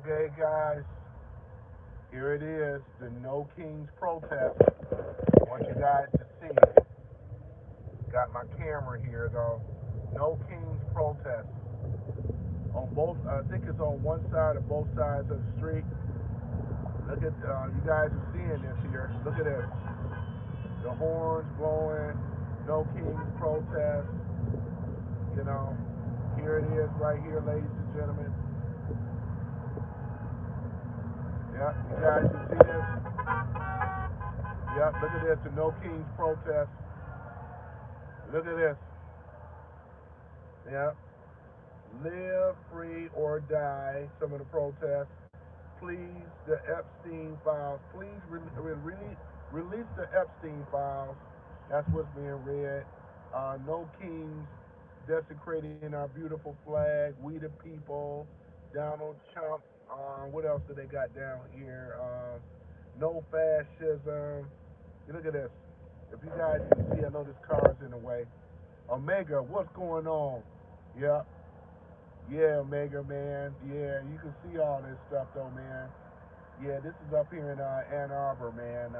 Okay, guys, here it is, the No Kings protest. I want you guys to see it. Got my camera here, though. No Kings protest. On both, I think it's on one side of both sides of the street. Look at, you guys are seeing this here. Look at this. The horns blowing, No Kings protest. You know, here it is right here, ladies and gentlemen. Yep, you guys can see this. Yep, look at this, the No Kings protest. Look at this. Yep. Live free or die. Some of the protests. Please, the Epstein files. Please release the Epstein files. That's what's being read. No Kings desecrating our beautiful flag. We the people. Donald Trump. What else do they got down here? No fascism. Look at this. If you guys can see, I know this car's in the way. Omega, what's going on? Yeah, yeah, Omega, man. Yeah, you can see all this stuff, though, man. Yeah, this is up here in Ann Arbor, man.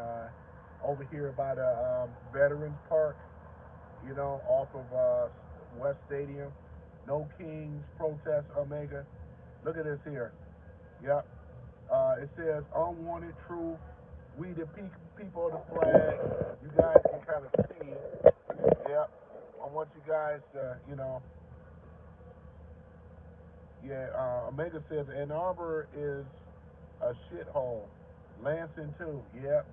Over here by the Veterans Park, you know, off of West Stadium. No Kings protest, Omega. Look at this here. Yep. It says unwanted truth. We the people of the flag. You guys can kind of see. Yep. I want you guys to, you know. Yeah. Omega says Ann Arbor is a shithole. Lansing too. Yep.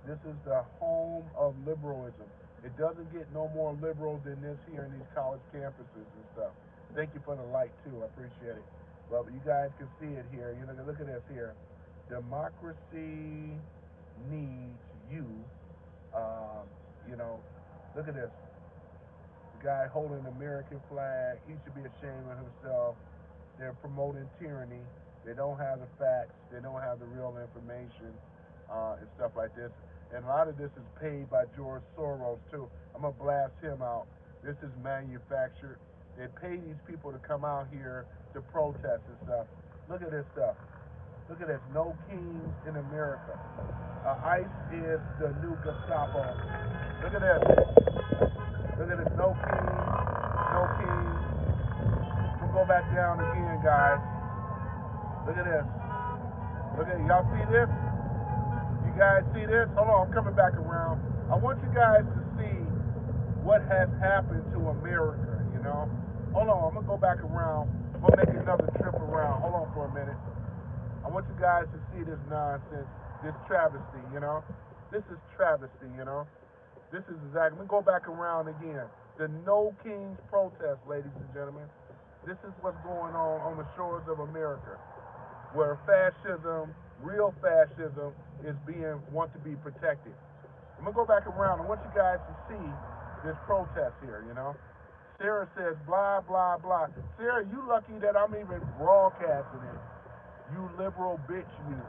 This is the home of liberalism. It doesn't get no more liberal than this here in these college campuses and stuff. Thank you for the light too. I appreciate it. But you guys can see it here. You know, look at this here. Democracy needs you. Um, you know, look at this. The guy holding the American flag. He should be ashamed of himself. They're promoting tyranny. They don't have the facts. They don't have the real information and stuff like this. And a lot of this is paid by George Soros too. I'm gonna blast him out. This is manufactured. They pay these people to come out here to protest and stuff. Look at this stuff. Look at this. No Kings in America. ICE is the new Gestapo. Look at this. Look at this. No Kings. No Kings. We'll go back down again, guys. Look at this. Look at it. Y'all see this? You guys see this? Hold on, I'm coming back around. I want you guys to see what has happened to America, you know? Hold on, I'm going to go back around. I'm going to make another trip around. Hold on for a minute. I want you guys to see this nonsense, this travesty, you know? This is travesty, you know? This is exactly, let me go back around again. The No Kings protest, ladies and gentlemen. This is what's going on the shores of America, where fascism, real fascism, want to be protected. I'm gonna go back around. I want you guys to see this protest here, you know. Sarah says blah blah blah. Sarah, you lucky that I'm even broadcasting it. You liberal bitch, you.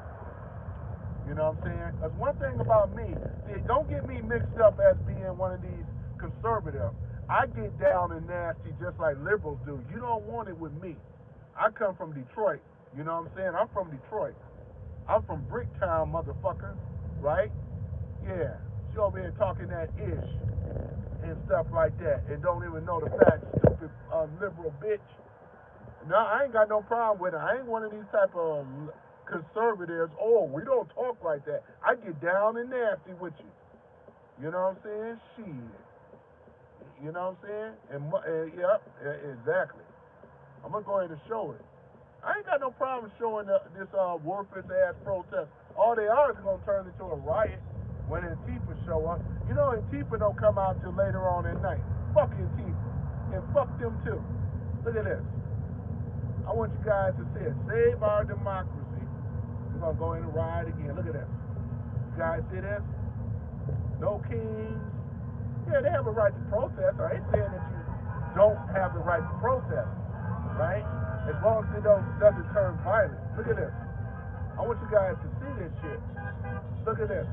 You know what I'm saying? That's one thing about me. See, don't get me mixed up as being one of these conservatives. I get down and nasty just like liberals do. You don't want it with me. I come from Detroit. You know what I'm saying? I'm from Detroit. I'm from Bricktown, motherfucker. Right? Yeah. She over here talking that ish and stuff like that and don't even know the facts, stupid liberal bitch. No, I ain't got no problem with it. I ain't one of these type of conservatives. Oh, we don't talk like that. I get down and nasty with you. You know what I'm saying? Shit. You know what I'm saying? Yep, exactly. I'm gonna go ahead and show it. I ain't got no problem showing this worthless ass protest. All they are is gonna turn into a riot when Antifa show up. You know Antifa don't come out till later on at night. Fuck Antifa. And fuck them too. Look at this. I want you guys to see it. Save our democracy. We're gonna go in and ride again. Look at this. You guys see this? No Kings. Yeah, they have a right to protest. I ain't saying that you don't have the right to protest, right? As long as it doesn't turn violent. Look at this. I want you guys to see this shit. Look at this.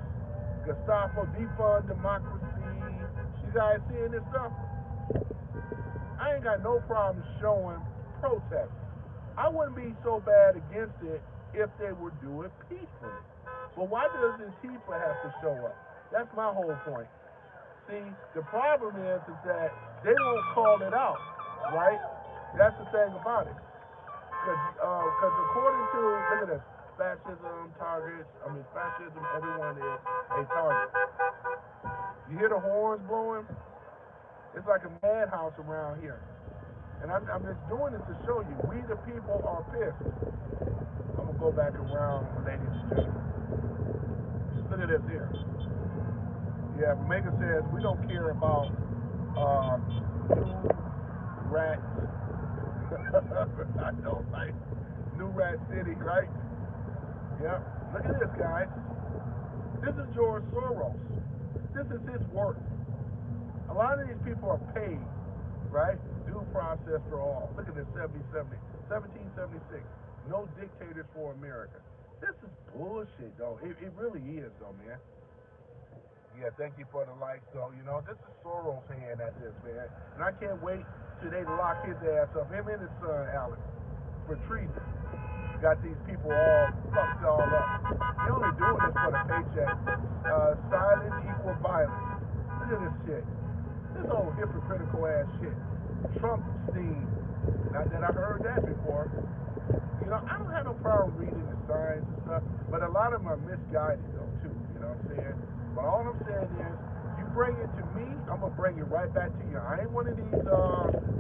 Gestapo, defund democracy. You guys seeing this stuff? I ain't got no problem showing protest. I wouldn't be so bad against it if they would do it peacefully. But why does Antifa have to show up? That's my whole point. See, the problem is that they won't call it out, right? That's the thing about it. Because according to, look at this, fascism, everyone is a target. You hear the horns blowing? It's like a madhouse around here. And I'm just doing this to show you, we the people are pissed. I'm going to go back around, ladies and gentlemen. Look at this here. Yeah, Omega says we don't care about new rats. I know, like New Rat City, right? Yeah. Look at this, guys. This is George Soros. This is his work. A lot of these people are paid, right? Due process for all. Look at this, 1776. No dictators for America. This is bullshit, though. It really is, though, man. Yeah, thank you for the likes, though. You know, this is Soros' hand at this, man. And I can't wait till they lock his ass up, him and his son, Alex, for treason. Got these people all fucked all up. They only doing this for the paycheck. Silence equal violence. Look at this shit. This old hypocritical ass shit. Trump steam. Not that I heard that before. You know, I don't have no problem reading the signs and stuff, but a lot of them are misguided, though, too. You know what I'm saying? But all I'm saying is, you bring it to me, I'm going to bring it right back to you. I ain't one of these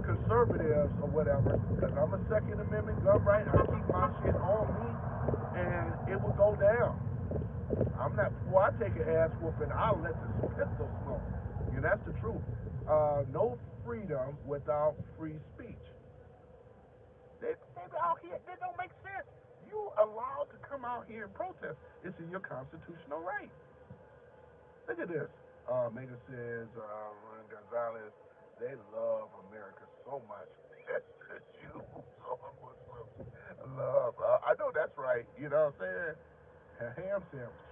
conservatives or whatever, because I'm a Second Amendment gun right. I keep my shit on me, and it will go down. I'm not, before I take an ass whooping, I'll let the pistol smoke. You know, that's the truth. No freedom without free speech. They out here, that don't make sense. You allowed to come out here and protest. It's in your constitutional right. Look at this. Megan says, Ron Gonzalez, they love America so much. The Jews or Muslims love. I know that's right. You know what I'm saying? A ham sandwich,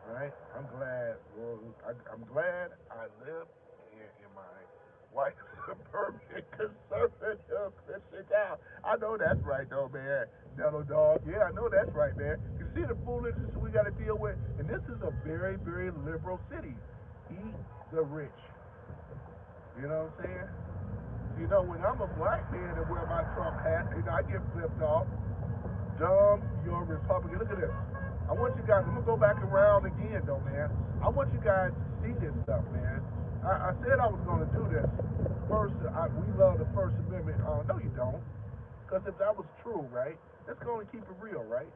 right? I'm glad. Well, I'm glad I live in my white suburban conservative Christian town. I know that's right, though, man. Nettle dog. Yeah, I know that's right, man. You see the foolishness we got to deal with, and this is a very, very liberal city. Eat the rich. You know what I'm saying? You know, when I'm a black man and wear my Trump hat, you know, I get flipped off. Dumb, you're a Republican. Look at this. I want you guys, I'm going to go back around again, though, man. I want you guys to see this stuff, man. I said I was going to do this. First, we love the First Amendment. No, you don't. Because if that was true, right, let's go and keep it real, right?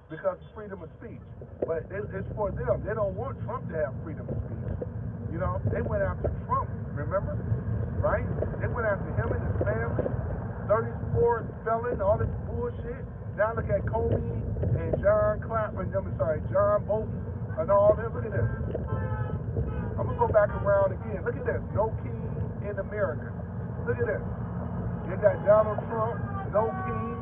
Because it's freedom of speech. But it's for them. They don't want Trump to have freedom of speech. You know, they went after Trump, remember? Right? They went after him and his family. 34 felon, all this bullshit. Now look at Comey and John Bolton and all this. Look at this. I'm going to go back around again. Look at this. No king in America. Look at this. You got Donald Trump, no king.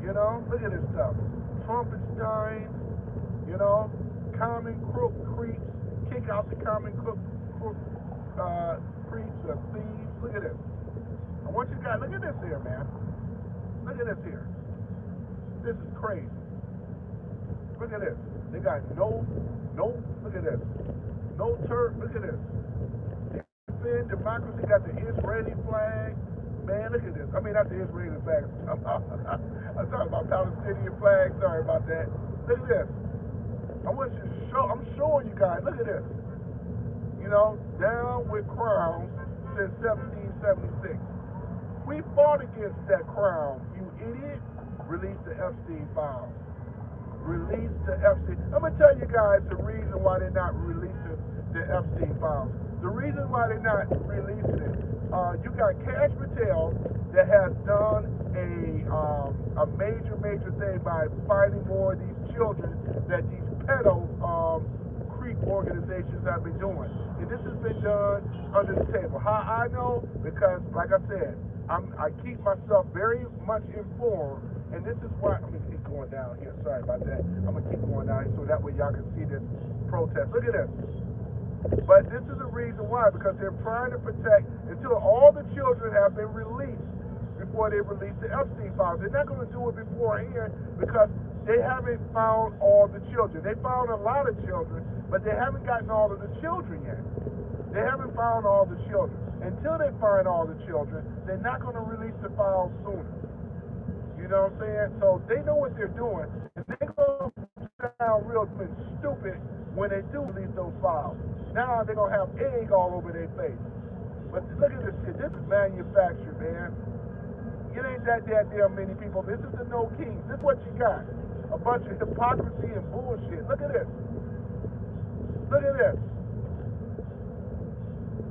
You know, look at this stuff. Trumpenstein, you know, common crook creeps, kick out the common crook creeps or thieves. Look at this. I want you guys, look at this here, man. Look at this here. This is crazy. Look at this. They got no, look at this. No Turk, look at this. Defend democracy, got the Israeli flag. Man, look at this. I mean, not the Israeli flag. I'm talking about Palestinian flag. Sorry about that. Look at this. I want you to show, I'm showing you guys. Look at this. You know, down with crowns since 1776. We fought against that crown, you idiot. Release the Epstein files. Release the Epstein. I'm going to tell you guys the reason why they're not releasing the Epstein files. The reason why they're not releasing it, you got Cash Patel that has done a major thing by finding more of these children that these pedo creep organizations have been doing. And this has been done under the table. How I know? Because, like I said, I keep myself very much informed, and this is why, I'm going to keep going down here. Sorry about that. I'm going to keep going down here so that way y'all can see this protest. Look at this. But this is the reason why, because they're trying to protect until all the children have been released before they release the Epstein files. They're not going to do it beforehand because They haven't found all the children. They found a lot of children, but they haven't gotten all of the children yet. They haven't found all the children. Until they find all the children, they're not going to release the files sooner. You know what I'm saying? So they know what they're doing, and they're going to sound real stupid when they do release those files. Now they're going to have egg all over their face. But look at this shit. This is manufactured, man. It ain't that damn many people. This is the no kings. This is what you got. A bunch of hypocrisy and bullshit. Look at this. Look at this.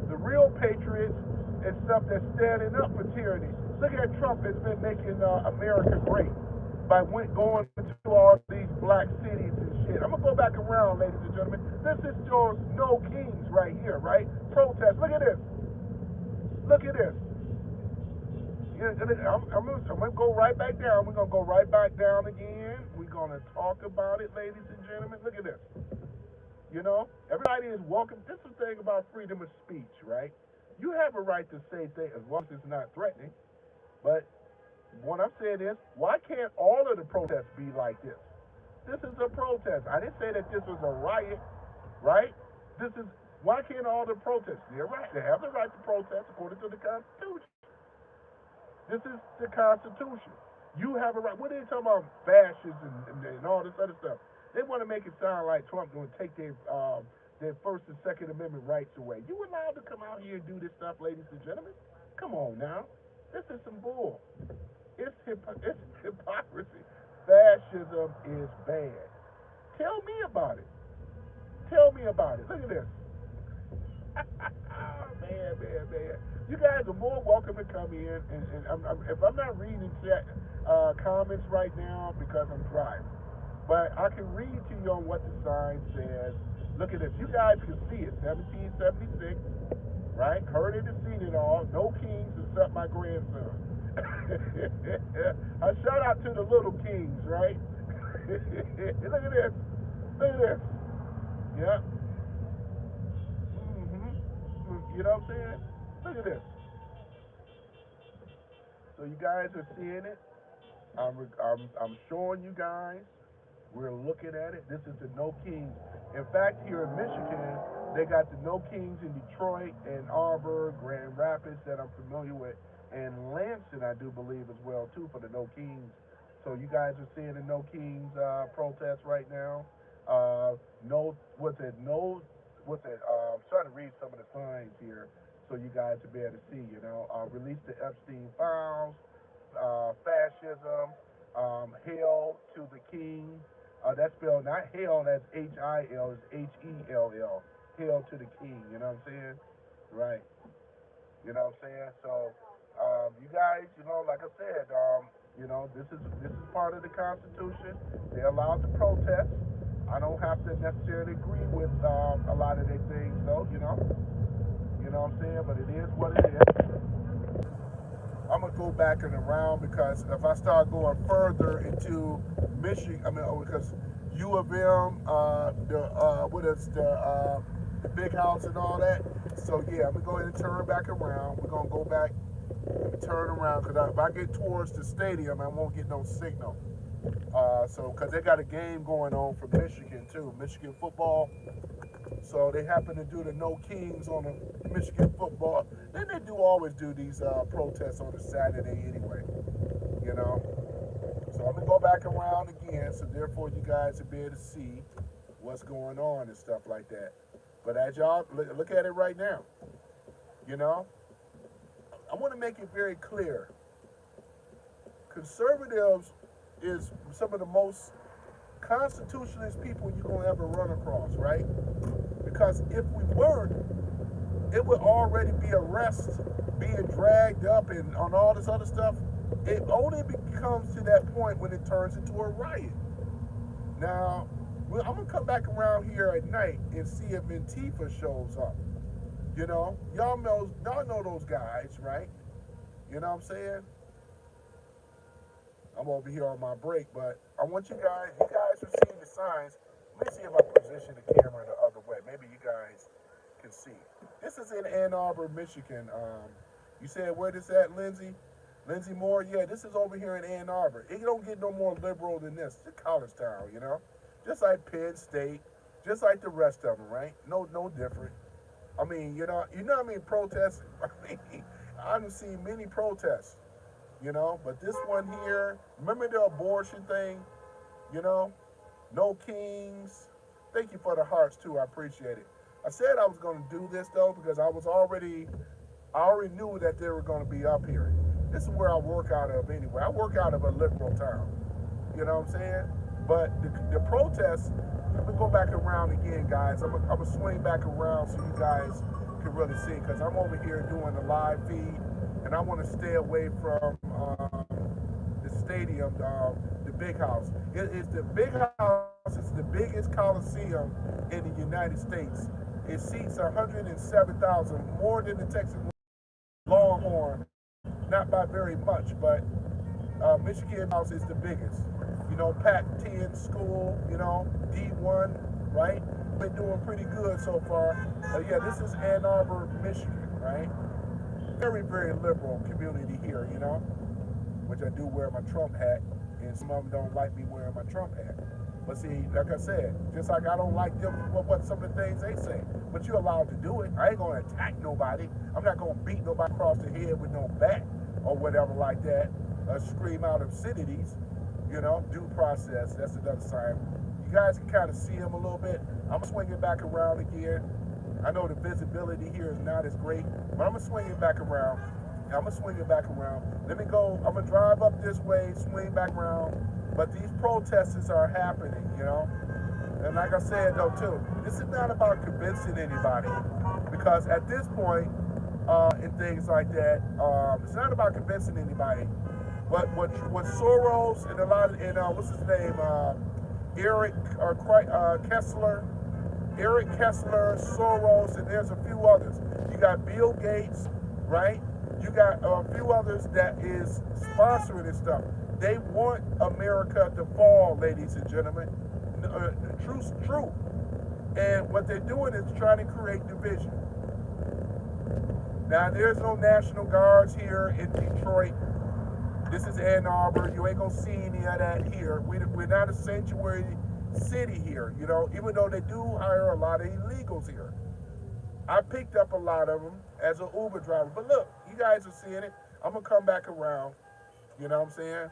The real patriots and stuff that's standing up for tyranny. Look at Trump has been making America great by going to all these black cities and shit. I'm going to go back around, ladies and gentlemen. This is your no kings right here, right? Protest. Look at this. Look at this. I'm going to go right back down. We're going to go right back down again. We're going to talk about it, ladies and gentlemen. Look at this. You know, everybody is welcome. This is the thing about freedom of speech, right? You have a right to say things as long as it's not threatening. But what I'm saying is, why can't all of the protests be like this? This is a protest. I didn't say that this was a riot, right? This is, why can't all the protests? They're right. They have the right to protest according to the Constitution. This is the Constitution. You have a right. What are they talking about? Fascists and all this other stuff. They want to make it sound like Trump going to take their First and Second Amendment rights away. You allowed to come out here and do this stuff, ladies and gentlemen? Come on now. This is some bull. It's hypocrisy. Fascism is bad. Tell me about it. Tell me about it. Look at this. Man. You guys are more welcome to come in. And if I'm not reading chat comments right now because I'm driving, but I can read to you on what the sign says. Look at this. You guys can see it. 1776, right? Heard it and seen it all. No kings except my grandson. A shout out to the little kings, right? Look at this. Look at this. Yeah. You know what I'm saying? Look at this. So you guys are seeing it. I'm showing you guys. We're looking at it. This is the No Kings. In fact, here in Michigan, they got the No Kings in Detroit, Ann Arbor, Grand Rapids that I'm familiar with, and Lansing, I do believe as well too for the No Kings. So you guys are seeing the No Kings protest right now. No, what's it? No, what's it? I'm trying to read some of the signs here so you guys will be able to see. You know, release the Epstein files, fascism, hail to the king. That's spelled not hail, that's H-I-L, it's H-E-L-L. Hail to the king, you know what I'm saying? Right. You know what I'm saying? So, you guys, you know, like I said, you know, this is part of the Constitution. They're allowed to protest. I don't have to necessarily agree with a lot of their things, though, you know. You know what I'm saying? But it is what it is. I'm gonna go back and around because if I start going further into Michigan, I mean, because U of M, what is the big house and all that. So yeah, I'm gonna go ahead and turn back around. We're gonna go back and turn around because if I get towards the stadium, I won't get no signal. So because they got a game going on for Michigan too, Michigan football. So they happen to do the No Kings on the Michigan football. Then they do always do these protests on a Saturday anyway, you know. So I'm gonna go back around again, so therefore you guys will be able to see what's going on and stuff like that. But as y'all look at it right now, you know, I want to make it very clear. Conservatives is some of the most constitutionalist people you're gonna ever run across, right? Because if we weren't, it would already be arrests, being dragged up and on all this other stuff. It only becomes to that point when it turns into a riot. Now, I'm gonna come back around here at night and see if Antifa shows up. You know, y'all know those guys, right? You know what I'm saying? I'm over here on my break, but I want you guys are seeing the signs. Let me see if I position the camera the other way. Maybe you guys can see. This is in Ann Arbor, Michigan. You said where this at, Lindsay? Lindsey Moore, yeah, this is over here in Ann Arbor. It don't get no more liberal than this. It's a college town, you know? Just like Penn State, just like the rest of them, right? No different. I mean, what I mean, protests. I mean, I've seen many protests, but this one here, remember the abortion thing, you know, no kings. Thank you for the hearts too. I appreciate it. I said I was going to do this though because I already knew that they were going to be up here. This is where I work out of anyway. I work out of a liberal town. You know what I'm saying? But the protests, I'm going to go back around again, guys. I'm going to swing back around so you guys can really see because I'm over here doing the live feed and I want to stay away from the stadium, the big house. It's the big house. It's the biggest coliseum in the United States. It seats 107,000, more than the Texas Longhorn. Not by very much, but Michigan House is the biggest. Pac-10 school, D1, right? Been doing pretty good so far. Yeah, this is Ann Arbor, Michigan, right? Very, very liberal community here, which I do wear my Trump hat, and some of them don't like me wearing my Trump hat. But see, like I said, just like I don't like them, what some of the things they say, but you're allowed to do it. I ain't gonna attack nobody. I'm not gonna beat nobody across the head with no bat or whatever like that. Scream out obscenities, due process. That's another sign. You guys can kind of see them a little bit. I'm swinging back around again. I know the visibility here is not as great, but I'm gonna swing it back around. Let me go. I'm gonna drive up this way, swing back around. But these protests are happening, And like I said, though, too, this is not about convincing anybody. Because at this point, and things like that, it's not about convincing anybody. But what Soros and a lot of, what's his name, Eric Kessler, Soros, and there's a few others. You got Bill Gates, right? You got a few others that is sponsoring this stuff. They want America to fall, ladies and gentlemen. The truth's true. And what they're doing is trying to create division. Now, there's no National Guards here in Detroit. This is Ann Arbor. You ain't going to see any of that here. We're not a sanctuary city here, even though they do hire a lot of illegals here. I picked up a lot of them as an Uber driver. But look, you guys are seeing it. I'm going to come back around. You know what I'm saying?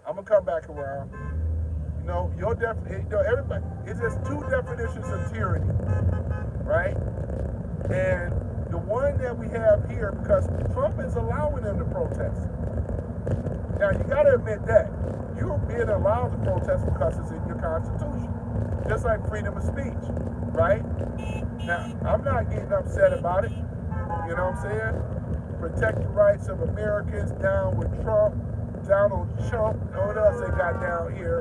I'm gonna come back around. Everybody. It's just two definitions of tyranny, right? And the one that we have here, because Trump is allowing them to protest. Now you got to admit that you're being allowed to protest because it's in your Constitution, just like freedom of speech, right? Now I'm not getting upset about it. You know what I'm saying? Protect the rights of Americans. Down with Trump. Donald Trump, what else they got down here?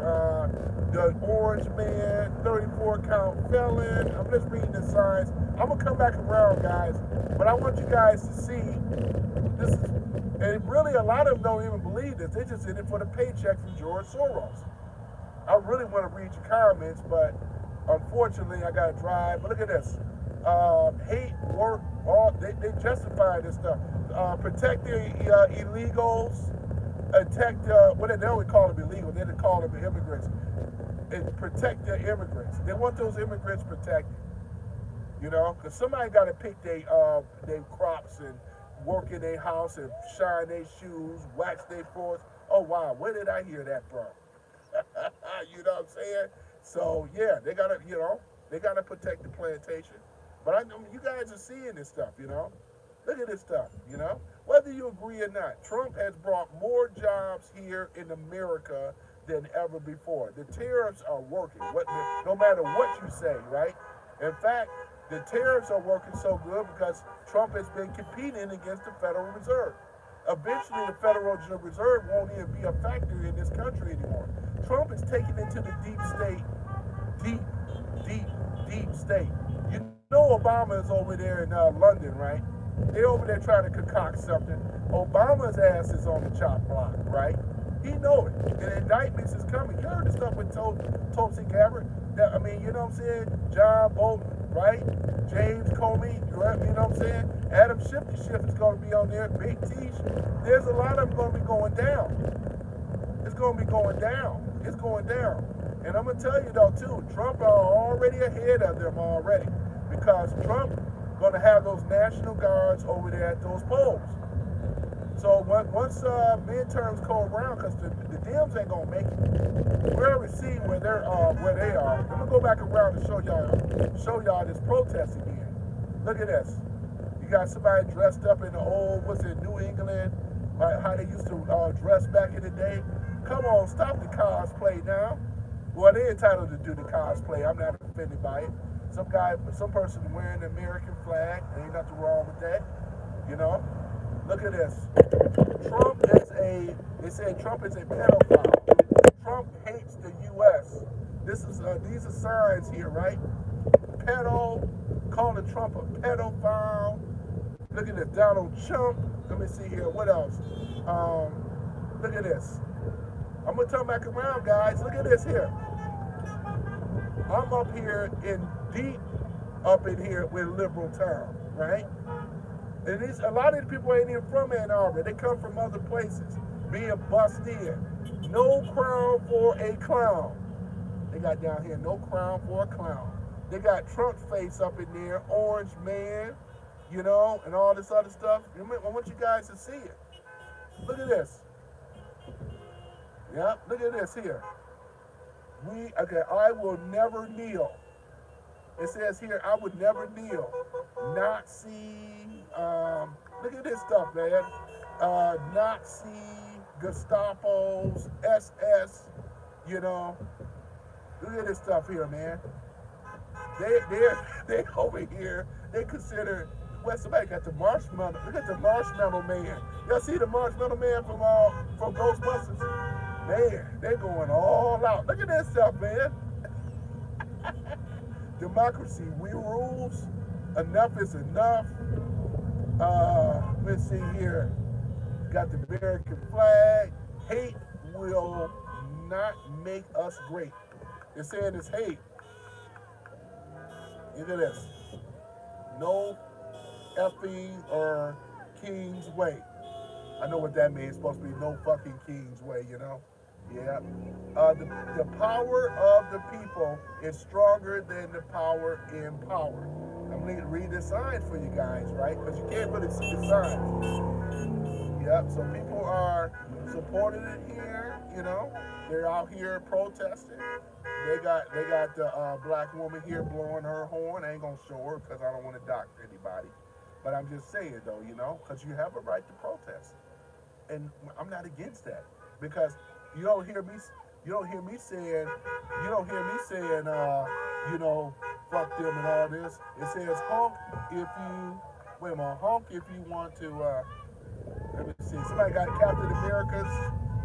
The Orange Man, 34 count felon. I'm just reading the signs. I'm gonna come back around, guys, but I want you guys to see this. And really, a lot of them don't even believe this. They're just in it for the paycheck from George Soros. I really want to read your comments, but unfortunately, I gotta drive. But look at this. Hate, work, they justify this stuff. Protect the illegals. Attack they don't call them illegal, they just call them immigrants. And protect the immigrants. They want those immigrants protected. Because somebody got to pick their crops and work in their house and shine their shoes, wax their floors. Oh wow, where did I hear that from? You know what I'm saying? So yeah, they gotta protect the plantation. But I know you guys are seeing this stuff, Look at this stuff, Whether you agree or not, Trump has brought more jobs here in America than ever before. The tariffs are working, no matter what you say, right? In fact, the tariffs are working so good because Trump has been competing against the Federal Reserve. Eventually, the Federal Reserve won't even be a factor in this country anymore. Trump is taking it to the deep state, deep state. Obama is over there in London, right? They over there trying to concoct something. Obama's ass is on the chop block, right? He know it. And indictments is coming. You heard the stuff with Tulsi Gabbard. I mean, you know what I'm saying? John Bolton, right? James Comey, you know what I'm saying? Adam Shifty Schiff is going to be on there. Big T. There's a lot of them going to be going down. It's going to be going down. It's going down. And I'm going to tell you though too, Trump are already ahead of them already. Because Trump going to have those National Guards over there at those polls. So once midterms come around, because the Dems ain't gonna make it, we already see where they are. I'm gonna go back around and show y'all this protest again. Look at this. You got somebody dressed up in the old, what's it, New England, like how they used to dress back in the day. Come on, stop the cosplay now. Well, they're entitled to do the cosplay. I'm not offended by it. Some person wearing the American flag. There ain't nothing wrong with that. You know. Look at this. They say Trump is a pedophile. Trump hates the U.S. These are signs here, right? Pedo, calling Trump a pedophile. Look at this, Donald Trump. Let me see here, what else? Look at this. I'm gonna turn back around, guys. Look at this here. I'm up here deep up in here with Liberal Town, right? And a lot of these people ain't even from Ann Arbor. They come from other places, being bussed in. No crown for a clown. They got down here, no crown for a clown. They got Trump face up in there, Orange Man, you know, and all this other stuff. I want you guys to see it. Look at this. Yep, look at this here. I will never kneel. It says here, I would never kneel. Nazi, look at this stuff, man. Nazi, Gestapo's, SS, you know. Look at this stuff here, man. They over here, they consider, well, somebody got the marshmallow, look at the marshmallow man. Y'all see the marshmallow man from Ghostbusters? Man, they're going all out. Look at this stuff, man. Democracy, we rules. Enough is enough. Let's see here. Got the American flag. Hate will not make us great. They're saying it's hate. Look at this. No effing or King's way. I know what that means. It's supposed to be no fucking King's way, you know? Yeah. The power of the people is stronger than the power in power. I'm going to read the signs for you guys, right? Because you can't really see the signs. Yep. So people are supporting it here, you know. They're out here protesting. They got the black woman here blowing her horn. I ain't going to show her because I don't want to dox anybody. But I'm just saying, though, you know, because you have a right to protest. And I'm not against that. Because you don't hear me saying, you know, fuck them and all this. It says honk if you want to, let me see, somebody got Captain America's,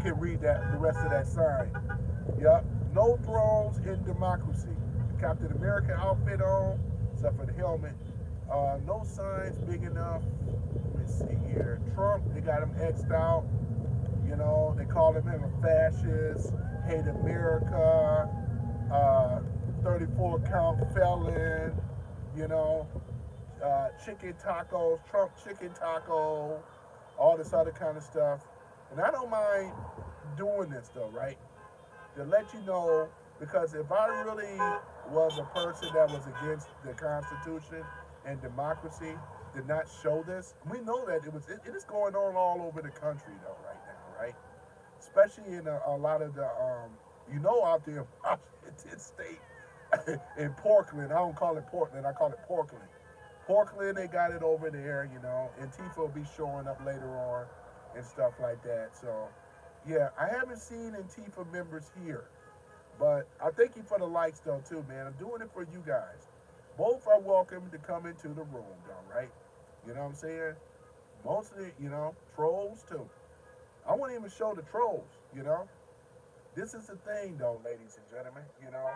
can read that, the rest of that sign. Yep, no thrones in democracy. The Captain America outfit on, except for the helmet. No signs big enough. Let me see here. Trump, they got him X'd out. You know, they call him a fascist, hate America, 34 count felon, you know, chicken tacos, Trump chicken taco, all this other kind of stuff. And I don't mind doing this though, right? To let you know, because if I really was a person that was against the Constitution and democracy, did not show this, we know that it is going on all over the country though right now, right? Especially in a lot of the, you know, out there in Washington State, in Portland. I don't call it Portland, I call it Portland. Portland, they got it over there, you know. Antifa will be showing up later on and stuff like that. So, yeah, I haven't seen Antifa members here. But I thank you for the likes, though, too, man. I'm doing it for you guys. Both are welcome to come into the room, though, right? You know what I'm saying? Mostly, you know, trolls, too. I won't even show the trolls, you know? This is the thing, though, ladies and gentlemen, you know?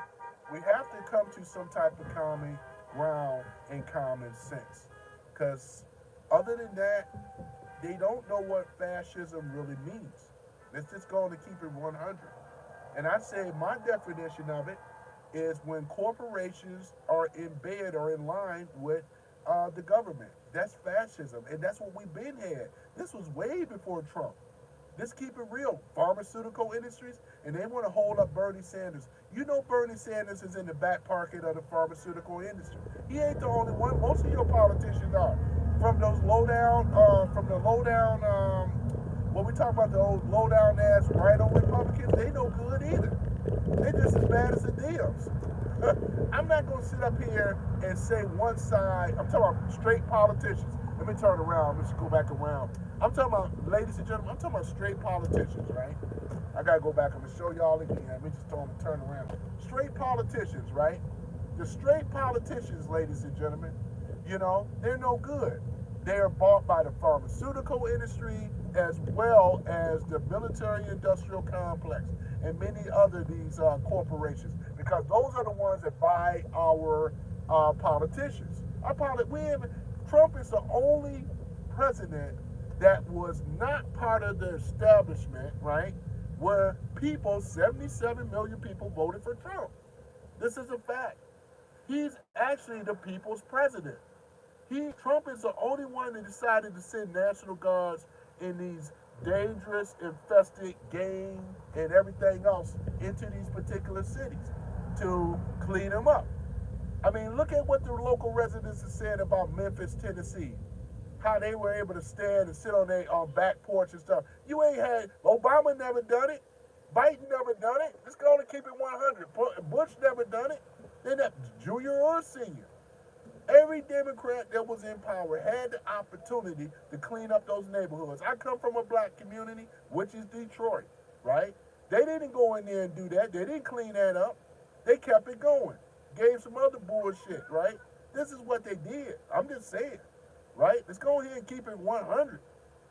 We have to come to some type of common ground and common sense. Because other than that, they don't know what fascism really means. Let's just go on and keep it 100. And I say my definition of it is when corporations are in bed or in line with the government. That's fascism, and that's what we've been had. This was way before Trump. Let's keep it real. Pharmaceutical industries, and they want to hold up Bernie Sanders. You know Bernie Sanders is in the back pocket of the pharmaceutical industry. He ain't the only one. Most of your politicians are. From those low down, from the low down, when we talk about the old low down ass right on Republicans, they no good either. They just as bad as the Dems. I'm not gonna sit up here and say one side. I'm talking about straight politicians. Let me turn around. Let's go back around. I'm talking about, ladies and gentlemen, I'm talking about straight politicians, right? I gotta go back. I'm gonna show y'all again. Let me just turn around. Straight politicians, right? The straight politicians, ladies and gentlemen, you know, they're no good. They are bought by the pharmaceutical industry as well as the military industrial complex and many other these corporations, because those are the ones that buy our politicians. Trump is the only president that was not part of the establishment, right? Where 77 million people voted for Trump. This is a fact. He's actually the people's president. Trump is the only one that decided to send National Guards in these dangerous, infested gang and everything else into these particular cities to clean them up. I mean, look at what the local residents are saying about Memphis, Tennessee. How they were able to stand and sit on their back porch and stuff. You ain't had, Obama never done it. Biden never done it. Let's go and keep it 100. Bush never done it. Then that junior or senior. Every Democrat that was in power had the opportunity to clean up those neighborhoods. I come from a black community, which is Detroit, right? They didn't go in there and do that. They didn't clean that up. They kept it going. Gave some other bullshit, right? This is what they did. I'm just saying, right? Let's go ahead and keep it 100,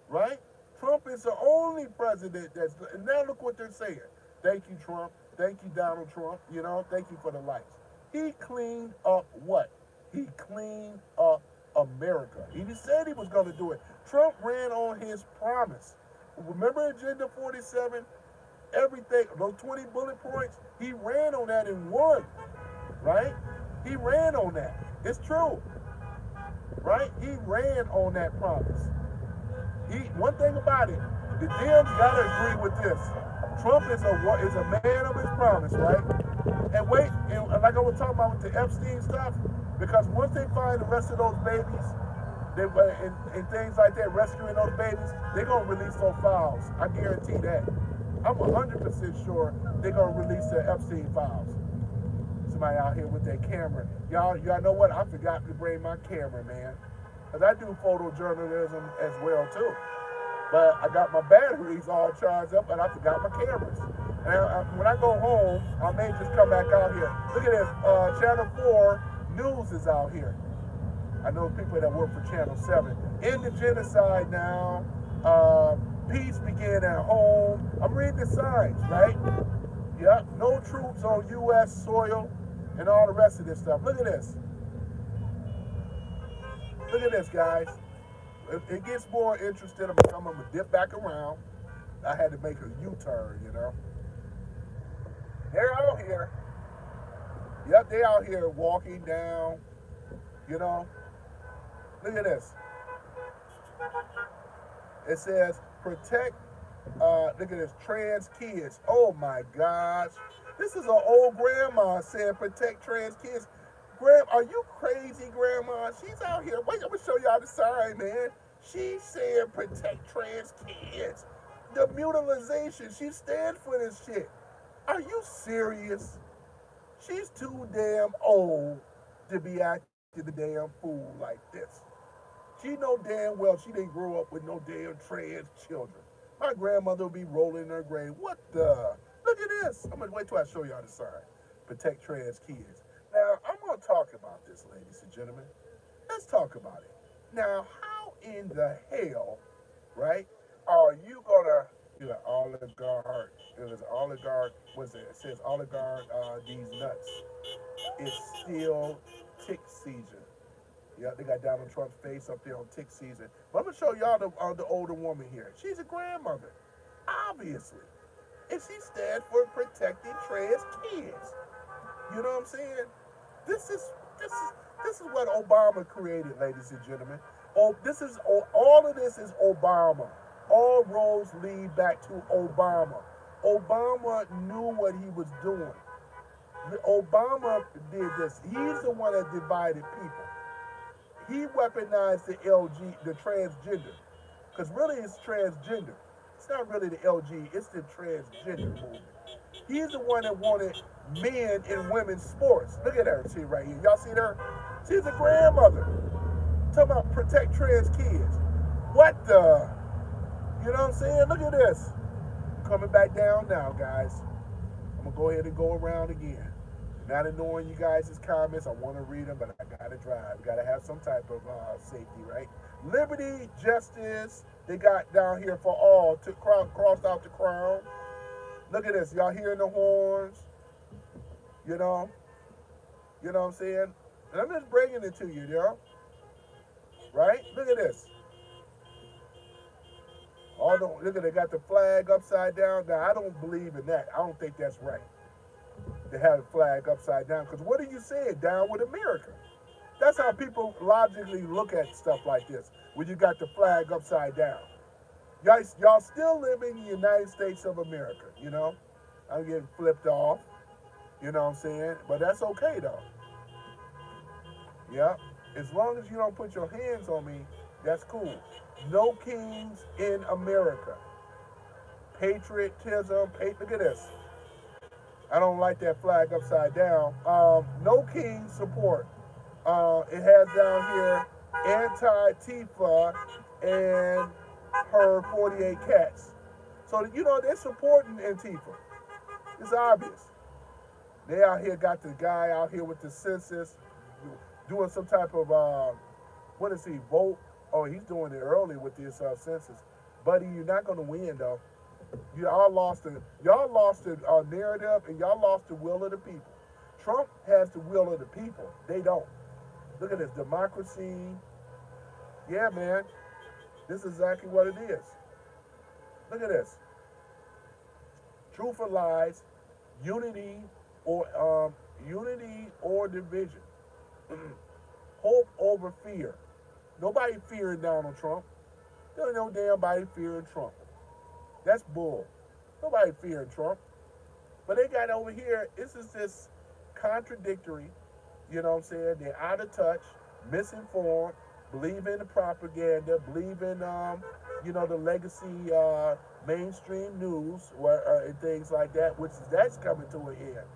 right? Trump is the only president and now look what they're saying. Thank you, Trump. Thank you, Donald Trump. You know, thank you for the likes. He cleaned up what? He cleaned up America. He said he was going to do it. Trump ran on his promise. Remember Agenda 47? Everything, those 20 bullet points, he ran on that and won, right? He ran on that. It's true, right? He ran on that promise. One thing about it, the Dems got to agree with this. Trump is a man of his promise, right? And wait, and like I was talking about with the Epstein stuff, because once they find the rest of those babies, and things like that, rescuing those babies, they're going to release those files. I guarantee that. I'm 100% sure they're going to release the Epstein files. Somebody out here with their camera. Y'all know what? I forgot to bring my camera, man. Because I do photojournalism as well, too. But I got my batteries all charged up, and I forgot my cameras. And when I go home, I may just come back out here. Look at this. Channel 4 News is out here. I know people that work for Channel 7. End the genocide now. Peace began at home. I'm reading the signs, right? Yep. No troops on U.S. soil and all the rest of this stuff. Look at this. Look at this, guys. It gets more interesting. I'm going to dip back around. I had to make a U-turn, you know. They're out here. Yep, they're out here walking down, you know. Look at this. It says, protect, look at this, trans kids. Oh my gosh. This is an old grandma saying protect trans kids. Are you crazy, Grandma? She's out here. Wait, I'm going to show y'all the sign, man. She's saying protect trans kids. The mutilization, she stands for this shit. Are you serious? She's too damn old to be acting the damn fool like this. She know damn well she didn't grow up with no damn trans children. My grandmother will be rolling in her grave. What the? Look at this. I'm going to wait till I show y'all the sign. Protect trans kids. Now, I'm going to talk about this, ladies and gentlemen. Let's talk about it. Now, how in the hell, right, are you going to, oligarch, what's it? It says oligarch, these nuts. It's still tick season. Yeah, they got Donald Trump's face up there on tick season. But I'm going to show y'all the older woman here. She's a grandmother. obviously. And she stands for protecting trans kids. You know what I'm saying? This is this is this is what Obama created, ladies and gentlemen. Oh, this is all of this is Obama. All roads lead back to Obama. Obama knew what he was doing. Obama did this. He's the one that divided people. He weaponized the LG, the transgender, because really it's transgender. It's not really the LG, it's the transgender movement. He's the one that wanted men in women's sports. Look at her, see right here. Y'all see her? She's a grandmother. Talking about protect trans kids. What the? You know what I'm saying? Look at this. Coming back down now, guys. I'm going to go ahead and go around again. Not ignoring you guys' comments. I want to read them, but I got to drive. Got to have some type of safety, right? Liberty, justice, they got down here for all. Crossed out the crown. Look at this. Y'all hearing the horns? You know? You know what I'm saying? And I'm just bringing it to you, y'all. Right? Look at this. Look at they got the flag upside down. Now, I don't believe in that. I don't think that's right to have the flag upside down. Because what are you saying? Down with America. That's how people logically look at stuff like this. When you got the flag upside down. Y'all still live in the United States of America, you know? I'm getting flipped off, you know what I'm saying? But that's okay, though. Yeah. As long as you don't put your hands on me, that's cool. No kings in America. Patriotism. Look at this. I don't like that flag upside down. No king support. It has down here anti-Tifa and her 48 cats. So, you know, they're supporting Antifa. It's obvious. They out here got the guy out here with the census doing some type of, what is he, vote? Oh, he's doing it early with this census. Buddy, you're not going to win, though. Y'all lost the narrative, and y'all lost the will of the people. Trump has the will of the people. They don't. Look at this. Democracy. Yeah, man. This is exactly what it is. Look at this. Truth or lies, unity or division. Hope over fear. Nobody fearing Donald Trump. There ain't no damn body fearing Trump. That's bull. Nobody fearing Trump. But they got over here, this is this contradictory, you know what I'm saying? They're out of touch, misinformed, believe in the propaganda, believe in, the legacy mainstream news and things like that, that's coming to an end.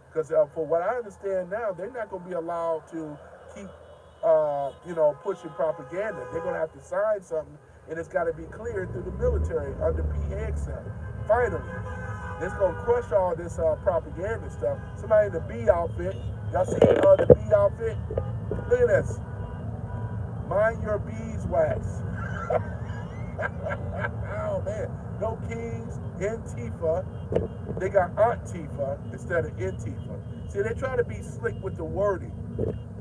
Because for what I understand now, they're not going to be allowed to keep, pushing propaganda. They're going to have to sign something, and it's got to be cleared through the military under P. Hegseth. Finally, it's going to crush all this propaganda stuff. Somebody in the B outfit, y'all see the B outfit? Look at this. Mind your beeswax. Oh, man. No kings, Antifa. They got Aunt Tifa instead of Antifa. See, they try to be slick with the wording.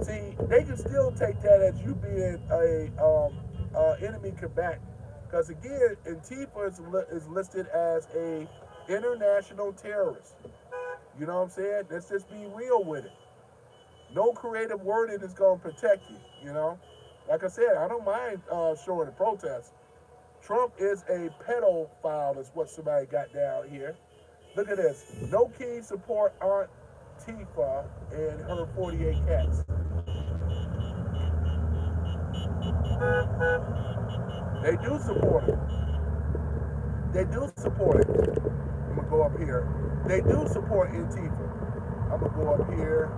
See, they can still take that as you being a enemy combatant. Because again, Antifa is listed as a international terrorist. You know what I'm saying? Let's just be real with it. No creative wording is going to protect you, you know? Like I said, I don't mind showing a protest. Trump is a pedophile, is what somebody got down here. Look at this. No king support Aunt Tifa and her 48 cats. They do support it. They do support it. I'm going to go up here. They do support Antifa. I'm going to go up here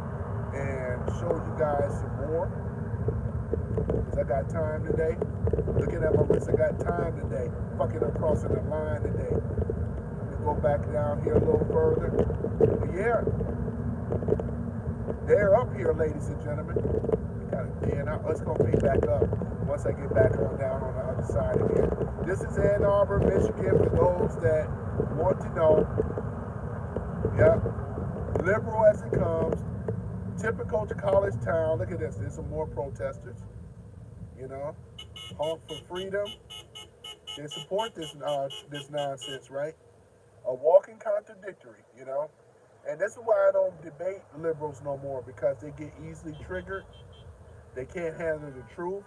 and show you guys some more. Because I got time today. Looking at my wrist, I got time today. Fucking up crossing the line today. Let me go back down here a little further. But yeah, they're up here, ladies and gentlemen. It's going to be back up once I get back on down on the other side of here. This is Ann Arbor, Michigan, for those that want to know. Yep. Liberal as it comes. Typical to college town. Look at this. There's some more protesters. You know, honk for freedom. They support this nonsense, right? a walking contradictory, you know. And this is why I don't debate liberals no more because they get easily triggered. They can't handle the truth,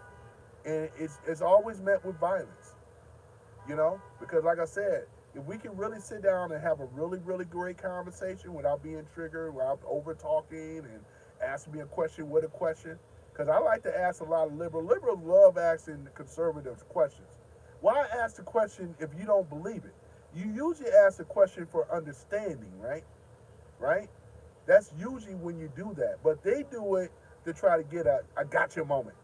and it's always met with violence, you know. Because like I said, if we can really sit down and have a really great conversation without being triggered, without over talking and asking me a question with a question, because I like to ask a lot of liberals love asking conservatives questions. Why ask the question if you don't believe it? You usually ask the question for understanding, right? Right? That's usually when you do that. But they do it to try to get a gotcha moment.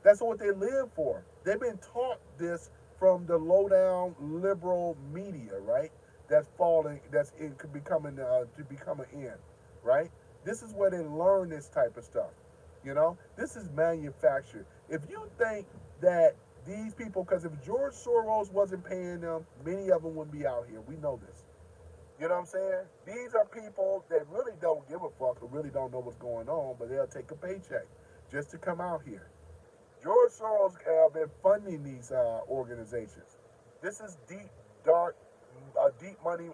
That's what they live for. They've been taught this from the low down liberal media, right? That's falling, that's in, becoming to become an end, right? This is where they learn this type of stuff. You know, this is manufactured. If you think that these people, because if George Soros wasn't paying them, many of them wouldn't be out here. We know this. You know what I'm saying? These are people that really don't give a fuck or really don't know what's going on, but they'll take a paycheck just to come out here. George Soros have been funding these organizations. This is deep, dark, deep money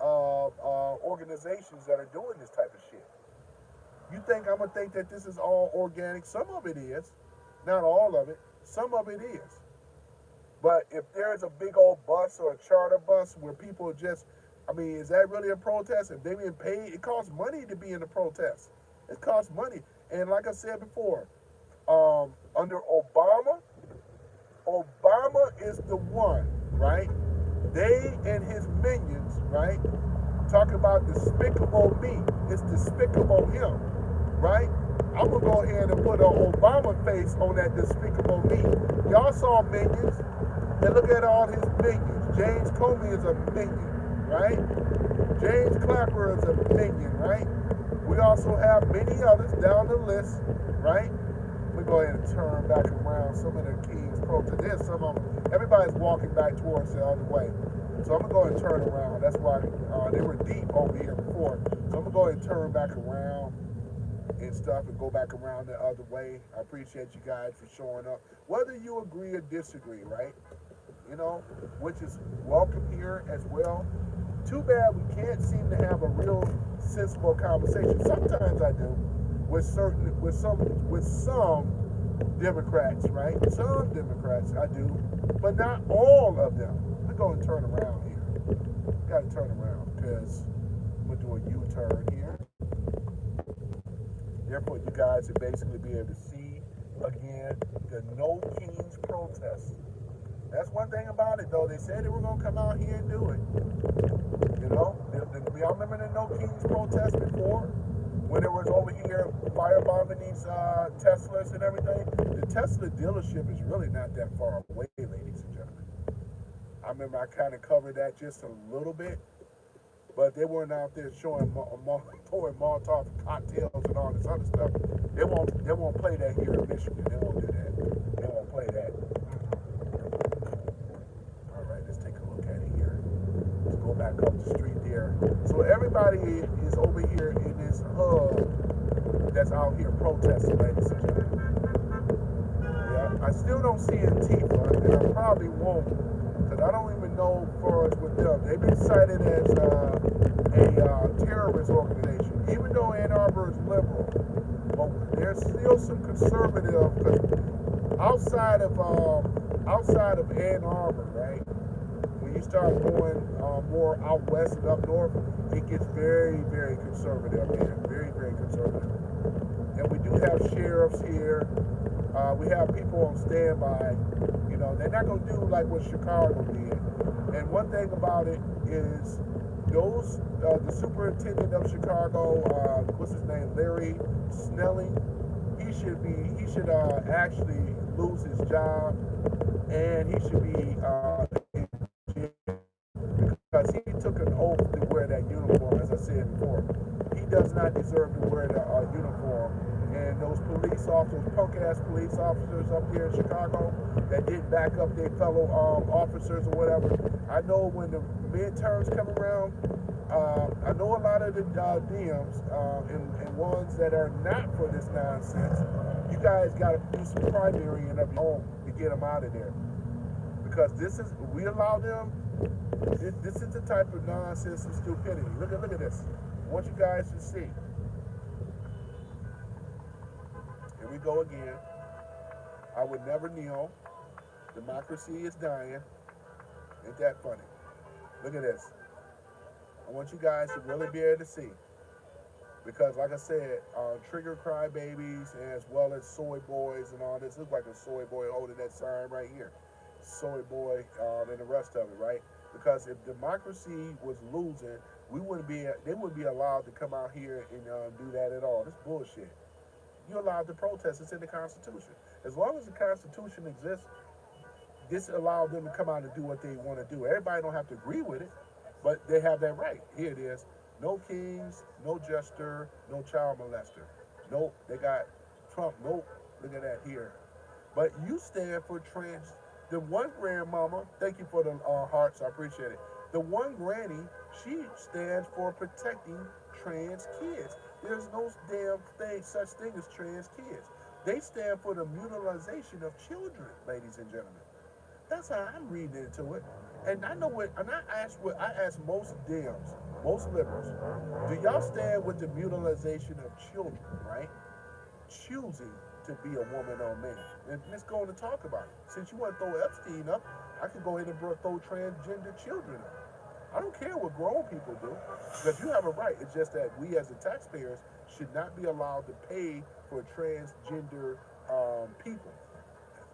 organizations that are doing this type of shit. You think I'm gonna think that this is all organic? Some of it is, not all of it. Some of it is. But if there's a big old bus or a charter bus where people just, I mean, is that really a protest? If they being paid, it costs money to be in the protest. It costs money. And like I said before, under Obama, Obama is the one, right? They and his minions, right? Talking about despicable me. It's despicable him, right? I'm gonna go ahead and put an Obama face on that despicable me. Y'all saw minions, and look at all his minions. James Comey is a minion, right? James Clapper is a minion, right? We also have many others down the list, right? Let me go ahead and turn back around. Some of the kings protest. There's some of them. Everybody's walking back towards the other way. So I'm gonna go ahead and turn around. That's why they were deep over here before. So I'm gonna go ahead and turn back around and stuff and go back around the other way. I appreciate you guys for showing up. Whether you agree or disagree, right? You know, which is welcome here as well. Too bad we can't seem to have a real sensible conversation. Sometimes I do with some Democrats, right? Some Democrats I do, but not all of them. I'm gonna go and turn around here. Gotta turn around because I'm gonna do a U-turn here. Therefore, you guys will basically be able to see again the No Kings protest. That's one thing about it, though. They said they were gonna come out here and do it. You know, y'all remember the No Kings protest before? When it was over here firebombing these Teslas and everything? The Tesla dealership is really not that far away, ladies and gentlemen. I remember I kind of covered that just a little bit, but they weren't out there showing pouring Molotov cocktails and all this other stuff. They won't play that here in Michigan. They won't do that. They won't play that. All right, let's take a look at it here. Let's go back up the street there. So everybody is over here in this hub that's out here protesting, ladies and gentlemen. Yeah, I still don't see Antifa, and I probably won't, because I don't even know for us with them. They've been cited as a terrorist organization, even though Ann Arbor is liberal. But there's still some conservative, because outside of Ann Arbor, right? When you start going more out west and up north, it gets very conservative, man. Very conservative. And we do have sheriffs here. We have people on standby. You know, they're not going to do like what Chicago did. And one thing about it is those, the superintendent of Chicago, what's his name, Larry Snelling, he should actually lose his job, and he should be in jail because he took an oath to wear that uniform, as I said before. He does not deserve to wear the uniform. And those police officers, punk-ass police officers up here in Chicago that didn't back up their fellow officers or whatever. I know when the midterms come around, I know a lot of the DMs and ones that are not for this nonsense, you guys got to do some primary and of your own to get them out of there. Because we allow them This is the type of nonsense and stupidity. Look at this. I want you guys to see. Here we go again. I would never kneel. Democracy is dying. Ain't that funny? Look at this. I want you guys to really be able to see. Because, like I said, trigger crybabies as well as soy boys and all this. Looks like a soy boy holding that sign right here. Soy boy and the rest of it, right? Because if democracy was losing, they wouldn't be allowed to come out here and do that at all. This bullshit. You're allowed to protest. It's in the Constitution. As long as the Constitution exists, this allowed them to come out and do what they want to do. Everybody don't have to agree with it, but they have that right. Here it is. No kings, no jester, no child molester. Nope, they got Trump. Nope, look at that here. But you stand for trans. The one grandmama, thank you for the hearts, I appreciate it. The one granny, she stands for protecting trans kids. There's no damn such thing as trans kids. They stand for the mutilization of children, ladies and gentlemen. That's how I'm reading into it. And I know and I ask most Dems, most liberals, do y'all stand with the mutilization of children, right? Choosing to be a woman or a man. And let's go on and talk about it. Since you want to throw Epstein up, I could go ahead and throw transgender children up. I don't care what grown people do, because you have a right. It's just that we as the taxpayers should not be allowed to pay for transgender people.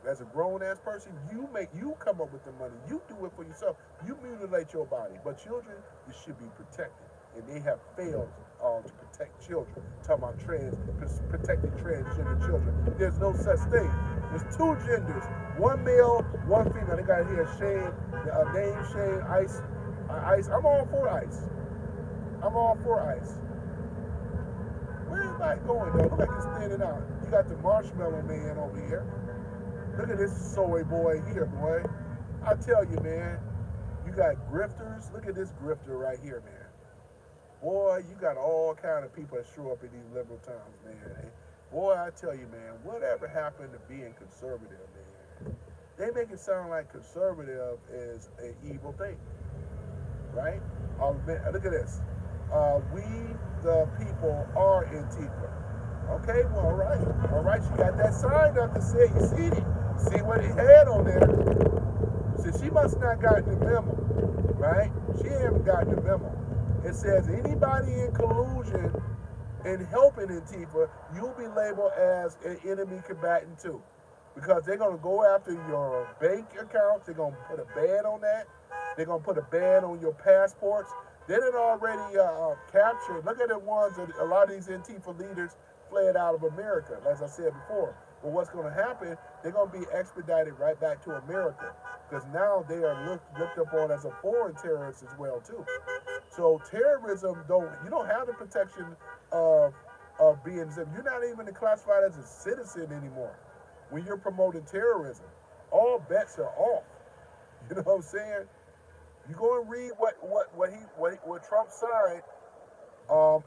As a grown-ass person, you come up with the money. You do it for yourself. You mutilate your body. But children, you should be protected. And they have failed to protect children. Talking about protecting transgender children. There's no such thing. There's two genders. One male, one female. They got here Shane, name Shane, Ice. Ice. I'm all for Ice. I'm all for Ice. Where everybody going, though? Look like he's standing out. You got the Marshmallow Man over here. Look at this soy boy here, boy. I tell you, man, you got grifters. Look at this grifter right here, man. Boy, you got all kind of people that show up in these liberal towns, man. Boy, I tell you, man, whatever happened to being conservative, man? They make it sound like conservative is an evil thing, right? Look at this. We, the people, are Antifa. Okay, well, all right. All right, you got that sign up that said, you see it. See what it had on there. So she must not gotten the memo, right? She haven't gotten the memo. It says anybody in collusion in helping Antifa, you'll be labeled as an enemy combatant too. Because they're going to go after your bank accounts. They're going to put a ban on that. They're going to put a ban on your passports. They done already captured. Look at the ones that a lot of these Antifa leaders fled out of America, as I said before. But what's going to happen, they're going to be expedited right back to America. Because now they are looked upon as a foreign terrorist as well, too. So terrorism, you don't have the protection of being, you're not even classified as a citizen anymore. When you're promoting terrorism, all bets are off. You know what I'm saying? You go and read what Trump signed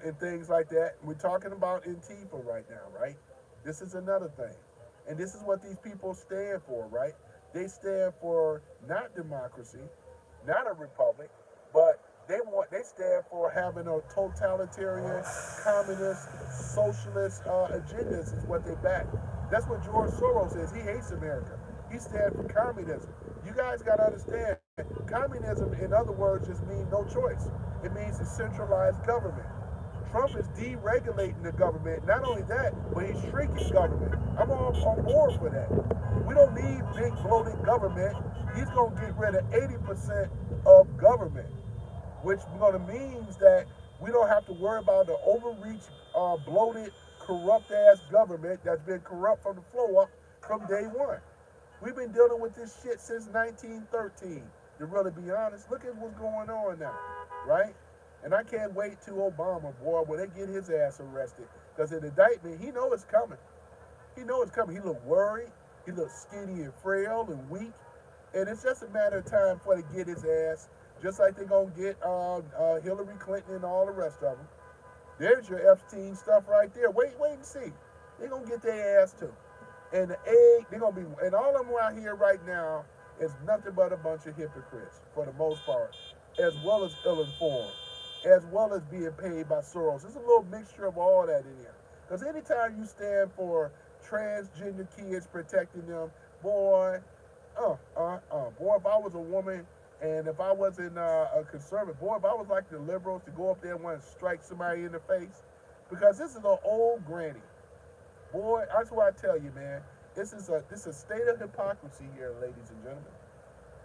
and things like that. We're talking about Antifa right now, right? This is another thing. And this is what these people stand for, right? They stand for not democracy, not a republic, but they stand for having a totalitarian, communist, socialist agendas is what they back. That's what George Soros is. He hates America. He stands for communism. You guys got to understand, communism, in other words, just means no choice. It means a centralized government. Trump is deregulating the government. Not only that, but he's shrinking government. I'm all on board for that. We don't need big bloated government. He's going to get rid of 80% of government, which means that we don't have to worry about the overreach, bloated, corrupt-ass government that's been corrupt from the floor up from day one. We've been dealing with this shit since 1913, to really be honest. Look at what's going on now, right? And I can't wait till Obama, boy, when they get his ass arrested. Because an indictment, he know it's coming. He know it's coming. He look worried. He look skinny and frail and weak. And it's just a matter of time for to get his ass, just like they're going to get Hillary Clinton and all the rest of them. There's your Epstein stuff right there. Wait and see. They're going to get their ass too. And the egg, they're going to be, and all of them out here right now It's nothing but a bunch of hypocrites for the most part, as well as ill-informed, as well as being paid by Soros. There's a little mixture of all that in here. Because anytime you stand for transgender kids, protecting them, boy, boy, if I was a woman and if I wasn't a conservative, boy, if I was like the liberals to go up there and want to strike somebody in the face, because this is an old granny. Boy, that's what I tell you, man. This is a state of hypocrisy here, ladies and gentlemen.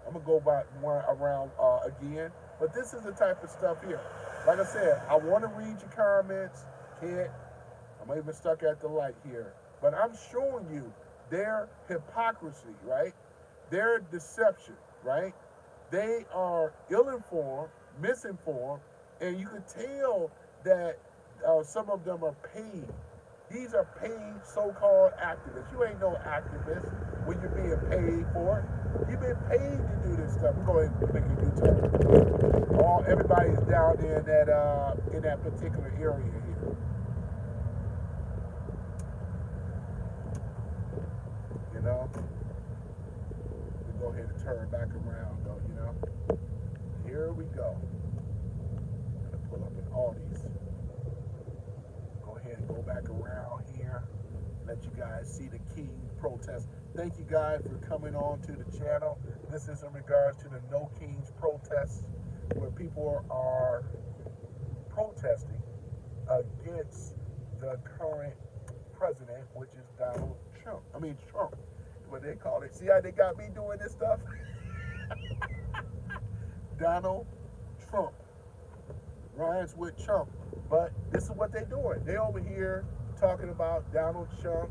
I'm gonna go back one around again, but this is the type of stuff here. Like I said, I want to read your comments, kid. I'm even stuck at the light here, but I'm showing you their hypocrisy, right? Their deception, right? They are ill-informed, misinformed, and you can tell that some of them are paid. These are paid so-called activists. You ain't no activist when you're being paid for it. You've been paid to do this stuff. We're going to make a new turn. Everybody's down there in that particular area here. You know? We go ahead and turn back around, though. You know? Here we go. I'm gonna pull up in all these. Go ahead and go back around here. Let you guys see the King protest. Thank you guys for coming on to the channel. This is in regards to the No Kings protests, where people are protesting against the current president, which is Donald Trump. I mean Trump, what they call it. See how they got me doing this stuff? Donald Trump rhymes with Trump, but this is what they're doing. They over here talking about Donald Trump,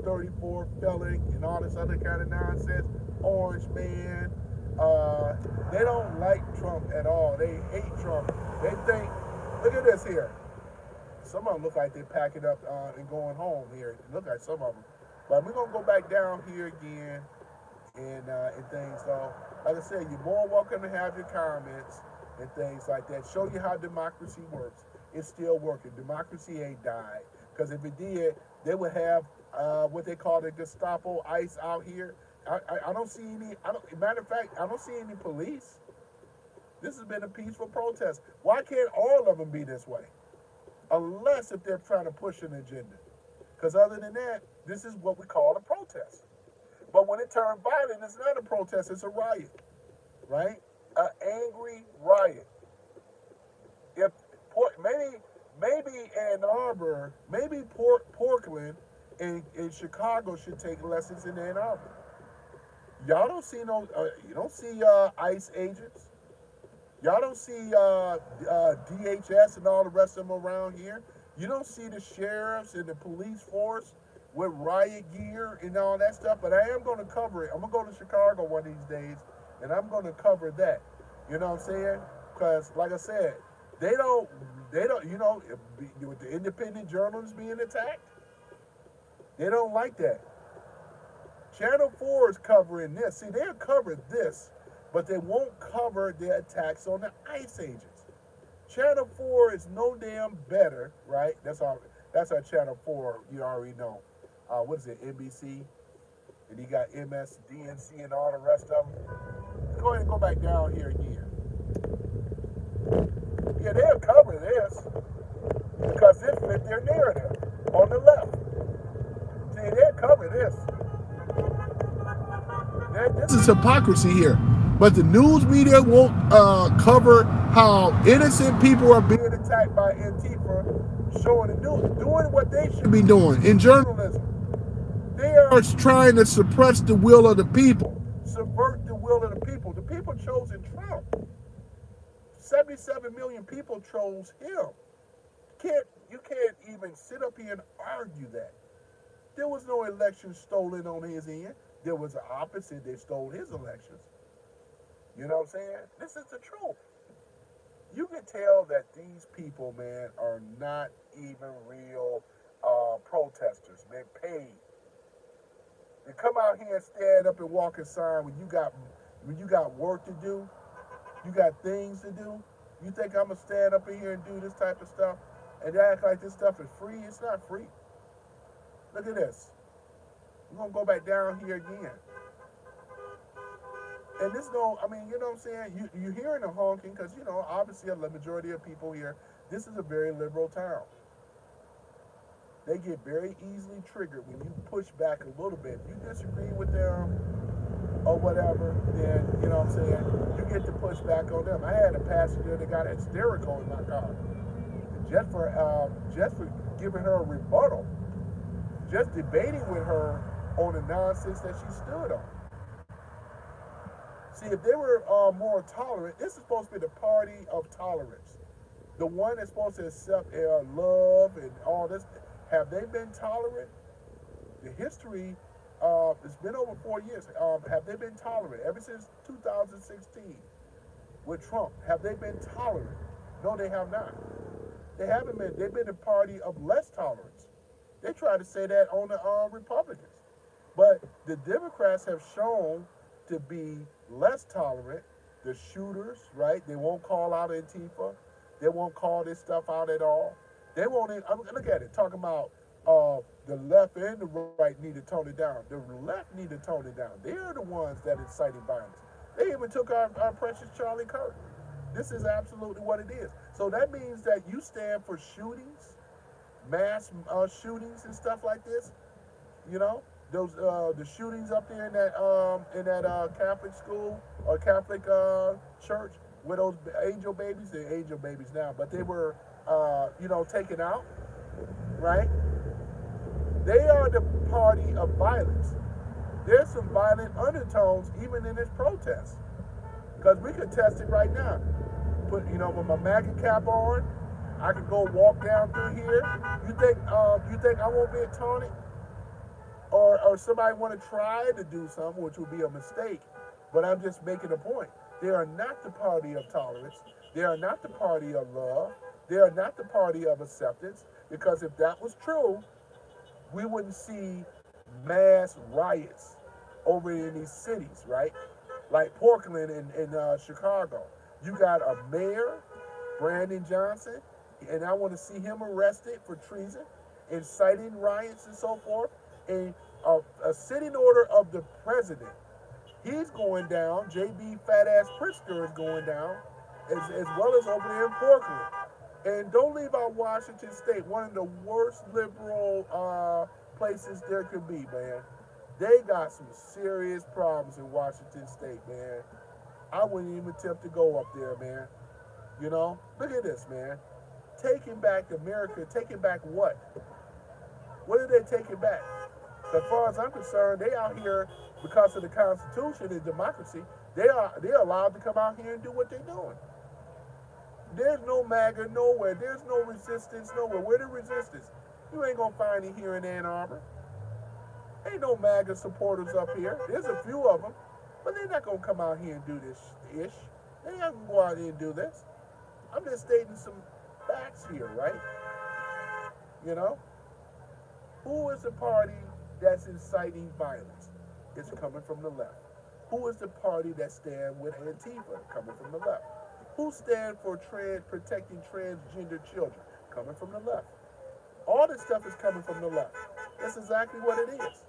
34 felon, and all this other kind of nonsense. Orange man. They don't like Trump at all. They hate Trump. They think, look at this here. Some of them look like they're packing up and going home here. Look like some of them. But we're gonna go back down here again and things. So, like I said, you're more welcome to have your comments and things like that. Show you how democracy works. It's still working. Democracy ain't died. Because if it did, they would have what they call the Gestapo ICE out here. I don't see any. Matter of fact, I don't see any police. This has been a peaceful protest. Why can't all of them be this way? Unless if they're trying to push an agenda. Because other than that, this is what we call a protest. But when it turned violent, it's not a protest, it's a riot, right? An angry riot. If maybe Ann Arbor, maybe Portland and Chicago should take lessons in Ann Arbor. Y'all don't see you don't see ICE agents. Y'all don't see DHS and all the rest of them around here. You don't see the sheriffs and the police force with riot gear and all that stuff. But I am going to cover it. I'm going to go to Chicago one of these days, and I'm going to cover that. You know what I'm saying? Because, like I said, they don't, you know, with the independent journalists being attacked, they don't like that. Channel 4 is covering this. See, they'll cover this, but they won't cover the attacks on the ICE agents. Channel 4 is no damn better, right? That's our Channel 4, you already know. What is it, NBC? And you got MSDNC and all the rest of them. Let's go ahead and go back down here again. Yeah, they'll cover this because this fit their narrative on the left. See, they'll cover this. This is hypocrisy here. But the news media won't cover how innocent people are being attacked by Antifa, showing the news, doing what they should be doing in journalism. They are trying to suppress the will of the people, subvert the will of the people. The people chosen Trump. 77 million people chose him. You can't even sit up here and argue that. There was no election stolen on his end. There was the opposite. They stole his elections. You know what I'm saying? This is the truth. You can tell that these people, man, are not even real protesters. They're paid. They come out here and stand up and walk a sign when you got work to do, you got things to do. You think I'm gonna stand up in here and do this type of stuff and act like this stuff is free? It's not free. Look at this. We're gonna go back down here again. And this no, I mean, you know what I'm saying? You hearing the honking because, you know, obviously the majority of people here, this is a very liberal town. They get very easily triggered when you push back a little bit. If you disagree with them or whatever, then, you know what I'm saying, you get to push back on them. I had a passenger that got hysterical in my car just for giving her a rebuttal, just debating with her on the nonsense that she stood on. See, if they were more tolerant, this is supposed to be the party of tolerance. The one that's supposed to accept love and all this. Have they been tolerant? The history, it's been over 4 years. Have they been tolerant? Ever since 2016 with Trump, have they been tolerant? No, they have not. They haven't been. They've been a party of less tolerance. They try to say that on the Republicans. But the Democrats have shown to be less tolerant. The shooters, right? They won't call out Antifa. They won't call this stuff out at all. They won't even, look at it, talking about the left and the right need to tone it down. The left need to tone it down. They're the ones that inciting violence. They even took our precious Charlie Kirk. This is absolutely what it is. So that means that you stand for shootings, mass shootings and stuff like this. You know, those the shootings up there in that Catholic school or Catholic church with those angel babies. They're angel babies now, but they were you know, taken out, right? They are the party of violence. There's some violent undertones even in this protest, because we could test it right now. Put, you know, with my MAGA cap on, I could go walk down through here. You think I won't be taunted? Or somebody want to try to do something, which would be a mistake. But I'm just making a point. They are not the party of tolerance. They are not the party of love. They are not the party of acceptance. Because if that was true, we wouldn't see mass riots over in these cities, right? Like Portland and Chicago. You got a mayor, Brandon Johnson, and I want to see him arrested for treason, inciting riots and so forth. And a sitting order of the president, he's going down. J.B. Fat Ass Pritzker is going down, as well as over there in Portland. And don't leave out Washington State, one of the worst liberal places there could be, man. They got some serious problems in Washington State, man. I wouldn't even attempt to go up there, man. You know, look at this, man. Taking back America, taking back what? What are they taking back? As far as I'm concerned, they out here because of the Constitution and democracy. They're allowed to come out here and do what they're doing. There's no MAGA nowhere. There's no resistance nowhere. Where the resistance? You ain't gonna find it here in Ann Arbor. Ain't no MAGA supporters up here. There's a few of them, but they're not gonna come out here and do this ish. They ain't gonna go out here and do this. I'm just stating some facts here, right? You know? Who is the party that's inciting violence? It's coming from the left. Who is the party that stand with Antifa? Coming from the left. Who stand for protecting transgender children? Coming from the left. All this stuff is coming from the left. That's exactly what it is.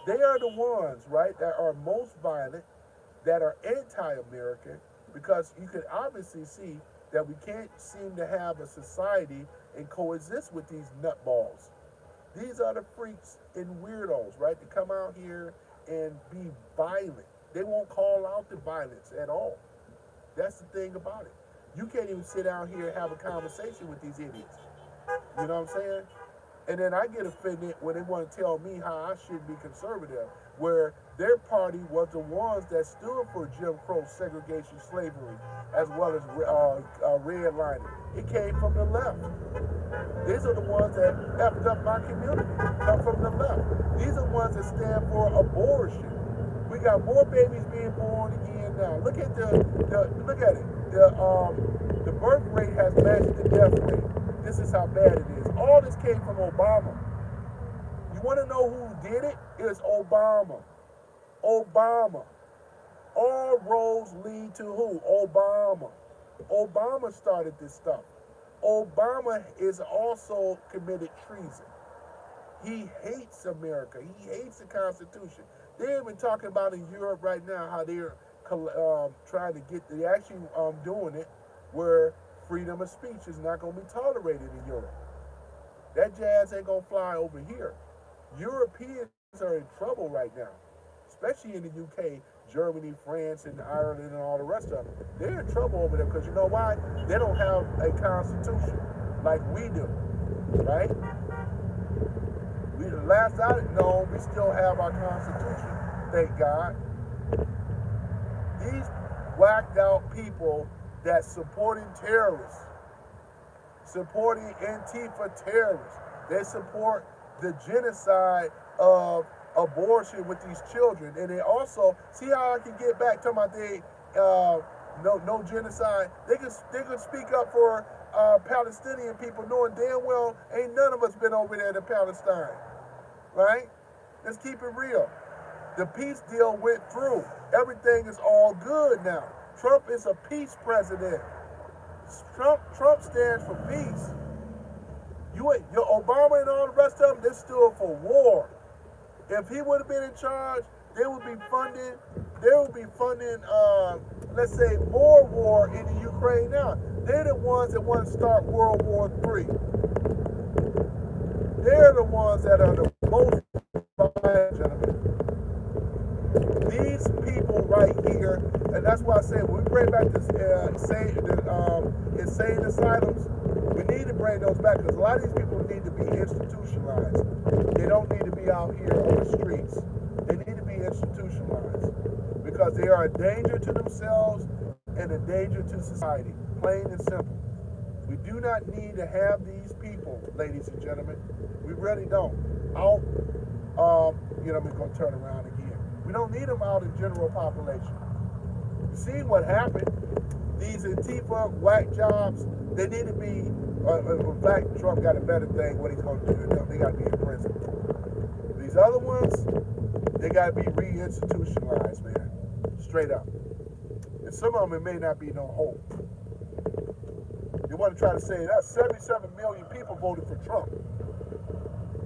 They are the ones, right, that are most violent, that are anti-American, because you can obviously see that we can't seem to have a society and coexist with these nutballs. These are the freaks and weirdos, right, to come out here and be violent. They won't call out the violence at all. That's the thing about it. You can't even sit down here and have a conversation with these idiots. You know what I'm saying? And then I get offended when they want to tell me how I should be conservative, where their party was the ones that stood for Jim Crow, segregation, slavery, as well as redlining. It came from the left. These are the ones that effed up my community, come from the left. These are the ones that stand for abortion. We got more babies being born again now. Look at look at it. The birth rate has matched the death rate. This is how bad it is. All this came from Obama. You want to know who did it? It's Obama. Obama. All roads lead to who? Obama. Obama started this stuff. Obama is also committed treason. He hates America. He hates the Constitution. They're even talking about in Europe right now how they're trying to get, they actually doing it where freedom of speech is not going to be tolerated in Europe. That jazz ain't going to fly over here. Europeans are in trouble right now, especially in the UK, Germany, France, and Ireland, and all the rest of them. They're in trouble over there because you know why? They don't have a constitution like we do, right? The last I know, we still have our constitution, thank God. These whacked out people that supporting terrorists, supporting Antifa terrorists, they support the genocide of abortion with these children, and they also see how I can get back to my thing. No genocide. They could speak up for Palestinian people, knowing damn well ain't none of us been over there to Palestine, right? Let's keep it real. The peace deal went through. Everything is all good now. Trump is a peace president. Trump stands for peace. Your Obama and all the rest of them, they stood for war. If he would have been in charge, they would be funding, let's say, more war in the Ukraine now. They're the ones that want to start World War III. They're the ones that are the most violent, gentlemen. These people right here, and that's why I say when we bring back this insane asylums, we need to bring those back because a lot of these people need to be institutionalized. They don't need to be out here on the streets. They need to be institutionalized because they are a danger to themselves and a danger to society, plain and simple. We do not need to have these people, ladies and gentlemen. We really don't. I'm going to turn around again. We don't need them out in general population. You see what happened? These Antifa whack jobs, they need to be, in fact, Trump got a better thing, what he's going to do to them, they got to be in prison. These other ones, they got to be re-institutionalized, man. Straight up. And some of them, it may not be no hope. You want to try to say that 77 million people voted for Trump,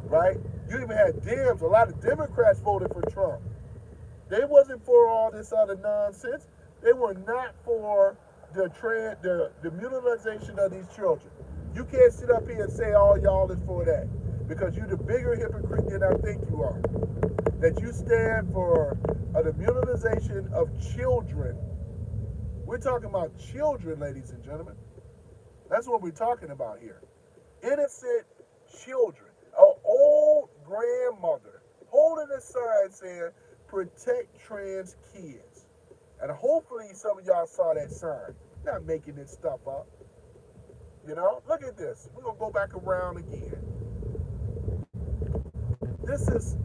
right? You even had Dems, a lot of Democrats voted for Trump. They wasn't for all this other nonsense. They were not for the mutilization of these children. You can't sit up here and say all y'all is for that because you're the bigger hypocrite than I think you are. That you stand for the mutilization of children. We're talking about children, ladies and gentlemen. That's what we're talking about here. Innocent children. An old grandmother holding a sign saying, protect trans kids. And hopefully some of y'all saw that sign. Not making this stuff up. You know, look at this. We're going to go back around again. This is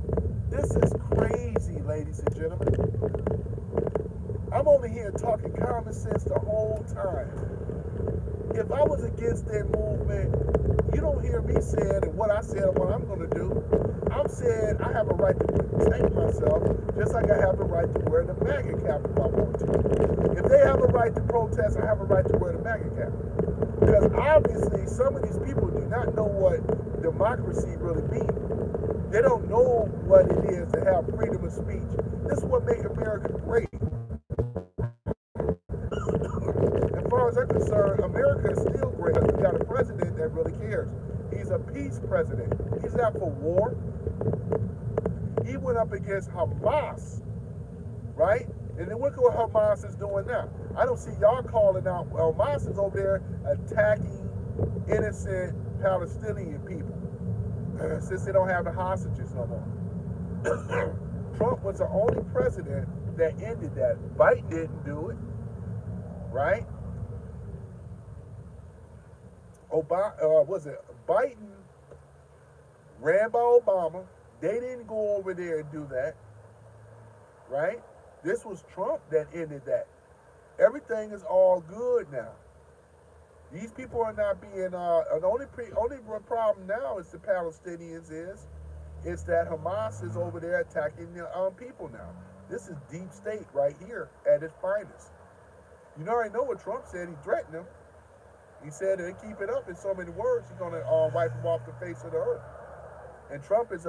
crazy, ladies and gentlemen. I'm over here talking common sense the whole time. If I was against that movement, you don't hear me saying and what I said and what I'm going to do. I'm saying I have a right to protect myself just like I have the right to wear the MAGA cap if I want to. If they have a right to protest, I have a right to wear the MAGA cap. Because obviously some of these people do not know what democracy really means. They don't know what it is to have freedom of speech. This is what makes America great. As far as I'm concerned, America is still great because we got a president that really cares. He's a peace president. He's not for war. He went up against Hamas, right? And then look at what Hamas is doing now. I don't see y'all calling out. Hamas is over there attacking innocent Palestinian people since they don't have the hostages no more. Trump was the only president that ended that. Biden didn't do it, right? Biden ran by Obama. They didn't go over there and do that, right? This was Trump that ended that. Everything is all good now. These people are not being, the only problem now is the Palestinians is that Hamas is over there attacking the people now. This is deep state right here at its finest. You already know what Trump said. He threatened them. He said if they keep it up in so many words, he's going to wipe them off the face of the earth. And Trump is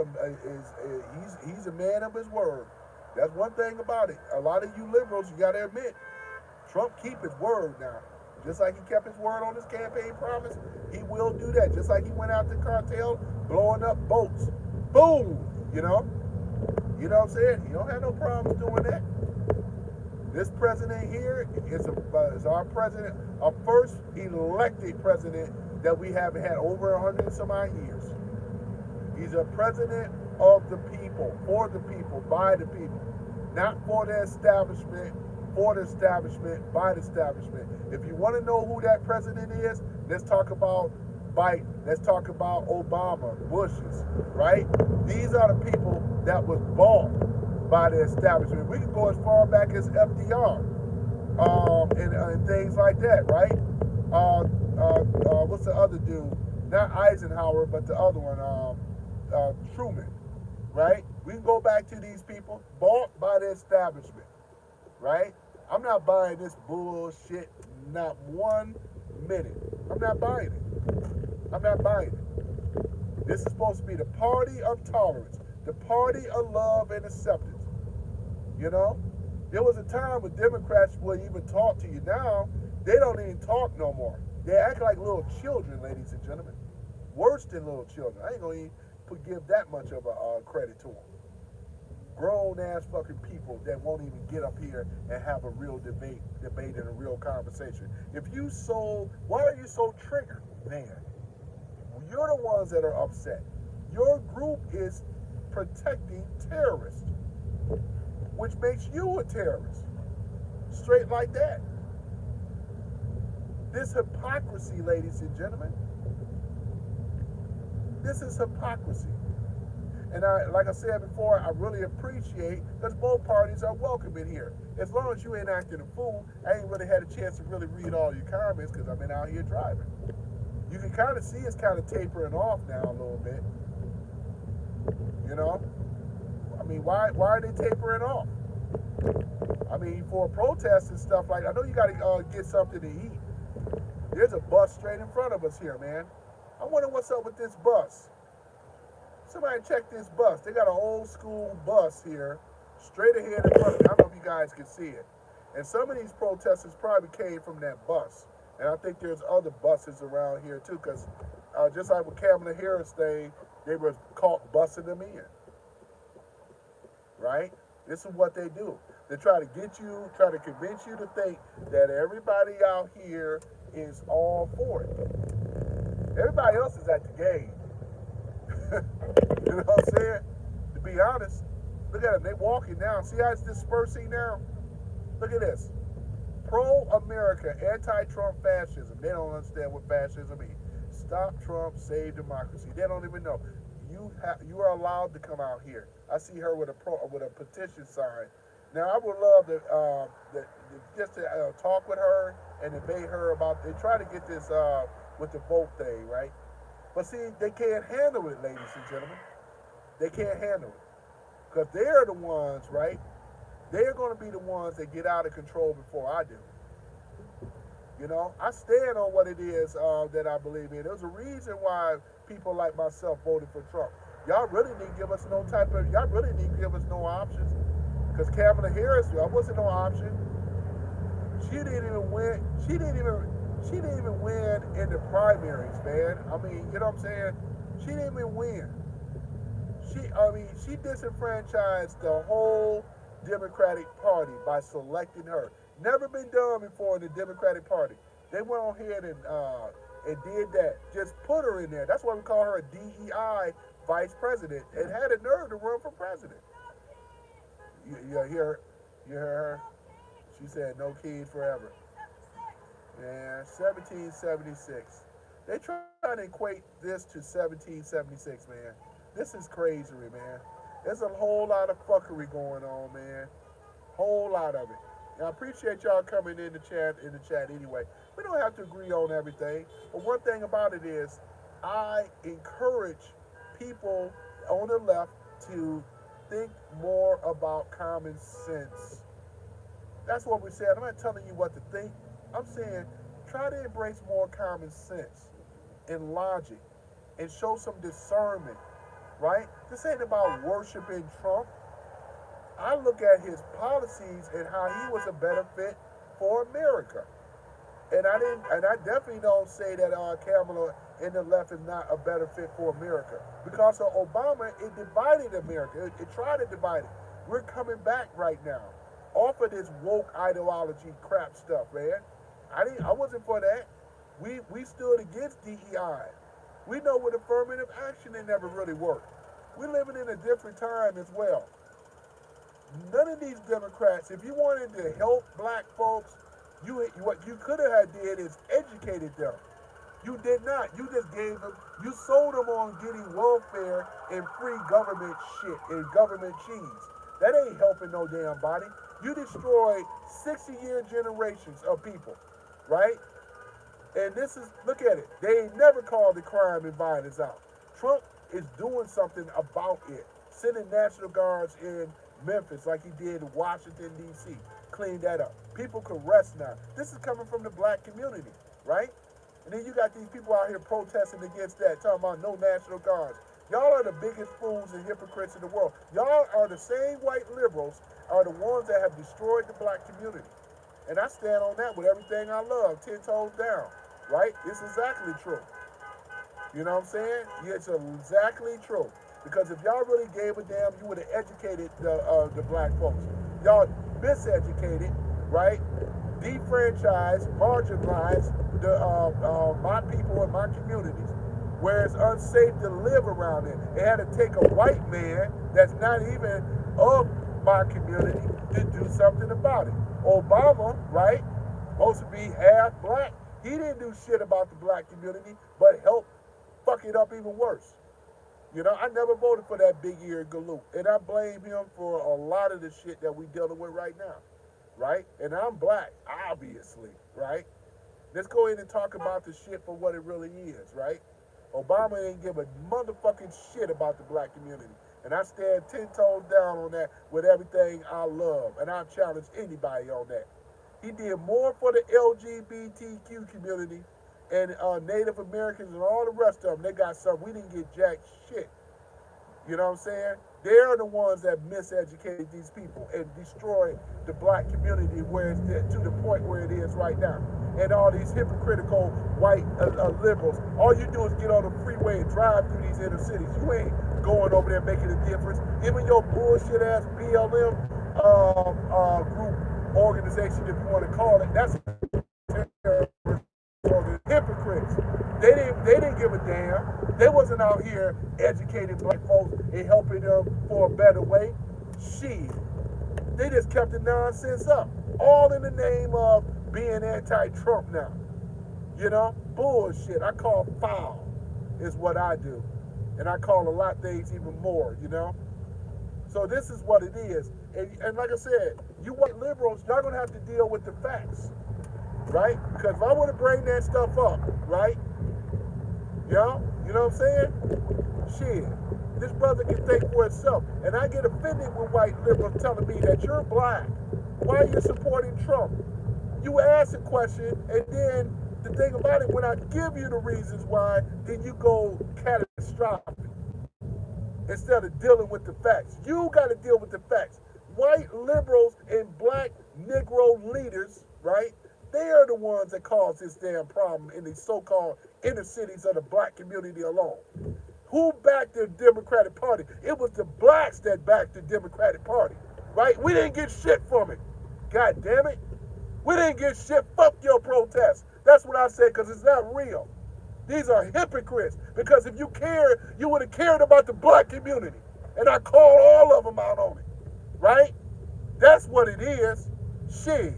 he's a man of his word. That's one thing about it. A lot of you liberals, you got to admit, Trump keep his word now. Just like he kept his word on his campaign promise, he will do that. Just like he went out the cartel, blowing up boats. Boom! You know? You know what I'm saying? He don't have no problems doing that. This president here is our president, our first elected president that we haven't had over 100 and some odd years. He's a president of the people, for the people, by the people, not for the establishment, for the establishment, by the establishment. If you want to know who that president is, let's talk about Biden. Let's talk about Obama, Bush's, right? These are the people that was bought by the establishment. We can go as far back as FDR and things like that, right? What's the other dude? Not Eisenhower, but the other one, Truman, right? We can go back to these people bought by the establishment, right? I'm not buying this bullshit not 1 minute. I'm not buying it. I'm not buying it. This is supposed to be the party of tolerance, the party of love and acceptance. You know? There was a time when Democrats would even talk to you. Now, they don't even talk no more. They act like little children, ladies and gentlemen. Worse than little children. I ain't going to even give that much of a credit to them. Grown ass fucking people that won't even get up here and have a real debate and a real conversation. Why are you so triggered, man? You're the ones that are upset. Your group is protecting terrorists, which makes you a terrorist. Straight like that. This hypocrisy, ladies and gentlemen. This is hypocrisy. And like I said before, I really appreciate because both parties are welcome in here. As long as you ain't acting a fool, I ain't really had a chance to really read all your comments because I've been out here driving. You can kind of see it's kind of tapering off now a little bit. You know? I mean, why are they tapering off? I mean, for protests and stuff like that, I know you got to get something to eat. There's a bus straight in front of us here, man. I wonder what's up with this bus. Somebody check this bus. They got an old school bus here, straight ahead in front of me. I don't know if you guys can see it. And some of these protesters probably came from that bus. And I think there's other buses around here too, because just like with Kamala Harris thing, they were caught busing them in. Right? This is what they do. They try to try to convince you to think that everybody out here is all for it. Everybody else is at the game. You know what I'm saying? To be honest, look at them. They're walking now. See how it's dispersing now? Look at this. Pro-America, anti-Trump fascism. They don't understand what fascism means. Stop Trump, save democracy. They don't even know. You are allowed to come out here. I see her with a petition sign. Now I would love to talk with her and debate her about. They try to get this with the vote thing, right? But see, they can't handle it, ladies and gentlemen. They can't handle it because they're the ones, right? They're going to be the ones that get out of control before I do. You know, I stand on what it is that I believe in. There's a reason why people like myself voted for Trump. Y'all really need to give us y'all really need to give us no options. Because Kamala Harris, wasn't no option. She didn't even win. She didn't even win in the primaries, man. I mean, you know what I'm saying? She didn't even win. She disenfranchised the whole Democratic Party by selecting her. Never been done before in the Democratic Party. They went on ahead and did that. Just put her in there. That's why we call her a DEI vice president. And had a nerve to run for president. You hear her? She said, no kids forever. Yeah, 1776. They try to equate this to 1776, man. This is crazy, man. There's a whole lot of fuckery going on, man. Whole lot of it. And I appreciate y'all coming in the chat anyway. We don't have to agree on everything. But one thing about it is I encourage people on the left to think more about common sense. That's what we said. I'm not telling you what to think. I'm saying try to embrace more common sense and logic and show some discernment, right? This ain't about worshiping Trump. I look at his policies and how he was a better fit for America. And I definitely don't say that Kamala in the left is not a better fit for America. Because of Obama, it divided America. It tried to divide it. We're coming back right now off of this woke ideology crap stuff, man. I wasn't for that. We stood against DEI. We know with affirmative action it never really worked. We're living in a different time as well. None of these Democrats, if you wanted to help black folks, what you could have did is educated them. You did not. You just gave them, you sold them on getting welfare and free government shit and government cheese. That ain't helping no damn body. You destroyed 60-year generations of people, right? And this is, look at it. They ain't never called the crime and violence out. Trump is doing something about it. Sending National Guards in Memphis like he did in Washington, D.C. Clean that up. People can rest now. This is coming from the black community, right? And then you got these people out here protesting against that, talking about no National Guards. Y'all are the biggest fools and hypocrites in the world. Y'all are the same white liberals are the ones that have destroyed the black community. And I stand on that with everything I love, 10 toes down, right? It's exactly true. You know what I'm saying? Yeah, it's exactly true. Because if y'all really gave a damn, you would have educated the black folks. Y'all miseducated, right? Defranchised, marginalized my people and my communities, where it's unsafe to live around it. It had to take a white man that's not even of my community to do something about it. Obama, right, supposed to be half black. He didn't do shit about the black community, but helped fuck it up even worse. You know, I never voted for that big ear galoot. And I blame him for a lot of the shit that we dealing with right now. Right? And I'm black, obviously, right? Let's go in and talk about the shit for what it really is, right? Obama ain't give a motherfucking shit about the black community. And I stand 10 toes down on that with everything I love. And I challenge anybody on that. He did more for the LGBTQ community and Native Americans and all the rest of them. They got something. We didn't get jack shit. You know what I'm saying? They're the ones that miseducated these people and destroyed the black community where it's to the point where it is right now. And all these hypocritical white liberals, all you do is get on the freeway and drive through these inner cities. You ain't going over there making a difference. Even your bullshit ass BLM group organization, if you want to call it, that's hypocrites. They didn't give a damn. They wasn't out here educating black folks and helping them for a better way. Shit. They just kept the nonsense up. All in the name of being anti-Trump now. You know? Bullshit. I call foul is what I do. And I call a lot of things even more, you know? So this is what it is. And like I said, you white liberals, y'all gonna have to deal with the facts. Right? Because if I want to bring that stuff up, right? You know what I'm saying? Shit. This brother can think for itself. And I get offended with white liberals telling me that you're black. Why are you supporting Trump? You ask a question, and then the thing about it, when I give you the reasons why, then you go catastrophic instead of dealing with the facts. You got to deal with the facts. White liberals and black Negro leaders, right? They are the ones that cause this damn problem in the so-called inner cities of the black community alone. Who backed the Democratic Party? It was the blacks that backed the Democratic Party, right? We didn't get shit from it. God damn it. We didn't get shit. Fuck your protest. That's what I say, because it's not real. These are hypocrites. Because if you cared, you would have cared about the black community. And I called all of them out on it, right? That's what it is. Shit.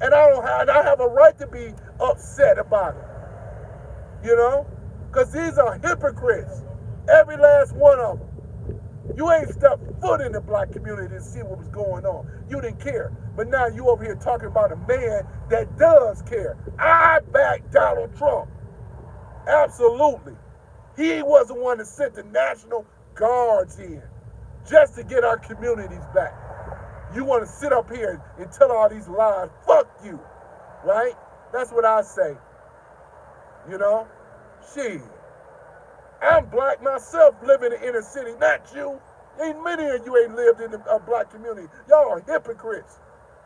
And I have a right to be upset about it. You know? Because these are hypocrites. Every last one of them. You ain't stepped foot in the black community to see what was going on. You didn't care. But now you over here talking about a man that does care. I back Donald Trump. Absolutely. He was the one that sent the National Guards in just to get our communities back. You want to sit up here and tell all these lies. Fuck you. Right? That's what I say. You know? Shit. I'm black myself living in the inner city, not you. Ain't many of you ain't lived in the black community. Y'all are hypocrites.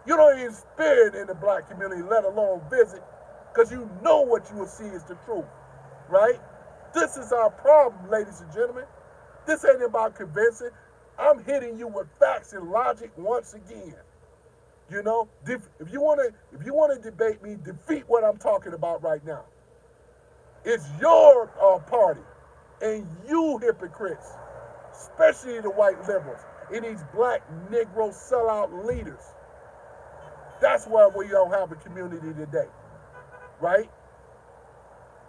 You don't even spend in the black community, let alone visit, because you know what you will see is the truth, right? This is our problem, ladies and gentlemen. This ain't about convincing. I'm hitting you with facts and logic once again. You know, if you want to debate me, defeat what I'm talking about right now. It's your party, and you hypocrites, especially the white liberals and these black Negro sellout leaders. That's why we don't have a community today, right?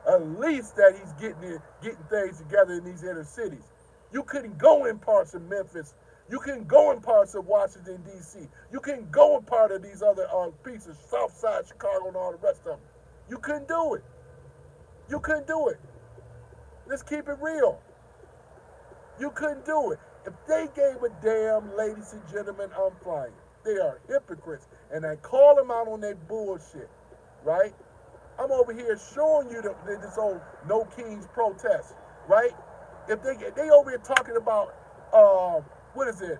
At least that he's getting things together in these inner cities. You couldn't go in parts of Memphis. You couldn't go in parts of Washington, D.C. You couldn't go in part of these other pieces, South Side, Chicago, and all the rest of them. You couldn't do it. You couldn't do it. Let's keep it real. You couldn't do it. If they gave a damn, ladies and gentlemen, I'm flying. They are hypocrites. And I call them out on their bullshit, right? I'm over here showing you this old No Kings protest, right? If they over here talking about what is it,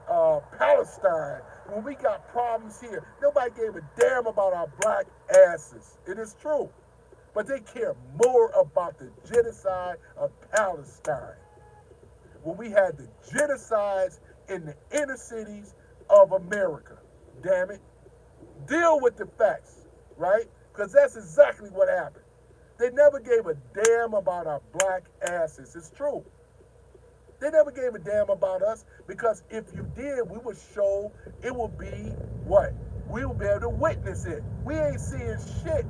Palestine, when we got problems here, nobody gave a damn about our black asses. It is true. But they care more about the genocide of Palestine. When we had the genocides in the inner cities of America, damn it. Deal with the facts, right? Because that's exactly what happened. They never gave a damn about our black asses. It's true. They never gave a damn about us because if you did, we would show it would be what? We would be able to witness it. We ain't seeing shit.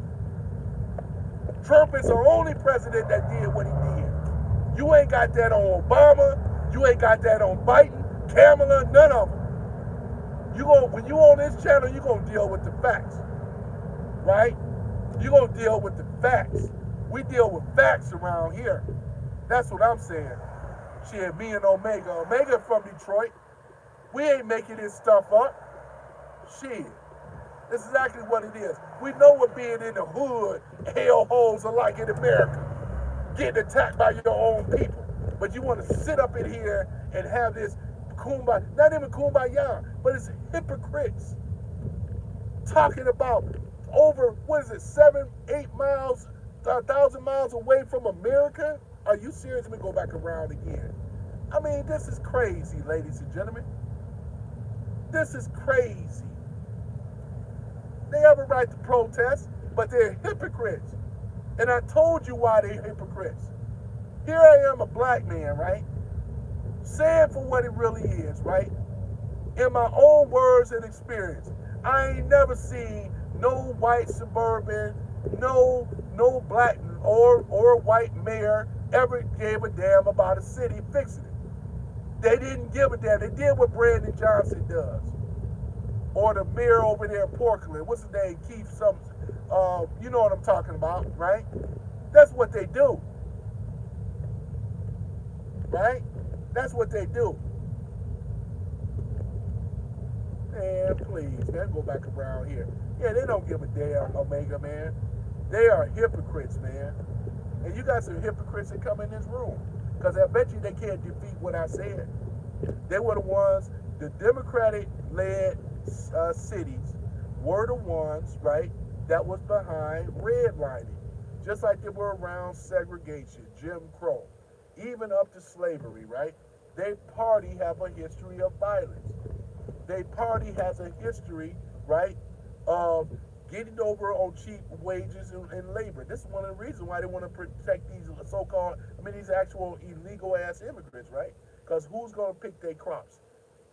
Trump is the only president that did what he did. You ain't got that on Obama. You ain't got that on Biden, Kamala, none of them. When you on this channel, you're going to deal with the facts, right? You're going to deal with the facts. We deal with facts around here. That's what I'm saying. Shit, me and Omega from Detroit. We ain't making this stuff up. Shit. That's exactly what it is. We know what being in the hood, hellholes are like in America. Getting attacked by your own people. But you want to sit up in here and have this kumbaya, not even kumbaya, but it's hypocrites talking about over, 7, 8 miles, 1,000 miles away from America? Are you serious? Let me go back around again. I mean, this is crazy, ladies and gentlemen. This is crazy. They have a right to protest, but they're hypocrites. And I told you why they're hypocrites. Here I am, a black man, right? Saying for what it really is, right? In my own words and experience, I ain't never seen no white suburban, no black or white mayor ever gave a damn about a city fixing it. They didn't give a damn. They did what Brandon Johnson does. Or the mayor over there in Portland. What's his name? Keith something. You know what I'm talking about, right? That's what they do. Right? That's what they do. Man, please, man, go back around here. Yeah, they don't give a damn, Omega, man. They are hypocrites, man. And you got some hypocrites that come in this room. Because I bet you they can't defeat what I said. They were the ones, the Democratic-led cities were the ones, right, that was behind redlining. Just like they were around segregation, Jim Crow, even up to slavery, right? Their party have a history of violence. Their party has a history, right, of getting over on cheap wages and labor. This is one of the reasons why they want to protect these so-called, these actual illegal-ass immigrants, right? Because who's going to pick their crops?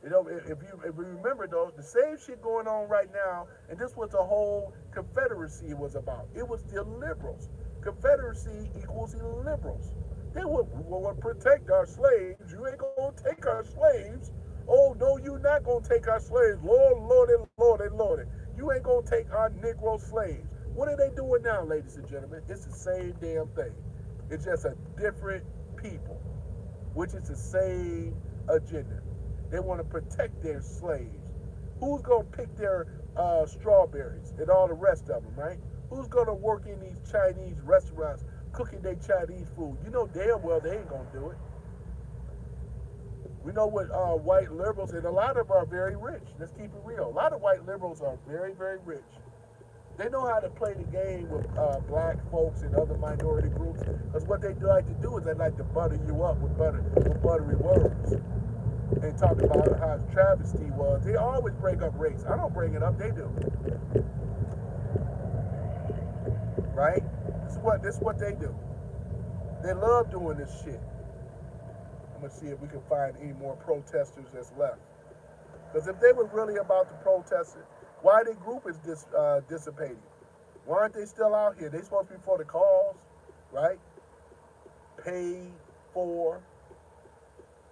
You know, if you remember, though, the same shit going on right now, and this was the whole Confederacy was about. It was the liberals. Confederacy equals illiberals. They would protect our slaves. You ain't going to take our slaves. Oh, no, you're not going to take our slaves. Lord, Lordy, Lordy, Lordy. You ain't going to take our Negro slaves. What are they doing now, ladies and gentlemen? It's the same damn thing. It's just a different people, which is the same agenda. They want to protect their slaves. Who's going to pick their strawberries and all the rest of them, right? Who's going to work in these Chinese restaurants cooking their Chinese food? You know damn well they ain't going to do it. We know what white liberals, and a lot of them are very rich. Let's keep it real. A lot of white liberals are very, very rich. They know how to play the game with black folks and other minority groups. Because what they like to do is they like to butter you up with buttery words and talk about how travesty was. They always bring up race. I don't bring it up. They do. Right? This is what they do. They love doing this shit. I'm gonna see if we can find any more protesters that's left. Because if they were really about the protesting, why their group is dissipating? Why aren't they still out here? They supposed to be for the cause, right? Paid for.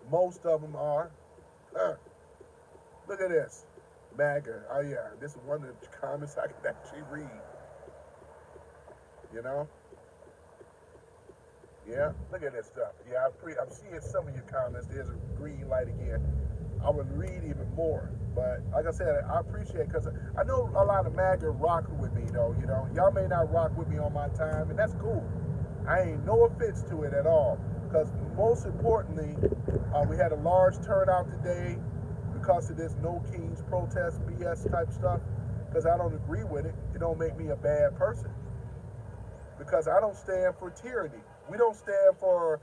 Most of them are. Look at this. MAGA. Oh yeah, this is one of the comments I can actually read. You know? Yeah, look at this stuff. Yeah, I'm seeing some of your comments. There's a green light again. I would read even more. But like I said, I appreciate it because I know a lot of MAGA rock with me, though. You know, y'all may not rock with me on my time, and that's cool. I ain't no offense to it at all. Because most importantly, we had a large turnout today because of this No Kings protest BS type stuff. Because I don't agree with it. It don't make me a bad person. Because I don't stand for tyranny. We don't stand for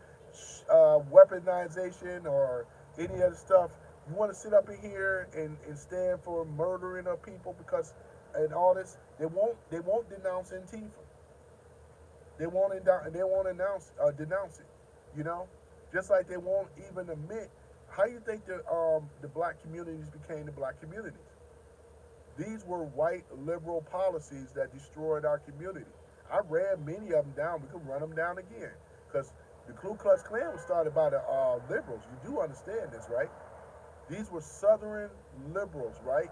weaponization or any other stuff. You want to sit up in here and stand for murdering of people because and all this, they won't denounce Antifa. They won't denounce it. You know, just like they won't even admit. How you think the black communities became the black communities? These were white liberal policies that destroyed our community. I ran many of them down. We could run them down again. Because the Ku Klux Klan was started by the liberals. You do understand this, right? These were Southern liberals, right?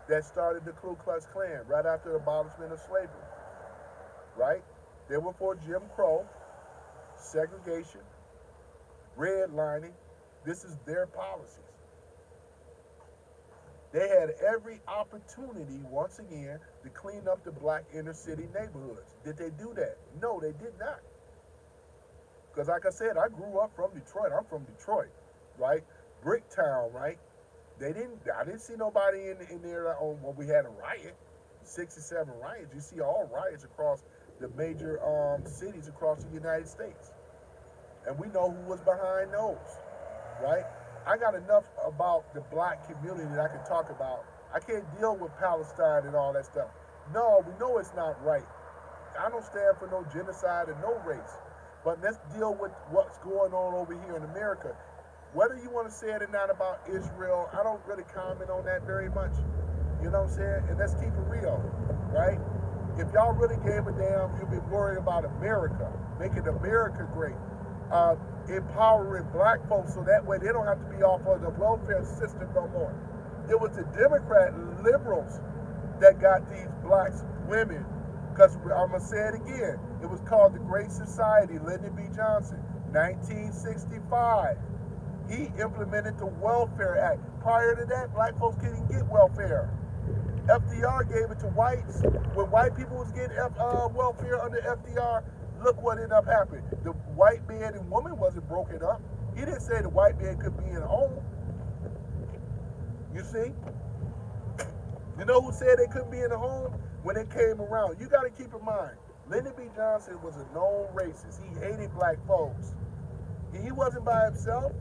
That started the Ku Klux Klan right after the abolishment of slavery, right? They were for Jim Crow, segregation, redlining. This is their policies. They had every opportunity, once again, to clean up the black inner city neighborhoods. Did they do that? No, they did not. Because like I said, I grew up from Detroit. I'm from Detroit, right? Bricktown, right? I didn't see nobody in there when we had a riot, 67 riots. You see all riots across the major cities across the United States. And we know who was behind those, right? I got enough about the black community that I can talk about. I can't deal with Palestine and all that stuff. No, we know it's not right. I don't stand for no genocide and no race. But let's deal with what's going on over here in America. Whether you want to say it or not about Israel, I don't really comment on that very much. You know what I'm saying? And let's keep it real, right? If y'all really gave a damn, you'd be worried about America, making America great. Empowering black folks so that way they don't have to be off of the welfare system no more. It was the Democrat liberals that got these black women, because I'm going to say it again, it was called the Great Society, Lyndon B. Johnson, 1965. He implemented the Welfare Act. Prior to that, black folks couldn't get welfare. FDR gave it to whites. When white people was getting welfare under FDR, look what ended up happening. The white man and woman wasn't broken up. He didn't say the white man could be in a home. You see? You know who said they couldn't be in a home? When it came around. You got to keep in mind, Lyndon B. Johnson was a known racist. He hated black folks. And he wasn't by himself.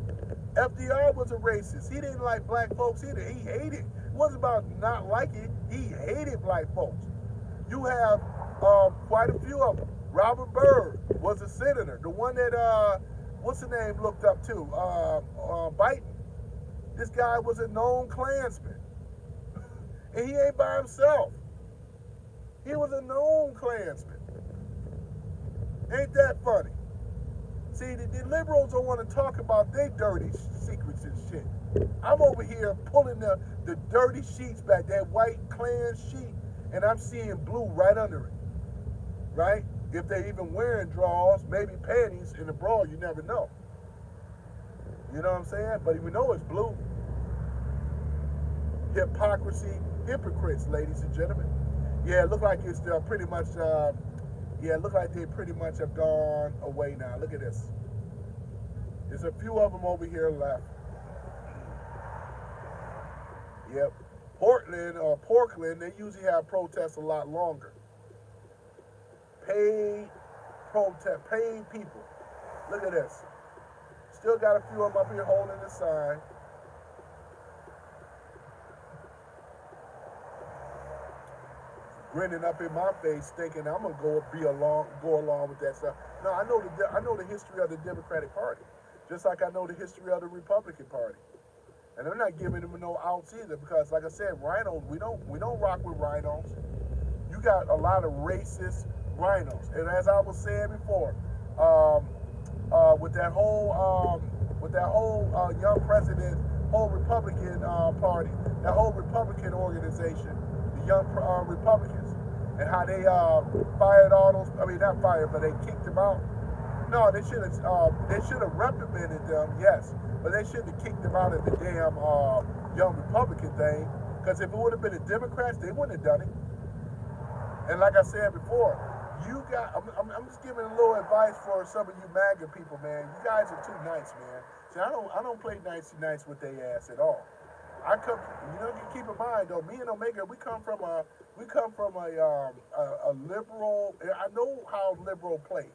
FDR was a racist. He didn't like black folks either. He hated. It wasn't about not liking it. He hated black folks. You have quite a few of them. Robert Byrd was a senator. The one that, what's the name, looked up to? Biden. This guy was a known Klansman. And he ain't by himself. He was a known Klansman. Ain't that funny? See, the liberals don't want to talk about their dirty secrets and shit. I'm over here pulling the dirty sheets back, that white Klan sheet, and I'm seeing blue right under it. Right? If they even wearing drawers, maybe panties in the bra, you never know. You know what I'm saying? But we know it's blue. Hypocrisy, hypocrites, ladies and gentlemen. Yeah, it look like it's pretty much, it look like they pretty much have gone away now. Look at this. There's a few of them over here left. Yep. Portland or Portland, they usually have protests a lot longer. Paid paid people. Look at this. Still got a few of them up here holding the sign. Grinning up in my face, thinking I'm gonna go along with that stuff. No, I know the history of the Democratic Party, just like I know the history of the Republican Party, and I'm not giving them no outs either because, like I said, rhinos we don't rock with rhinos. You got a lot of racist rhinos, and as I was saying before, with that whole young president, whole Republican party, that whole Republican organization, the young Republicans, and how they fired all those. I mean, not fired, but they kicked them out. No, they should have reprimanded them, yes, but they shouldn't have kicked them out of the damn young Republican thing. Because if it would have been the Democrats, they wouldn't have done it. And like I said before, I'm just giving a little advice for some of you MAGA people, man. You guys are too nice, man. See, I don't play nice with their ass at all. Keep in mind though, me and Omega, we come from a liberal. I know how liberal play.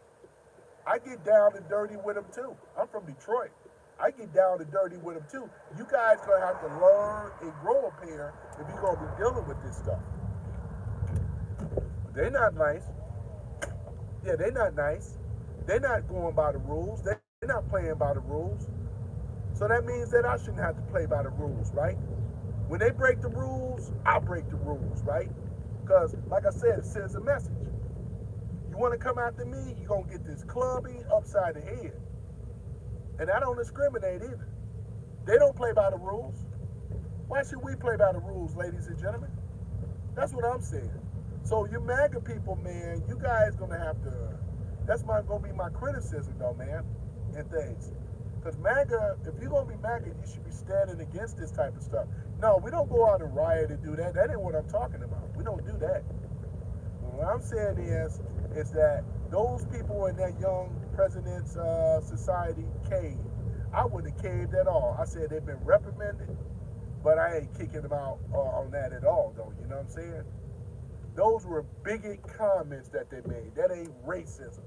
I get down and dirty with them too. I'm from Detroit. I get down and dirty with them too. You guys gonna have to learn and grow up here if you're gonna be dealing with this stuff. They're not nice. Yeah, they're not nice. They're not going by the rules. They're not playing by the rules. So that means that I shouldn't have to play by the rules, right? When they break the rules, I break the rules, right? Because, like I said, it sends a message. You want to come after me, you're going to get this clubbing upside the head. And I don't discriminate either. They don't play by the rules. Why should we play by the rules, ladies and gentlemen? That's what I'm saying. So you MAGA people, man, you guys going to have to, that's going to be my criticism, though, man, and things. Because MAGA, if you're going to be MAGA, you should be standing against this type of stuff. No, we don't go out and riot and do that. That ain't what I'm talking about. We don't do that. What I'm saying is that those people in that young president's society caved. I wouldn't have caved at all. I said they've been reprimanded, but I ain't kicking them out on that at all, though. You know what I'm saying? Those were bigot comments that they made. That ain't racism.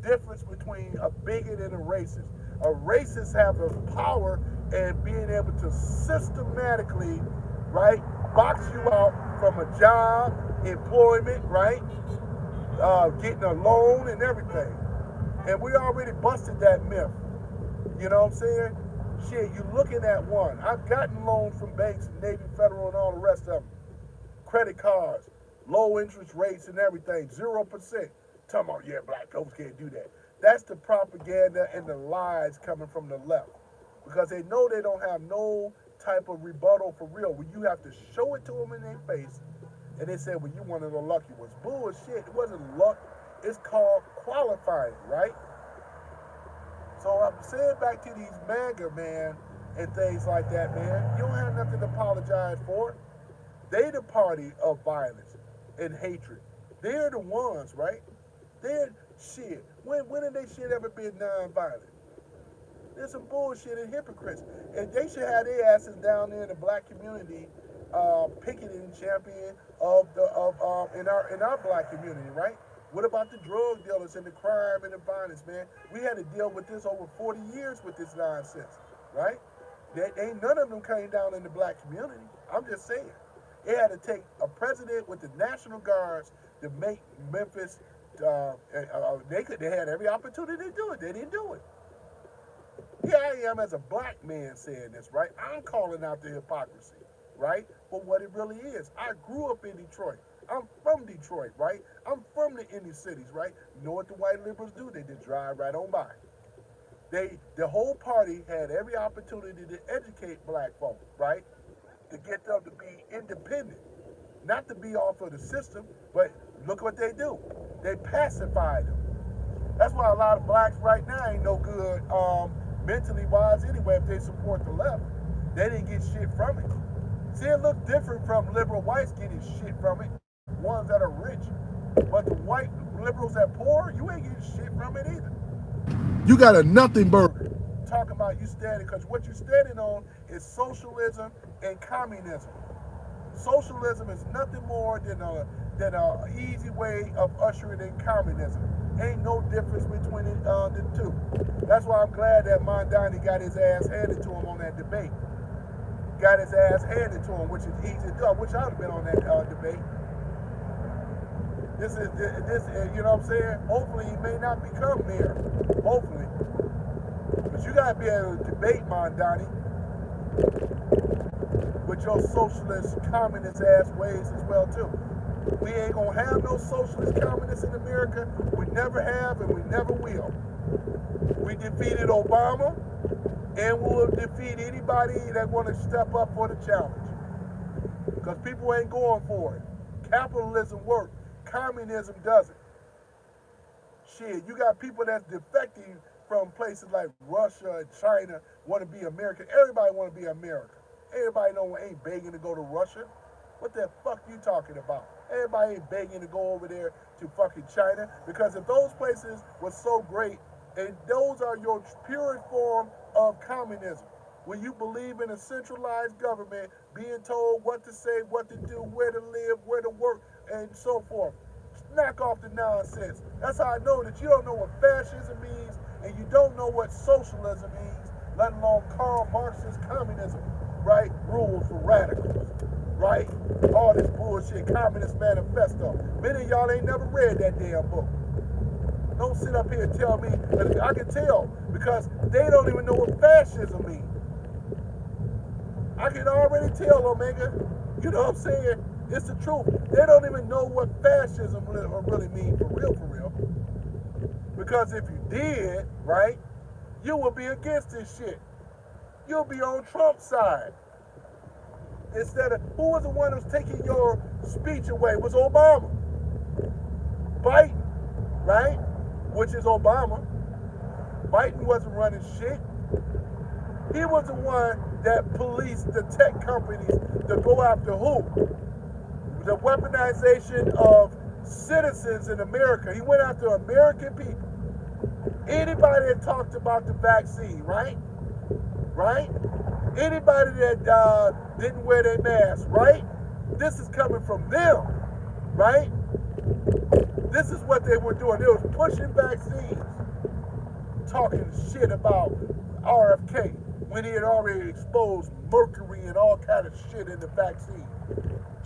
Difference between a bigot and a racist. A racist have the power and being able to systematically, right, box you out from a job, employment, right, getting a loan and everything. And we already busted that myth. You know what I'm saying? Shit, you're looking at one. I've gotten loans from banks, Navy Federal, and all the rest of them. Credit cards, low interest rates and everything, 0%. Talking about, yeah, black folks can't do that. That's the propaganda and the lies coming from the left. Because they know they don't have no type of rebuttal for real. When you have to show it to them in their face, and they say, well, you one of the lucky ones. Bullshit. It wasn't luck. It's called qualifying, right? So I'm saying back to these MAGA, man, and things like that, man, you don't have nothing to apologize for. They the party of violence and hatred. They're the ones, right? They're shit. When have they shit ever been non-violent? There's some bullshit and hypocrites. And they should have their asses down there in the black community, picketing champion in our black community, right? What about the drug dealers and the crime and the violence, man? We had to deal with this over 40 years with this nonsense, right? Ain't none of them came down in the black community. I'm just saying. It had to take a president with the National Guards to make Memphis. They had every opportunity to do it. They didn't do it. Here I am as a black man saying this, right? I'm calling out the hypocrisy, right? For what it really is. I grew up in Detroit. I'm from Detroit, right? I'm from the inner cities, right? You know what the white liberals do? They just drive right on by. The whole party had every opportunity to educate black folk, right? To get them to be independent. Not to be off of the system, but look what they do. They pacify them. That's why a lot of blacks right now ain't no good mentally wise anyway if they support the left. They didn't get shit from it. See, it look different from liberal whites getting shit from it. Ones that are rich. But the white liberals that poor, you ain't getting shit from it either. You got a nothing burger. Talking about about you standing, because what you're standing on is socialism and communism. Socialism is nothing more than a easy way of ushering in communism. Ain't no difference between the two. That's why I'm glad that Mondani got his ass handed to him on that debate. Got his ass handed to him, which is easy to do. I wish I'd have been on that debate. This, you know what I'm saying? Hopefully he may not become mayor. Hopefully. But you gotta be able to debate Mondani with your socialist, communist ass ways as well too. We ain't gonna have no socialist communists in America. We never have and we never will. We defeated Obama and we'll defeat anybody that wanna step up for the challenge. Because people ain't going for it. Capitalism works. Communism doesn't. Shit, you got people that's defecting from places like Russia and China want to be American. Everybody want to be American. Everybody ain't begging to go to Russia. What the fuck you talking about? Everybody ain't begging to go over there to fucking China, because if those places were so great, and those are your purest form of communism, when you believe in a centralized government being told what to say, what to do, where to live, where to work, and so forth. Knock off the nonsense. That's how I know that you don't know what fascism means and you don't know what socialism means, let alone Karl Marx's communism, right? Rules for radicals, right? All this bullshit, Communist Manifesto. Many of y'all ain't never read that damn book. Don't sit up here and tell me, I can tell, because they don't even know what fascism means. I can already tell, Omega. You know what I'm saying? It's the truth. They don't even know what fascism really means for real. Because if you did, right, you would be against this shit. You'll be on Trump's side. Instead of, who was the one who was taking your speech away? It was Obama. Biden, right? Which is Obama. Biden wasn't running shit. He was the one that policed the tech companies to go after who? The weaponization of citizens in America. He went after American people. Anybody that talked about the vaccine, right? Right? Anybody that didn't wear their mask, right? This is coming from them, right? This is what they were doing. They was pushing vaccines, talking shit about RFK when he had already exposed mercury and all kind of shit in the vaccine.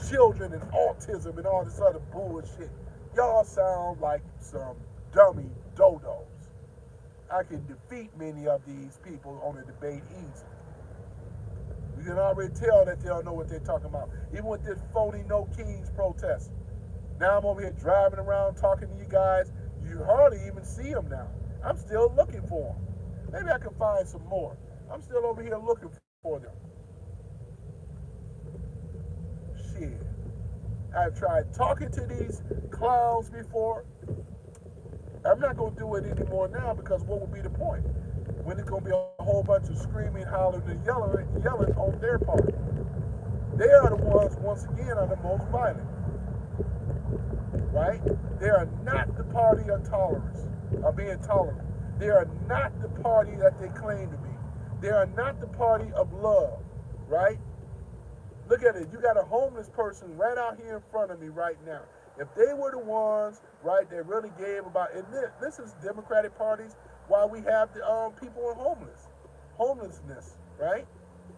Children and autism and all this other bullshit. Y'all sound like some dummy dodos. I can defeat many of these people on a debate easy. You can already tell that they don't know what they're talking about. Even with this phony No Kings protest. Now I'm over here driving around talking to you guys. You hardly even see them now. I'm still looking for them. Maybe I can find some more. I'm still over here looking for them. Shit. I've tried talking to these clowns before. I'm not going to do it anymore now, because what would be the point? When it's going to be a whole bunch of screaming, hollering, and yelling on their part. They are the ones, once again, are the most violent. Right? They are not the party of tolerance, of being tolerant. They are not the party that they claim to be. They are not the party of love. Right? Look at it. You got a homeless person right out here in front of me right now. If they were the ones, right, that really gave about, and this is Democratic parties, while we have the people in homelessness, right?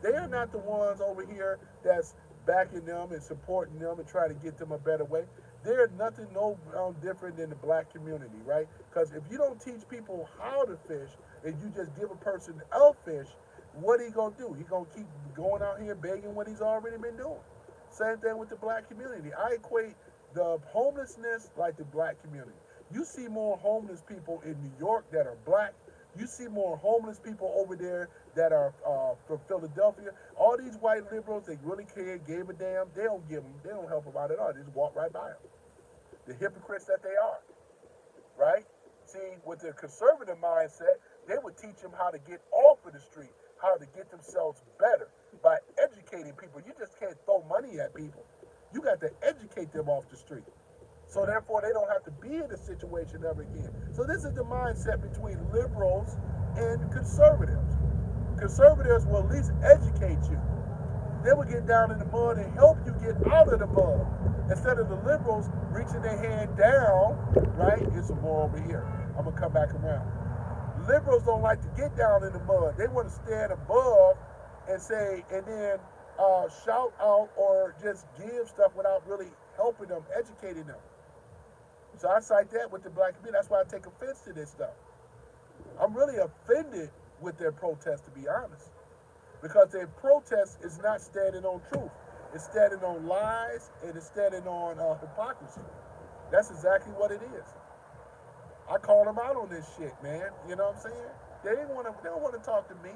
They are not the ones over here that's backing them and supporting them and trying to get them a better way. They're nothing no different than the black community, right? Because if you don't teach people how to fish and you just give a person a fish, what he gonna do? He gonna keep going out here begging what he's already been doing. Same thing with the black community. I equate the homelessness like the black community. You see more homeless people in New York that are black. You see more homeless people over there that are from Philadelphia. All these white liberals, they really cared, gave a damn. They don't help them out at all. They just walk right by them. The hypocrites that they are, right? See, with the conservative mindset, they would teach them how to get off of the street, how to get themselves better by educating people. You just can't throw money at people. You got to educate them off the street. So therefore, they don't have to be in this situation ever again. So this is the mindset between liberals and conservatives. Conservatives will at least educate you. They will get down in the mud and help you get out of the mud. Instead of the liberals reaching their hand down, right? Here's some more over here. I'm going to come back around. Liberals don't like to get down in the mud. They want to stand above and say, and then shout out or just give stuff without really helping them, educating them. So I cite that with the black community. That's why I take offense to this stuff. I'm really offended with their protest, to be honest. Because their protest is not standing on truth. It's standing on lies and it's standing on hypocrisy. That's exactly what it is. I called them out on this shit, man. You know what I'm saying? They don't want to talk to me.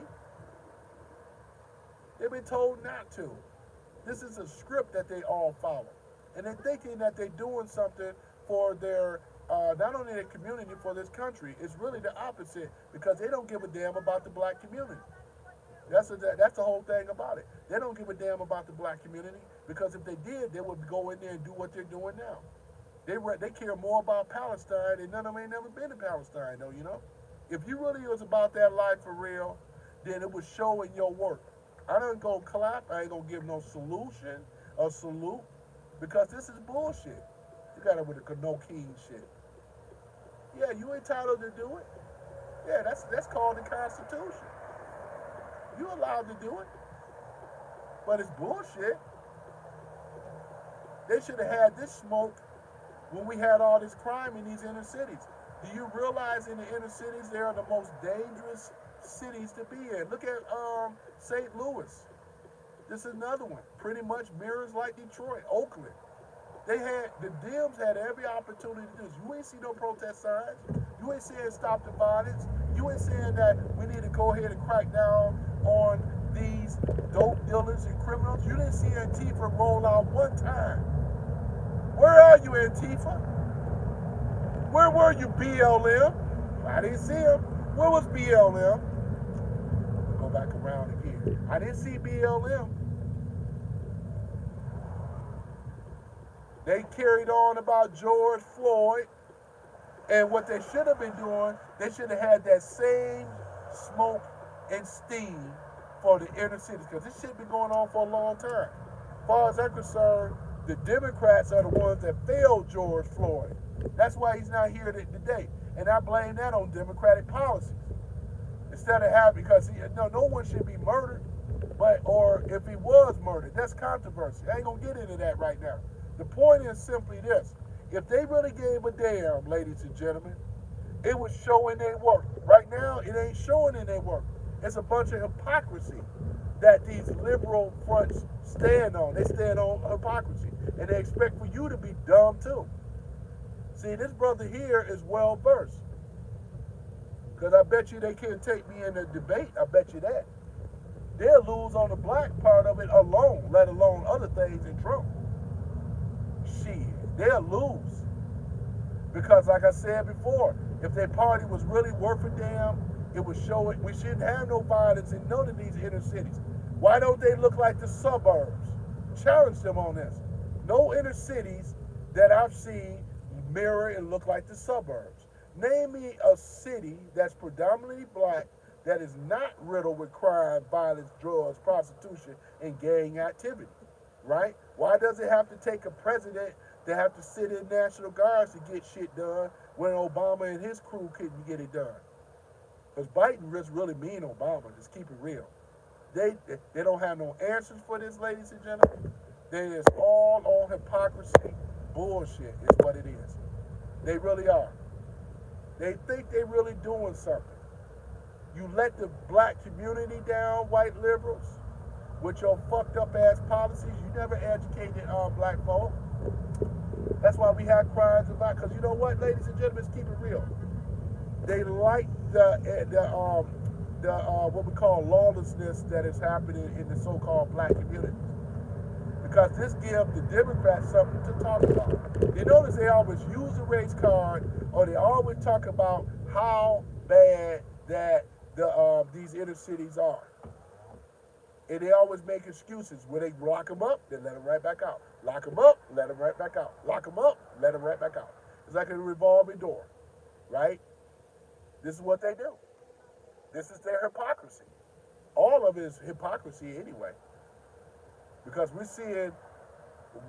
They've been told not to. This is a script that they all follow. And they're thinking that they're doing something for their, not only their community, for this country. It's really the opposite because they don't give a damn about the black community. That's the whole thing about it. They don't give a damn about the black community because if they did, they would go in there and do what they're doing now. They care more about Palestine, and none of them ain't never been to Palestine, though, you know? If you really was about that life for real, then it would show in your work. I don't go clap. I ain't gonna give no solution or salute because this is bullshit. You got it with the no king shit. Yeah, you entitled to do it. Yeah, that's called the Constitution. You allowed to do it, but it's bullshit. They should have had this smoke when we had all this crime in these inner cities. Do you realize in the inner cities they are the most dangerous cities to be in? Look at St. Louis. This is another one. Pretty much mirrors like Detroit, Oakland. The Dems had every opportunity to do this. You ain't see no protest signs. You ain't saying stop the violence. You ain't saying that we need to go ahead and crack down on these dope dealers and criminals. You didn't see Antifa roll out one time. Where are you, Antifa? Where were you, BLM? I didn't see him. Where was BLM? Go back around again. I didn't see BLM. They carried on about George Floyd, and what they should have been doing, they should have had that same smoke and steam for the inner cities, because this shit been going on for a long time. As far as I'm concerned, the Democrats are the ones that failed George Floyd. That's why he's not here today, and I blame that on Democratic policies. Instead of having, because no one should be murdered, or if he was murdered, that's controversy. I ain't gonna get into that right now. The point is simply this. If they really gave a damn, ladies and gentlemen, it would show in their work. Right now, it ain't showing in their work. It's a bunch of hypocrisy that these liberal fronts stand on. They stand on hypocrisy. And they expect for you to be dumb too. See, this brother here is well versed. Because I bet you they can't take me in a debate. I bet you that. They'll lose on the black part of it alone, let alone other things in Trump. Shit, they'll lose. Because like I said before, if their party was really worth a damn, it would show it. We shouldn't have no violence in none of these inner cities. Why don't they look like the suburbs? Challenge them on this. No inner cities that I've seen mirror and look like the suburbs. Name me a city that's predominantly black that is not riddled with crime, violence, drugs, prostitution, and gang activity, right? Why does it have to take a president to have to sit in National Guards to get shit done when Obama and his crew couldn't get it done? Because Biden really mean Obama, just keep it real. They don't have no answers for this, ladies and gentlemen. They is all on hypocrisy, bullshit is what it is. They really are. They think they really doing something. You let the black community down, white liberals, with your fucked up ass policies. You never educated black folk. That's why we have crimes about. Because you know what, ladies and gentlemen, let's keep it real. They like the what we call lawlessness that is happening in the so-called black community. Because this gives the Democrats something to talk about. You notice they always use the race card, or they always talk about how bad that these inner cities are. And they always make excuses. When they lock them up, they let them right back out. Lock them up, let them right back out. Lock them up, let them right back out. It's like a revolving door, right? This is what they do. This is their hypocrisy. all of it is hypocrisy anyway. Because we're seeing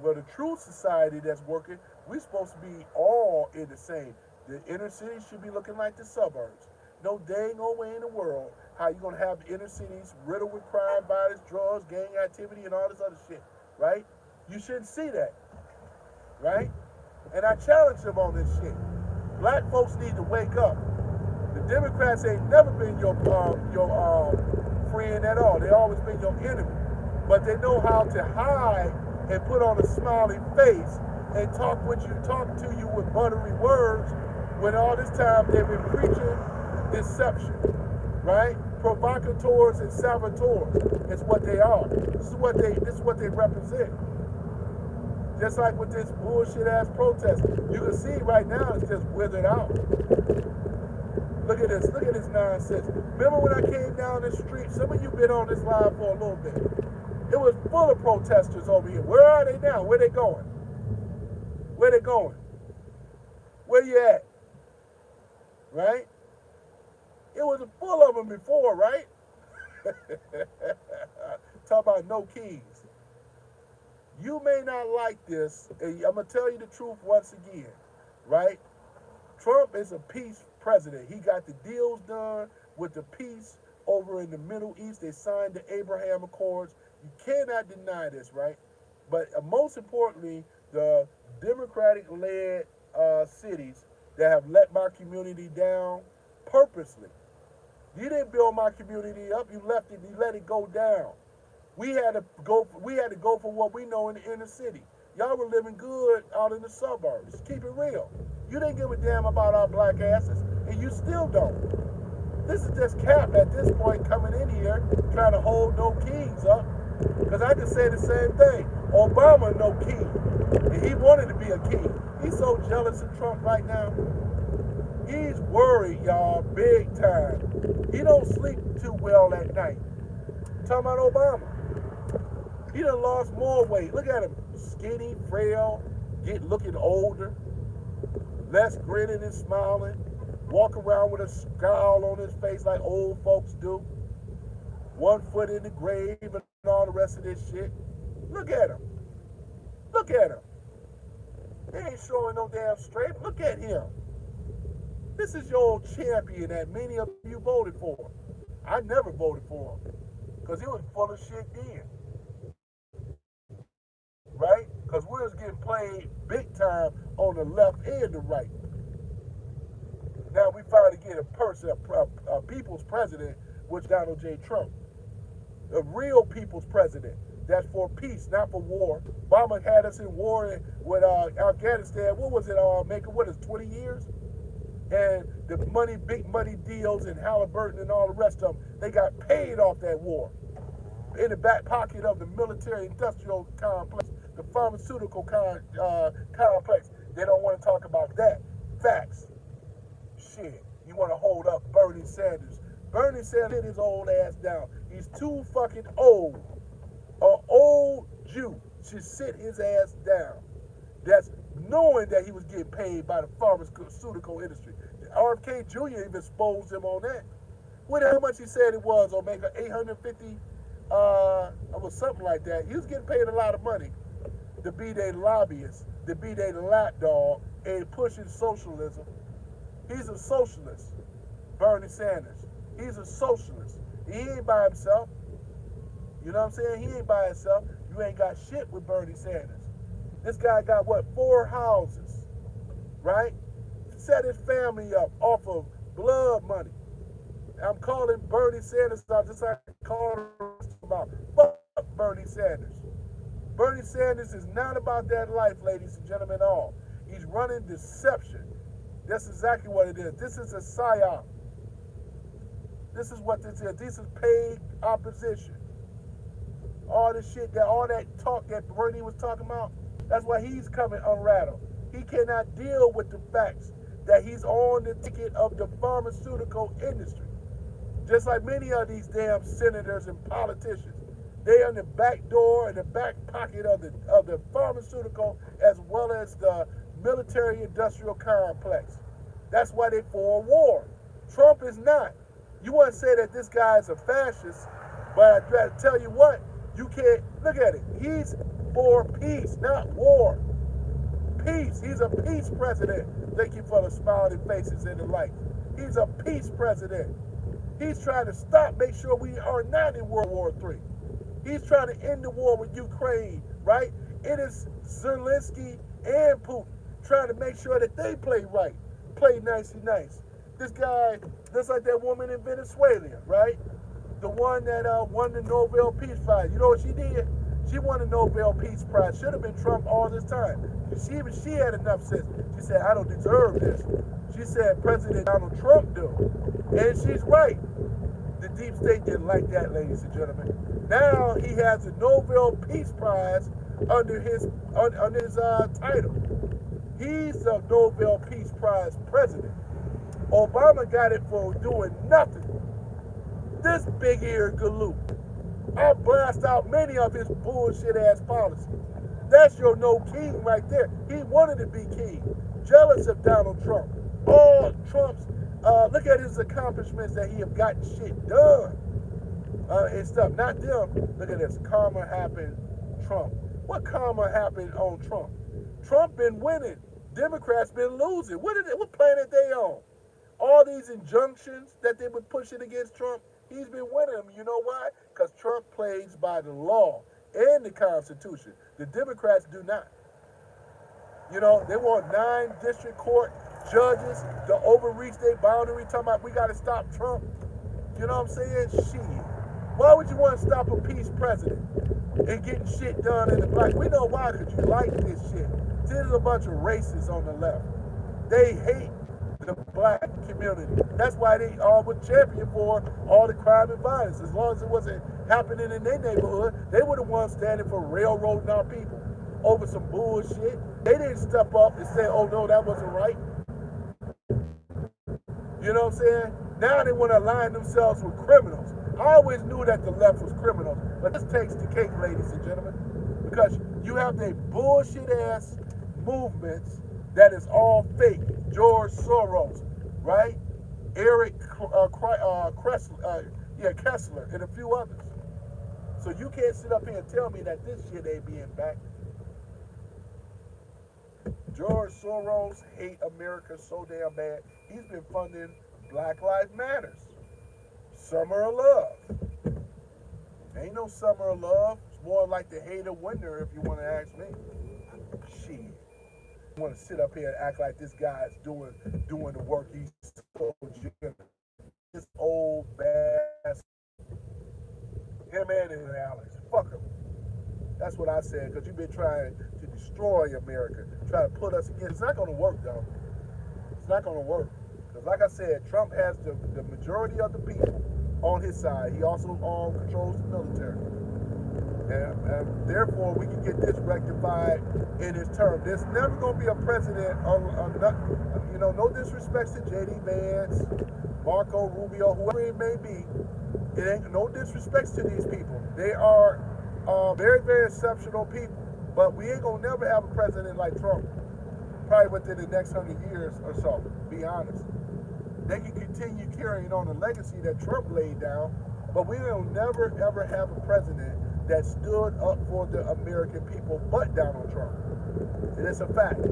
well, the true society that's working, we're supposed to be all in the same. The inner city should be looking like the suburbs. No dang old way in the world how you gonna have inner cities riddled with crime, violence, drugs, gang activity, and all this other shit, right? You shouldn't see that, right? And I challenge them on this shit. Black folks need to wake up. The Democrats ain't never been your friend at all. They always been your enemy. But they know how to hide and put on a smiley face and talk to you with buttery words when all this time they've been preaching deception, right? Provocateurs and saboteurs is what they are. This is what they represent. Just like with this bullshit ass protest, you can see right now it's just withered out. Look at this nonsense. Remember when I came down the street? Some of you been on this live for a little bit. It was full of protesters over here. Where are they now? Where they going? Where they going? Where you at? Right? It was full of them before, right? Talk about no keys. You may not like this, and I'm going to tell you the truth once again, right? Trump is a peace president. He got the deals done with the peace over in the Middle East. They signed the Abraham Accords. You cannot deny this, right? But most importantly, the Democratic-led cities that have let my community down purposely. You didn't build my community up. You left it. You let it go down. We had to go for what we know in the inner city. Y'all were living good out in the suburbs. Keep it real. You didn't give a damn about our black asses, and you still don't. This is just cap at this point coming in here trying to hold no keys up. Because I can say the same thing. Obama no king. And he wanted to be a king. He's so jealous of Trump right now. He's worried, y'all, big time. He don't sleep too well at night. I'm talking about Obama. He done lost more weight. Look at him. Skinny, frail, looking older, less grinning and smiling, walk around with a scowl on his face like old folks do. 1 foot in the grave and all the rest of this shit. Look at him. Look at him. He ain't showing no damn strength. Look at him. This is your old champion that many of you voted for. I never voted for him because he was full of shit then. Right? Because we was getting played big time on the left and the right. Now we finally get a people's president, which Donald J. Trump. A real people's president. That's for peace, not for war. Obama had us in war with Afghanistan. What was it, making, 20 years? And the big money deals and Halliburton and all the rest of them, they got paid off that war. In the back pocket of the military-industrial complex, the pharmaceutical complex. They don't want to talk about that. Facts. Shit. You want to hold up Bernie Sanders. Bernie Sanders hit his old ass down. He's too fucking old. An old Jew should sit his ass down. That's knowing that he was getting paid by the pharmaceutical industry. RFK Jr. even exposed him on that. How much he said it was, Omega? 850, was something like that. He was getting paid a lot of money to be their lobbyist, to be their lapdog, and pushing socialism. He's a socialist, Bernie Sanders. He's a socialist. He ain't by himself. You know what I'm saying? He ain't by himself. You ain't got shit with Bernie Sanders. This guy got, 4 houses, right? Set his family up off of blood money. I'm calling Bernie Sanders out just like I called about. Fuck Bernie Sanders. Bernie Sanders is not about that life, ladies and gentlemen, at all. He's running deception. That's exactly what it is. This is a psyop. This is what this is. This is paid opposition. All that talk that Bernie was talking about, that's why he's coming unrattled. He cannot deal with the facts that he's on the ticket of the pharmaceutical industry. Just like many of these damn senators and politicians. They're in the back door and the back pocket of the pharmaceutical as well as the military-industrial complex. That's why they're for a war. Trump is not. You want to say that this guy is a fascist, But I try to tell you what, you can't look at it. He's for peace, not war. Peace. He's a peace president. Thank you for the smiling faces and the lights. He's a peace president. He's trying to stop, make sure we are not in World War III. He's trying to end the war with Ukraine, right? It is Zelensky and Putin trying to make sure that they play right, play nicey nice. This guy, just like that woman in Venezuela, right? The one that won the Nobel Peace Prize. You know what she did? She won the Nobel Peace Prize. Should have been Trump all this time. She had enough sense. She said, I don't deserve this. She said, President Donald Trump do. And she's right. The deep state didn't like that, ladies and gentlemen. Now he has a Nobel Peace Prize under his title. He's the Nobel Peace Prize president. Obama got it for doing nothing. This big-eared galoot. I'll blast out many of his bullshit-ass policies. That's your no king right there. He wanted to be king. Jealous of Donald Trump. All Trump's, look at his accomplishments that he have gotten shit done. And stuff. Not them. Look at this. Karma happened, Trump. What karma happened on Trump? Trump been winning. Democrats been losing. What planet they on? All these injunctions that they were pushing against Trump, he's been winning them. You know why? Because Trump plays by the law and the Constitution. The Democrats do not. You know, they want 9 district court judges to overreach their boundary, talking about we got to stop Trump. You know what I'm saying? Shit. Why would you want to stop a peace president and getting shit done in the black? We know why, because you like this shit. There's a bunch of racists on the left. They hate the black community. That's why they all were champion for all the crime and violence. As long as it wasn't happening in their neighborhood, they were the ones standing for railroading our people over some bullshit. They didn't step up and say, oh no, that wasn't right. You know what I'm saying? Now they want to align themselves with criminals. I always knew that the left was criminals, but this takes the cake, ladies and gentlemen, because you have the bullshit ass movements that is all fake. George Soros, right? Eric Kessler, and a few others. So you can't sit up here and tell me that this shit ain't being backed. George Soros hate America so damn bad. He's been funding Black Lives Matters. Summer of Love. Ain't no summer of love. It's more like the hate of winter, if you want to ask me. Shit. You want to sit up here and act like this guy's doing the work. He's so legitimate. This old bass. Him and his Alex. Fuck him. That's what I said, because you've been trying to destroy America, trying to put us against. It's not going to work, though. It's not going to work. Because like I said, Trump has the majority of the people on his side. He also controls the military. And therefore, we can get this rectified in his term. There's never going to be a president, no disrespect to J.D. Vance, Marco Rubio, whoever it may be. It ain't no disrespect to these people. They are very, very exceptional people. But we ain't going to never have a president like Trump. Probably within the next 100 years or so, be honest. They can continue carrying on the legacy that Trump laid down, but we will never, ever have a president that stood up for the American people but Donald Trump. And it's a fact.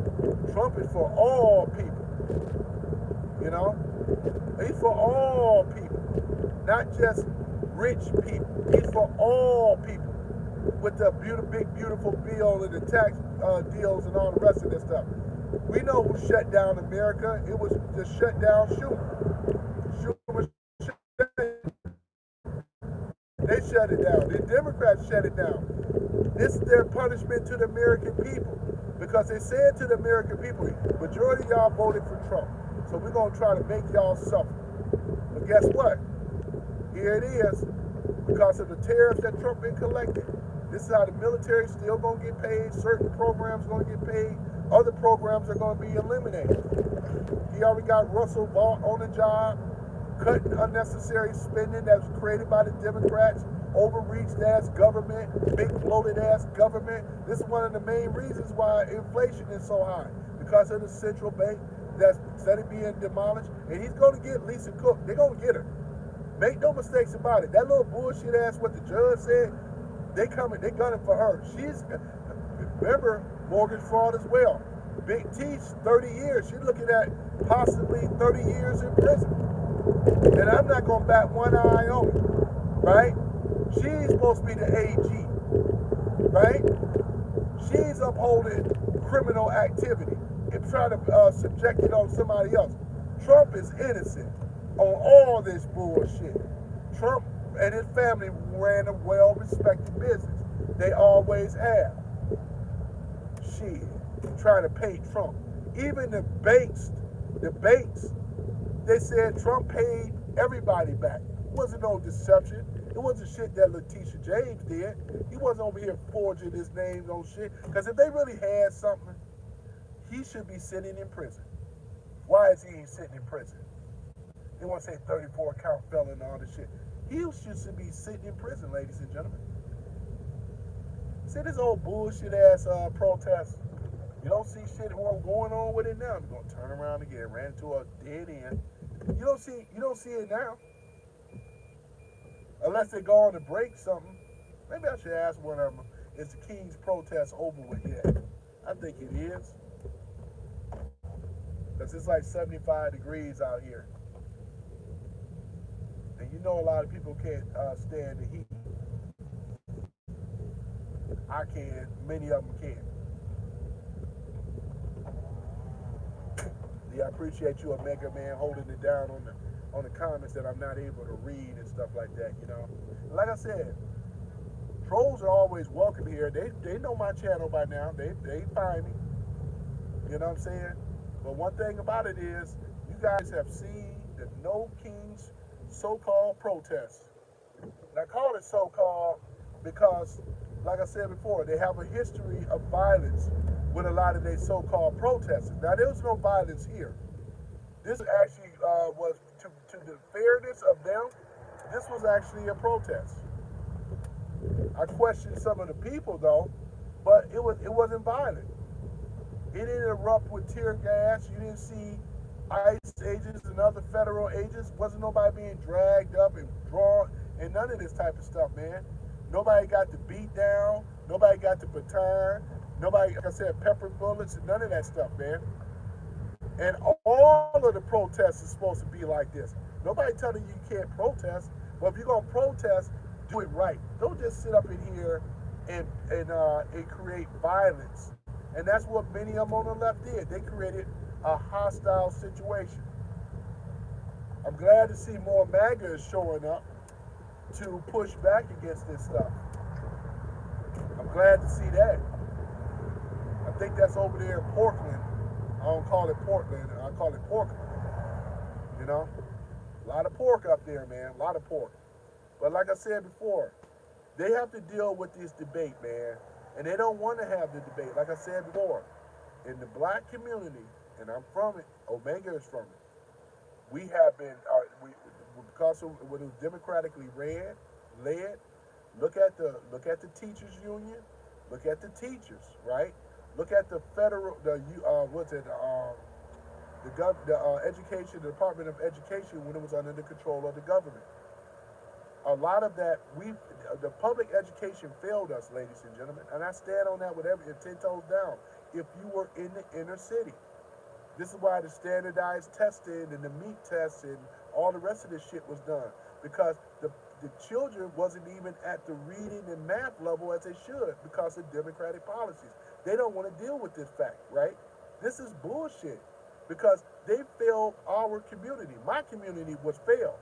Trump is for all people. You know? He's for all people. Not just rich people. He's for all people. With the big, beautiful bill and the tax deals and all the rest of this stuff. We know who shut down America. It was the shut down Schumer. Schumer shut it down. They shut it down. The Democrats shut it down. This is their punishment to the American people. Because they said to the American people, majority of y'all voted for Trump. So we're going to try to make y'all suffer. But guess what? Here it is. Because of the tariffs that Trump been collecting. This is how the military still going to get paid. Certain programs going to get paid. Other programs are going to be eliminated. He already got Russell Vaught on the job, cutting unnecessary spending that was created by the Democrats, overreached ass government, big bloated ass government. This is one of the main reasons why inflation is so high, because of the central bank that's instead of being demolished. And he's going to get Lisa Cook. They're going to get her. Make no mistakes about it. That little bullshit ass what the judge said, they gunning for her. Remember, mortgage fraud as well. Big T's 30 years. She's looking at possibly 30 years in prison. And I'm not going to bat one eye on it, right? She's supposed to be the AG, right? She's upholding criminal activity and trying to subject it on somebody else. Trump is innocent on all this bullshit. Trump and his family ran a well-respected business. They always have. Shit, trying to pay Trump. Even the banks, they said Trump paid everybody back. It wasn't no deception. It wasn't shit that Letitia James did. He wasn't over here forging his name on shit. Because if they really had something, he should be sitting in prison. Why is he sitting in prison? They want to say 34 count felon and all this shit. He should be sitting in prison, ladies and gentlemen. See this old bullshit ass protest. You don't see shit going on with it now. They're gonna turn around again, ran into a dead end. You don't see it now. Unless they go on to break something. Maybe I should ask one of them, is the King's protest over with yet? I think it is. Because it's like 75 degrees out here. And you know a lot of people can't stand the heat. I can, many of them can't. Yeah, I appreciate you, Omega Man, holding it down on the comments that I'm not able to read and stuff like that, you know. Like I said, trolls are always welcome here. They know my channel by now. They find me. You know what I'm saying? But one thing about it is, you guys have seen the No Kings so-called protests. And I call it so-called because, like I said before, they have a history of violence with a lot of their so-called protesters. Now, there was no violence here. This actually was, to the fairness of them, this was actually a protest. I questioned some of the people, though, but it wasn't violent. It didn't erupt with tear gas. You didn't see ICE agents and other federal agents. Wasn't nobody being dragged up and drawn and none of this type of stuff, man. Nobody got the beat down. Nobody got the baton. Nobody, like I said, pepper bullets and none of that stuff, man. And all of the protests is supposed to be like this. Nobody telling you you can't protest, but if you're gonna protest, do it right. Don't just sit up in here and create violence. And that's what many of them on the left did. They created a hostile situation. I'm glad to see more MAGA is showing up to push back against this stuff. I'm glad to see that. I think that's over there in Portland. I don't call it Portland, I call it Portland. You know? A lot of pork up there, man. A lot of pork. But like I said before, they have to deal with this debate, man. And they don't want to have the debate. Like I said before, in the black community, and I'm from it, Omega is from it, we have been, because of when it was democratically led, look at the teachers union, look at the teachers, right? Look at the federal, the education, the Department of Education when it was under the control of the government. A lot of that, the public education failed us, ladies and gentlemen, and I stand on that with 10 toes down. If you were in the inner city, this is why the standardized testing and the meat tests and all the rest of this shit was done, because the children wasn't even at the reading and math level as they should because of democratic policies. They don't want to deal with this fact, right? This is bullshit because they failed our community. My community was failed.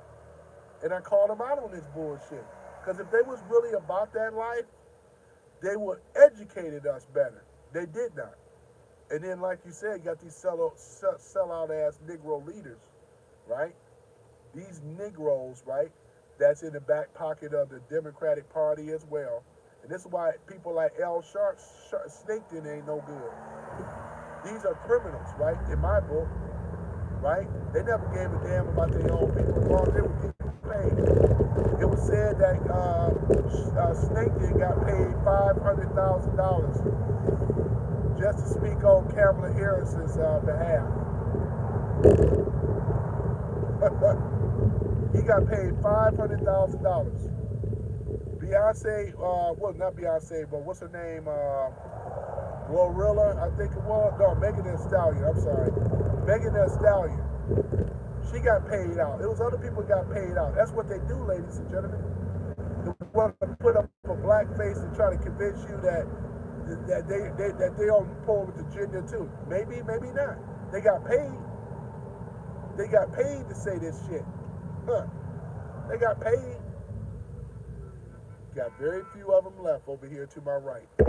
And I called them out on this bullshit. Because if they was really about that life, they would educated us better. They did not. And then, like you said, you got these sellout ass Negro leaders, right? These Negroes, right? That's in the back pocket of the Democratic Party as well. And this is why people like Al Sharpton ain't no good. These are criminals, right? In my book, right? They never gave a damn about their own people as long as they were getting paid. It was said that Snaketon got paid $500,000 just to speak on Kamala Harris's behalf. He got paid $500,000. Beyonce, well, not Beyonce, but what's her name? Glorilla, I think it was. No, Megan Thee Stallion. I'm sorry, Megan Thee Stallion. She got paid out. It was other people got paid out. That's what they do, ladies and gentlemen. They want to put up a black face and try to convince you that they on pull with the gender too. Maybe, maybe not. They got paid. They got paid to say this shit. Huh. They got paid. Got very few of them left over here to my right. I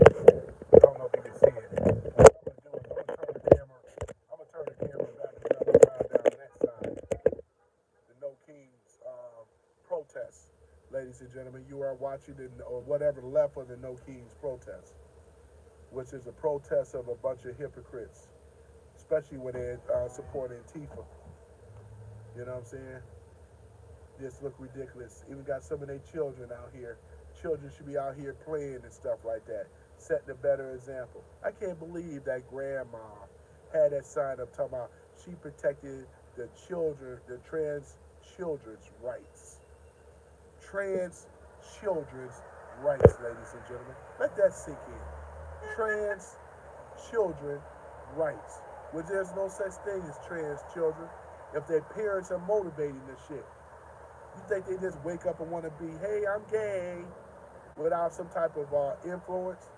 don't know if you can see it. I'm gonna turn the camera back and jump around down that side. The No Kings protest, ladies and gentlemen. You are watching or whatever left of the No Kings protest, which is a protest of a bunch of hypocrites, especially when they're supporting Antifa. You know what I'm saying? This look ridiculous. Even got some of their children out here. Children should be out here playing and stuff like that, setting a better example. I can't believe that grandma had that sign up talking about she protected the children, the trans children's rights. Trans children's rights, ladies and gentlemen. Let that sink in. Trans children rights. Where there's no such thing as trans children if their parents are motivating this shit. You think they just wake up and want to be, hey, I'm gay, without some type of influence?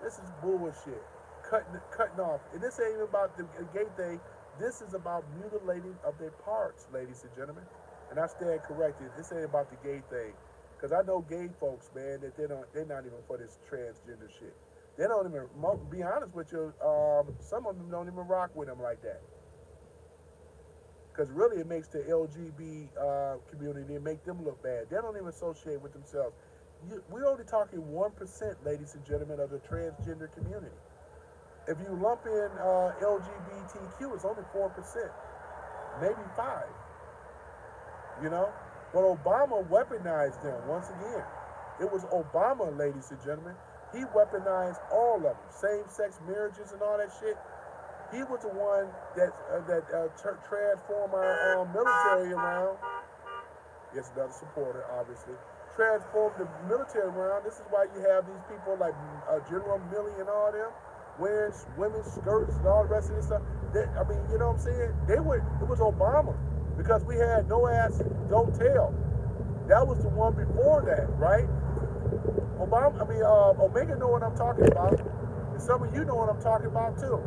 This is bullshit. Cutting off. And this ain't even about the gay thing. This is about mutilating of their parts, ladies and gentlemen. And I stand corrected. This ain't about the gay thing. Because I know gay folks, man, that they're not even for this transgender shit. They don't even, be honest with you, some of them don't even rock with them like that. Because really it makes the LGBT community, it make them look bad. They don't even associate with themselves. We're only talking 1%, ladies and gentlemen, of the transgender community. If you lump in LGBTQ, it's only 4%, maybe 5%. You know? But Obama weaponized them once again. It was Obama, ladies and gentlemen. He weaponized all of them. Same-sex marriages and all that shit. He was the one that transformed our military around. Yes, another supporter, obviously. Transformed the military around. This is why you have these people like General Milley and all them wearing women's skirts and all the rest of this stuff. I mean, you know what I'm saying? It was Obama, because we had no ass, don't tell. That was the one before that, right? Omega know what I'm talking about. And some of you know what I'm talking about too.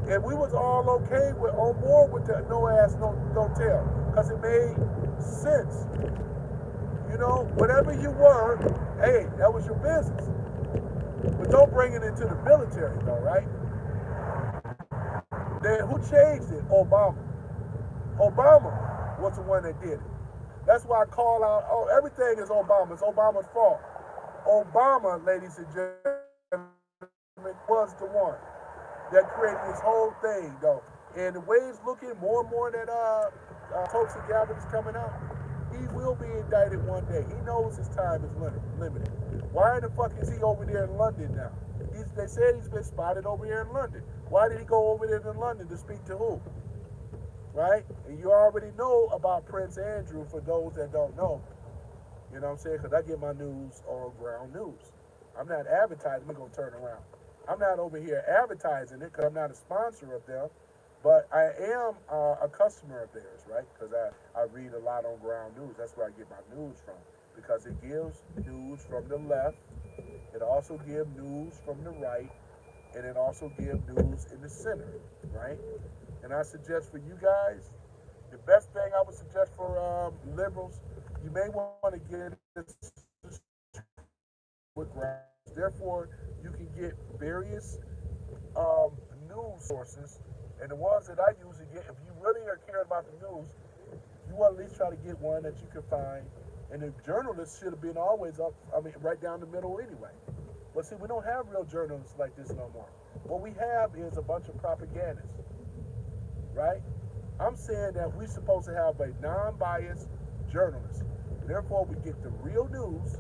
And we was all okay on board with the no ass, don't tell, because it made sense. You know, whatever you were, hey, that was your business. But don't bring it into the military, though, right? Then who changed it? Obama. Obama was the one that did it. That's why I call out, everything is Obama. It's Obama's fault. Obama, ladies and gentlemen, was the one that created this whole thing, though. And the way it's looking, more and more that Tulsi Gabbard is coming out, he will be indicted one day. He knows his time is limited. Why in the fuck is he over there in London now? They said he's been spotted over here in London. Why did he go over there to London to speak to who? Right? And you already know about Prince Andrew, for those that don't know. You know what I'm saying? Because I get my news on Ground News. I'm not advertising. I'm going to turn around. I'm not over here advertising it because I'm not a sponsor of them. But I am a customer of theirs, right? Because I read a lot on Ground News. That's where I get my news from. Because it gives news from the left. It also gives news from the right. And it also gives news in the center, right? And I suggest for you guys, the best thing I would suggest for liberals, you may want to get this with Ground. Therefore, you can get various news sources. And the ones that I usually get, if you really are caring about the news, you want to at least try to get one that you can find. And the journalists should have been always up, right down the middle anyway. But see, we don't have real journalists like this no more. What we have is a bunch of propagandists, right? I'm saying that we're supposed to have a non-biased journalist. Therefore, we get the real news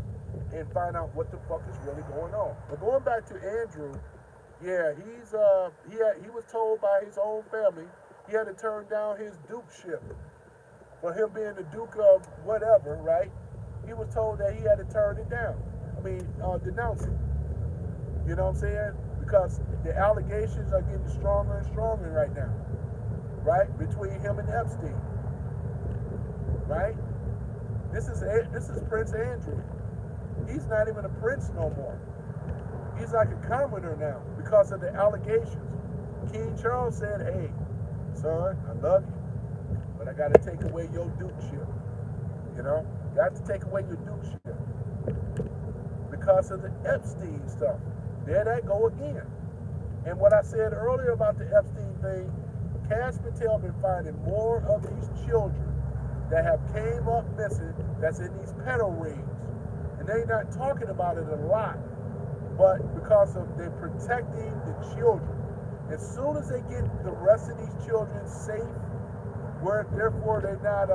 and find out what the fuck is really going on. But going back to Andrew, yeah, he was told by his own family he had to turn down his dukeship for him being the Duke of whatever, right? He was told that he had to turn it down. Denounce it. You know what I'm saying? Because the allegations are getting stronger and stronger right now, right? Between him and Epstein, right? This is Prince Andrew. He's not even a prince no more. He's like a commoner now because of the allegations. King Charles said, "Hey, son, I love you, but I got to take away your dukeship. You know, got to take away your dukeship because of the Epstein stuff." There that go again. And what I said earlier about the Epstein thing, Cash Patel been finding more of these children that have came up missing that's in these pedo rings. And they not talking about it a lot, but because of they're protecting the children. As soon as they get the rest of these children safe, where therefore they're not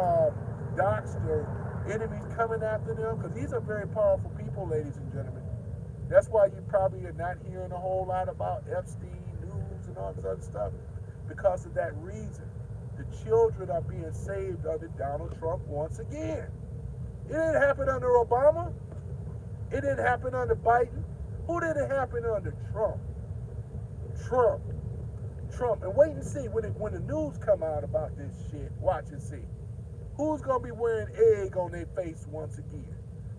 doxxed or enemies coming after them, because these are very powerful people, ladies and gentlemen. That's why you probably are not hearing a whole lot about Epstein news and all this other stuff, because of that reason. The children are being saved under Donald Trump once again. It didn't happen under Obama. It didn't happen under Biden. Who did it happen under? Trump. Trump. And wait and see when the news come out about this shit. Watch and see. Who's gonna be wearing egg on their face once again?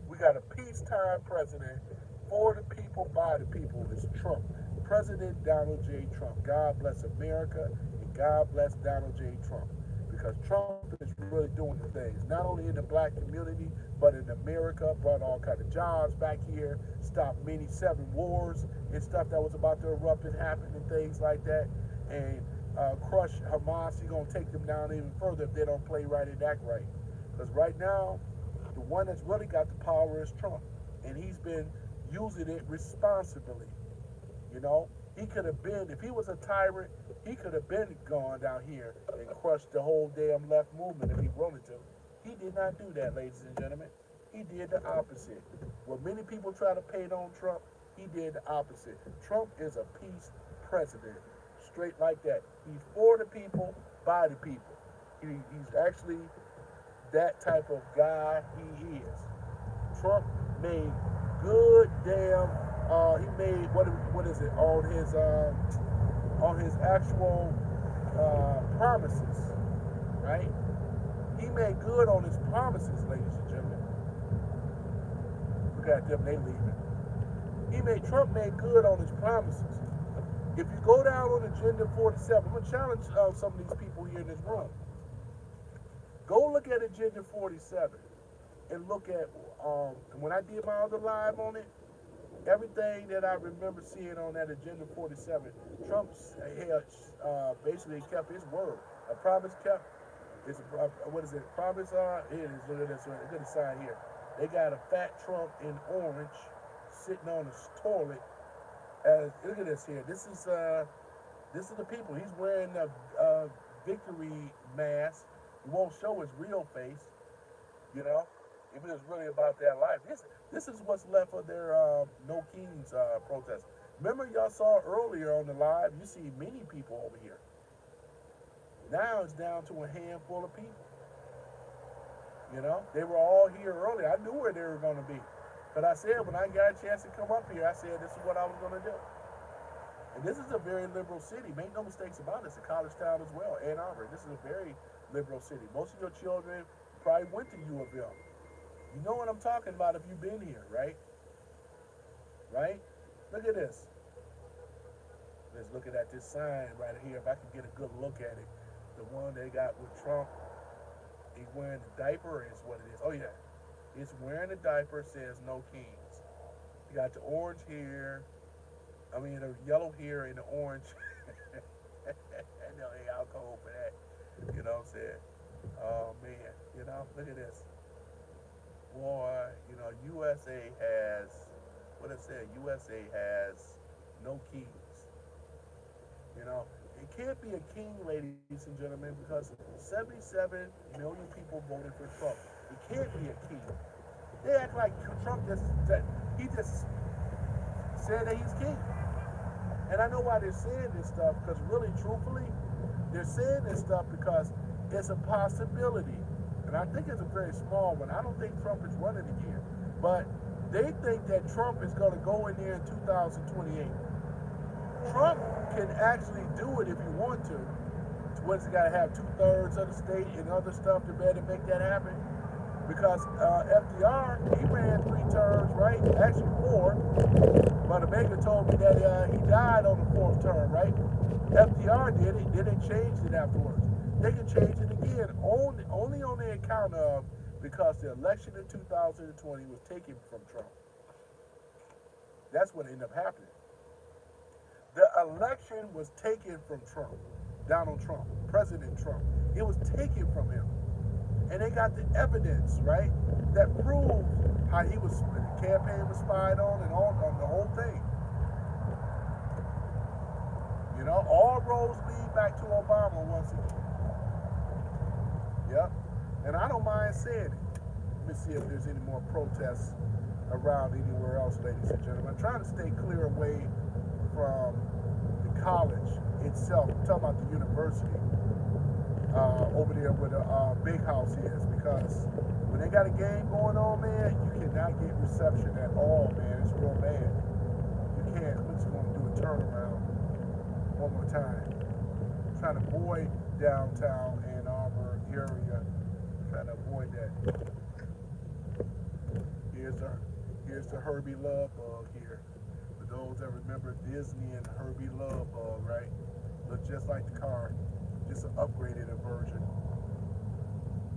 We got a peacetime president for the people, by the people. It's Trump. President Donald J. Trump. God bless America and God bless Donald J. Trump. Because Trump is really doing the things, not only in the black community, but in America, brought all kinds of jobs back here, stopped many 7 wars and stuff that was about to erupt and happen and things like that, and crush Hamas. He's going to take them down even further if they don't play right and act right. Because right now, the one that's really got the power is Trump. And he's been using it responsibly. You know, he could have been, if he was a tyrant, he could have been gone down here and crushed the whole damn left movement if he wanted to. He did not do that, ladies and gentlemen. He did the opposite. What many people try to paint on Trump, he did the opposite. Trump is a peace president, straight like that. He's for the people, by the people. He's actually that type of guy he is. Trump made good damn, he made, what is it, on his actual promises, right? He made good on his promises, ladies and gentlemen. Look at them, they leaving. Trump made good on his promises. If you go down on Agenda 47, I'm going to challenge some of these people here in this room. Go look at Agenda 47 and look at, when I did my other live on it, everything that I remember seeing on that Agenda 47, Trump basically kept his word. A promise kept. It's what is it? Promise. Here it is. Look at this. Look at the sign here. They got a fat Trump in orange sitting on his toilet. Look at this here. This is the people. He's wearing a victory mask. He won't show his real face. You know, if it was really about their life. This is what's left of their No Kings protest. Remember, y'all saw earlier on the live. You see many people over here. Now it's down to a handful of people. You know, they were all here earlier. I knew where they were going to be. But I said, when I got a chance to come up here, I said, this is what I was going to do. And this is a very liberal city. Make no mistakes about it. It's a college town as well, Ann Arbor. This is a very liberal city. Most of your children probably went to U of M. You know what I'm talking about if you've been here, right? Right? Look at this. Let's look at this sign right here. If I can get a good look at it. The one they got with Trump, he's wearing the diaper is what it is. Oh yeah, it's wearing the diaper, says No Kings. You got the orange here, the yellow here and the orange. No alcohol for that. You know what I'm saying? Oh man, look at this. Boy, USA has, what it said, USA has no kings. It can't be a king, ladies and gentlemen, because 77 million people voted for Trump. It can't be a king. They act like Trump just said that he's king. And I know why they're saying this stuff, because really, truthfully, they're saying this stuff because it's a possibility and I think it's a very small one. I don't think Trump is running again, but they think that Trump is going to go in there in 2028. Trump can actually do it if he want to. What's he got to have 2/3 of the state and other stuff to be able to make that happen? Because FDR, he ran 3 terms, right? Actually 4. But Omega told me that he died on the 4th term, right? FDR did it, then they changed it afterwards. They can change it again, only on the account of because the election in 2020 was taken from Trump. That's what ended up happening. The election was taken from Trump, Donald Trump, President Trump. It was taken from him. And they got the evidence, right, that proves how the campaign was spied on and on the whole thing. You know, all roads lead back to Obama once again. Yep. And I don't mind saying it. Let me see if there's any more protests around anywhere else, ladies and gentlemen. I'm trying to stay clear away from the college itself. I'm talking about the university over there where the big house is, because when they got a game going on, man, you cannot get reception at all, man. It's real bad. You can't. We're just going to do a turnaround one more time. I'm trying to avoid downtown Ann Arbor area. Trying to avoid that. Here's the Herbie Love Bug here. For those that remember Disney and Herbie Love Bug, right? Looks just like the car, just an upgraded version.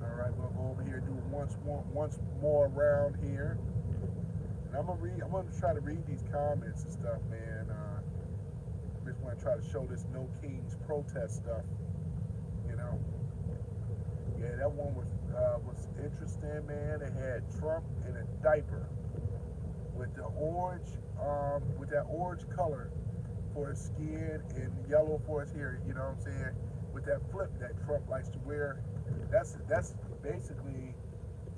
All right, we'll go over here and do once more around here. And I'm gonna try to read these comments and stuff, man. I just want to try to show this No Kings protest stuff. You know. Yeah, that one was interesting, man. They had Trump in a diaper with the orange, with that orange color for his skin and yellow for his hair. You know what I'm saying? With that flip that Trump likes to wear. That's basically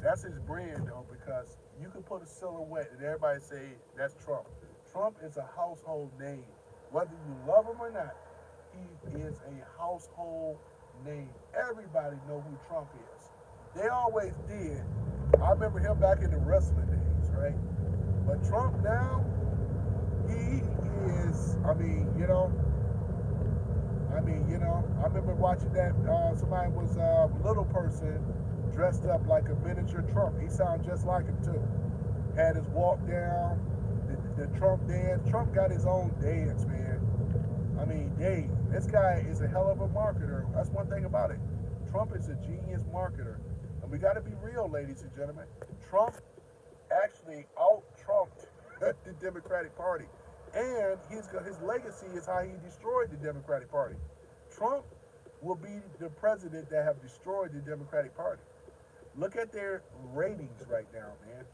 his brand though, because you can put a silhouette and everybody say that's Trump. Trump is a household name, whether you love him or not. He is a household name. Everybody know who Trump is. They always did. I remember him back in the wrestling days, right? But Trump now, he is, I remember watching that, somebody was a little person dressed up like a miniature Trump. He sounded just like him too. Had his walk down, the Trump dance. Trump got his own dance, man. This guy is a hell of a marketer. That's one thing about it. Trump is a genius marketer. And we got to be real, ladies and gentlemen. Trump actually out-Trumped the Democratic Party. And his legacy is how he destroyed the Democratic Party. Trump will be the president that have destroyed the Democratic Party. Look at their ratings right now, man.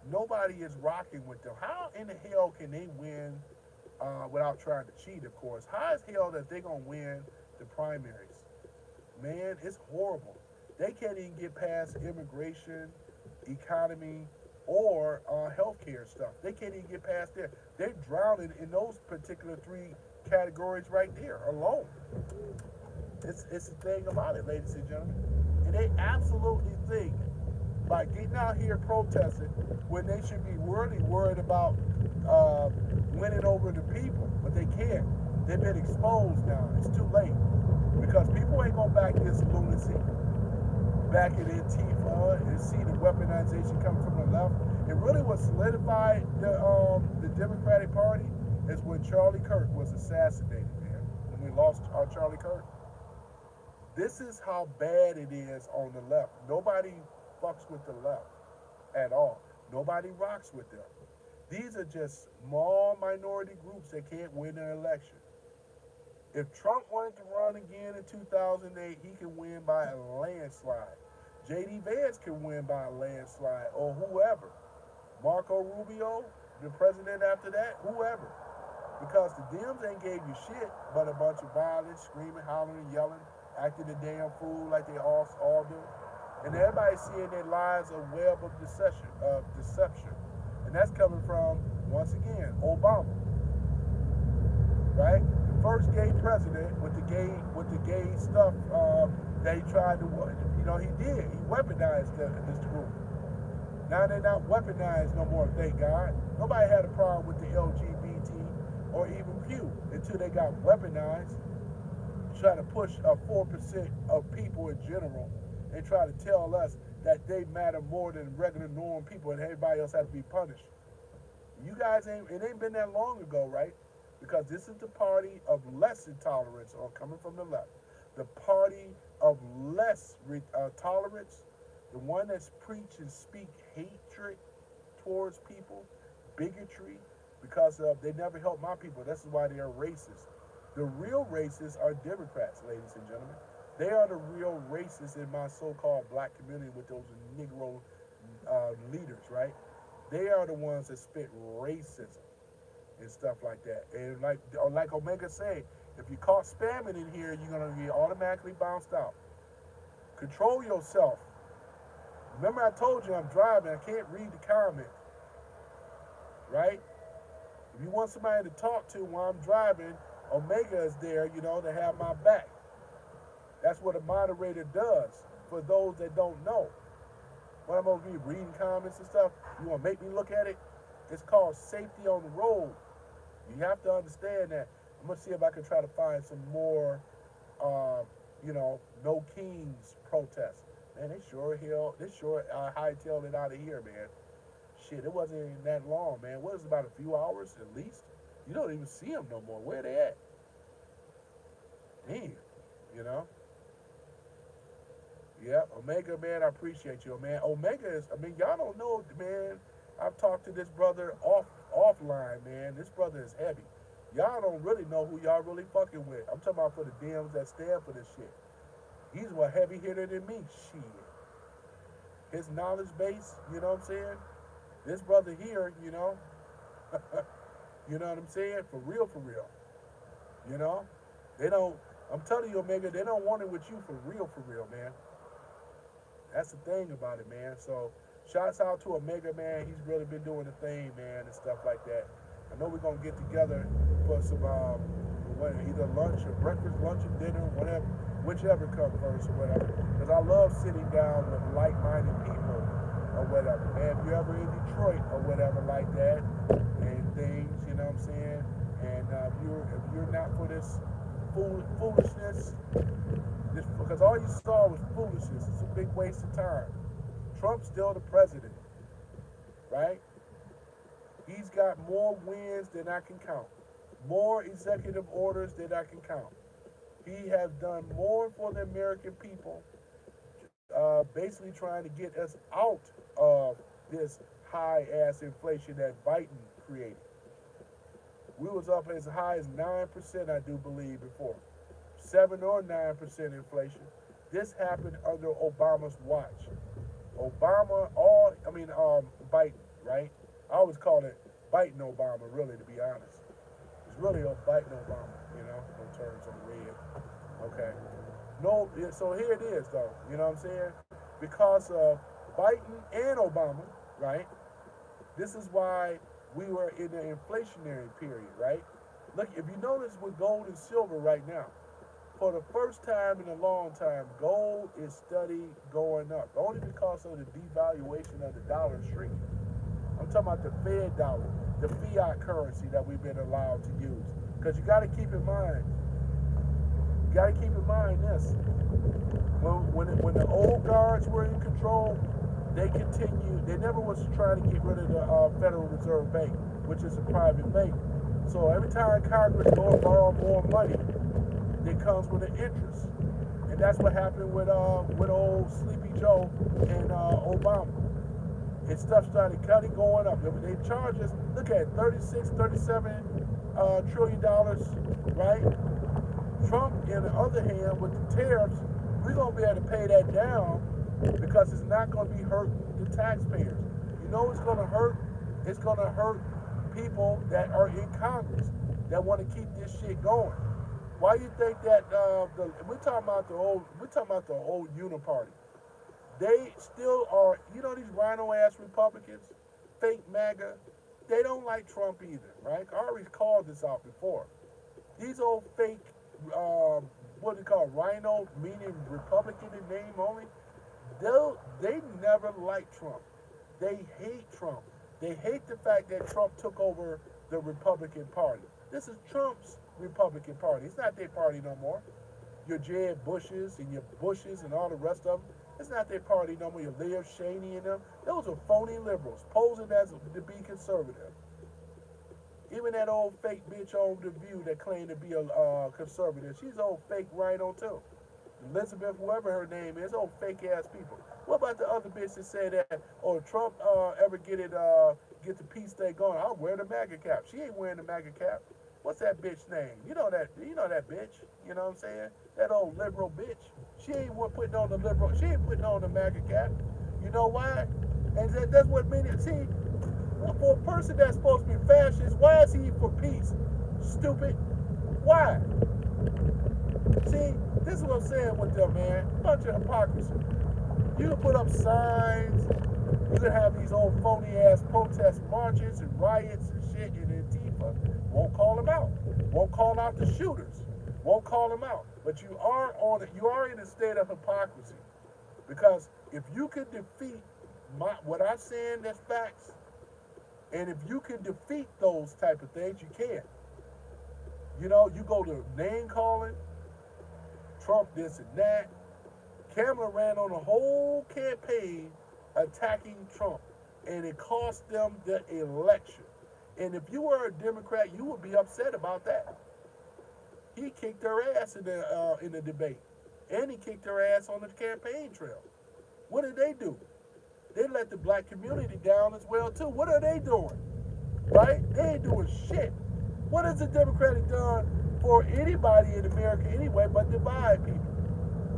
Nobody is rocking with them. How in the hell can they win without trying to cheat, of course? How is hell that they're going to win the primaries? Man, it's horrible. They can't even get past immigration, economy, or healthcare stuff. They can't even get past there. They're drowning in those particular 3 categories right there alone. It's the thing about it, ladies and gentlemen. And they absolutely think by getting out here protesting when they should be really worried about winning over the people, but they can't. They've been exposed now. It's too late, because people ain't gonna back this lunacy, back in Antifa, and see the weaponization coming from the left. And really what solidified the Democratic Party is when Charlie Kirk was assassinated, man. When we lost our Charlie Kirk. This is how bad it is on the left. Nobody fucks with the left at all. Nobody rocks with them. These are just small minority groups that can't win an election. If Trump wanted to run again in 2008, he can win by a landslide. J.D. Vance can win by a landslide, or whoever. Marco Rubio, the president after that, whoever. Because the Dems ain't gave you shit but a bunch of violence, screaming, hollering, yelling, acting a damn fool like they all do. And everybody's seeing their lives a web of deception. And that's coming from, once again, Obama. Right? The first gay president with the gay stuff They tried to, he did. He weaponized this group. Now they're not weaponized no more, thank God. Nobody had a problem with the LGBT or even Q until they got weaponized, trying to push 4% of people in general and try to tell us that they matter more than regular normal people and everybody else has to be punished. You guys it ain't been that long ago, right? Because this is the party of less intolerance, or coming from the left. The party of less tolerance, the one that's preach and speak hatred towards people, bigotry, because they never help my people. This is why they are racist. The real racists are Democrats, ladies and gentlemen. They are the real racists in my so-called black community with those Negro leaders, right? They are the ones that spit racism and stuff like that. And like Omega said, if you caught spamming in here, you're gonna get automatically bounced out. Control yourself. Remember, I told you I'm driving. I can't read the comments, right? If you want somebody to talk to while I'm driving, Omega is there, to have my back. That's what a moderator does for those that don't know. What I'm going to be reading comments and stuff, you want to make me look at it? It's called safety on the road. You have to understand that. I'm going to see if I can try to find some more, no kings protests. Man, they sure hightailed it out of here, man. Shit, it wasn't even that long, man. What is it, about a few hours at least? You don't even see them no more. Where they at? Damn, Yeah, Omega, man, I appreciate you, man. Omega is, y'all don't know, man. I've talked to this brother offline, man. This brother is heavy. Y'all don't really know who y'all really fucking with. I'm talking about for the DMs that stand for this shit. He's more heavy hitter than me. Shit. His knowledge base, you know what I'm saying? This brother here, you know what I'm saying? For real, They don't, I'm telling you, Omega, they don't want it with you for real, man. That's the thing about it, man. So, shouts out to Omega, man. He's really been doing the thing, man, and stuff like that. I know we're going to get together for some, either lunch or breakfast, lunch or dinner, whatever, whichever comes first or whatever. Because I love sitting down with like-minded people or whatever, man. If you're ever in Detroit or whatever like that and things, you know what I'm saying? And if you're not for this foolishness, because all you saw was foolishness. It's a big waste of time. Trump's still the president, right? He's got more wins than I can count, more executive orders than I can count. He has done more for the American people, basically trying to get us out of this high-ass inflation that Biden created. We was up as high as 9%, I do believe, before. 7 or 9% inflation. This happened under Obama's watch. Biden, right? I always call it Biden Obama, really, to be honest. It's really a Biden Obama, no terms on red. Okay. No, so here it is, though. You know what I'm saying? Because of Biden and Obama, right? This is why we were in an inflationary period, right? Look, if you notice with gold and silver right now, for the first time in a long time, gold is steady going up, only because of the devaluation of the dollar shrinking. I'm talking about the Fed dollar, the fiat currency that we've been allowed to use. Because you got to keep in mind this. When the old guards were in control, they never was trying to get rid of the Federal Reserve Bank, which is a private bank. So every time Congress go and borrow more money, it comes with an interest. And that's what happened with old Sleepy Joe and Obama. And stuff started going up. They charge us, look at it, $36, $37 trillion, right? Trump, on the other hand, with the tariffs, we're going to be able to pay that down because it's not going to be hurting the taxpayers. You know what's going to hurt? It's going to hurt people that are in Congress that want to keep this shit going. Why you think that we're talking about the old Uniparty? They still are, these rhino-ass Republicans, fake MAGA, they don't like Trump either, right? I already called this out before. These old fake what they call rhino, meaning Republican in name only. They never liked Trump. They hate Trump. They hate the fact that Trump took over the Republican Party. This is Trump's Republican Party. It's not their party no more. Your Jeb Bushes and your Bushes and all the rest of them. It's not their party no more. Your Liv Cheney and them. Those are phony liberals posing as to be conservative. Even that old fake bitch on The View that claimed to be a conservative, she's old fake rhino too. Elizabeth, whoever her name is, old fake ass people. What about the other bitch that said that, oh, if Trump ever get the peace thing going, I'll wear the MAGA cap. She ain't wearing the MAGA cap. What's that bitch name? You know that bitch. You know what I'm saying? That old liberal bitch. She ain't putting on the liberal. She ain't putting on the MAGA cap. You know why? And that's what many see. For a person that's supposed to be fascist, why is he for peace? Stupid. Why? See, this is what I'm saying with them, man. Bunch of hypocrisy. You can put up signs. You can have these old phony ass protest marches and riots and shit, and Antifa won't call them out. Won't call out the shooters. Won't call them out. But you are in a state of hypocrisy, because if you can defeat what I'm saying, that's facts. And if you can defeat those type of things, you can. You know, you go to name calling, Trump this and that. Kamala ran on a whole campaign attacking Trump, and it cost them the election. And if you were a Democrat, you would be upset about that. He kicked her ass in the debate, and he kicked her ass on the campaign trail. What did they do? They let the black community down as well too. What are they doing? Right? They ain't doing shit. What has the Democratic done for anybody in America anyway but divide people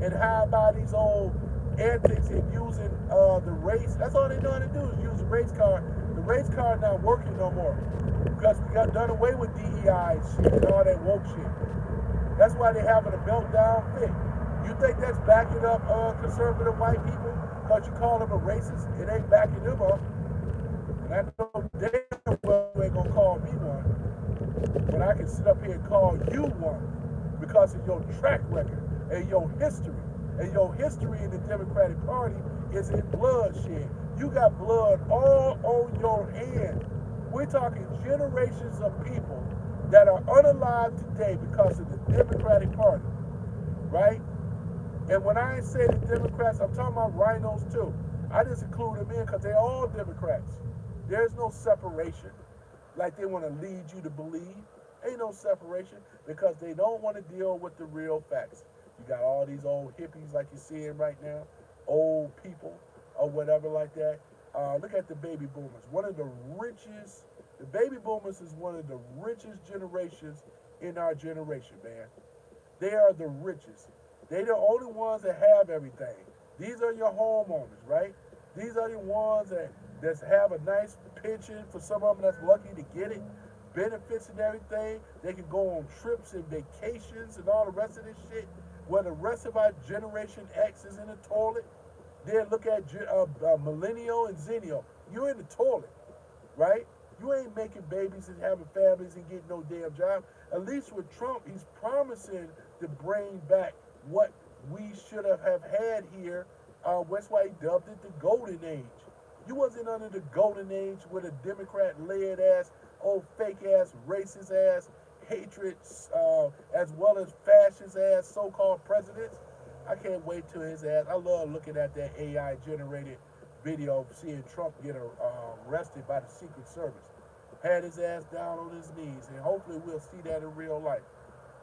and hide by these old antics and using the race? That's all they know how to do is use the race card. The race card not working no more because we got done away with DEI shit and all that woke shit. That's why they're having a meltdown fit. You think that's backing up conservative white people? Because you call them a racist, it ain't backing them up. And I know damn well you ain't gonna call me one, but I can sit up here and call you one because of your track record and your history. And your history in the Democratic Party is in bloodshed. You got blood all on your hand. We're talking generations of people that are unalive today because of the Democratic Party, right? And when I say the Democrats, I'm talking about rhinos too. I just include them in because they're all Democrats. There's no separation like they want to lead you to believe. Ain't no separation because they don't want to deal with the real facts. You got all these old hippies like you're seeing right now, old people or whatever like that. Look at the baby boomers. The baby boomers is one of the richest generations in our generation, man. They are the richest. They're the only ones that have everything. These are your homeowners, right? These are the ones that have a nice pension. For some of them that's lucky to get it, benefits and everything. They can go on trips and vacations and all the rest of this shit. Where the rest of our Generation X is in the toilet. Then look at Millennial and Zennial. You're in the toilet, right? You ain't making babies and having families and getting no damn job. At least with Trump, he's promising to bring back what we should have had here. That's why he dubbed it the Golden Age. You wasn't under the Golden Age with a Democrat-led ass, old fake-ass, racist-ass, hatred, as well as fascist-ass so-called presidents. I can't wait till his ass. I love looking at that AI-generated video of seeing Trump get arrested by the Secret Service. Had his ass down on his knees, and hopefully we'll see that in real life.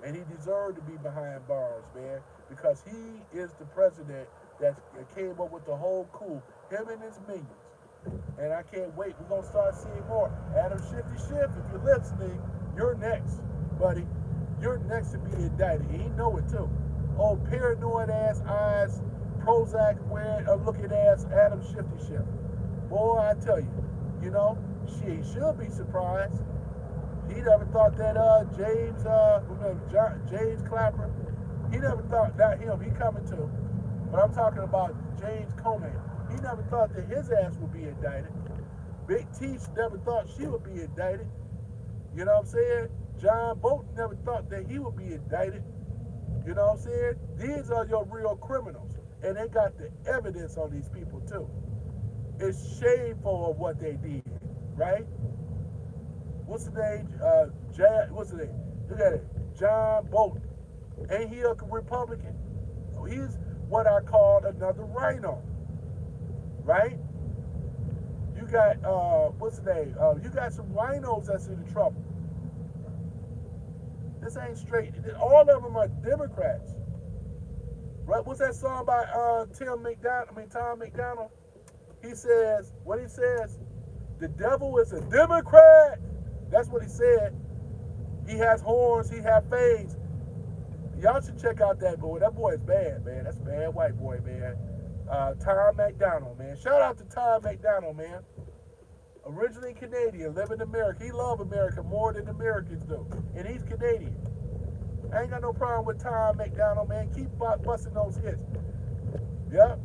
And he deserved to be behind bars, man, because he is the president that came up with the whole coup, him and his minions. And I can't wait. We're going to start seeing more. Adam Shifty Schiff, if you're listening, you're next, buddy. You're next to be indicted. He know it, too. Old paranoid-ass eyes, Prozac wearing, looking ass Adam Shifty Schiff. Boy, I tell you, you know, she should be surprised. He never thought that James Clapper, he never thought that him, he coming too. But I'm talking about James Comey. He never thought that his ass would be indicted. Big T never thought she would be indicted. You know what I'm saying? John Bolton never thought that he would be indicted. You know what I'm saying? These are your real criminals. And they got the evidence on these people too. It's shameful of what they did, right? What's the name? What's the name? Look at it. John Bolton. Ain't he a Republican? He's what I call another rhino, right? You got what's the name? You got some rhinos that's in trouble. This ain't straight. All of them are Democrats, right? What's that song by Tom McDonald? He says what he says. The devil is a Democrat. That's what he said. He has horns. He has fangs. Y'all should check out that boy. That boy is bad, man. That's a bad white boy, man. Tom McDonald, man. Shout out to Tom McDonald, man. Originally Canadian, living in America. He loves America more than Americans do. And he's Canadian. I ain't got no problem with Tom McDonald, man. Keep busting those hits. Yep.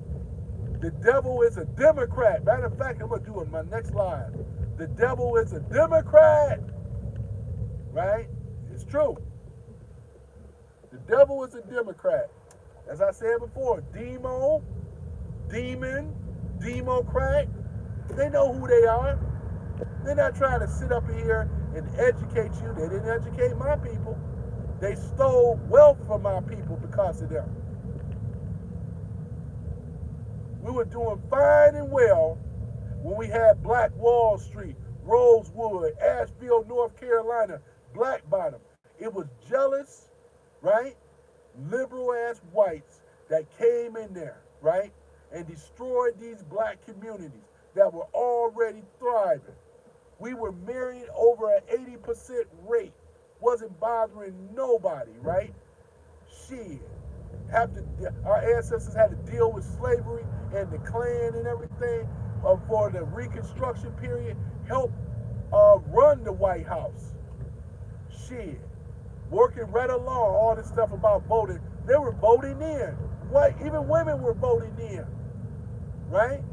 The devil is a Democrat. Matter of fact, I'm going to do it in my next live. The devil is a Democrat. Right? It's true. The devil is a Democrat. As I said before, demon, democrat, they know who they are. They're not trying to sit up here and educate you. They didn't educate my people. They stole wealth from our people because of them. We were doing fine and well when we had Black Wall Street, Rosewood, Asheville, North Carolina, Black Bottom. It was jealous, right? Liberal-ass whites that came in there, right? And destroyed these black communities that were already thriving. We were married over an 80% rate. Wasn't bothering nobody, right? Shit. Our ancestors had to deal with slavery and the Klan and everything for the Reconstruction period. Help run the White House. Shit. Working right along, all this stuff about voting. They were voting in. Even women were voting in. Right?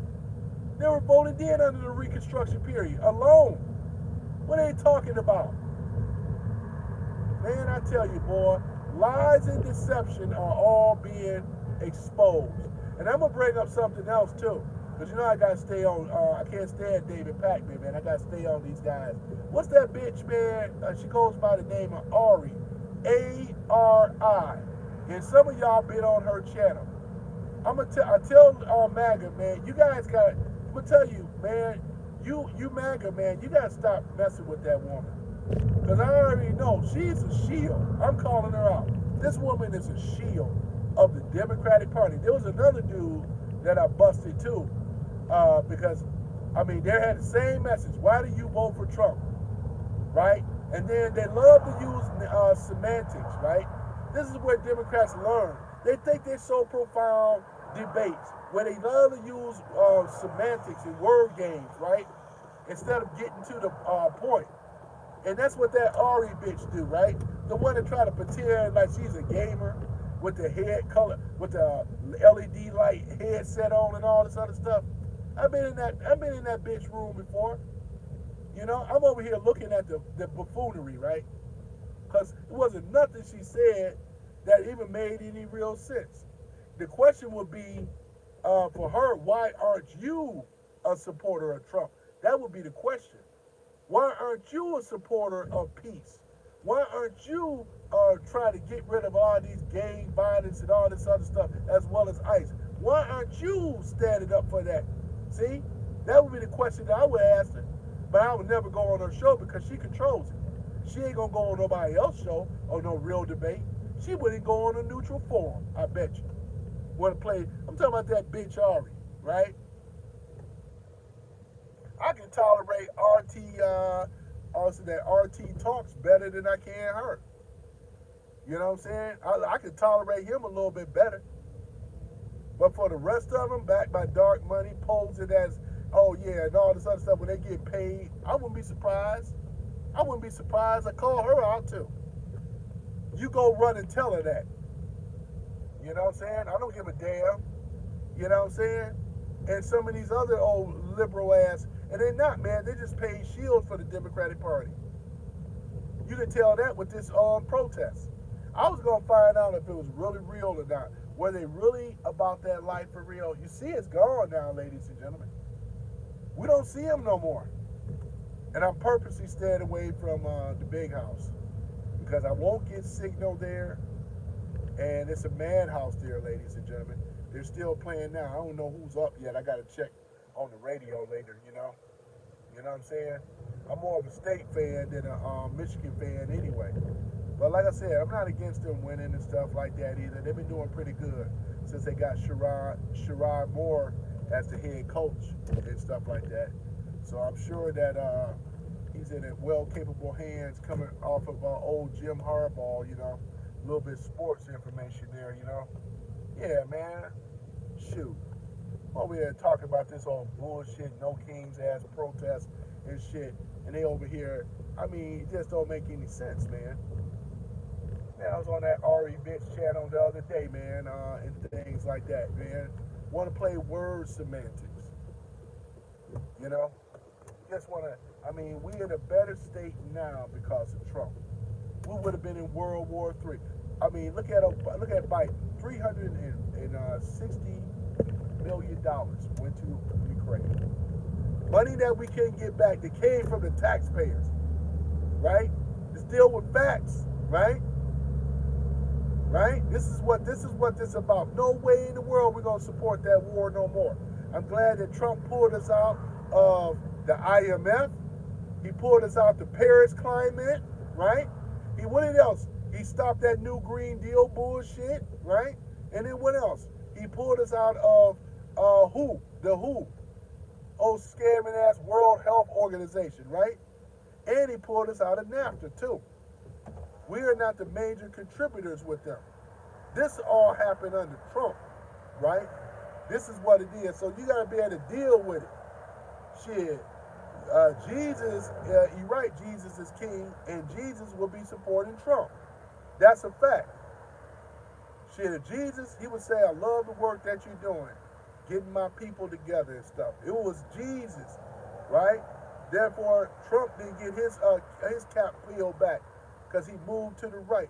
They were voting in under the Reconstruction period alone. What are they talking about? Man, I tell you, boy, lies and deception are all being exposed. And I'm going to bring up something else, too. Because, you know, I got to stay on, I can't stand David Packman, man. I got to stay on these guys. What's that bitch, man? She goes by the name of Ari. A-R-I. And some of y'all been on her channel. I tell MAGA, man, you guys got, I'm going to tell you, man, you MAGA, man, you got to stop messing with that woman. Because I already know she's a shield. I'm calling her out. This woman is a shield of the Democratic Party. There was another dude that I busted too. Because, I mean, they had the same message. Why do you vote for Trump? Right? And then they love to use semantics, right? This is where Democrats learn. They think they're so profound debates where they love to use semantics and word games, right? Instead of getting to the point. And that's what that Ari bitch do, right? The one that try to pretend like she's a gamer with the head color, with the LED light headset on and all this other stuff. I've been in that bitch room before. You know, I'm over here looking at the buffoonery, right? Because it wasn't nothing she said that even made any real sense. The question would be, for her, why aren't you a supporter of Trump? That would be the question. Why aren't you a supporter of peace? Why aren't you trying to get rid of all these gang violence and all this other stuff, as well as ICE? Why aren't you standing up for that? See, that would be the question that I would ask her. But I would never go on her show because she controls it. She ain't gonna go on nobody else's show or no real debate. She wouldn't go on a neutral forum, I bet you. Want to play, I'm talking about that bitch Ari, right? I can tolerate also that RT talks better than I can her. You know what I'm saying? I can tolerate him a little bit better. But for the rest of them, backed by dark money, posing as, oh yeah, and all this other stuff, when they get paid, I wouldn't be surprised. I wouldn't be surprised. I call her out too. You go run and tell her that. You know what I'm saying? I don't give a damn. You know what I'm saying? And some of these other old liberal ass, and they're not, man. They just paid shields for the Democratic Party. You can tell that with this protest. I was gonna find out if it was really real or not. Were they really about that life for real? You see, it's gone now, ladies and gentlemen. We don't see them no more. And I'm purposely staying away from the big house because I won't get signal there, and it's a madhouse there, ladies and gentlemen. They're still playing now. I don't know who's up yet. I gotta check on the radio later. You know what I'm saying? I'm more of a state fan than a Michigan fan anyway. But like I said, I'm not against them winning and stuff like that either. They've been doing pretty good since they got Sherrod Moore as the head coach and stuff like that. So I'm sure that he's in well-capable hands coming off of old Jim Harbaugh, a little bit of sports information there, Yeah, man. Shoot. Over here talking about this old bullshit, no kings ass protest and shit. And they over here, it just don't make any sense, man. Man, I was on that Ari bitch channel the other day, man, and things like that, man. Want to play word semantics, Just want to, we in a better state now because of Trump. We would have been in World War III. Look at Biden. $360 million went to Ukraine. Money that we can't get back that came from the taxpayers, right? Let's deal with facts, right? Right? This is what this is about. No way in the world we're gonna support that war no more. I'm glad that Trump pulled us out of the IMF. He pulled us out the Paris climate, right? What else? He stopped that new Green Deal bullshit, right? And then what else? He pulled us out of WHO, the WHO, old scamming ass World Health Organization, right? And he pulled us out of NAFTA too. We are not the major contributors with them. This all happened under Trump, right? This is what it is. So you got to be able to deal with it. Shit. Jesus, you're right, Jesus is king, and Jesus will be supporting Trump. That's a fact. Shit, if Jesus, he would say, I love the work that you're doing, getting my people together and stuff. It was Jesus, right? Therefore, Trump didn't get his cap peeled back because he moved to the right.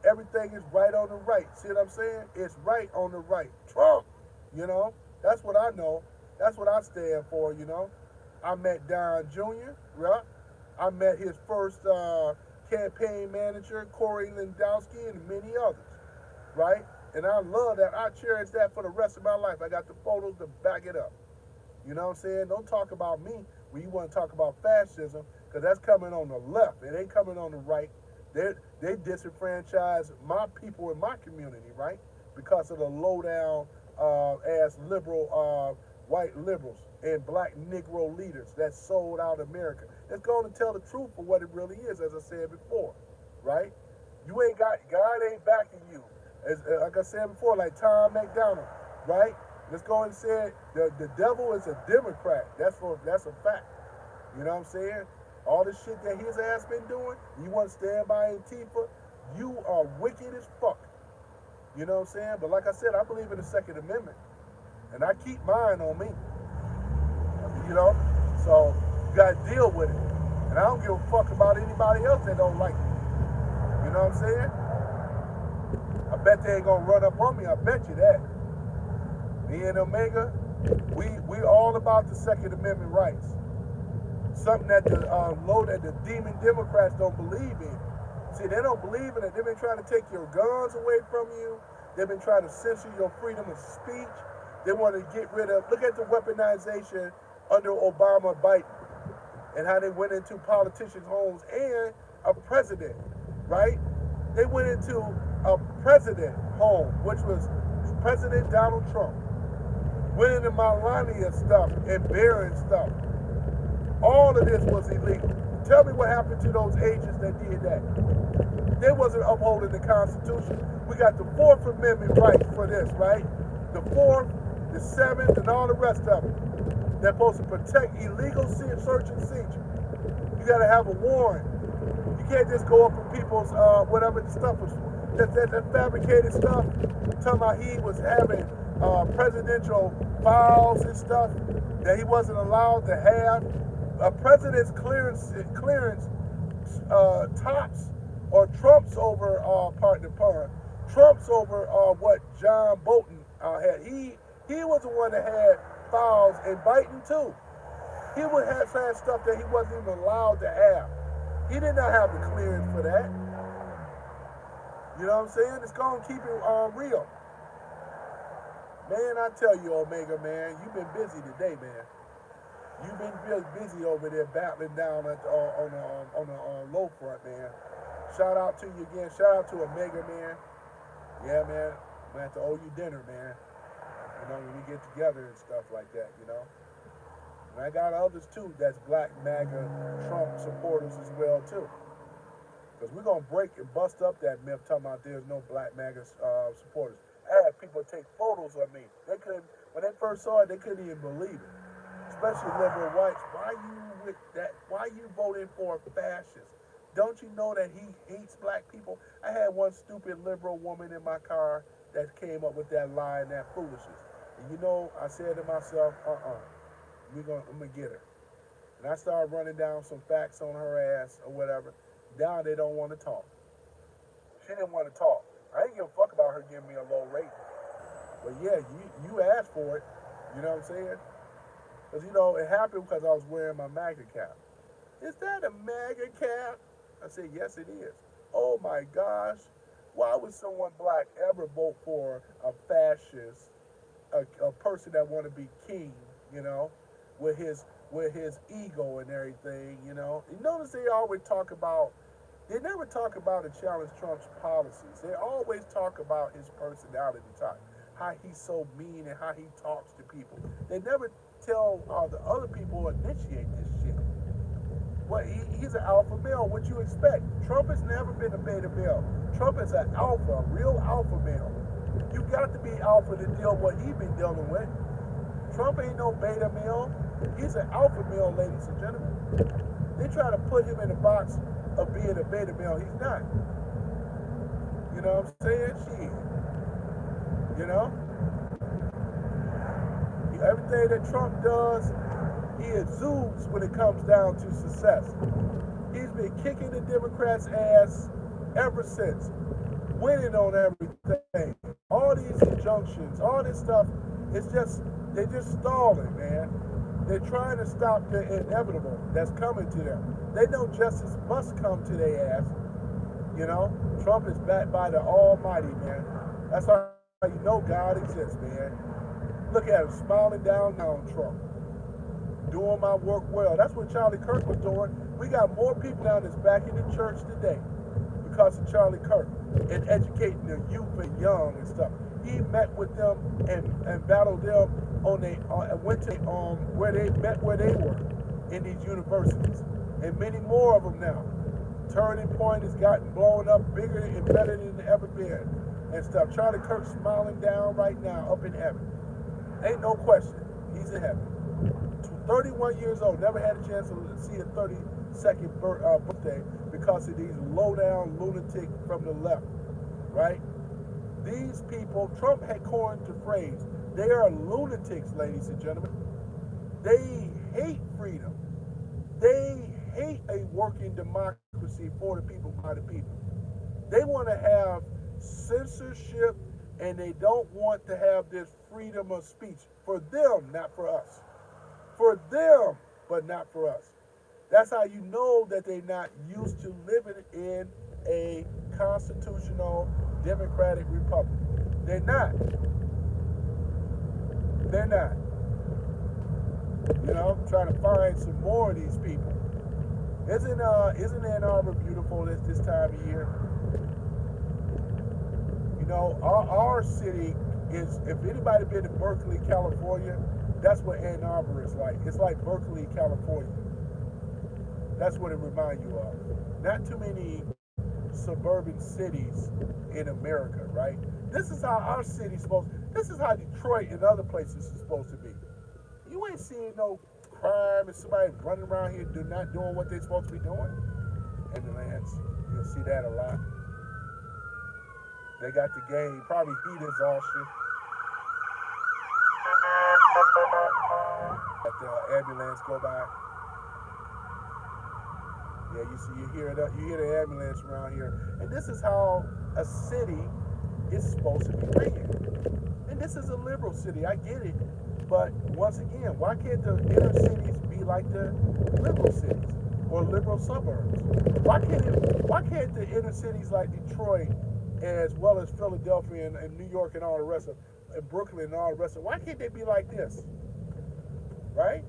Everything is right on the right. See what I'm saying? It's right on the right. Trump, that's what I know. That's what I stand for, I met Don Jr., right? I met his first campaign manager, Corey Lewandowski, and many others, right? And I love that. I cherish that for the rest of my life. I got the photos to back it up. You know what I'm saying? Don't talk about me when you want to talk about fascism, because that's coming on the left. It ain't coming on the right. They disenfranchise my people in my community, right? Because of the low-down ass liberal white liberals and black Negro leaders that sold out America. It's going to tell the truth for what it really is, as I said before, right? You ain't got, God ain't backing you. Like I said before, like Tom McDonald, right? Let's go and say it. The devil is a Democrat. That's a fact. You know what I'm saying? All the shit that his ass been doing, you want to stand by Antifa, you are wicked as fuck. You know what I'm saying? But like I said, I believe in the Second Amendment. And I keep mine on me. So you got to deal with it. And I don't give a fuck about anybody else that don't like it. You know what I'm saying? I bet they ain't going to run up on me. I bet you that. Me and Omega, we all about the Second Amendment rights. Something that the demon Democrats don't believe in. See, they don't believe in it. They've been trying to take your guns away from you. They've been trying to censor your freedom of speech. They want to get rid of, look at the weaponization under Obama, Biden, and how they went into politicians' homes and a president, right? They went into a president home, which was President Donald Trump. Went into Melania stuff and Barron stuff. All of this was illegal. Tell me what happened to those agents that did that. They wasn't upholding the Constitution. We got the 4th Amendment rights for this, right? The 4th, the 7th, and all the rest of them. They're supposed to protect illegal search and seizure. You got to have a warrant. You can't just go up in people's, whatever the stuff was, that fabricated stuff, talking about he was having presidential files and stuff that he wasn't allowed to have. A president's clearance tops or trumps over, pardon the pun, trumps over what John Bolton had. He was the one that had fouls and biting too. He would have had stuff that he wasn't even allowed to have. He did not have the clearance for that. You know what I'm saying? It's going to keep it real. Man, I tell you, Omega, man, you've been busy today, man. You've been real busy over there battling down on the low front, man. Shout out to you again. Shout out to Omega, man. Yeah, man. I'm going to have to owe you dinner, man. You know, when we get together and stuff like that, you know. And I got others, too, that's Black MAGA Trump supporters as well, too. Because we're going to break and bust up that myth talking about there's no Black MAGA supporters. I had people take photos of me. They couldn't, when they first saw it, they couldn't even believe it. Especially liberal whites. Why you with that? Why you voting for a fascist? Don't you know that he hates black people? I had one stupid liberal woman in my car that came up with that lie and that foolishness. And you know, I said to myself, I'm gonna get her. And I started running down some facts on her ass or whatever. Now they don't want to talk. She didn't want to talk. I didn't give a fuck about her giving me a low rating. But yeah, you asked for it. You know what I'm saying? Because, you know, it happened because I was wearing my MAGA cap. Is that a MAGA cap? I said, yes, it is. Oh, my gosh. Why would someone black ever vote for a fascist, a person that want to be king, you know, with his ego and everything, you know? You notice they always talk about, they never talk about and challenge Trump's policies. They always talk about his personality type, how he's so mean and how he talks to people. They never tell the other people initiate this shit. Well, he's an alpha male. What you expect? Trump has never been a beta male. Trump is an alpha, a real alpha male. You got to be alpha to deal with what he's been dealing with. Trump ain't no beta male. He's an alpha male, ladies and gentlemen. They try to put him in the box of being a beta male. He's not. You know what I'm saying? Shit. You know? Everything that Trump does, he exudes when it comes down to success. He's been kicking the Democrats' ass ever since, winning on everything. All these injunctions, all this stuff, they're just stalling, man. They're trying to stop the inevitable that's coming to them. They know justice must come to their ass. You know, Trump is backed by the Almighty, man. That's how you know God exists, man. Look at him smiling down on Trump. Doing my work well. That's what Charlie Kirk was doing. We got more people now that's back in the church today because of Charlie Kirk and educating the youth and young and stuff. He met with them and battled them went to where they were in these universities. And many more of them now. Turning Point has gotten blown up bigger and better than it ever been and stuff. Charlie Kirk smiling down right now up in heaven. Ain't no question. He's in heaven. 31 years old. Never had a chance to see a 32nd birthday because of these low-down lunatic from the left, right? These people, Trump had coined the phrase, they are lunatics, ladies and gentlemen. They hate freedom. They hate a working democracy for the people, by the people. They want to have censorship and they don't want to have this freedom of speech for them, not for us. For them, but not for us. That's how you know that they're not used to living in a constitutional democratic republic. They're not. They're not. You know, I'm trying to find some more of these people. Isn't Ann Arbor beautiful this time of year? You know, our city is, if anybody been to Berkeley, California, that's what Ann Arbor is like. It's like Berkeley, California. That's what it reminds you of. Not too many suburban cities in America, right? This is how our city's this is how Detroit and other places is supposed to be. You ain't seeing no crime and somebody running around here not doing what they're supposed to be doing in the lands. You'll see that a lot. They got the game, probably heat exhaustion. Let the ambulance go by. Yeah, you hear the ambulance around here, and this is how a city is supposed to be ran. And this is a liberal city, I get it, but once again, why can't the inner cities be like the liberal cities or liberal suburbs? Why can't the inner cities like Detroit, as well as Philadelphia and New York and all the rest of, and Brooklyn and all the rest of, why can't they be like this, right?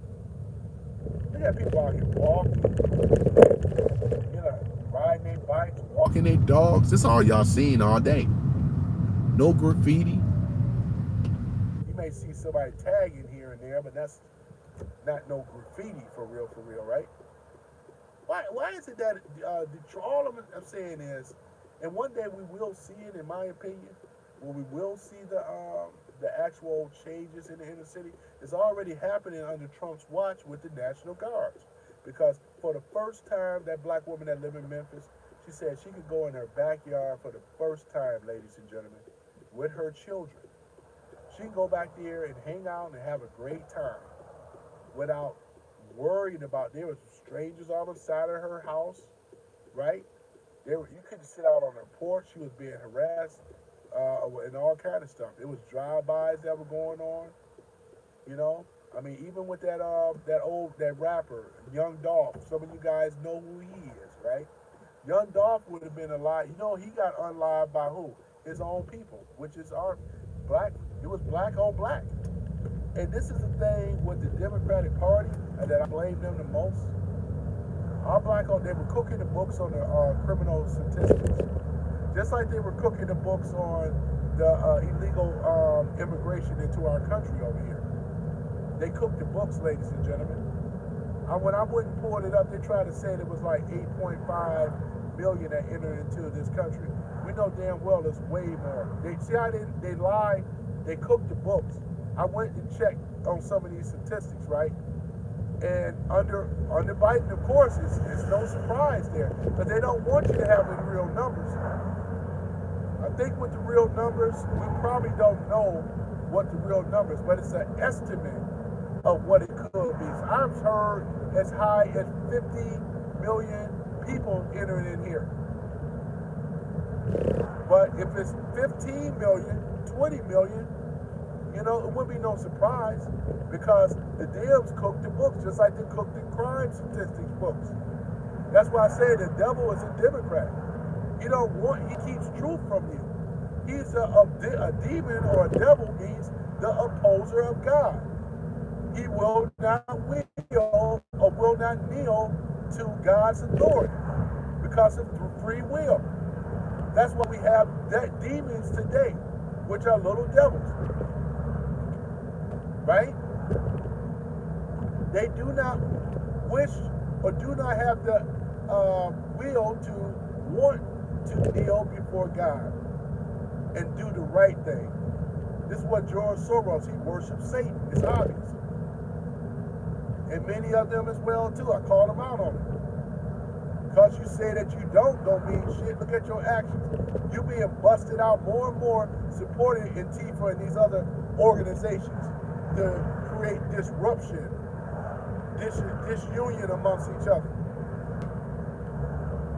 They got people out here walking, riding their bikes, walking their dogs. That's all y'all seen all day. No graffiti. You may see somebody tagging here and there, but that's not no graffiti for real, right? Why is it that Detroit, all I'm saying is, and one day we will see it, in my opinion, when we will see the actual changes in the inner city. It's already happening under Trump's watch with the National Guards. Because for the first time, that black woman that lived in Memphis, she said she could go in her backyard for the first time, ladies and gentlemen, with her children. She can go back there and hang out and have a great time without worrying about, there was strangers on the side of her house, right? You couldn't sit out on her porch. She was being harassed and all kind of stuff. It was drive-bys that were going on, you know. I mean, even with that rapper, Young Dolph. Some of you guys know who he is, right? Young Dolph would have been alive. You know, he got unlived by who? His own people, which is our black. It was black on black. And this is the thing with the Democratic Party that I blame them the most. Our black on, they were cooking the books on the criminal statistics, just like they were cooking the books on the illegal immigration into our country over here. They cooked the books, ladies and gentlemen. When I went and pulled it up, they tried to say it was like 8.5 million that entered into this country. We know damn well it's way more. See how they lie? They cooked the books. I went and checked on some of these statistics, right? And under Biden, of course, it's no surprise there. But they don't want you to have the real numbers. I think with the real numbers, we probably don't know what the real numbers, but it's an estimate of what it could be. So I've heard as high as 50 million people entering in here. But if it's 15 million, 20 million, you know, it wouldn't be no surprise, because the Dems cook the books just like they cook the crime statistics books. That's why I say the devil is a Democrat. He keeps truth from you. He's a demon, or a devil means the opposer of God. He will not will or will not kneel to God's authority because of free will. That's why we have demons today, which are little devils. Right? They do not wish or do not have the will to want to kneel before God and do the right thing. This is what George Soros, he worships Satan. It's obvious. And many of them as well too. I called them out on it. Because you say that you don't mean shit. Look at your actions. You being busted out more and more, supporting Antifa and these other organizations to create disruption, disunion amongst each other.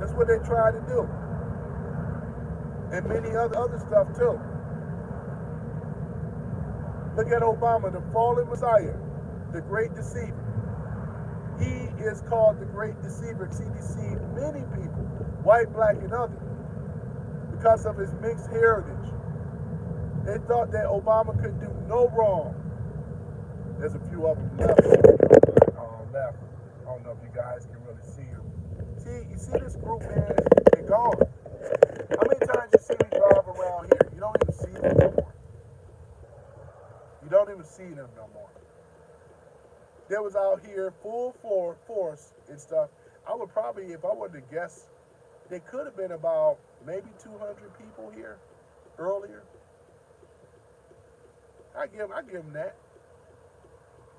That's what they try to do. And many other stuff too. Look at Obama, the fallen Messiah, the great deceiver. He is called the great deceiver because he deceived many people, white, black, and other, because of his mixed heritage. They thought that Obama could do no wrong. There's a few of them left. Left. I don't know if you guys can really see them. You see this group, man? They're gone. How many times you see me drive around here? You don't even see them no more. You don't even see them no more. They was out here full force and stuff. I would probably, if I were to guess, they could have been about maybe 200 people here earlier. I give them that.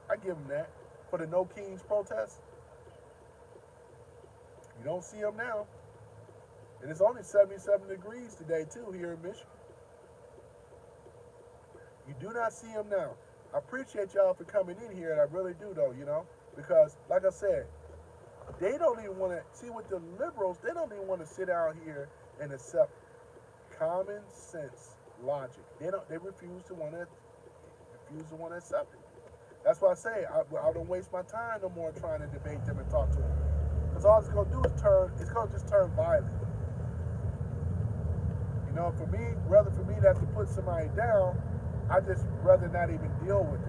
I give them that. For the No Kings protest. You don't see them now. And it's only 77 degrees today, too, here in Michigan. You do not see them now. I appreciate y'all for coming in here, and I really do, though, you know. Because, like I said, They don't even want to see with the liberals. They don't even want to sit out here and accept common sense logic. They don't. They refuse to want to accept it. That's why I say I don't waste my time no more trying to debate them and talk to them. Because all it's gonna do is turn. It's gonna just turn violent. You know, for me, rather for me to have to put somebody down, I just rather not even deal with it.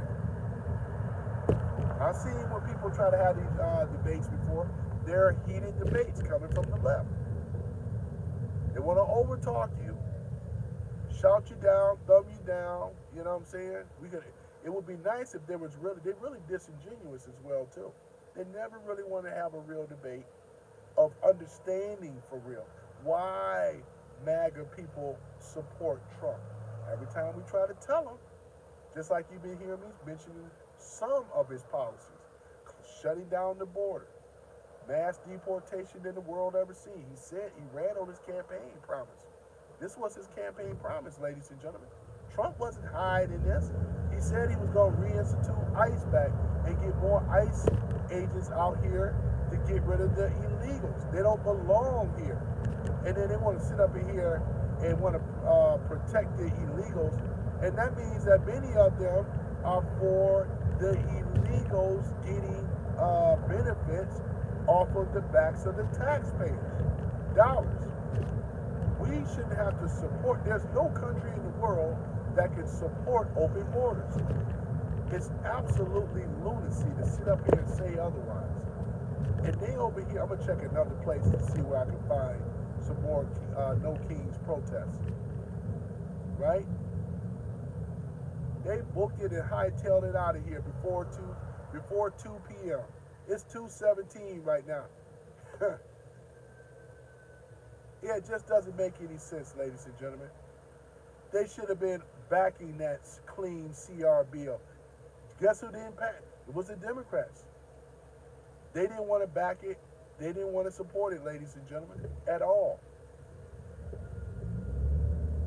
I've seen when people try to have these debates before. There are heated debates coming from the left. They want to overtalk you, shout you down, thumb you down. You know what I'm saying? It would be nice if there was they're really disingenuous as well too. They never really want to have a real debate of understanding for real why MAGA people support Trump. Every time we try to tell them, just like you've been hearing me mentioning some of his policies, shutting down the border, mass deportation than the world ever seen. He said he ran on his campaign promise. This was his campaign promise, ladies and gentlemen. Trump wasn't hiding this. He said he was going to reinstitute ICE back and get more ICE agents out here to get rid of the illegals. They don't belong here. And then they want to sit up in here and want to protect the illegals. And that means that many of them are for the illegals getting benefits off of the backs of the taxpayers' dollars. We shouldn't have to support. There's no country in the world that can support open borders. It's absolutely lunacy to sit up here and say otherwise. And they over here, I'm going to check another place to see where I can find some more No Kings protests. Right? They booked it and hightailed it out of here before 2 p.m. It's 2:17 right now. Yeah, it just doesn't make any sense, ladies and gentlemen. They should have been backing that clean CR bill. Guess who didn't pass? It was the Democrats. They didn't want to back it. They didn't want to support it, ladies and gentlemen, at all.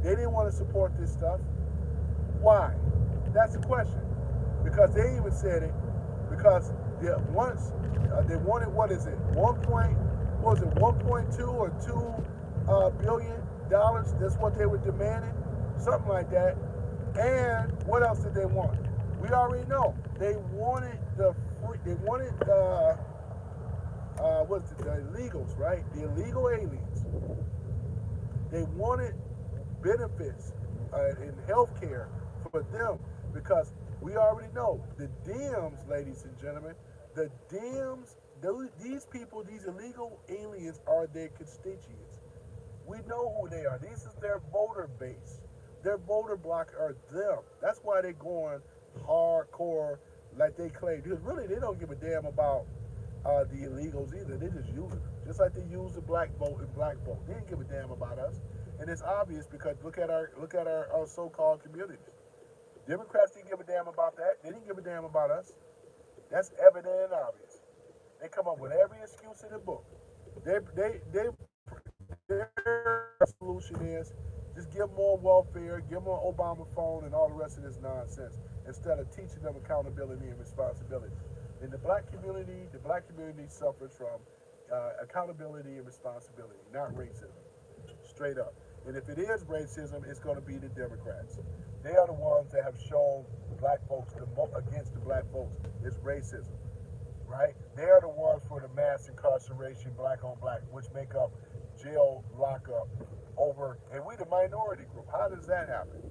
They didn't want to support this stuff. Why? That's the question. Because they even said it. Because once they wanted, what is it? 1.2 or 2 billion dollars? That's what they were demanding, something like that. And what else did they want? We already know they wanted the illegals, right? The illegal aliens. They wanted benefits in health care for them because we already know the Dems, ladies and gentlemen, the Dems, these people, these illegal aliens are their constituents. We know who they are. This is their voter base. Their voter block are them. That's why they're going hardcore like they claim. Because really, they don't give a damn about the illegals either. They just use it. Just like they use the black vote and black vote. They didn't give a damn about us. And it's obvious because look at our so-called communities. Democrats didn't give a damn about that. They didn't give a damn about us. That's evident and obvious. They come up with every excuse in the book. Their solution is just give them more welfare, give them an Obama phone, and all the rest of this nonsense instead of teaching them accountability and responsibility. In the black community suffers from accountability and responsibility, not racism. Straight up. And if it is racism, it's going to be the Democrats. They are the ones that have shown black folks against the black folks is racism, right? They are the ones for the mass incarceration, black on black, which make up jail lockup over, and we the minority group. How does that happen?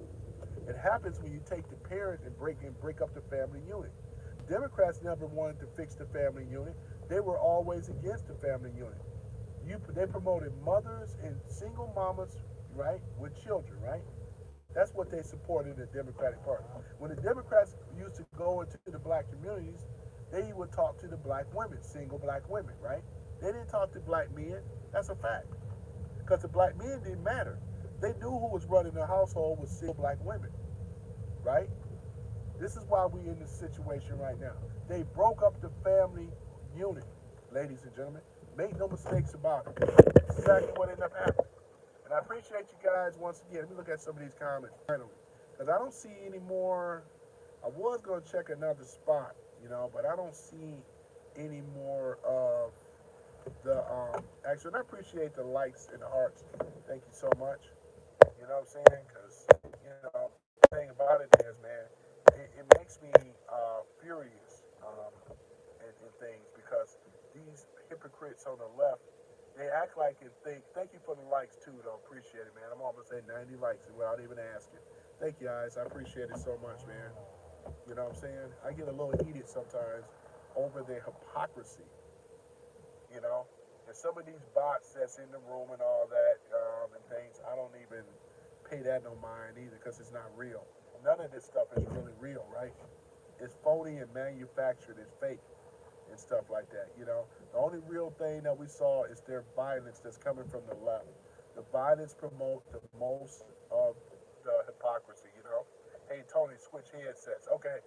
It happens when you take the parent and break up the family unit. Democrats never wanted to fix the family unit. They were always against the family unit. They promoted mothers and single mamas, right, with children, right? That's what they supported in the Democratic Party. When the Democrats used to go into the black communities, they would talk to the black women, single black women, right? They didn't talk to black men. That's a fact. Because the black men didn't matter. They knew who was running the household was single black women, right? This is why we're in this situation right now. They broke up the family unit, ladies and gentlemen. Make no mistakes about it. That's exactly what ended up happening. And I appreciate you guys once again. Let me look at some of these comments finally. Because I don't see any more. I was going to check another spot, but I don't see any more of the action. I appreciate the likes and the hearts. Thank you so much. You know what I'm saying? Because, you know, the thing about it is, man, it makes me furious in things because these hypocrites on the left, they act like and think. Thank you for the likes, too, though. Appreciate it, man. I'm almost at 90 likes without even asking. Thank you, guys. I appreciate it so much, man. You know what I'm saying? I get a little heated sometimes over the hypocrisy, you know? And some of these bots that's in the room and all that and things, I don't even pay that no mind either because it's not real. None of this stuff is really real, right? It's phony and manufactured. It's fake and stuff like that, you know? The only real thing that we saw is their violence that's coming from the left. The violence promote the most of the hypocrisy, you know? Hey, Tony, switch headsets. Okay,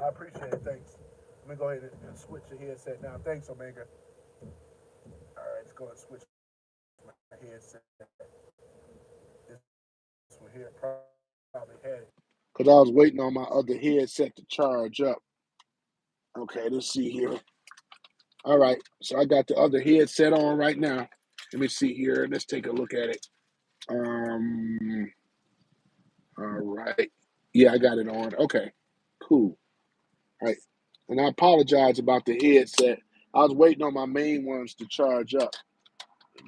I appreciate it. Thanks. Let me go ahead and switch the headset now. Thanks, Omega. All right, let's go and switch my headset. This one here probably had it. Because I was waiting on my other headset to charge up. Okay, let's see here. All right, so I got the other headset on right now. Let me see here. Let's take a look at it. All right. Yeah, I got it on. Okay, cool. All right. And I apologize about the headset. I was waiting on my main ones to charge up.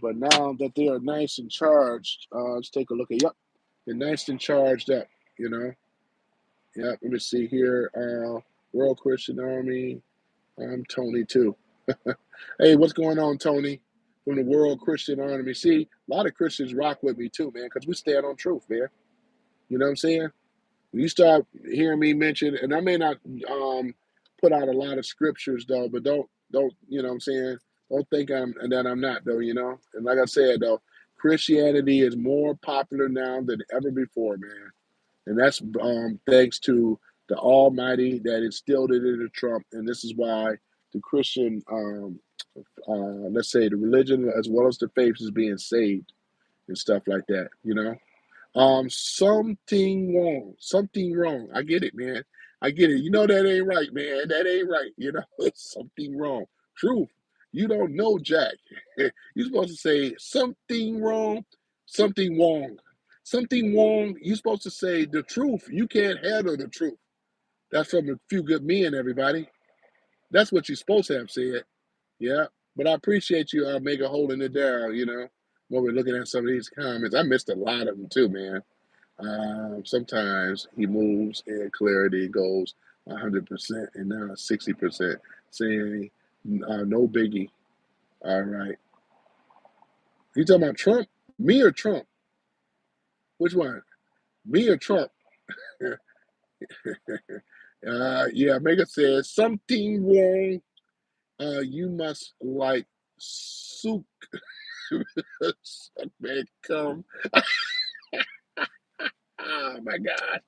But now that they are nice and charged, let's take a look at, yep, they're nice and charged up, you know. Yep, let me see here. World Christian Army. I'm Tony too. Hey, what's going on, Tony? From the World Christian Army. See, a lot of Christians rock with me too, man, because we stand on truth, man. You know what I'm saying? When you start hearing me mention, and I may not put out a lot of scriptures though, but don't you know what I'm saying? Don't think I'm not though, you know. And like I said though, Christianity is more popular now than ever before, man. And that's thanks to the Almighty that instilled it into Trump, and this is why the Christian, let's say the religion as well as the faith is being saved and stuff like that, you know. Something wrong. Something wrong. I get it, man. I get it. You know that ain't right, man. That ain't right. You know, it's something wrong. Truth. You don't know, Jack. You're supposed to say something wrong, something wrong. Something wrong. You're supposed to say the truth. You can't handle the truth. That's from a few good men, everybody. That's what you're supposed to have said. Yeah. But I appreciate you, Mega, holding it down, you know, when we're looking at some of these comments. I missed a lot of them too, man. Sometimes he moves and clarity goes 100% and now 60%, saying no biggie. All right. You talking about Trump? Me or Trump? Which one? Me or Trump? Yeah, Mega says something wrong. You must like soup. Man, come. Oh my God.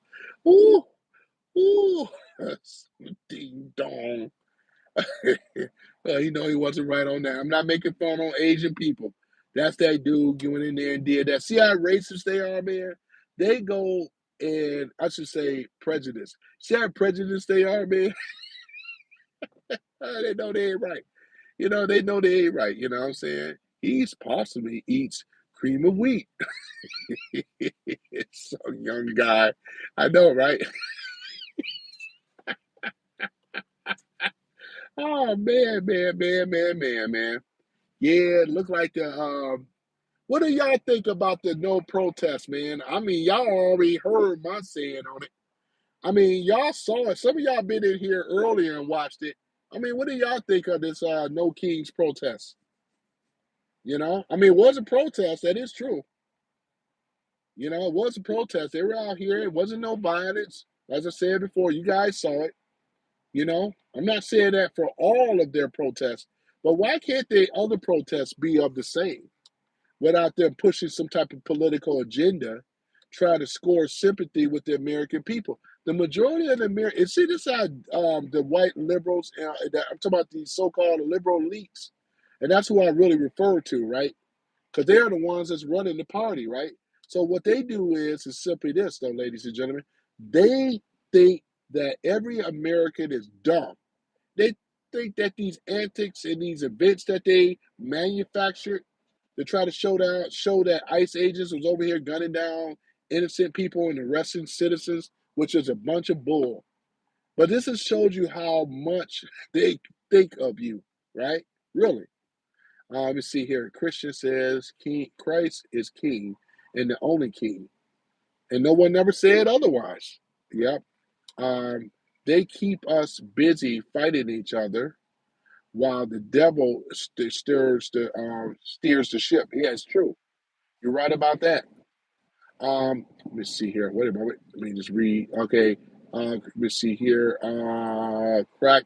Ooh, ooh. Ding dong. You know he wasn't right on that. I'm not making fun on Asian people. That's that dude going in there and did that. See how racist they are, man? They go and I should say prejudice. See how prejudiced they are, man? They know they ain't right. You know, they know they ain't right. You know what I'm saying? He's possibly eats cream of wheat. It's so young guy. I know, right? Oh man. Yeah, it looked like the what do y'all think about the no protest, man? I mean, y'all already heard my saying on it. I mean, y'all saw it. Some of y'all been in here earlier and watched it. I mean, what do y'all think of this no kings protest? You know, I mean, it was a protest. That is true. You know, it was a protest. They were out here. It wasn't no violence. As I said before, you guys saw it. You know, I'm not saying that for all of their protests, but why can't the other protests be of the same without them pushing some type of political agenda, trying to score sympathy with the American people? The majority of the Americans, see this how the white liberals, I'm talking about these so-called liberal elites, and that's who I really refer to, right? Because they are the ones that's running the party, right? So what they do is simply this, though, ladies and gentlemen. They think that every American is dumb. They think that these antics and these events that they manufactured to try to show that ICE agents was over here gunning down innocent people and arresting citizens, which is a bunch of bull. But this has showed you how much they think of you, right? Really. Let me see here. Christian says, King Christ is king and the only king, and no one ever said otherwise. Yep. Um, they keep us busy fighting each other while the devil steers the ship. Yeah, it's true. You're right about that. Let me see here. Wait a moment. Let me just read. Okay. Let me see here. Crack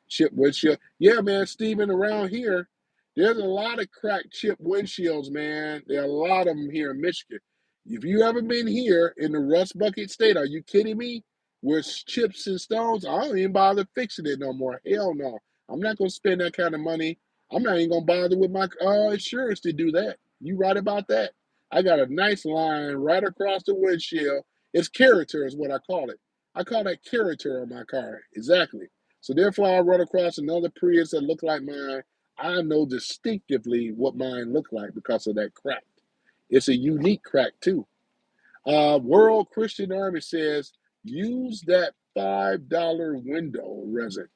chip windshield. Yeah, man, Steven, around here, there's a lot of cracked chip windshields, man. There are a lot of them here in Michigan. If you ever been here in the Rust Bucket State, are you kidding me? With chips and stones, I don't even bother fixing it no more. Hell no. I'm not going to spend that kind of money. I'm not even going to bother with my insurance to do that. You right about that. I got a nice line right across the windshield. It's character is what I call it. I call that character on my car. Exactly. So therefore, I run across another Prius that look like mine. I know distinctively what mine look like because of that crack. It's a unique crack too. World Christian Army says use that $5 window resin.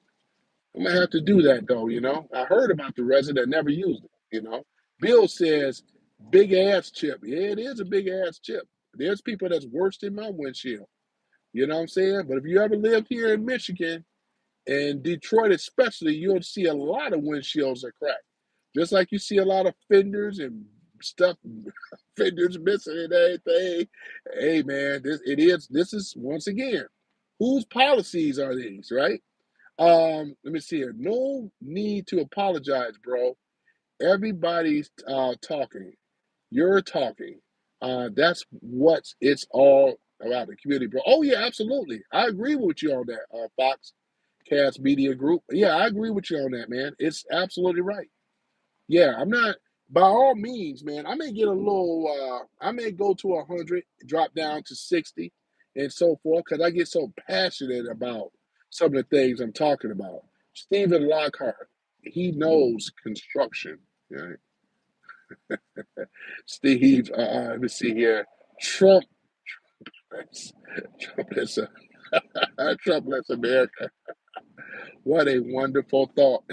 I'm gonna have to do that though. I heard about the resin, I never used it. Bill says big ass chip. Yeah, it is a big ass chip. There's people that's worse than my windshield. You know what I'm saying? But if you ever lived here in Michigan, and Detroit especially, you'll see a lot of windshields are cracked. Just like you see a lot of fenders and stuff, fenders missing and everything. Hey man, this is once again, whose policies are these, right? Let me see here. No need to apologize, bro. Everybody's talking. You're talking. That's what it's all about, the community, bro. Oh yeah, absolutely. I agree with you on that, Fox Cast Media Group. Yeah, I agree with you on that, man. It's absolutely right. Yeah, I'm not. By all means, man. I may get a little. I may go to 100, drop down to 60, and so forth, because I get so passionate about some of the things I'm talking about. Stephen Lockhart, he knows construction. Right? Steve, let me see here. Trump, Trump is Trump lets America. What a wonderful thought.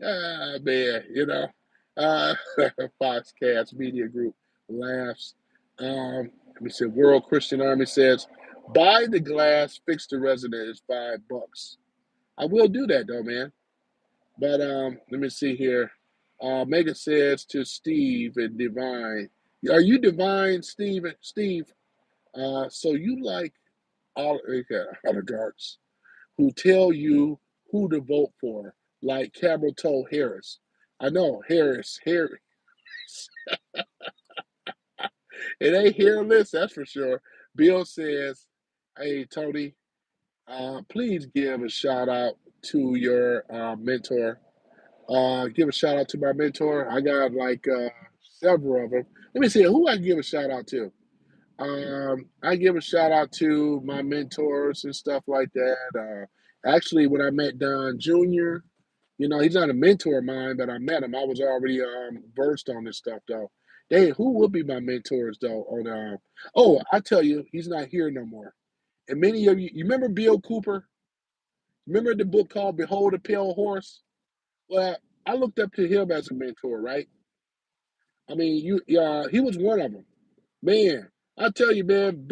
Man, uh, Foxcast Media Group laughs. Let me see. World Christian Army says, buy the glass, fix the resident is $5. I will do that though, man. But let me see here. Megan says to Steve and Divine, are you Divine, Steve? Steve, so you like oligarchs who tell you who to vote for, like Cameron told Harris. I know Harris. It ain't hairless, that's for sure. Bill says, "Hey Tony, please give a shout out to your mentor. Give a shout out to my mentor. I got like several of them. Let me see who I can give a shout out to. I give a shout out to my mentors and stuff like that. Actually, when I met Don Jr., he's not a mentor of mine, but I met him. I was already versed on this stuff though. Hey, who would be my mentors though? Oh, I tell you, he's not here no more. And many of you remember Bill Cooper? Remember the book called Behold a Pale Horse? Well, I looked up to him as a mentor, right? I mean, he was one of them. Man, I tell you, man,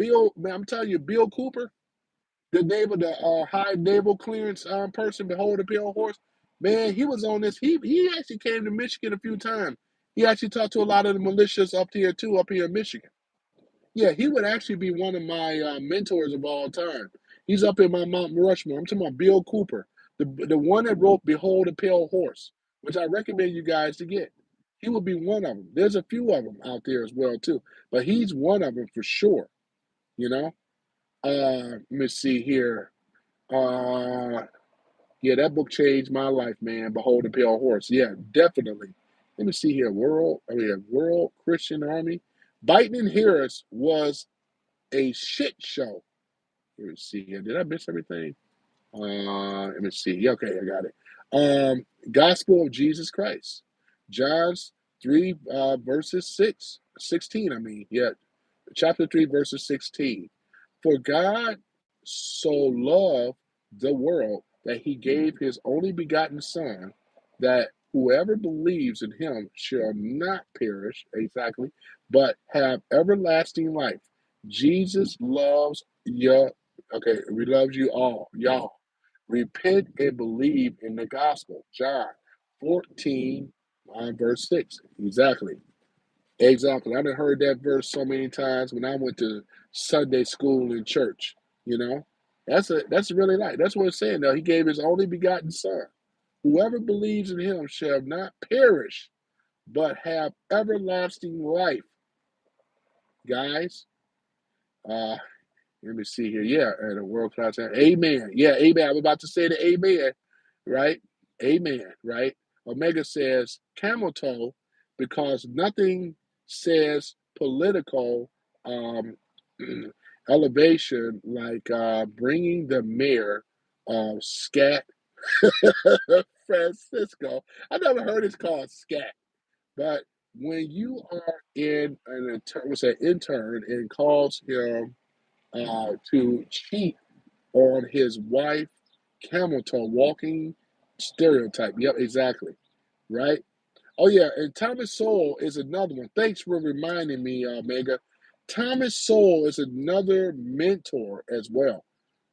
I'm telling you, Bill Cooper, the high naval clearance person, behold the pale horse. Man, he was on this. He actually came to Michigan a few times. He actually talked to a lot of the militias up here too, up here in Michigan. Yeah, he would actually be one of my mentors of all time. He's up in my Mount Rushmore. I'm talking about Bill Cooper, the one that wrote "Behold the Pale Horse," which I recommend you guys to get. He would be one of them. There's a few of them out there as well too, but he's one of them for sure. You know. Let me see here. Uh, yeah, that book changed my life, man. Behold the Pale Horse. Yeah, definitely. Let me see here. World Christian Army. Biden and Harris was a shit show. Let me see here. Did I miss everything? Let me see. Yeah, okay, I got it. Gospel of Jesus Christ. John's 3 verses 16. I mean, yeah, chapter 3 verses 16. For God so loved the world that he gave his only begotten Son, that whoever believes in him shall not perish, exactly, but have everlasting life. Jesus loves you. Okay, we loves you all, y'all. Repent and believe in the gospel. John 14, verse 6. Exactly. Exactly. I done heard that verse so many times when I went to Sunday school in church. You know, that's really nice. That's what it's saying. Now he gave his only begotten Son. Whoever believes in him shall not perish, but have everlasting life. Guys, uh, let me see here. Yeah, at a world class. Amen. Yeah, amen. I'm about to say the amen, right? Amen, right? Omega says camel toe because nothing says political um, elevation like bringing the mayor of Scat Francisco. I never heard it's called Scat, but when you are in an intern and calls him to cheat on his wife, camel toe walking stereotype. Yep, exactly. Right? Oh, yeah. And Thomas Sowell is another one. Thanks for reminding me, Mega. Thomas Sowell is another mentor as well.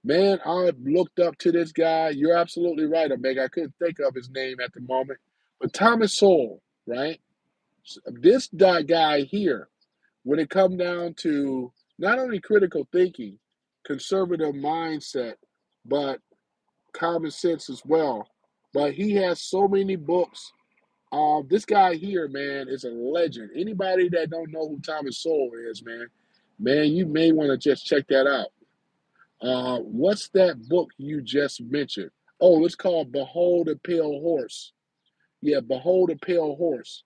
Man, I looked up to this guy. You're absolutely right, Omega. I couldn't think of his name at the moment. But Thomas Sowell, right? This guy here, when it come down to not only critical thinking, conservative mindset, but common sense as well. But he has so many books. This guy here, man, is a legend. Anybody that don't know who Thomas Sowell is, man, you may want to just check that out. What's that book you just mentioned? Oh, it's called Behold a Pale Horse. Yeah, Behold a Pale Horse.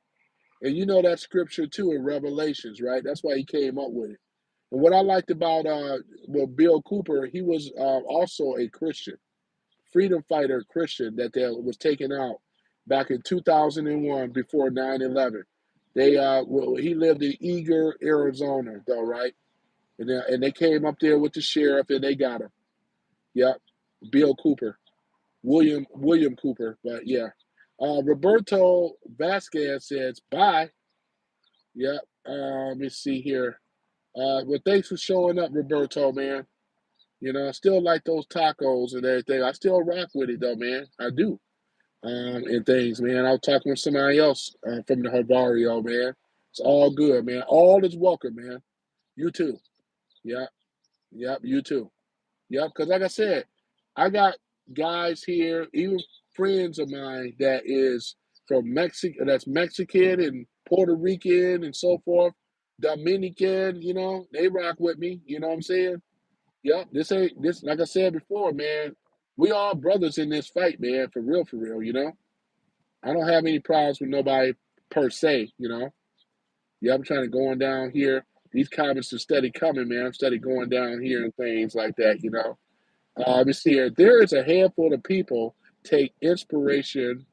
And you know that scripture too in Revelations, right? That's why he came up with it. And what I liked about Bill Cooper, he was also a Christian, freedom fighter Christian that was taken out back in 2001 before 9/11. He lived in Eager, Arizona, though, right? And they came up there with the sheriff and they got him. Yep, Bill Cooper, William Cooper, but yeah. Roberto Vasquez says bye. Yep. Let me see here. Well, thanks for showing up, Roberto, man. You know, I still like those tacos and everything. I still rock with it though, man. I do. And things, man. I was talking with somebody else from the Herbario, man. It's all good, man. All is welcome, man. You too. Yep. Yep. You too. Yep. Because like I said, I got guys here, even friends of mine that is from Mexico, that's Mexican and Puerto Rican and so forth, Dominican. You know, they rock with me. You know what I'm saying? Yep. This ain't this. Like I said before, man. We all brothers in this fight, man. For real, for real. You know. I don't have any problems with nobody per se, you know. Yeah, I'm trying to go on down here. These comments are steady coming, man. I'm steady going down here and things like that, you know. Let me see here. There is a handful of people take inspiration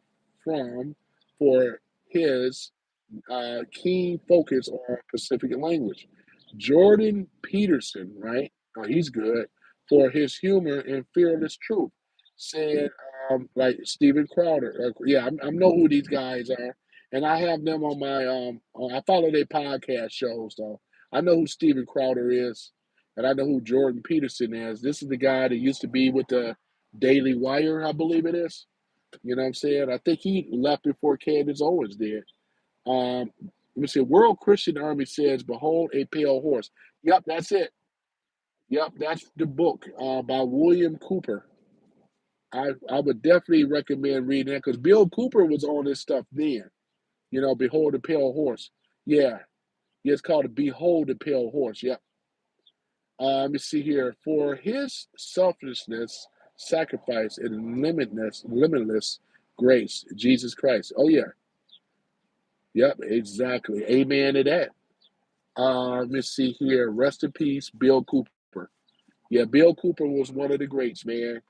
from for his keen focus on Pacific language. Jordan Peterson, right? Oh, he's good for his humor and fearless truth. Said like Steven Crowder. Yeah, I know who these guys are, and I have them on my I follow their podcast shows though. I know who Steven Crowder is, and I know who Jordan Peterson is. This is the guy that used to be with the Daily Wire, I believe it is. You know what I'm saying? I think he left before Candace Owens did. Let me see. World Christian Army says, "Behold a pale horse." Yep, that's it. Yep, that's the book by William Cooper. I would definitely recommend reading that because Bill Cooper was on this stuff then. You know, Behold a Pale Horse. Yeah, yeah, it's called Behold a Pale Horse. Yep. Let me see here. For his selflessness, sacrifice, and limitless grace, Jesus Christ. Oh yeah. Yep, exactly. Amen to that. Let me see here. Rest in peace, Bill Cooper. Yeah, Bill Cooper was one of the greats, man.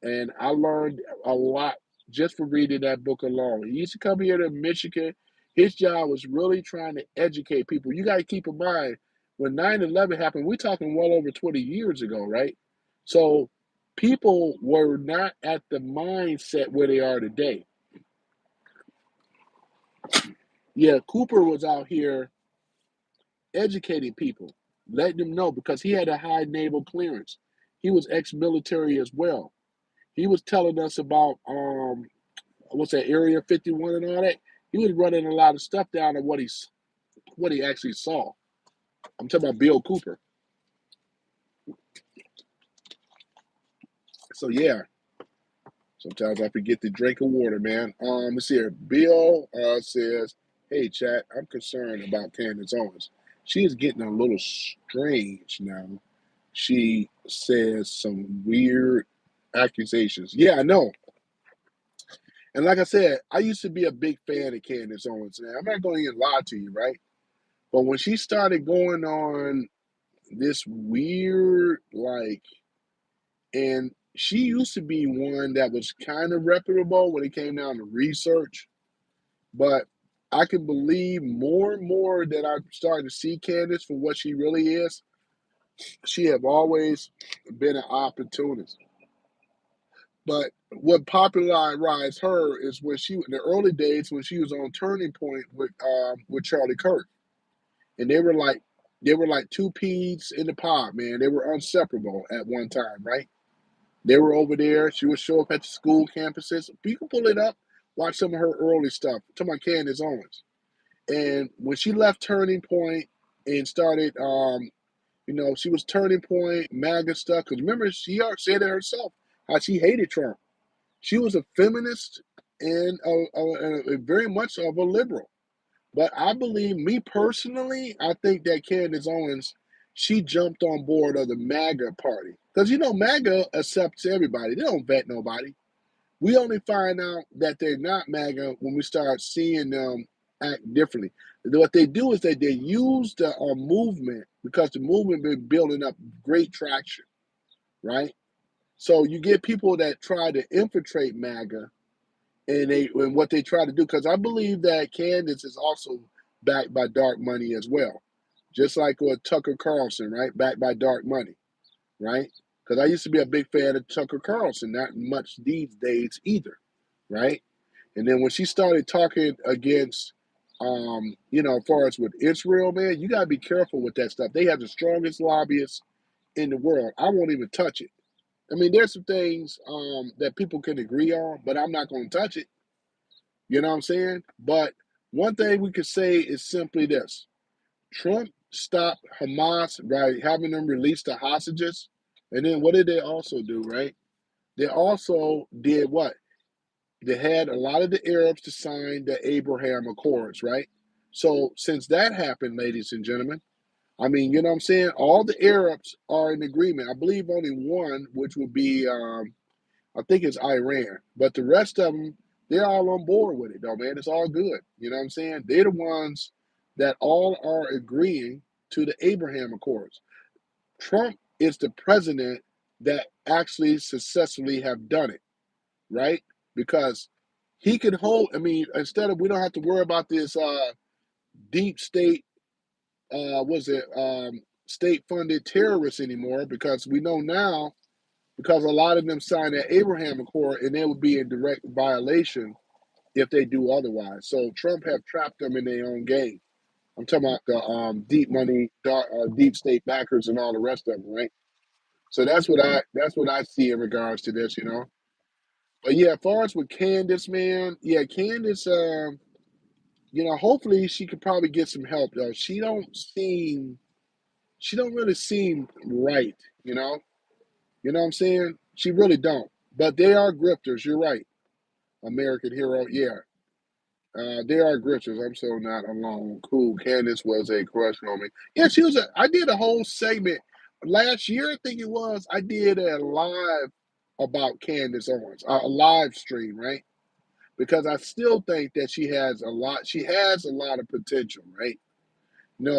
And I learned a lot just for reading that book alone. He used to come here to Michigan. His job was really trying to educate people. You got to keep in mind, when 9/11 happened, we're talking well over 20 years ago, right? So people were not at the mindset where they are today. Yeah, Cooper was out here educating people, letting them know because he had a high naval clearance. He was ex-military as well. He was telling us about what's that, Area 51 and all that. He was running a lot of stuff down on what he actually saw. I'm talking about Bill Cooper. So yeah, sometimes I forget to drink of water, man. Let's see here. Bill says, "Hey, chat, I'm concerned about Candace Owens. She is getting a little strange now. She says some weird accusations." Yeah, I know. And like I said, I used to be a big fan of Candace Owens. Man, I'm not going to even lie to you, right? But when she started going on this weird, like, and she used to be one that was kind of reputable when it came down to research, but I can believe more and more that I'm starting to see Candace for what she really is. She have always been an opportunist. But what popularized her is when she, in the early days, when she was on Turning Point with Charlie Kirk, and they were like two peas in the pod, man. They were inseparable at one time, right? They were over there. She would show up at the school campuses. You can pull it up, watch some of her early stuff. I'm talking about Candace Owens. And when she left Turning Point and started, she was Turning Point, MAGA stuff. Because remember, she said it herself how she hated Trump. She was a feminist and very much of a liberal. But I believe, me personally, I think that Candace Owens, she jumped on board of the MAGA party. Because, MAGA accepts everybody. They don't vet nobody. We only find out that they're not MAGA when we start seeing them act differently. What they do is that they use the movement, because the movement been building up great traction, right? So you get people that try to infiltrate MAGA, and what they try to do, because I believe that Candace is also backed by dark money as well, just like with Tucker Carlson, right? Backed by dark money, right? Because I used to be a big fan of Tucker Carlson, not much these days either, right? And then when she started talking against, as far as with Israel, man, you gotta be careful with that stuff. They have the strongest lobbyists in the world. I won't even touch it. I mean, there's some things that people can agree on, but I'm not going to touch it. You know what I'm saying? But one thing we could say is simply this: Trump stopped Hamas by having them release the hostages. And then what did they also do, right? They also did what? They had a lot of the Arabs to sign the Abraham Accords, right? So since that happened, ladies and gentlemen, I mean, you know what I'm saying? All the Arabs are in agreement. I believe only one, which would be I think it's Iran, but the rest of them, they're all on board with it, though, man. It's all good. You know what I'm saying? They're the ones that all are agreeing to the Abraham Accords. Trump is the president that actually successfully have done it, right? Because he can hold. I mean, we don't have to worry about this deep state, was it state funded terrorists anymore, because we know now, because a lot of them signed that Abraham Accord, and they would be in direct violation if they do otherwise. So Trump have trapped them in their own game. I'm talking about the deep money, deep state backers, and all the rest of them, right? So that's what I see in regards to this. But yeah, as far as with Candace, man, yeah, Candace, hopefully she could probably get some help though. She don't really seem right, you know. You know what I'm saying? She really don't. But they are grifters. You're right. American hero. Yeah. They are grifters. I'm so not alone. Cool. Candace was a crush on me. Yeah, I did a whole segment last year, I think it was. I did a live about Candace Owens, a live stream, right? Because I still think that she has a lot of potential, right?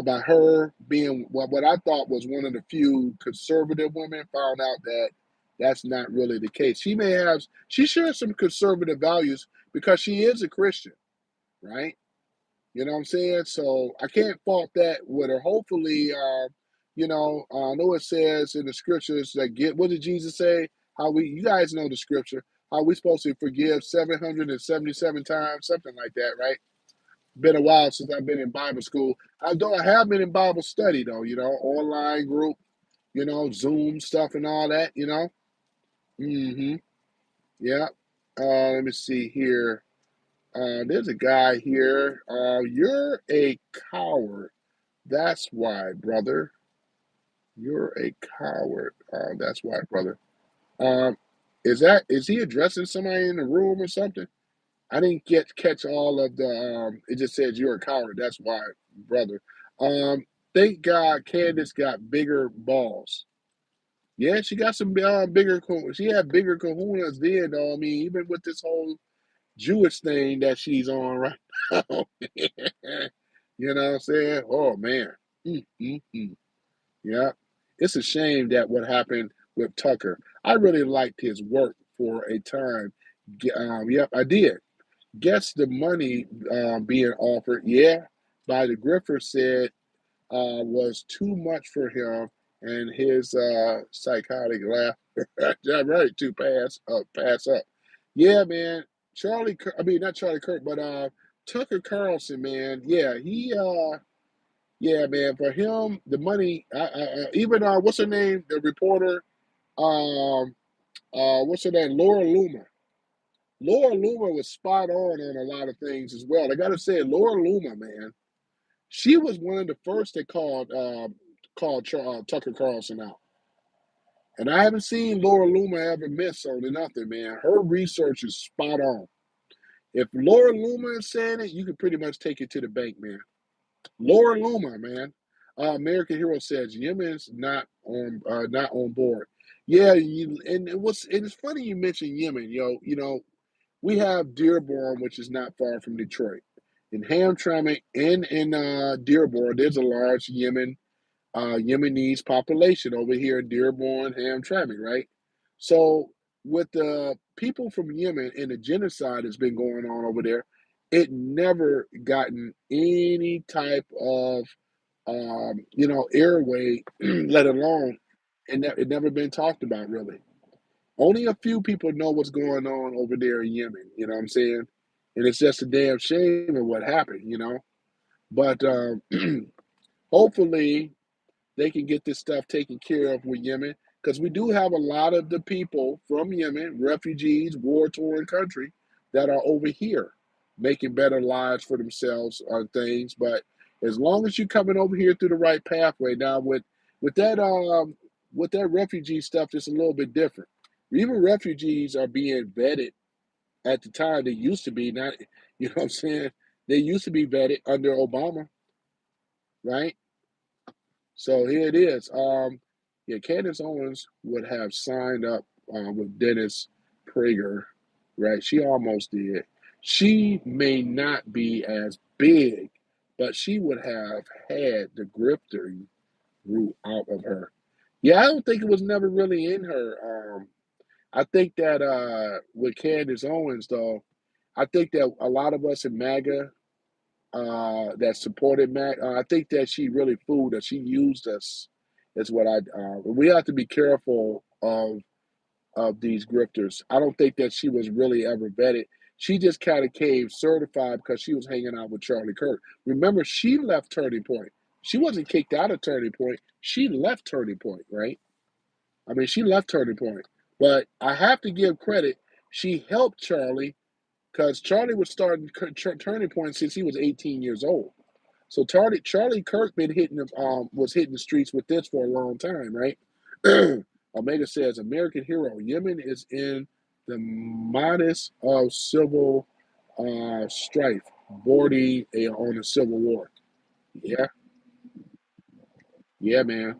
By her being what I thought was one of the few conservative women, found out that that's not really the case. She shares some conservative values because she is a Christian, right? You know what I'm saying? So I can't fault that with her. Hopefully, I know it says in the scriptures that what did Jesus say? You guys know the scripture, how we supposed to forgive 777 times, something like that, right? Been a while since I've been in Bible school. Although I have been in Bible study though, online group, Zoom stuff and all that, Mm-hmm. Yeah. Let me see here. There's a guy here. You're a coward. That's why, brother. You're a coward. That's why, brother. Um, is he addressing somebody in the room or something? I didn't catch all of the. It just says you're a coward. That's why, brother. Um, thank God, Candace got bigger balls. Yeah, she got some bigger. She had bigger kahunas then, though. I mean, even with this whole Jewish thing that she's on right now. You know what I'm saying? Oh man. Mm. Yeah. It's a shame that what happened with Tucker. I really liked his work for a time. Yep, I did. Guess the money being offered, yeah, by the griffer said was too much for him and his psychotic laugh. Yeah, right, to pass up. Yeah, man. I mean not Charlie Kirk, but Tucker Carlson, man. Yeah, man. For him, the money. Even what's her name? The reporter. Um, what's her name? Laura Loomer. Laura Loomer was spot on a lot of things as well. I got to say, Laura Loomer, man. She was one of the first that called Tucker Carlson out. And I haven't seen Laura Loomer ever miss on nothing, man. Her research is spot on. If Laura Loomer is saying it, you can pretty much take it to the bank, man. Laura Loomer, man. American Hero says Yemen's not on board. Yeah, and it's funny you mentioned Yemen, yo. We have Dearborn, which is not far from Detroit. In Hamtramck and in Dearborn, there's a large Yemenis population over here in Dearborn, Hamtramck, right? So with the people from Yemen and the genocide that's been going on over there, it never gotten any type of airway, let alone it never been talked about really. Only a few people know what's going on over there in Yemen. You know what I'm saying? And it's just a damn shame of what happened. But hopefully they can get this stuff taken care of with Yemen because we do have a lot of the people from Yemen, refugees, war torn country, that are over here making better lives for themselves on things. But as long as you're coming over here through the right pathway, now with that with that refugee stuff, it's a little bit different. Even refugees are being vetted at the time. They used to be not, you know what I'm saying? They used to be vetted under Obama, right? So here it is. Yeah, Candace Owens would have signed up with Dennis Prager, right? She almost did. She may not be as big, but she would have had the grifter root out of her. Yeah, I don't think it was never really in her. I think that with Candace Owens, though, I think that a lot of us in MAGA that supported Mac. I think that she really fooled us. She used us. Is what I. We have to be careful of these grifters. I don't think that she was really ever vetted. She just kind of came certified because she was hanging out with Charlie Kirk. Remember, she left Turning Point. She wasn't kicked out of Turning Point. She left Turning Point, right? I mean, she left Turning Point. But I have to give credit. She helped Charlie because Charlie was starting Turning Point since he was 18 years old. So Charlie Kirk was hitting the streets with this for a long time, right? Omega says American hero. Yemen is in the modest of civil strife, bordering on a civil war. Yeah, yeah, man.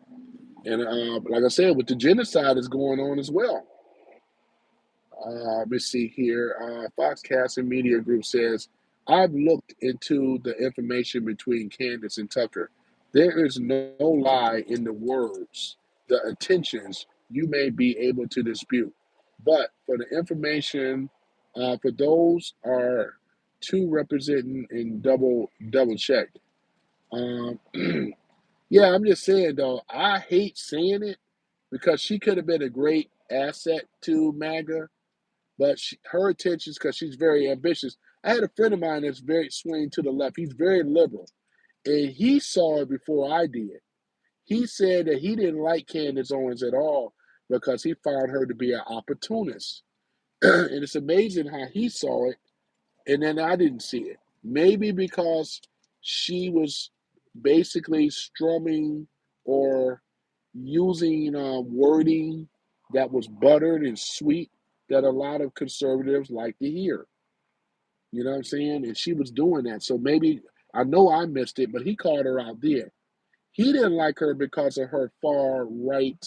And like I said, with the genocide is going on as well. Let me see here. Foxcast and Media Group says, I've looked into the information between Candace and Tucker. There is no lie in the words, the intentions, you may be able to dispute. But for the information, for those are two representing and double checked. Um, yeah, I'm just saying though, I hate saying it because she could have been a great asset to MAGA, but her intentions, because she's very ambitious. I had a friend of mine that's very swing to the left. He's very liberal, and he saw it before I did. He said that he didn't like Candace Owens at all because he found her to be an opportunist. And it's amazing how he saw it, and then I didn't see it. Maybe because she was basically strumming or using wording that was buttered and sweet that a lot of conservatives like to hear. You know what I'm saying? And she was doing that. So maybe, I know I missed it, but he called her out there. He didn't like her because of her far right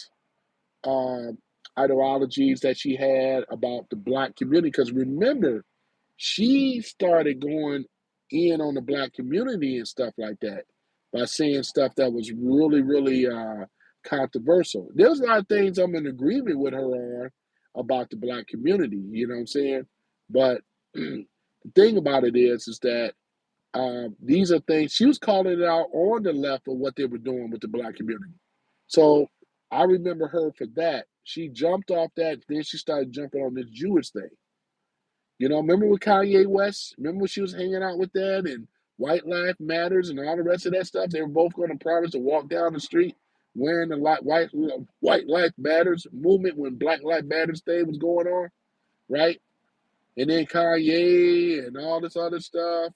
uh, ideologies that she had about the black community. Because remember, she started going in on the black community and stuff like that by saying stuff that was really controversial. There's a lot of things I'm in agreement with her on about the black community. You know what I'm saying? But the thing about it is that these are things she was calling it out on the left of what they were doing with the black community. So I remember her for that. She jumped off that, then she started jumping on this Jewish thing. You know, remember with Kanye West? Remember when she was hanging out with that and White Life Matters and all the rest of that stuff? They were both going to promise to walk down the street wearing the White Life Matters movement when Black Life Matters Day was going on, right? And then Kanye and all this other stuff.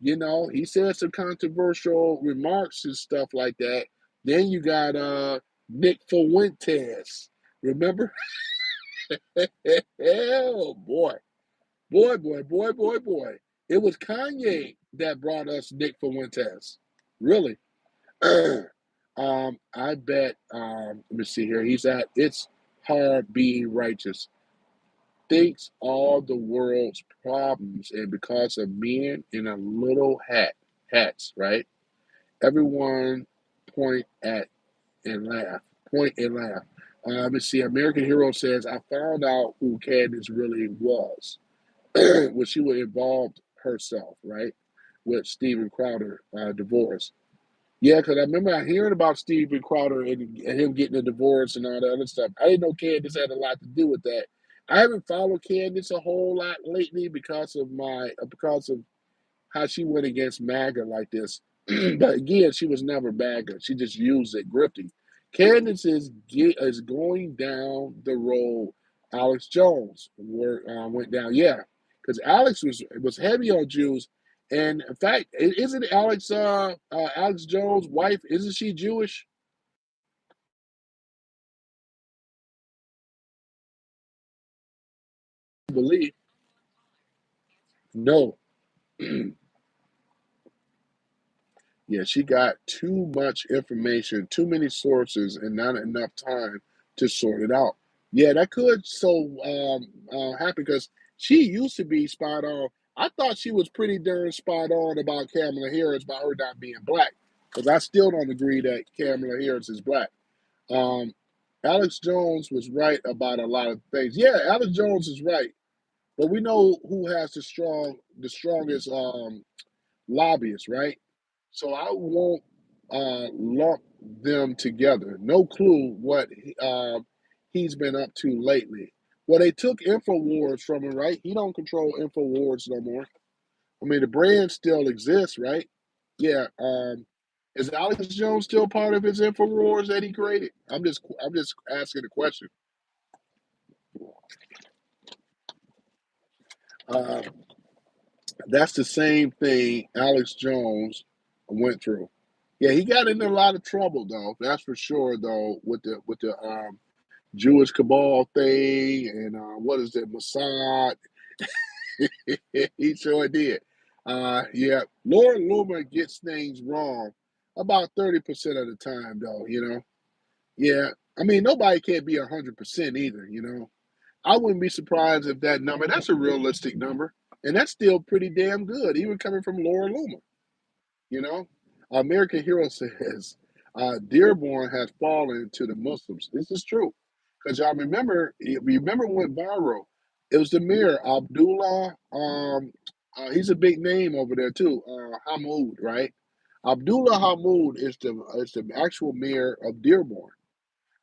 You know, he said some controversial remarks and stuff like that. Then you got Nick Fuentes. Remember? Oh boy. Boy. It was Kanye that brought us Nick Fuentes. Really. I bet, let me see here. He's at It's Hard Being Righteous. Thinks all the world's problems, and because of men in a little hats, right? Everyone point at and laugh. Point and laugh. Let me see. American Hero says, I found out who Candace really was. When she would involve herself, right, with Steven Crowder divorce. Yeah, because I remember hearing about Steven Crowder and him getting a divorce and all that other stuff. I didn't know Candace had a lot to do with that. I haven't followed Candace a whole lot lately because of how she went against MAGA like this. But again, she was never MAGA. She just used it grifting. Candace is going down the road. Alex Jones went down. Yeah, because Alex was heavy on Jews, and in fact, isn't Alex Jones' wife? Isn't she Jewish? I believe no. Yeah, she got too much information, too many sources, and not enough time to sort it out. Yeah, that could happen because she used to be spot on. I thought she was pretty darn spot on about Kamala Harris about her not being black, because I still don't agree that Kamala Harris is black. Um, Alex Jones was right about a lot of things. Yeah, Alex Jones is right, but we know who has the strongest lobbyists, right? So I won't lump them together. No clue what he's been up to lately. Well, they took Infowars from him, right? He don't control Infowars no more. I mean, the brand still exists, right? Yeah. Is Alex Jones still part of his Infowars that he created? I'm just asking a question. Uh, that's the same thing Alex Jones went through. Yeah, he got into a lot of trouble though. That's for sure though with the Jewish cabal thing and what is it, Mossad? He sure did. Yeah, Laura Loomer gets things wrong about 30% of the time though. You know. Yeah, I mean nobody can't be 100% either. You know. I wouldn't be surprised if that number. That's a realistic number, and that's still pretty damn good, even coming from Laura Loomer. You know, American Hero says, Dearborn has fallen to the Muslims. This is true. Because y'all remember when it went viral, it was the mayor, Abdullah. He's a big name over there too, Hamoud, right? Abdullah Hamoud is the actual mayor of Dearborn.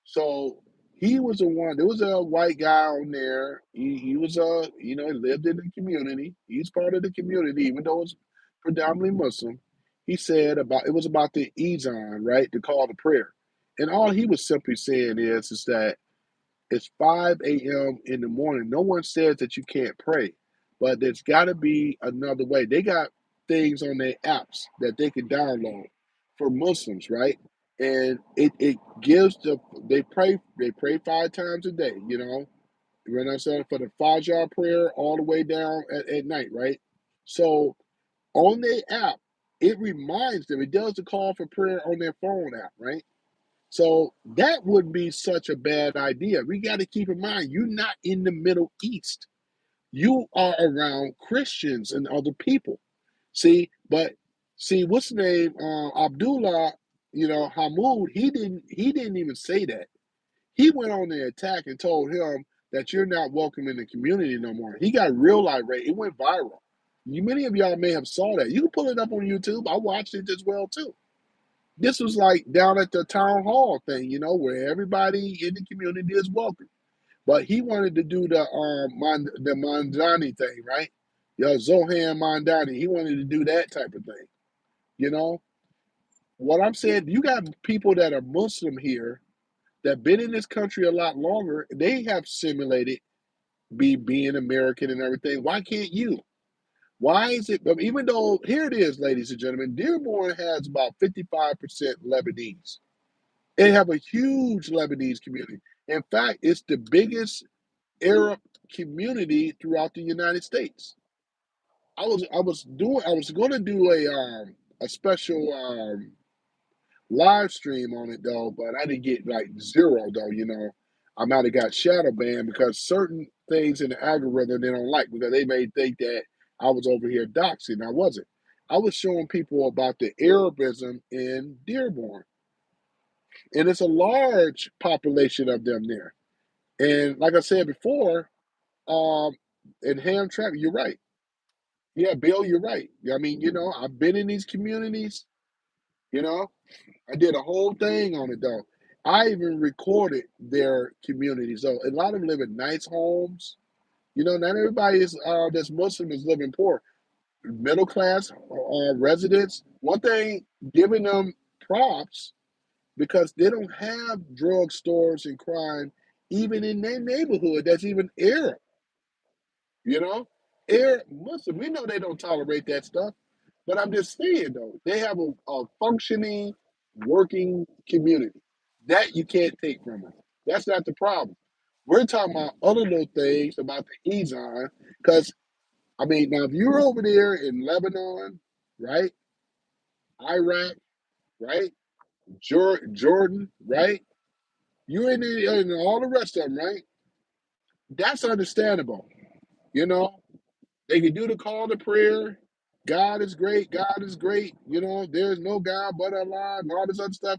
So he was the one. There was a white guy on there. He was he lived in the community. He's part of the community, even though it's predominantly Muslim. He said about it was about the Ezan, right, the call to prayer, and all he was simply saying is that it's 5 a.m. in the morning. No one says that you can't pray, but there's got to be another way. They got things on their apps that they can download for Muslims, right? And it gives they pray 5 times a day, you know what I'm saying, for the Fajr prayer all the way down at night, right? So on their app, it reminds them, it does the call for prayer on their phone app, right? So that would be such a bad idea. We got to keep in mind, you're not in the Middle East. You are around Christians and other people. What's the name? Abdullah, Hamoud, he didn't even say that. He went on the attack and told him that you're not welcome in the community no more. He got real irate. It went viral. Many of y'all may have saw that. You can pull it up on YouTube. I watched it as well too. This was like down at the town hall thing, where everybody in the community is welcome. But he wanted to do the Mandani thing, right? Zohan Mandani. He wanted to do that type of thing. You know what I'm saying? You got people that are Muslim here that been in this country a lot longer. They have simulated being American and everything. Why can't you? Why is it? Even though here it is, ladies and gentlemen, Dearborn has about 55% Lebanese. They have a huge Lebanese community. In fact, it's the biggest Arab community throughout the United States. I was going to do a special live stream on it though, but I didn't get like zero though. I might have got shadow banned because certain things in the algorithm they don't like because they may think that I was over here doxing. I wasn't. I was showing people about the Arabism in Dearborn, and it's a large population of them there. And like I said before, um, in Hamtramck, you're right. Yeah, Bill, you're right. I mean, I've been in these communities. You know, I did a whole thing on it though. I even recorded their communities. So a lot of them live in nice homes. Not everybody is that's Muslim is living poor. Middle class residents. One thing, giving them props because they don't have drugstores and crime even in their neighborhood. That's even Arab. You know, Arab Muslim. We know they don't tolerate that stuff. But I'm just saying though, they have a functioning, working community. That you can't take from them. That's not the problem. We're talking about other little things about the Ezon, because I mean, now if you're over there in Lebanon, right, Iraq, right, Jordan, right, you're in all the rest of them, right? That's understandable. You know, they can do the call to prayer. God is great. God is great. There's no God but Allah and all this other stuff.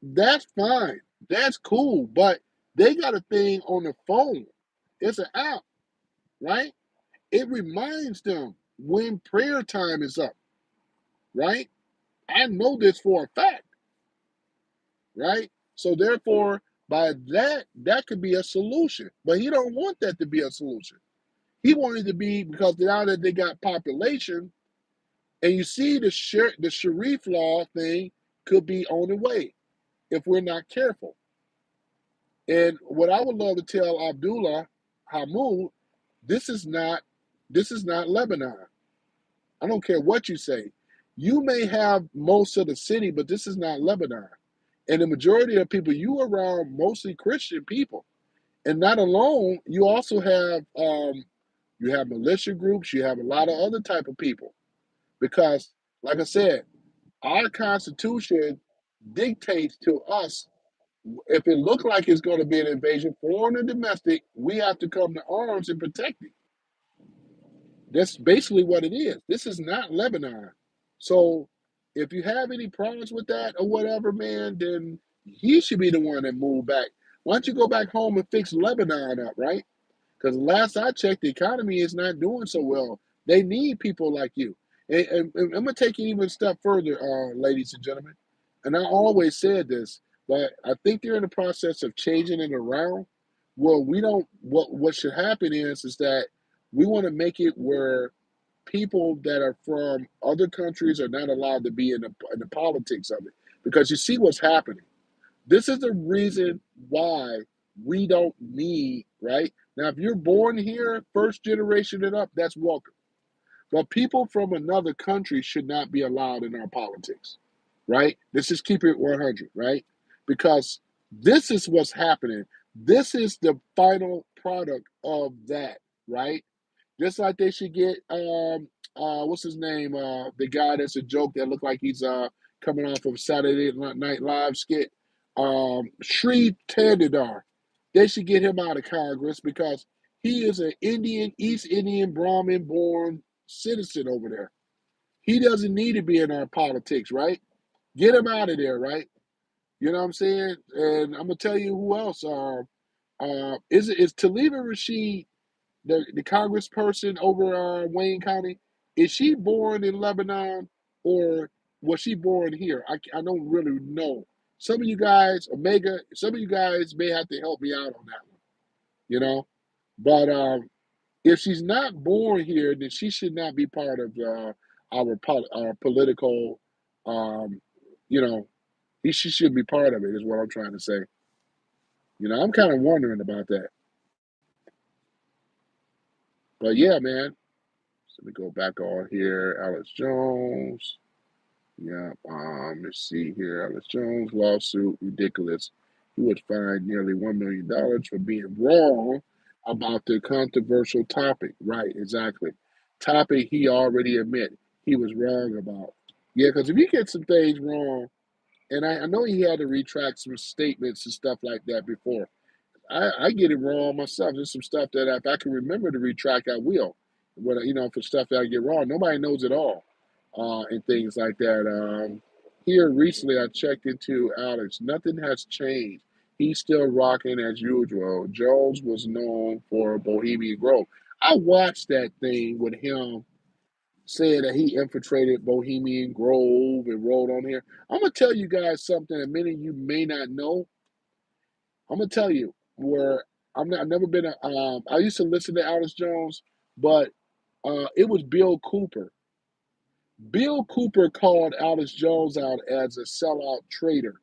That's fine. That's cool. But they got a thing on the phone. It's an app, right? It reminds them when prayer time is up, right? I know this for a fact, right? So therefore, by that could be a solution. But he don't want that to be a solution. He wanted to be because now that they got population, and you see the Sharif law thing could be on the way if we're not careful. And what I would love to tell Abdullah Hamoud, this is not this is not Lebanon. I don't care what you say. You may have most of the city, but this is not Lebanon. And the majority of people you are around mostly Christian people. And not alone, you also have militia groups, you have a lot of other type of people. Because, like I said, our Constitution dictates to us if it looks like it's going to be an invasion, foreign or domestic, we have to come to arms and protect it. That's basically what it is. This is not Lebanon. So If you have any problems with that or whatever, man, then he should be the one that moved back. Why don't you go back home and fix Lebanon up, right? Because last I checked, the economy is not doing so well. They need people like you. And I'm going to take it even a step further, ladies and gentlemen. And I always said this, but I think they're in the process of changing it around. Well, we don't. What should happen is that we want to make it where people that are from other countries are not allowed to be in the politics of it. Because you see what's happening. This is the reason why we don't need, right? Now, if you're born here, first generation and up, that's welcome. But people from another country should not be allowed in our politics, right? Let's just keep it 100, right? Because this is what's happening. This is the final product of that, right? Just like they should get what's his name? The guy that's a joke that looked like he's coming off of Saturday Night Live skit. Sri Tandidar. They should get him out of Congress because he is an Indian, East Indian Brahmin born citizen over there. He doesn't need to be in our politics, right? Get him out of there, right? You know what I'm saying? And I'm gonna tell you who else. Is Taliba Rashid the congressperson over Wayne County, is she born in Lebanon or was she born here? I don't really know. Some of you guys, Omega, some of you guys may have to help me out on that one, you know. But if she's not born here, then she should not be part of our political, um, you know, she should be part of it, is what I'm trying to say. You know, I'm kind of wondering about that. But yeah, man. So let me go back on here. Alex Jones. Yeah. Let's see here. Alex Jones lawsuit ridiculous. He was fined nearly $1 million for being wrong about the controversial topic. Right. Exactly. Topic he already admit he was wrong about. Yeah, because if you get some things wrong, and I know he had to retract some statements and stuff like that before. I get it wrong myself. There's some stuff that if I can remember to retract, I will. What for stuff that I get wrong, nobody knows it all, and things like that. Here recently, I checked into Alex. Nothing has changed. He's still rocking as usual. Jones was known for Bohemian Grove. I watched that thing with him saying that he infiltrated Bohemian Grove and rode on here. I'm gonna tell you guys something that many of you may not know. I'm gonna tell you where I've never been a. I used to listen to Alex Jones, but it was Bill Cooper. Bill Cooper called Alex Jones out as a sellout trader.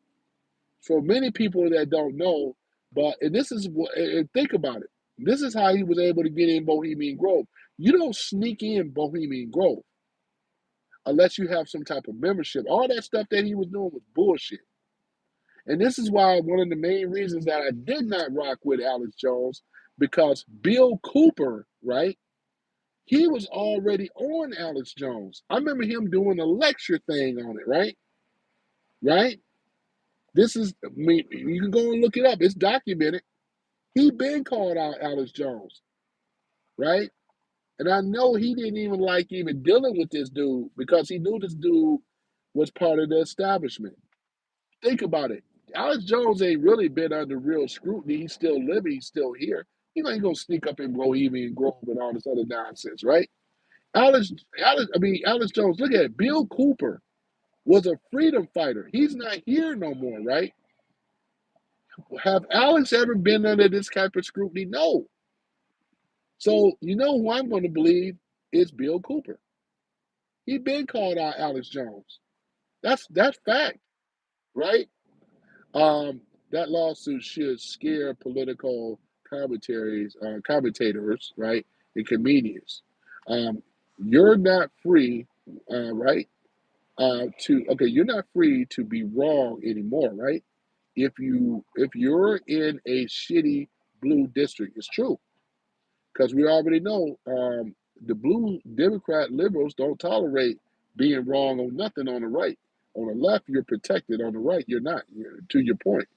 For many people that don't know, and this is what, and think about it. This is how he was able to get in Bohemian Grove. You don't sneak in Bohemian Grove unless you have some type of membership. All that stuff that he was doing was bullshit. And this is why one of the main reasons that I did not rock with Alex Jones, because Bill Cooper, right? He was already on Alex Jones. I remember him doing a lecture thing on it, right? Right? This is, I mean, you can go and look it up. It's documented. He been called out Alex Jones, right? And I know he didn't even like even dealing with this dude because he knew this dude was part of the establishment. Think about it. Alex Jones ain't really been under real scrutiny. He's still living. He's still here. He ain't gonna sneak up in Bohemian Grove and all this other nonsense, right? Alex Jones. Look at it. Bill Cooper was a freedom fighter. He's not here no more, right? Have Alex ever been under this type of scrutiny? No. So you know who I'm going to believe is Bill Cooper. He been called out Alex Jones. That's fact, right? Um, that lawsuit should scare political commentators, right, and comedians. Um, you're not free, right? You're not free to be wrong anymore, right? If you're in a shitty blue district, it's true because we already know the blue Democrat liberals don't tolerate being wrong on nothing on the right. On the left, you're protected. On the right, you're not. To your point,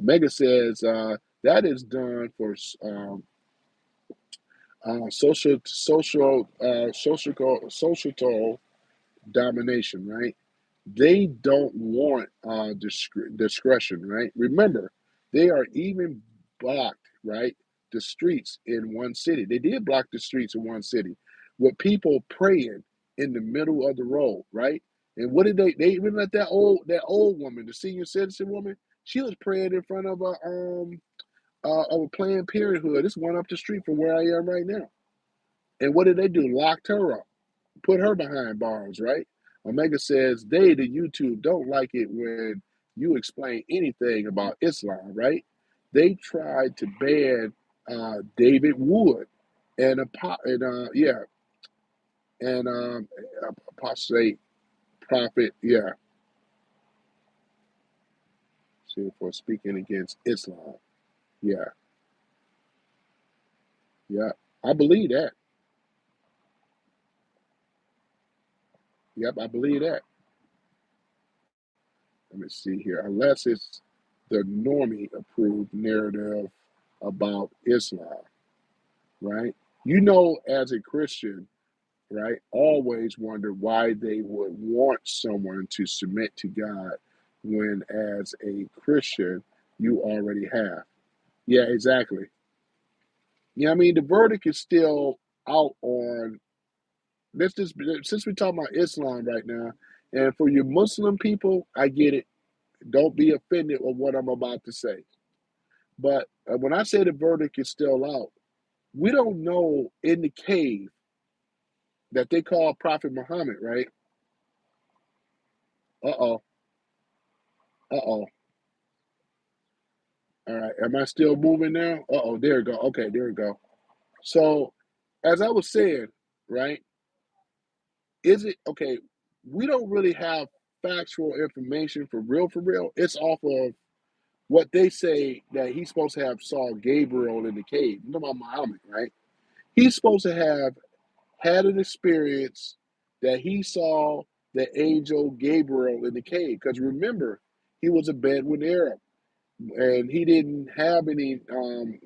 Omega says that is done for social domination, right? They don't want discretion, right? Remember, they are even blocked, right? The streets in one city. They did block the streets in one city with people praying in the middle of the road, right? And what did they even let that old woman, the senior citizen woman, she was praying in front of a Planned Parenthood. This one up the street from where I am right now. And what did they do? Locked her up, put her behind bars, right? Omega says they, the YouTube, don't like it when you explain anything about Islam, right? They tried to ban David Wood and and apostate prophet, see, for speaking against Islam. Yeah, yeah, I believe that. Yep, I believe that. Let me see here. Unless it's the normie approved narrative about Islam, right? You know, as a Christian, right, always wonder why they would want someone to submit to God when, as a Christian, you already have. Yeah, exactly. Yeah, I mean, the verdict is still out on. Let's just since we're talking about Islam right now, and for you Muslim people, I get it. Don't be offended with what I'm about to say. But when I say the verdict is still out, we don't know in the cave that they call Prophet Muhammad, right? Uh oh. Uh oh. All right. Am I still moving now? Uh oh. There we go. Okay. There we go. So, as I was saying, right? Is it okay? We don't really have factual information for real. For real, it's off of what they say that he's supposed to have saw Gabriel in the cave. You know about Muhammad, right? He's supposed to have had an experience that he saw the angel Gabriel in the cave. Because remember, he was a Bedouin Arab and he didn't have any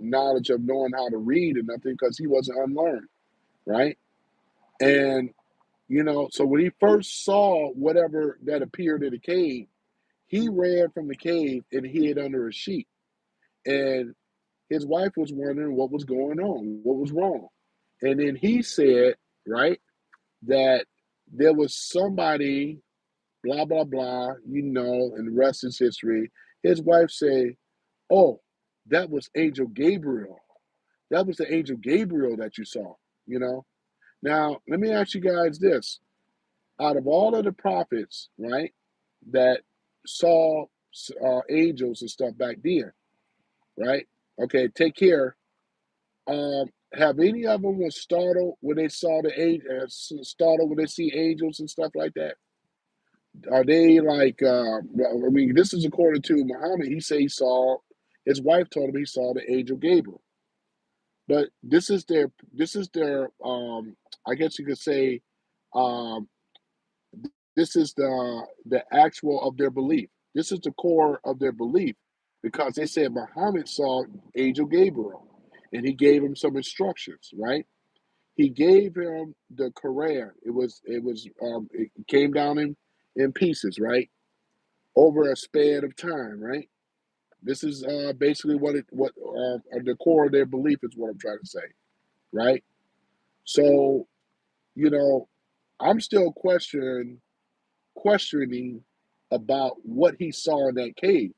knowledge of knowing how to read or nothing because he wasn't unlearned, right? And, so when he first saw whatever that appeared in the cave, he ran from the cave and hid under a sheet. And his wife was wondering what was going on, what was wrong. And then he said, right, that there was somebody, blah, blah, blah, and the rest is history. His wife said, oh, that was Angel Gabriel. That was the Angel Gabriel that you saw, you know. Now, let me ask you guys this. Out of all of the prophets, right, that saw angels and stuff back then, right? Okay, take care. Have any of them was startled when they saw startled when they see angels and stuff like that? Are they like? I mean, this is according to Muhammad. He said he saw. His wife told him he saw the angel Gabriel. But this is their. This is their. I guess you could say. Um, this is the actual of their belief. This is the core of their belief, because they said Muhammad saw angel Gabriel, and he gave him some instructions. Right. He gave him the Quran. It came down in pieces. Right, over a span of time, right? This is basically what the core of their belief is. What I'm trying to say, right? So, you know, I'm still questioning about what he saw in that cave,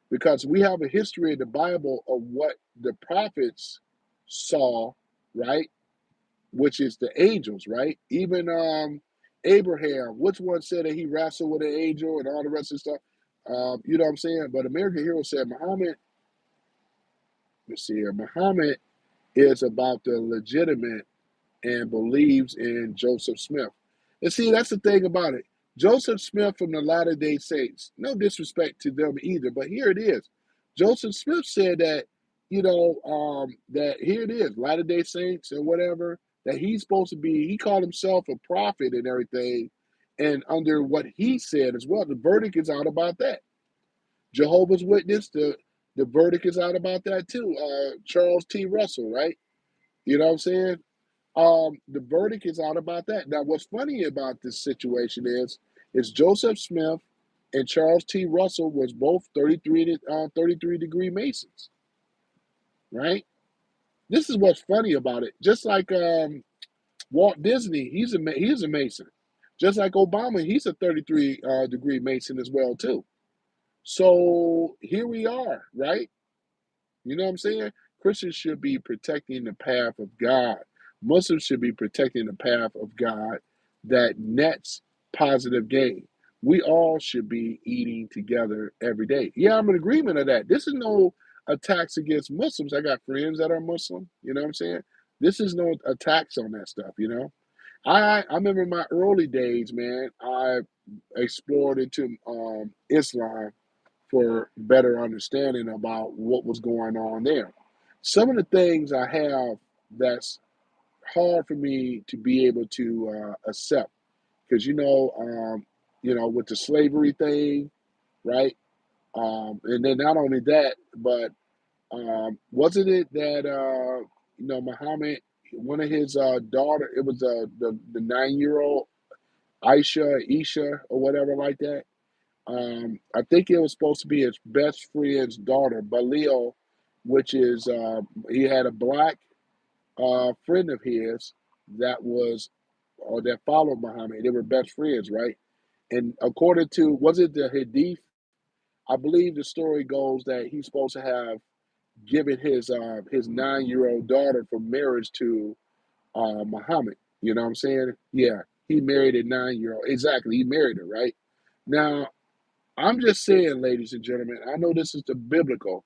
because we have a history in the Bible of what the prophets saw, right? Which is the angels, right? Even Abraham, which one said that he wrestled with an angel and all the rest of the stuff? You know what I'm saying? But American Hero said Muhammad, let's see here, Muhammad is about the legitimate and believes in Joseph Smith. And see, that's the thing about it. Joseph Smith from the Latter day Saints, no disrespect to them either, but here it is. Joseph Smith said that, that here it is, Latter day Saints and whatever, that he's supposed to be, he called himself a prophet and everything. And under what he said as well, the verdict is out about that. Jehovah's Witness, the verdict is out about that too. Charles T. Russell, right? You know what I'm saying? The verdict is out about that. Now, what's funny about this situation is It's Joseph Smith and Charles T. Russell was both 33-degree Masons, right? This is what's funny about it. Just like Walt Disney, he's a Mason. Just like Obama, he's a 33 degree Mason as well too. So here we are, right? You know what I'm saying? Christians should be protecting the path of God. Muslims should be protecting the path of God that nets positive gain. We all should be eating together every day. Yeah, I'm in agreement of that. This is no attacks against Muslims. I got friends that are Muslim. You know what I'm saying? This is no attacks on that stuff, you know? I remember in my early days, man, I explored into Islam for better understanding about what was going on there. Some of the things I have that's hard for me to be able to accept because with the slavery thing, right? And then not only that, but wasn't it that Muhammad, one of his daughter, it was the 9 year old Isha or whatever like that. I think it was supposed to be his best friend's daughter, Balil, which is he had a black friend of his that was or that followed Muhammad. They were best friends, right? And according to was it the Hadith? I believe the story goes that he's supposed to have given his 9 year old daughter for marriage to Muhammad. You know what I'm saying? Yeah, he married a 9 year old. Exactly, he married her, right? Now, I'm just saying, ladies and gentlemen, I know this is the biblical,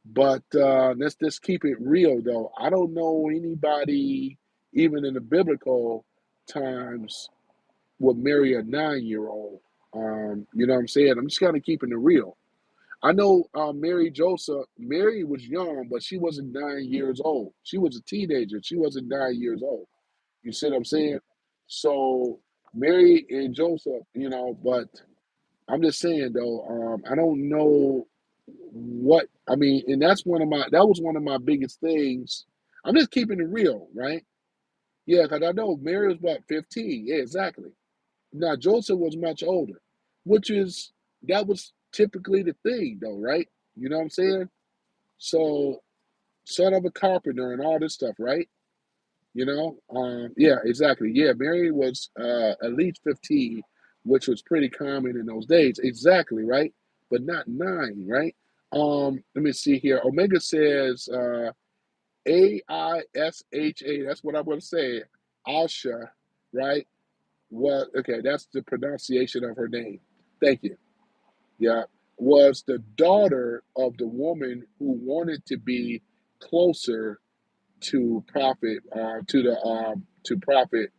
but let's just keep it real, though. I don't know anybody, even in the biblical times, would marry a 9 year old. You know what I'm saying? I'm just kind of keeping it real. I know Mary was young, but she wasn't 9 years old. She was a teenager. She wasn't 9 years old. You see what I'm saying? So Mary and Joseph, but I'm just saying though, I don't know what I mean, and that was one of my biggest things. I'm just keeping it real, right? Yeah, because I know Mary was about 15. Yeah, exactly. Now Joseph was much older, which is that was typically the thing though, right? You know what I'm saying? So son of a carpenter and all this stuff, right? Yeah, exactly. Yeah, Mary was at least 15, which was pretty common in those days. Exactly, right? But not 9, right? Let me see here. Omega says Aisha. That's what I'm going to say. Asha, right? Well, okay, that's the pronunciation of her name. Thank you. Yeah, was the daughter of the woman who wanted to be closer to prophet to prophet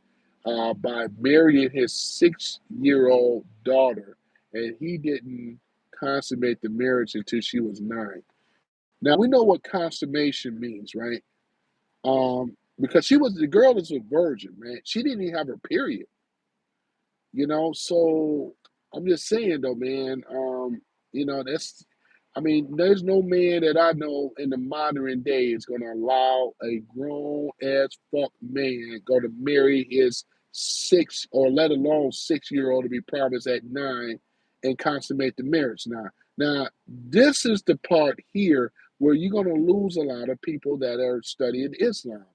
by marrying his 6 year old daughter, and he didn't consummate the marriage until she was 9. Now we know what consummation means, right? Because she was the girl is a virgin, man. She didn't even have her period. So I'm just saying though, man, that's I mean, there's no man that I know in the modern day is gonna allow a grown ass fuck man go to marry his 6 or let alone 6 year old to be promised at 9 and consummate the marriage. Now this is the part here where you're gonna lose a lot of people that are studying Islam,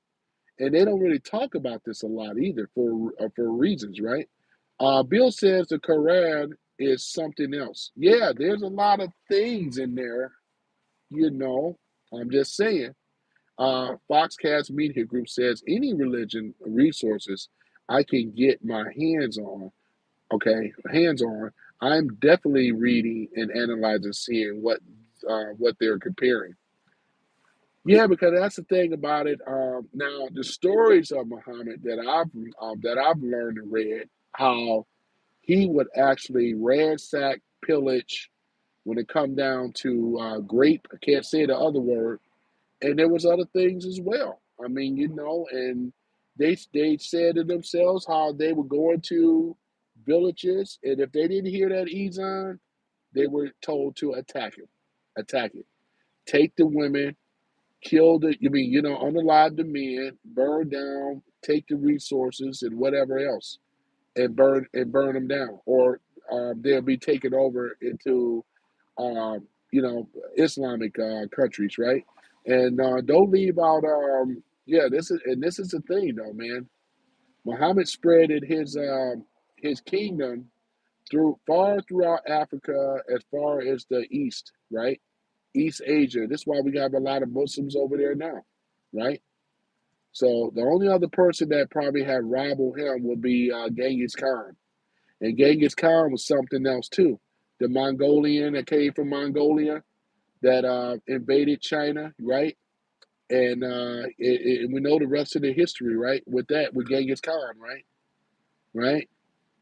and they don't really talk about this a lot either for reasons, right? Bill says the Quran is something else. Yeah, there's a lot of things in there, you know. I'm just saying. Foxcast Media Group says any religion resources I can get my hands on, okay, hands on. I'm definitely reading and analyzing, seeing what they're comparing. Yeah, because that's the thing about it. Now, the stories of Muhammad that I've learned and read, how he would actually ransack, pillage when it come down to grape. I can't say the other word, and there was other things as well. I mean, and they said to themselves how they were going to villages, and if they didn't hear that Ezan, they were told to attack it, take the women, kill unalive the men, burn down, take the resources and whatever else, and burn them down, or they'll be taken over into Islamic countries, right? And don't leave out yeah, this is the thing though, man. Muhammad spread his kingdom throughout Africa as far as the east, right? East Asia. This is why we have a lot of Muslims over there now, right? So the only other person that probably had rivaled him would be Genghis Khan. And Genghis Khan was something else too. The Mongolian that came from Mongolia that invaded China, right? And we know the rest of the history, right? With Genghis Khan, right? Right?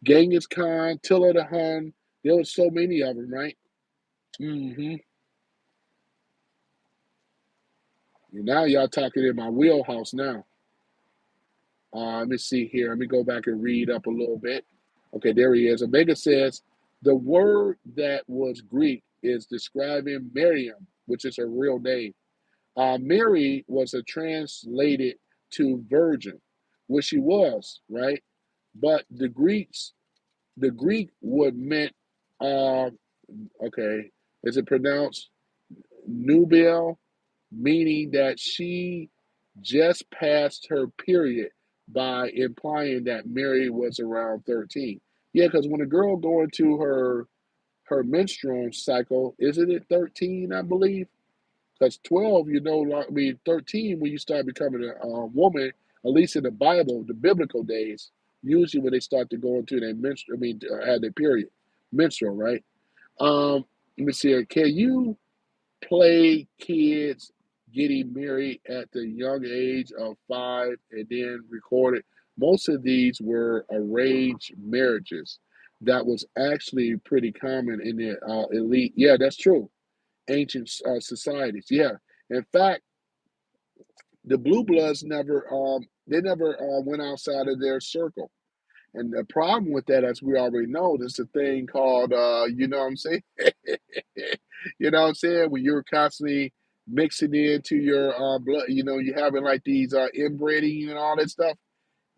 Genghis Khan, Attila the Hun. There was so many of them, right? hmm Now y'all talking in my wheelhouse now. Let me see here. Let me go back and read up a little bit. Okay, there he is. Omega says the word that was Greek is describing Miriam, which is her real name. Mary was a translated to virgin, which she was, right? But the Greek would meant, uh, okay, is it pronounced nubile, meaning that she just passed her period by implying that Mary was around 13. Yeah, because when a girl go into her menstrual cycle, isn't it 13, I believe? Because 12, like, I mean, 13 when you start becoming a woman, at least in the Bible, the biblical days, usually when they start to go into their menstrual, I mean, have their period, menstrual, right? Let me see here. Can you play kids getting married at the young age of 5 and then recorded? Most of these were arranged marriages. That was actually pretty common in the elite. Yeah, that's true. Ancient societies. Yeah. In fact, the blue bloods never went outside of their circle. And the problem with that, as we already know, there's a thing called, you know what I'm saying? You know what I'm saying? When you're constantly mixing into your blood, you're having like these inbreeding and all that stuff.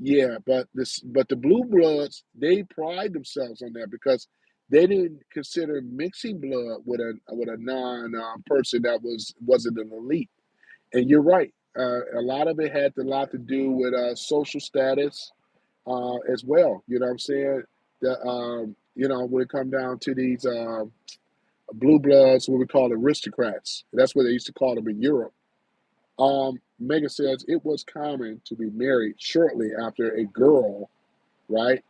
Yeah, but the blue bloods, they pride themselves on that because they didn't consider mixing blood with a non person that wasn't an elite. And you're right. A lot of it had a lot to do with social status as well. You know what I'm saying? When it come down to these blue bloods, what we call aristocrats. That's what they used to call them in Europe. Megan says it was common to be married shortly after a girl, right,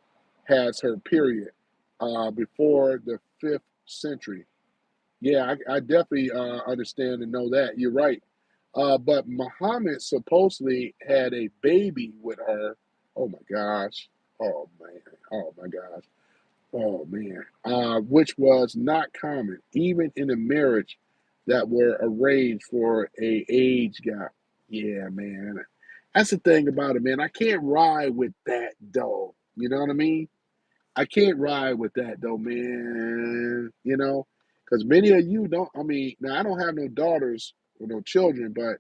has her period before the 5th century. Yeah, I definitely understand and know that. You're right. But Muhammad supposedly had a baby with her. Oh my gosh. Oh man. Oh my gosh. Oh man. Which was not common, even in a marriage that were arranged for a age gap. Yeah, man. That's the thing about it, man. I can't ride with that though. You know what I mean? I can't ride with that though, man. Because many of you don't. I mean, now I don't have no daughters or no children, but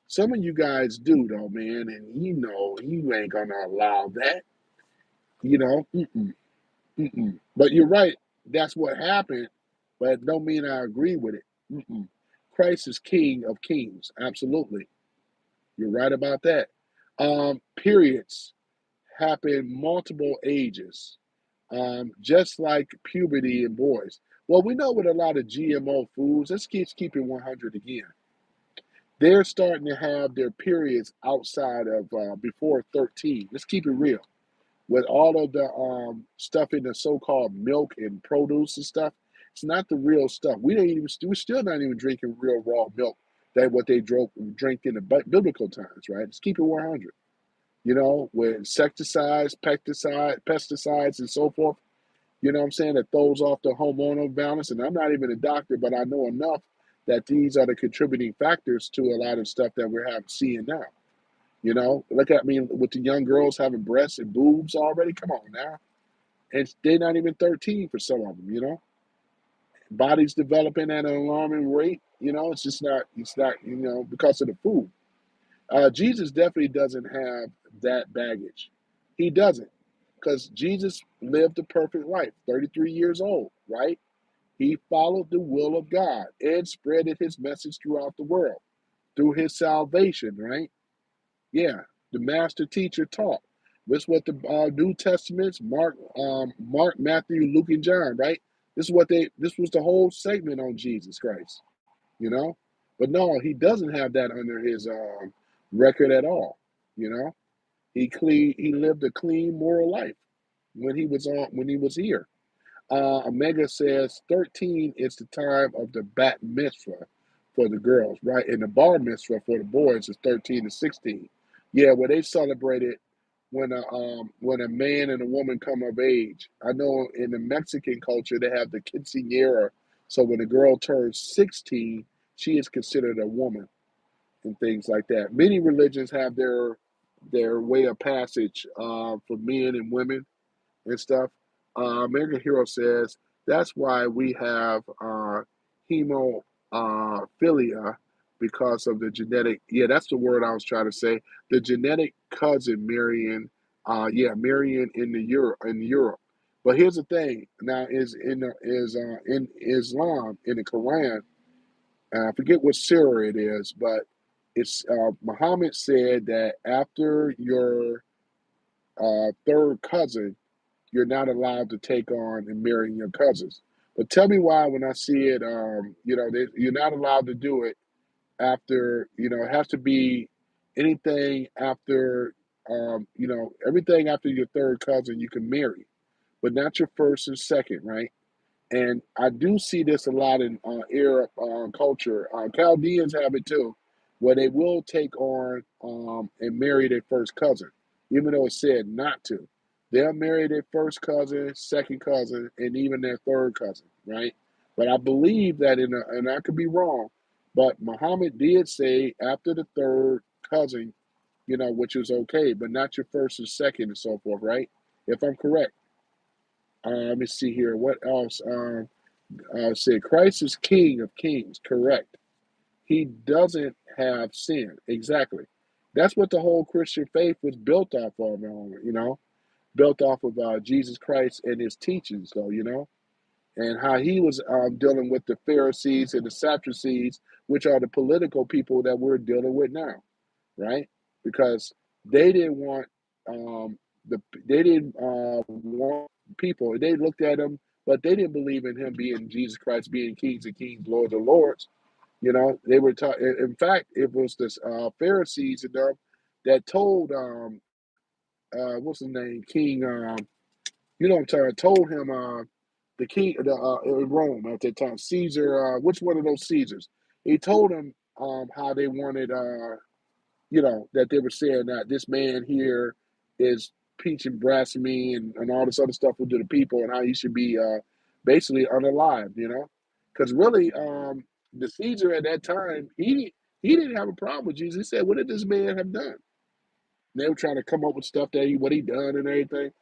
some of you guys do though, man. And you ain't gonna allow that. Mm-mm, mm-mm. But you're right. That's what happened, but it don't mean I agree with it. Mm-mm. Christ is King of Kings. Absolutely, you're right about that. Periods happen multiple ages, just like puberty in boys. Well, we know with a lot of GMO foods, let's keep it 100 again. They're starting to have their periods outside of before 13. Let's keep it real. With all of the stuff in the so-called milk and produce and stuff, it's not the real stuff. We're still not even drinking real raw milk. That what they drink in the biblical times, right? Let's keep it 100. With insecticides, pesticides, and so forth. You know what I'm saying? That throws off the hormonal balance. And I'm not even a doctor, but I know enough that these are the contributing factors to a lot of stuff that we're seeing now. Look at me with the young girls having breasts and boobs already. Come on now. And they're not even 13 for some of them. Bodies developing at an alarming rate. It's not, because of the food. Jesus definitely doesn't have that baggage. He doesn't. because Jesus lived a perfect life, 33 years old, right? He followed the will of God and spreaded his message throughout the world through his salvation, right? Yeah, the master teacher taught. This is what the New Testaments, Mark, Matthew, Luke, and John, right? This is what they. This was the whole segment on Jesus Christ, you know. But no, he doesn't have that under his record at all. You know, he lived a clean moral life when he was here. Omega says 13 is the time of the bat mitzvah for the girls, right? And the bar mitzvah for the boys is 13 to 16. Yeah, where they celebrate it when a man and a woman come of age. I know in the Mexican culture they have the quinceañera, so when a girl turns 16, she is considered a woman and things like that. Many religions have their way of passage for men and women and stuff. American Hero says that's why we have hemophilia because of the genetic. Yeah, that's the word I was trying to say. The genetic cousin Marion. Yeah, Marion in Europe. But here's the thing. Now in Islam in the Quran. I forget what surah it is, but it's Muhammad said that after your third cousin you're not allowed to take on and marry your cousins. But tell me why when I see it, you're not allowed to do it after, it has to be anything after, everything after your third cousin you can marry, but not your first and second, right? And I do see this a lot in Arab culture. Chaldeans have it too, where they will take on and marry their first cousin, even though it said not to. They'll marry their first cousin, second cousin, and even their third cousin, right? But I believe that and I could be wrong, but Muhammad did say after the third cousin, which was okay, but not your first and second and so forth, right? If I'm correct. Let me see here. What else? Said Christ is King of Kings. Correct. He doesn't have sin. Exactly. That's what the whole Christian faith was built off of. Built off of Jesus Christ and his teachings, though. And how he was dealing with the Pharisees and the Sadducees, which are the political people that we're dealing with now, right? Because they didn't want um, they didn't want people. They looked at him, but they didn't believe in him being Jesus Christ, being kings of kings, lords of lords. They were taught. In fact, it was the Pharisees and them that told what's his name, King. I'm talking. Told him the king in Rome at that time, Caesar. Which one of those Caesars? He told him how they wanted that they were saying that this man here is preaching blasphemy and all this other stuff to the people and how he should be basically unalived, because really the Caesar at that time he didn't have a problem with Jesus. He said, "What did this man have done?" And they were trying to come up with stuff that what he done and everything.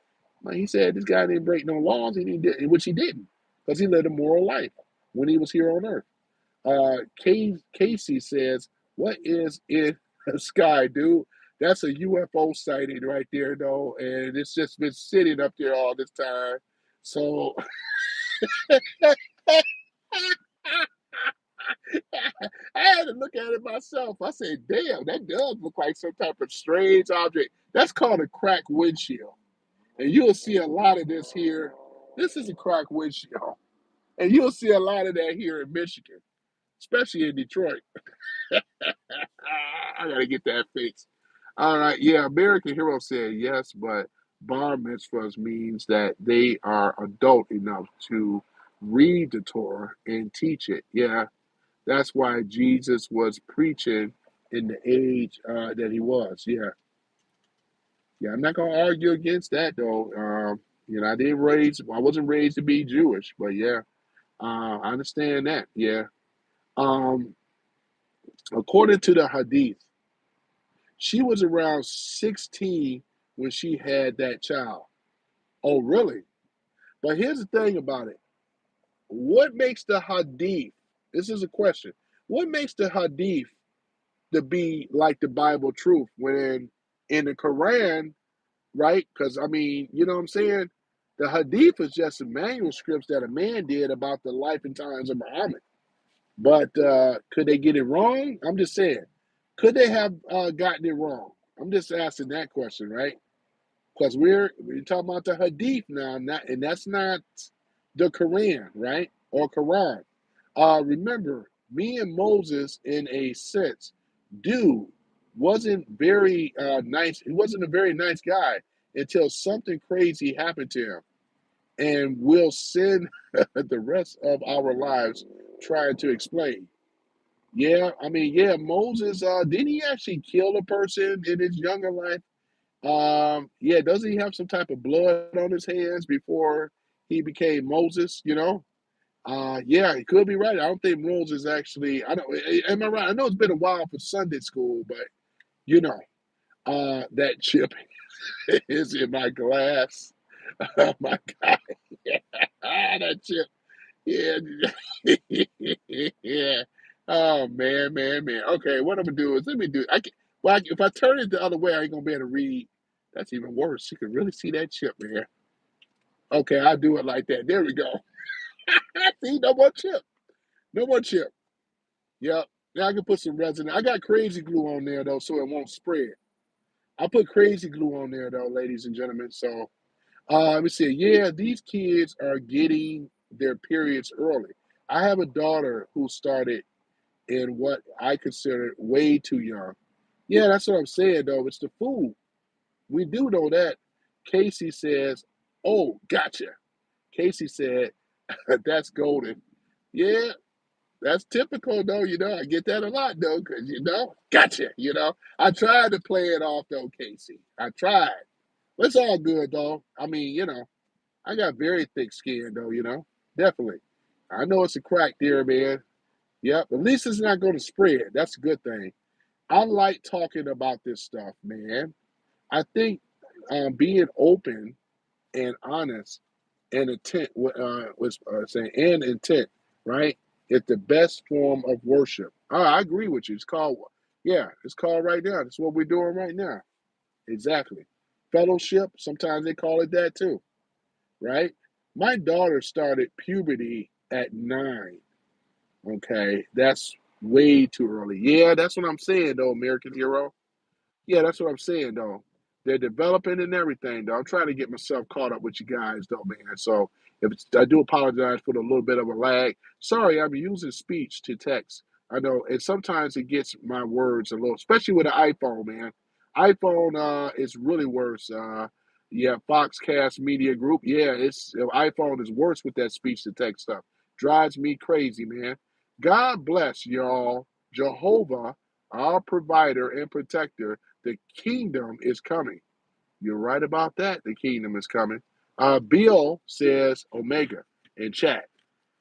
Like he said, this guy didn't break no laws, which he didn't, because he lived a moral life when he was here on earth. Casey says, "What is in the sky, dude? That's a UFO sighting right there, though, and it's just been sitting up there all this time." So I had to look at it myself. I said, "Damn, that does look like some type of strange object." That's called a cracked windshield, and you'll see a lot of this here. This is a cracked windshield, and you'll see a lot of that here in Michigan, especially in Detroit. I gotta get that fixed. All right, yeah. American Hero said yes, but bar mitzvahs means that they are adult enough to read the Torah and teach it. Yeah, that's why Jesus was preaching in the age that he was. Yeah, yeah. I'm not gonna argue against that though. I wasn't raised to be Jewish, but yeah, I understand that. Yeah. Um, According to the Hadith. She was around 16 when she had that child. Oh, really? But here's the thing about it. What makes the hadith? This is a question. What makes the hadith to be like the Bible truth when in the Quran, right? Because I mean, you know what I'm saying? The Hadith is just manuscripts that a man did about the life and times of Muhammad. But could they get it wrong? I'm just saying. Could they have gotten it wrong? I'm just asking that question, right? Because we're talking about the Hadith now, and that's not the Quran, right? Or Quran. Remember, me and Moses, in a sense, dude wasn't very nice. He wasn't a very nice guy until something crazy happened to him, and we'll spend the rest of our lives trying to explain. Yeah, I mean, yeah, Moses, didn't he actually kill a person in his younger life? Yeah, doesn't he have some type of blood on his hands before he became Moses, you know? Yeah, he could be right. I don't think Moses actually, I don't, am I right? I know it's been a while for Sunday school, but you know, that chip is in my glass. Oh my God. Yeah, that chip. Yeah. Yeah. Oh man, man, man. Okay, what I'm gonna do is let me do. I can. Well, if I turn it the other way, I ain't gonna be able to read. That's even worse. You can really see that chip there. Okay, I'll do it like that. There we go. See, no more chip. No more chip. Yep. Now I can put some resin. I got crazy glue on there though, so it won't spread. I put crazy glue on there though, ladies and gentlemen. So let me see. Yeah, these kids are getting their periods early. I have a daughter who started in what I consider way too young. Yeah, that's what I'm saying though. It's the food. We do know that. Casey says, "Oh, gotcha." Casey said, "That's golden." Yeah, that's typical though. You know, I get that a lot though, because gotcha. I tried to play it off though, Casey. I tried. It's all good though. I mean, I got very thick skin though. Definitely. I know it's a crack there, man. Yep. At least it's not going to spread. That's a good thing. I like talking about this stuff, man. I think being open and honest and intent was saying and intent, right? It's the best form of worship. I agree with you. It's called right now. That's what we're doing right now. Exactly. Fellowship. Sometimes they call it that too, right? My daughter started puberty at 9. Okay, that's way too early. Yeah, that's what I'm saying though, American Hero. Yeah, that's what I'm saying though. They're developing and everything though. I'm trying to get myself caught up with you guys though, man. So I do apologize for the little bit of a lag. Sorry, I'm using speech to text. I know, and sometimes it gets my words a little, especially with the iPhone, man. iPhone is really worse. Yeah, Foxcast Media Group. Yeah, it's iPhone is worse with that speech to text stuff. Drives me crazy, man. God bless y'all. Jehovah, our provider and protector, the kingdom is coming. You're right about that. The kingdom is coming. Bill says Omega in chat.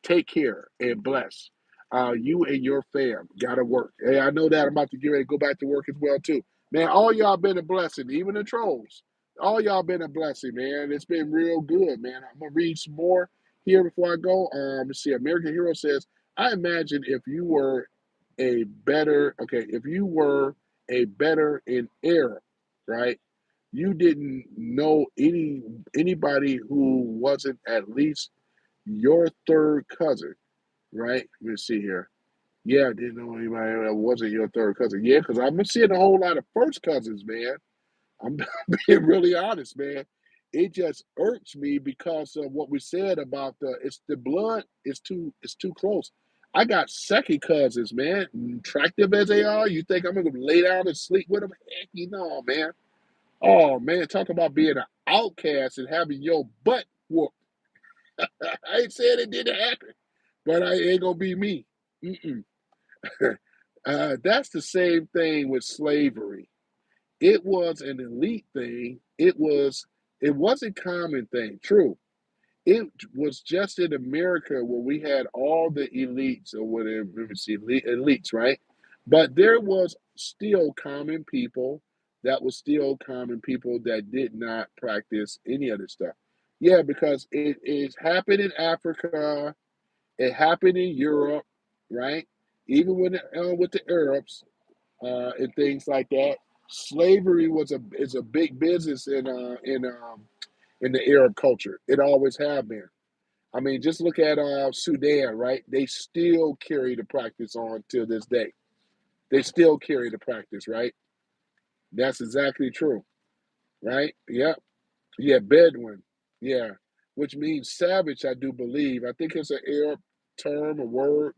Take care and bless. You and your fam gotta work. Hey, I know that I'm about to get ready to go back to work as well too. Man, all y'all been a blessing, even the trolls. All y'all been a blessing, man. It's been real good, man. I'm gonna read some more here before I go. Let's see. American Hero says, I imagine if you were a better in air, right? You didn't know anybody who wasn't at least your third cousin, right? Let me see here. Yeah, I didn't know anybody that wasn't your third cousin. Yeah, because I'm seeing a whole lot of first cousins, man. I'm being really honest, man. It just irks me because of what we said about the blood is too close. I got second cousins, man. Attractive as they are, you think I'm gonna lay down and sleep with them? Heck, man. Oh man, talk about being an outcast and having your butt whooped. I ain't saying it didn't happen, but it ain't gonna be me. Mm-mm. That's the same thing with slavery. It was an elite thing. It was a common thing. True. It was just in America where we had all the elites or whatever, let me see, elites, right? But there was still common people that was still common people that did not practice any of this stuff. Yeah, because it happened in Africa, it happened in Europe, right? Even with the Arabs and things like that. Slavery is a big business in the Arab culture. It always have been. I mean, just look at Sudan, right? They still carry the practice on till this day. They still carry the practice, right? That's exactly true, right? Yep. Yeah, Bedouin. Yeah, which means savage, I do believe. I think it's an Arab term, a word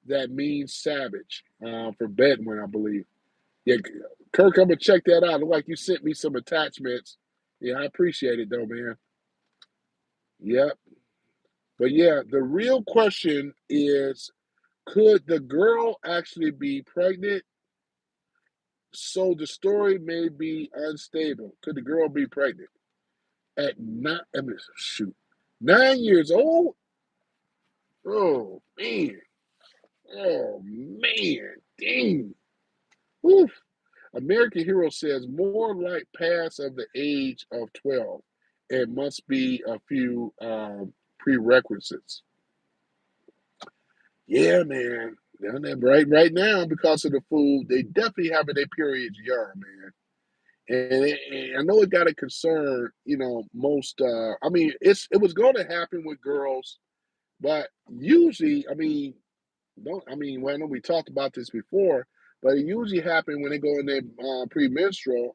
that means savage for Bedouin, I believe. Yeah, Kirk, I'm gonna check that out. Look like you sent me some attachments. Yeah, I appreciate it though, man. Yep. But yeah, the real question is, could the girl actually be pregnant? So the story may be unstable. Could the girl be pregnant at nine? I mean, shoot, 9 years old? Oh man! Oh man! Dang! Oof. American Hero says more like past of the age of 12. It must be a few prerequisites. Yeah, man. Down there right now, because of the food, they definitely having their periods young, man. And I know it got to concern, most. I mean, it was going to happen with girls, but usually, I mean, don't I mean, well, I know we talked about this before, but it usually happen when they go in their premenstrual.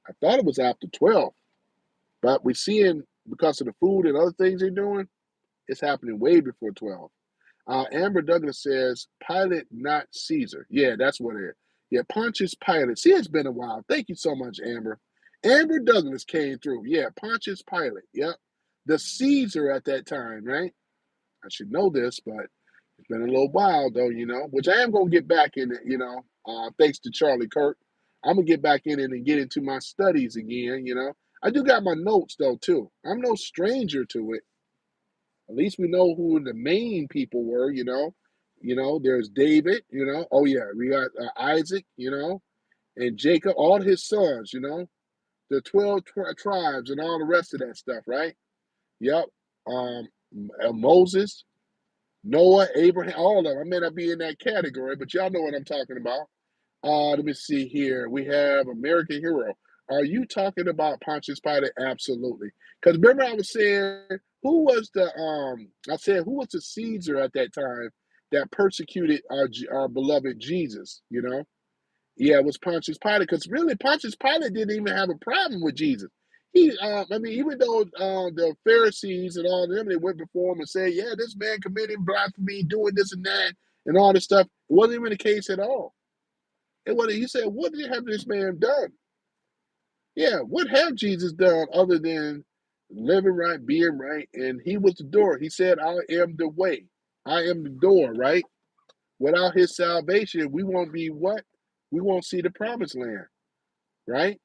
I thought it was after 12, but we're seeing because of the food and other things they're doing, it's happening way before 12. Amber Douglas says Pilate, not Caesar. Yeah, that's what it is. Yeah, Pontius Pilate. See, it's been a while. Thank you so much, Amber. Amber Douglas came through. Yeah, Pontius Pilate. Yep. The Caesar at that time, right? I should know this, but it's been a little while though, which I am gonna get back in it, thanks to Charlie Kirk. I'm gonna get back in it and get into my studies again. I do got my notes though too. I'm no stranger to it. At least we know who the main people were. There's David, Oh yeah, we got Isaac, and Jacob, all his sons, the 12 tribes and all the rest of that stuff, right? Yep. Um, Moses, Noah, Abraham, all of them. I may not be in that category, but y'all know what I'm talking about. Let me see here. We have American Hero. Are you talking about Pontius Pilate? Absolutely. Because remember, I was saying who was the I said who was the Caesar at that time that persecuted our beloved Jesus? Yeah, it was Pontius Pilate. Because really, Pontius Pilate didn't even have a problem with Jesus. I mean, even though the Pharisees and all of them, they went before him and said, "Yeah, this man committing blasphemy, doing this and that, and all this stuff," it wasn't even the case at all. And what he said, what did have this man done? Yeah, what have Jesus done other than living right, being right? And he was the door. He said, I am the way. I am the door, right? Without his salvation, we won't be what? We won't see the promised land, right?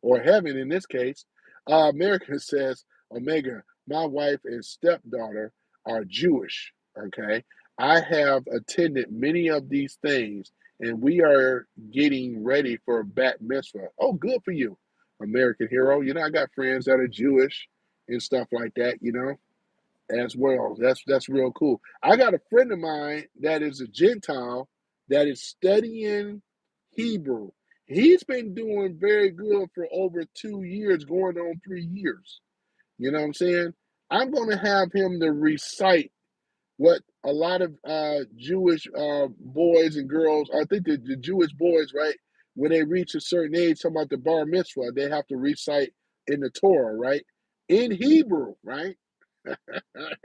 Or heaven in this case. America says, Omega, my wife and stepdaughter are Jewish. Okay. I have attended many of these things and we are getting ready for bat mitzvah. Oh, good for you, American hero. I got friends that are Jewish and stuff like that, as well. That's real cool. I got a friend of mine that is a Gentile that is studying Hebrew. He's been doing very good for over 2 years, going on 3 years. You know what I'm saying? I'm going to have him to recite what a lot of Jewish boys and girls, I think the Jewish boys, right, when they reach a certain age, talking about the bar mitzvah, they have to recite in the Torah, right? In Hebrew, right? I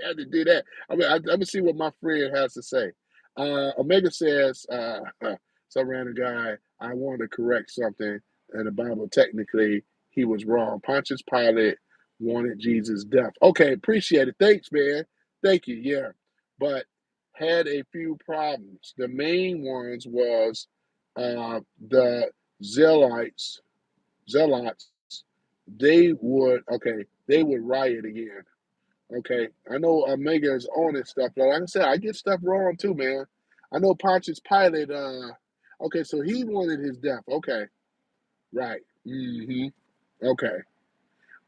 had to do that. Let me see what my friend has to say. Omega says, some random guy, I want to correct something in the Bible. Technically, he was wrong. Pontius Pilate wanted Jesus' death. Okay, appreciate it. Thanks, man. Thank you. Yeah. But had a few problems. The main ones was the zealots, zealots, they would riot again. Okay, I know Omega is on this stuff, but like I said, I get stuff wrong too, man. I know Pontius Pilate. Okay, so he wanted his death. Okay, right. Okay.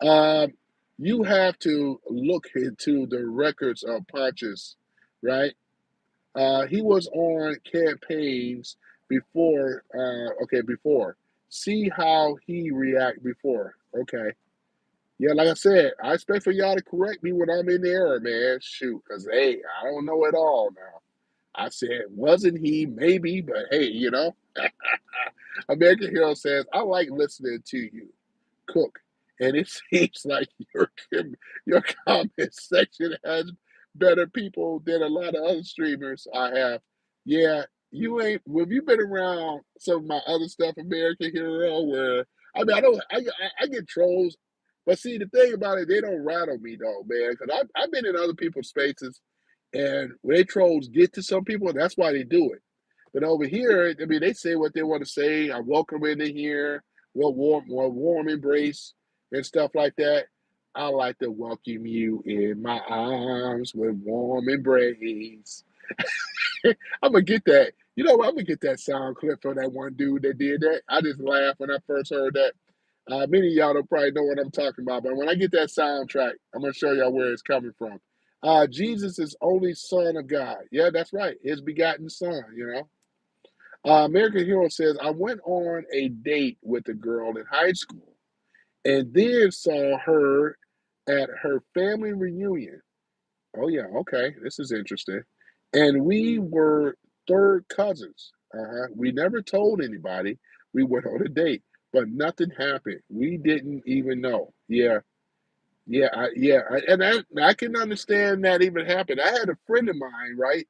Um, you have to look into the records of Pontius, right? He was on campaigns before. Okay, before. See how he react before. Okay. Yeah, like I said, I expect for y'all to correct me when I'm in the error, man. Shoot, because, hey, I don't know it all now. I said, wasn't he? Maybe, but hey, American Hero says, I like listening to you cook, and it seems like your comment section has better people than a lot of other streamers I have. Yeah, you ain't. Have you been around some of my other stuff, American Hero? Where I mean, I don't. I get trolls, but see, the thing about it, they don't rattle me though, man. Because I've been in other people's spaces, and when they trolls get to some people, that's why they do it. But over here, I mean, they say what they want to say. I welcome into here, warm embrace and stuff like that. I like to welcome you in my arms with warm embrace. I'm gonna get that. You know what? I'm gonna get that sound clip from that one dude that did that. I just laughed when I first heard that. Many of y'all don't probably know what I'm talking about, but when I get that soundtrack, I'm gonna show y'all where it's coming from. Jesus is only Son of God. Yeah, that's right. His begotten Son. American Hero says, I went on a date with a girl in high school and then saw her at her family reunion. Oh, yeah, okay, this is interesting. And we were third cousins. We never told anybody we went on a date, but nothing happened. We didn't even know. Yeah, and I can understand that even happened. I had a friend of mine, right?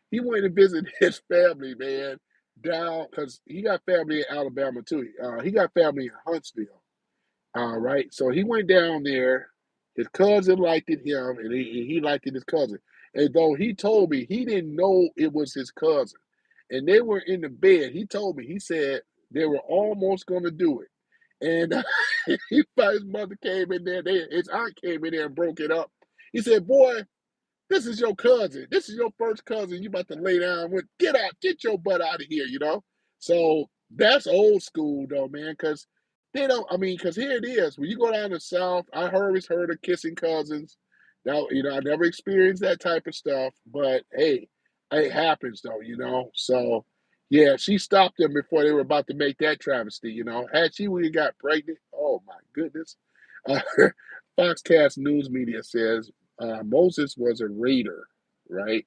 He went to visit his family, man, down because he got family in Alabama too. He got family in Huntsville. Right. So he went down there. His cousin liked it him, and he liked it his cousin. And though he told me he didn't know it was his cousin, and they were in the bed. He told me he said they were almost going to do it, and his mother came in there. His aunt came in there and broke it up. He said, "Boy, this is your cousin. This is your first cousin. You about to lay down with. Get out. Get your butt out of here. So that's old school though, man. Because they don't. I mean, because here it is. When you go down the south, I always heard of kissing cousins. Now, I never experienced that type of stuff. But hey, it happens though. So yeah, she stopped them before they were about to make that travesty. Had she when got pregnant, oh my goodness. Uh, Foxcast News Media says Moses was a raider, right,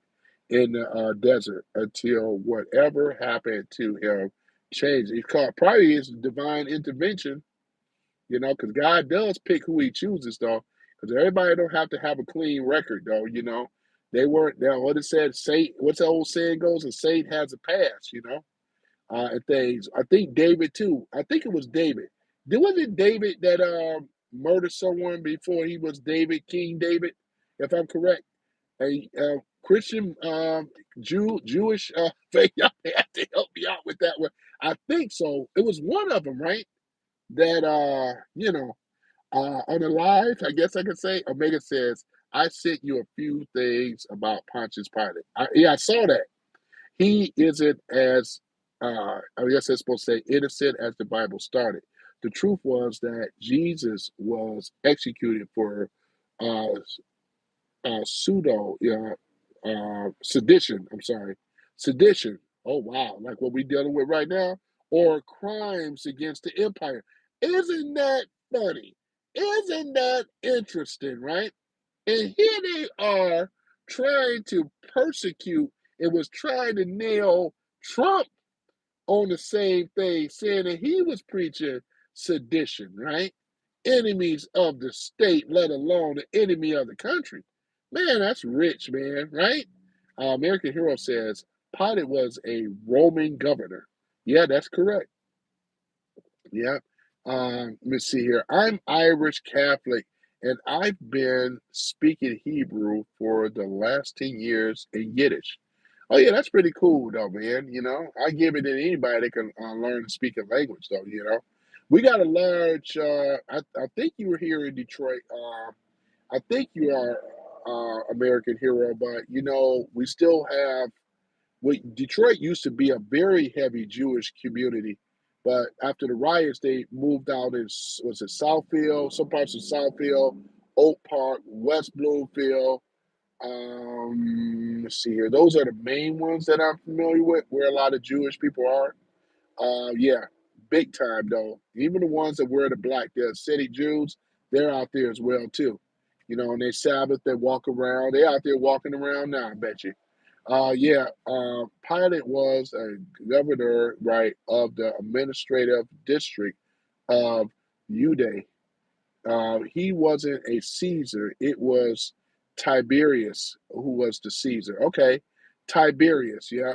in the desert until whatever happened to him changed. It's called probably his divine intervention, because God does pick who He chooses, though. Because everybody don't have to have a clean record, though. They weren't. What it said, Satan. What's the old saying goes? And Satan has a past. And things. I think David too. I think it was David. Was it David that murdered someone before he was David, King David, if I'm correct? A Christian Jewish faith. Y'all have to help me out with that one. I think so. It was one of them, right? That unalived, I guess I could say. Omega says, I sent you a few things about Pontius Pilate. I saw that. He isn't as, I guess it's supposed to say, innocent as the Bible started. The truth was that Jesus was executed for uh, sedition. I'm sorry, sedition. Oh, wow. Like what we're dealing with right now, or crimes against the empire. Isn't that funny? Isn't that interesting, right? And here they are trying to persecute and was trying to nail Trump on the same thing, saying that he was preaching sedition, right? Enemies of the state, let alone the enemy of the country. Man, that's rich, man, right? American Hero says Pilate was a Roman governor. Yeah, that's correct. Yeah. Let me see here. I'm Irish Catholic, and I've been speaking Hebrew for the last 10 years in Yiddish. Oh, yeah, that's pretty cool, though, man. I give it to anybody that can learn to speak a language, though. We got a large, I think you were here in Detroit. I think you are American Hero, but, we still have Detroit used to be a very heavy Jewish community, but after the riots, they moved out in was it Southfield, some parts of Southfield, Oak Park, West Bloomfield, Let's see here. Those are the main ones that I'm familiar with, where a lot of Jewish people are. Yeah, big time though. Even the ones that wear the black, the Hasidic Jews, they're out there as well too. You know, on their Sabbath, they walk around. They're out there walking around now, I bet you. Yeah, Pilate was a governor, right, of the administrative district of Uday. He wasn't a Caesar. It was Tiberius who was the Caesar. Okay, Tiberius. Yeah,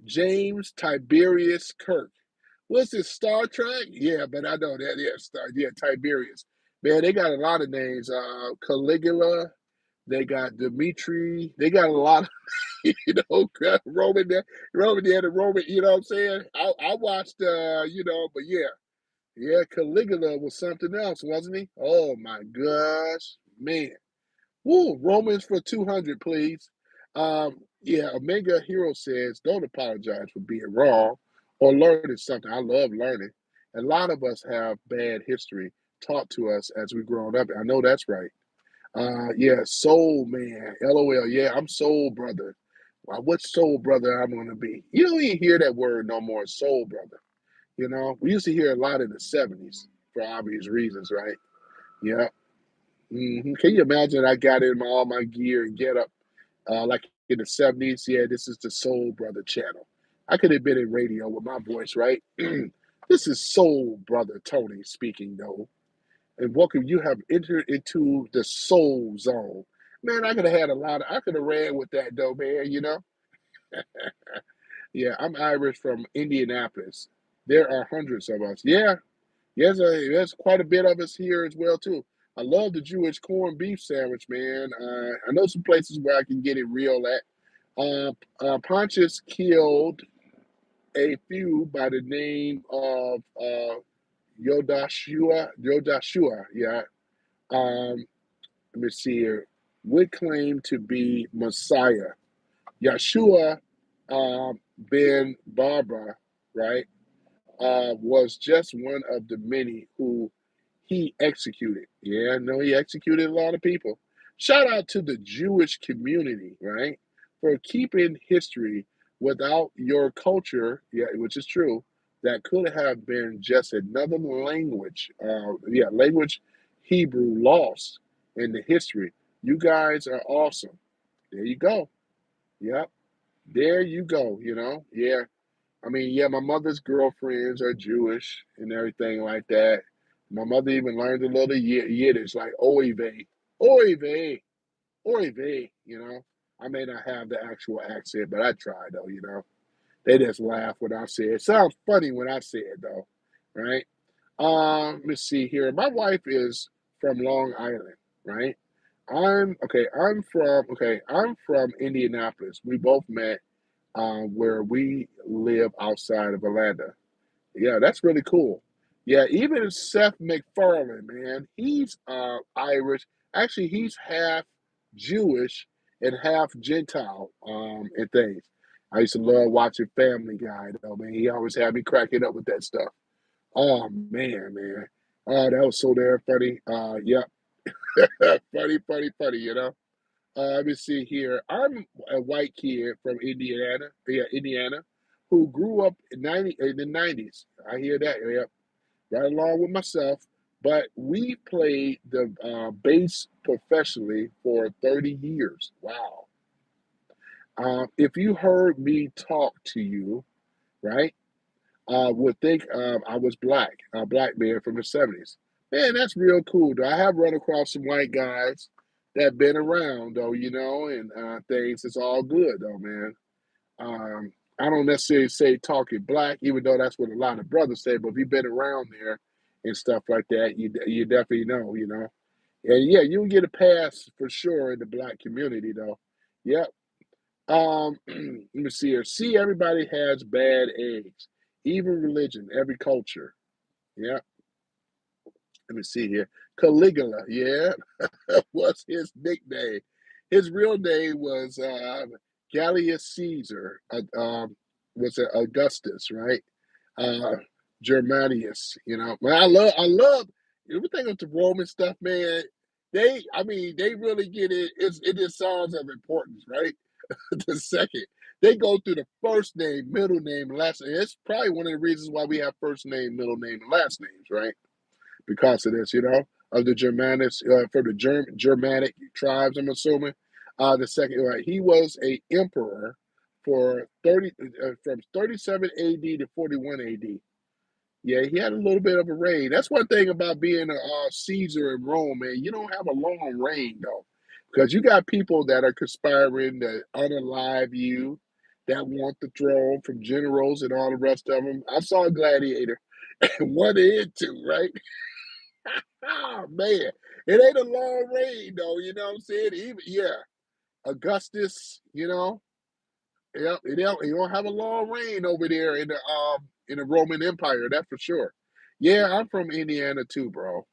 James Tiberius Kirk. What's this, Star Trek? Yeah, but I know that. Yeah, yeah, Tiberius. Man, they got a lot of names. Caligula. They got Dimitri. They got a lot of, Roman there, Roman there, the Roman. You know what I'm saying? I watched, but yeah, yeah, Caligula was something else, wasn't he? Oh my gosh, man. Woo, Romans for 200, please. Yeah, Omega Hero says, don't apologize for being wrong or learning something. I love learning. A lot of us have bad history taught to us as we grown up. I know that's right. Yeah, soul man. LOL. Yeah, I'm soul brother. What soul brother I'm gonna be? You don't even hear that word no more, soul brother. You know, we used to hear a lot in the 70s for obvious reasons, right? Yeah. Can you imagine I got in all my gear and get up like in the 70s? Yeah, this is the Soul Brother channel. I could have been in radio with my voice, right? This is Soul Brother Tony speaking, though. And welcome, you have entered into the soul zone. Man, I could have had I could have ran with that, though, man, you know? Yeah, I'm Irish from Indianapolis. There are hundreds of us. Yeah, yes, there's quite a bit of us here as well too. I love the Jewish corned beef sandwich, man. I know some places where I can get it real at. Pontius killed a few by the name of Yodashua. Yodashua, yeah. Let me see here. Would claim to be Messiah. Yeshua ben Barbara, right? Was just one of the many who he executed. Yeah, no, he executed a lot of people. Shout out to the Jewish community, right, for keeping history without your culture, yeah, which is true. That could have been just another language, language Hebrew lost in the history. You guys are awesome. There you go. Yep, there you go. Yeah, I mean, yeah, my mother's girlfriends are Jewish and everything like that. My mother even learned a little Yiddish, like oy vey, oy vey, oy vey, I may not have the actual accent, but I try, though, They just laugh when I say it. It sounds funny when I say it, though, right? Let's see here. My wife is from Long Island, right? I'm from Indianapolis. We both met where we live outside of Atlanta. Yeah, that's really cool. Yeah, even Seth MacFarlane, man, he's Irish. Actually, he's half Jewish and half Gentile and things. I used to love watching Family Guy, though, man. He always had me cracking up with that stuff. Oh, man. Oh, that was so damn funny. Yeah, funny, funny, funny, let me see here. I'm a white kid from Indiana, who grew up in the 90s. I hear that, yeah, right along with myself. But we played the bass professionally for 30 years. Wow. If you heard me talk to you, right, would think I was black, a black man from the 70s. Man, that's real cool, though. I have run across some white guys that been around, though, and things. It's all good, though, man. I don't necessarily say talking black, even though that's what a lot of brothers say, but if you've been around there and stuff like that, you definitely know. And yeah, you get a pass for sure in the black community, though. Yep. Let me see here. See, everybody has bad eggs, even religion, every culture. Yeah. Let me see here. Caligula, yeah, was his nickname. His real name was Gallius Caesar. Was it Augustus, right? Uh, Germanius. Man, I love. Everything with the Roman stuff, man. I mean, they really get it. It is signs of importance, right? The second, they go through the first name, middle name, last name. It's probably one of the reasons why we have first name, middle name, and last names, right? Because of this, of the Germanics, for the Germanic tribes, I'm assuming. The second, right, he was a emperor for 30 from 37 AD to 41 AD. Yeah, he had a little bit of a reign. That's one thing about being a Caesar in Rome, man. You don't have a long reign though, because you got people that are conspiring to unalive you, that want the throne from generals and all the rest of them. I saw a gladiator, and one into right. Oh man, it ain't a long reign though. You know what I'm saying? Even Augustus. Yep, you don't have a long reign over there in the Roman Empire, that's for sure. Yeah, I'm from Indiana too, bro.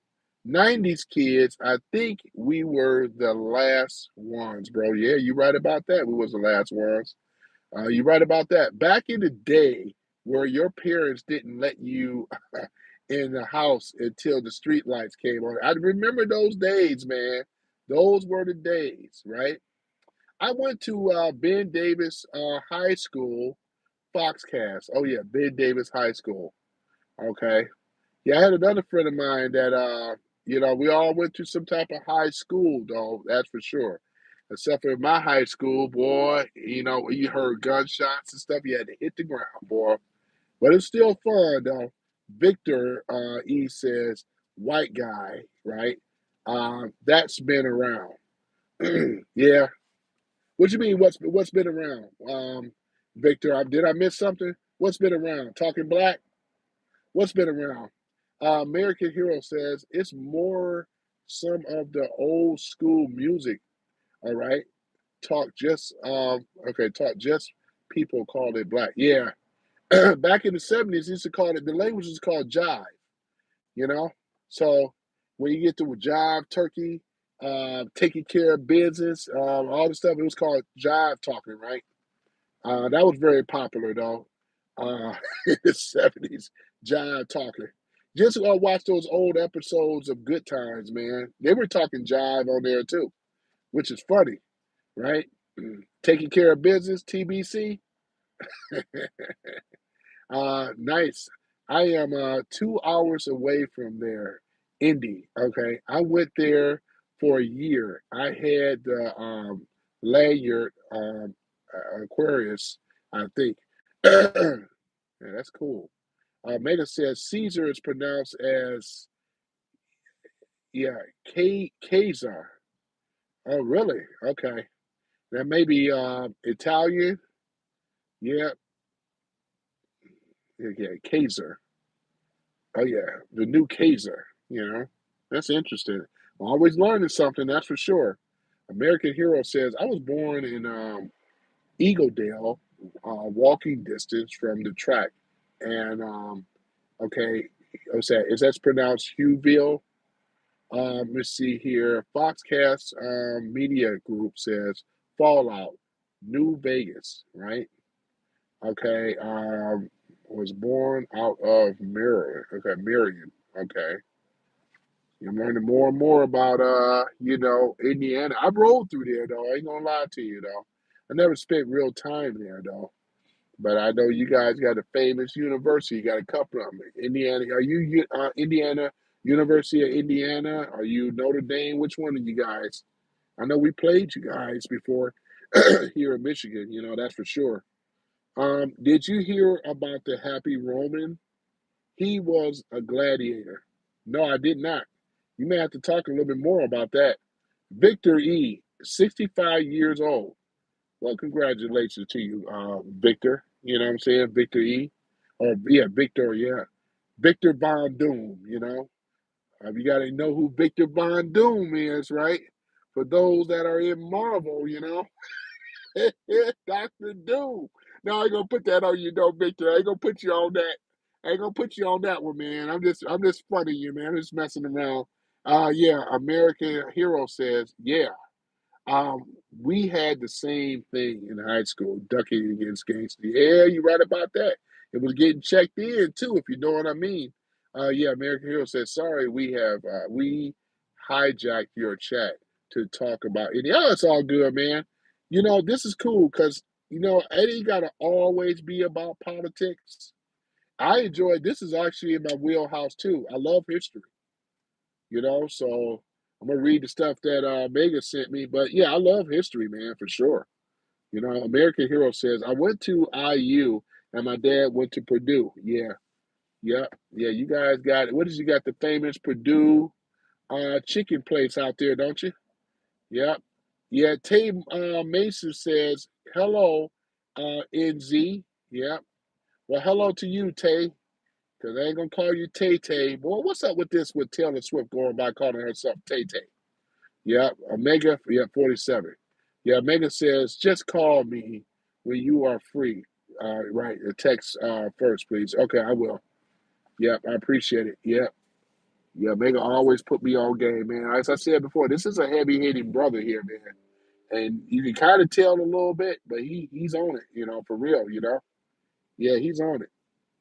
90s kids, I think we were the last ones, bro. Yeah, you right about that. We was the last ones. You right about that. Back in the day where your parents didn't let you in the house until the street lights came on. I remember those days, man. Those were the days, right? I went to Ben Davis High School, Foxcast. Oh yeah, Ben Davis High School. Okay. Yeah, I had another friend of mine that we all went to some type of high school though, that's for sure. Except for my high school, boy, when you heard gunshots and stuff, you had to hit the ground, boy. But it's still fun though. Victor E says, white guy, right? That's been around. Yeah, what you mean? What's been around, Victor? Did I miss something? What's been around? Talking black? What's been around? American Hero says it's more some of the old school music. All right, talk just people called it black. Yeah, back in the '70s, used to call it the language is called jive. You know, so when you get to jive, turkey, taking care of business, all the stuff, it was called jive talking, right? That was very popular though. In the '70s, jive talking. Just watch those old episodes of Good Times, man. They were talking jive on there too, which is funny, right? Taking care of business, TBC. Nice. I am 2 hours away from there, Indy. Okay, I went there for a year. I had the lanyard Aquarius, I think. Yeah, that's cool. Megan says Caesar is pronounced as yeah, Kaiser. Oh, really? Okay, that may be Italian. Yeah, yeah, Kaiser. Oh yeah, the new Kaiser. That's interesting. Always learning something. That's for sure. American Hero says I was born in Eagle Dale, walking distance from the track, and okay, is that pronounced Hughville? Let's see here. Foxcast Media Group says Fallout, New Vegas, right? Okay. Was born out of Maryland. Okay, Marion. Okay. I'm learning more and more about Indiana. I rolled through there though. I ain't gonna lie to you though. I never spent real time there though. But I know you guys got a famous university. You got a couple of them. Indiana. Are you Indiana University of Indiana? Are you Notre Dame? Which one of you guys? I know we played you guys before here in Michigan. That's for sure. Did you hear about the Happy Roman? He was a gladiator. No, I did not. You may have to talk a little bit more about that. Victor E, 65 years old. Well, congratulations to you, Victor. You know what I'm saying? Victor E. Or, yeah, Victor, yeah. Victor Von Doom, You got to know who Victor Von Doom is, right? For those that are in Marvel, Doctor Doom. No, I ain't gonna put that on you, though, Victor. I ain't gonna put you on that. I ain't gonna put you on that one, man. I'm just funning you, man. I'm just messing around. Yeah, American Hero says, yeah. Um, we had the same thing in high school, ducking against gangsters. Yeah, you're right about that. It was getting checked in too, if you know what I mean. Yeah, American Hero says, sorry, we hijacked your chat to talk about it. Yeah, it's all good, man. This is cool because it ain't gotta always be about politics. I enjoy this is actually in my wheelhouse too. I love history, so I'm gonna read the stuff that Mega sent me. But yeah, I love history, man, for sure. American Hero says, I went to IU and my dad went to Purdue. Yeah, yeah, yeah. You guys got what is you got the famous Purdue chicken place out there, don't you? Yep. Yeah, Tay Mason says, hello, NZ. Yep. Well, hello to you, Tay, because I ain't going to call you Tay Tay. Boy, what's up with this with Taylor Swift going by calling herself Tay Tay? Yep. Omega, yeah, 47. Yeah, Omega says, just call me when you are free. Right. The text first, please. Okay, I will. Yep, I appreciate it. Yep. Yeah, Omega always put me on game, man. As I said before, this is a heavy hitting brother here, man. And you can kind of tell a little bit, but he's on it, for real, Yeah, he's on it.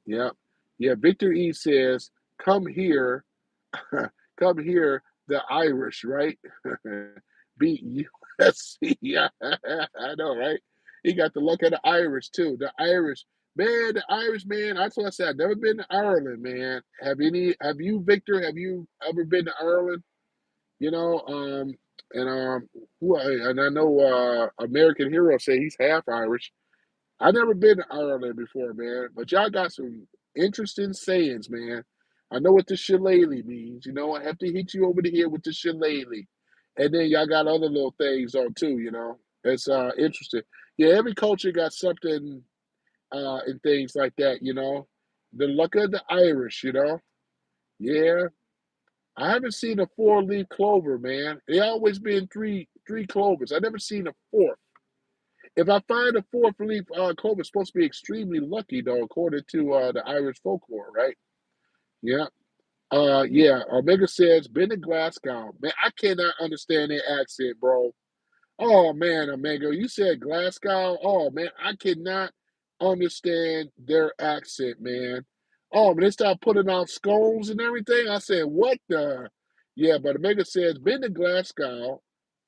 Yeah. Yeah. Victor E says, come here, come here, the Irish, right? Beat USC. Yeah, I know, right? He got the luck of the Irish too. The Irish. Man, the Irish, man. That's what I said. I've never been to Ireland, man. Have you, Victor? Have you ever been to Ireland? You know, and and I know American Hero say he's half Irish. I never been to Ireland before, man. But y'all got some interesting sayings, man. I know what the shillelagh means. I have to hit you over the head with the shillelagh. And then y'all got other little things on too. It's interesting. Yeah, every culture got something and things like that. The luck of the Irish. Yeah. I haven't seen a four-leaf clover, man. They always been three clovers. I never seen a fourth. If I find a fourth leaf clover, it's supposed to be extremely lucky, though, according to the Irish folklore, right? Yeah. Yeah. Omega says, been to Glasgow. Man, I cannot understand their accent, bro. Oh man, Omega, you said Glasgow. Oh man, I cannot understand their accent, man. Oh, when they start putting out scones and everything, I said, what the? Yeah, but Omega says, been to Glasgow,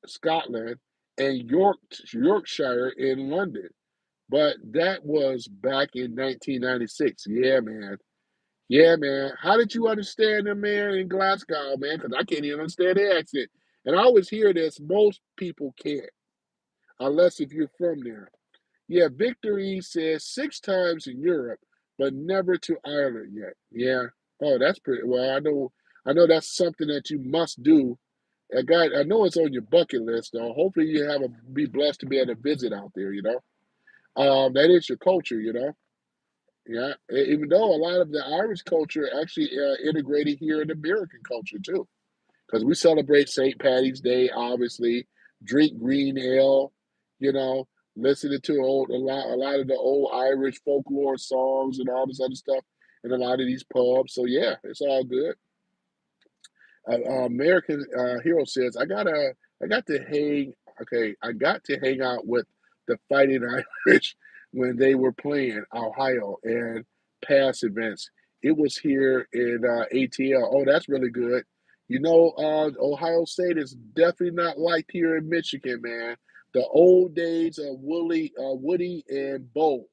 Scotland, and Yorkshire in London. But that was back in 1996. Yeah, man. Yeah, man. How did you understand them, man, in Glasgow, man? Because I can't even understand their accent. And I always hear this, most people can't unless if you're from there. Yeah, Victory says 6 times in Europe, but never to Ireland yet. Yeah. Oh, that's pretty well. I know that's something that you must do. I know it's on your bucket list though. Hopefully you be blessed to be able to visit out there. That is your culture. Yeah. Even though a lot of the Irish culture actually integrated here in American culture too. Because we celebrate St. Patty's Day, obviously, drink green ale, you know, listening to a lot of the old Irish folklore songs and all this other stuff in a lot of these pubs. So yeah, it's all good. American Hero says, I got to hang, okay, I got to hang out with the Fighting Irish when they were playing Ohio and past events. It was here in ATL. Oh, that's really good. Ohio State is definitely not like here in Michigan, man. The old days of Woody and Bo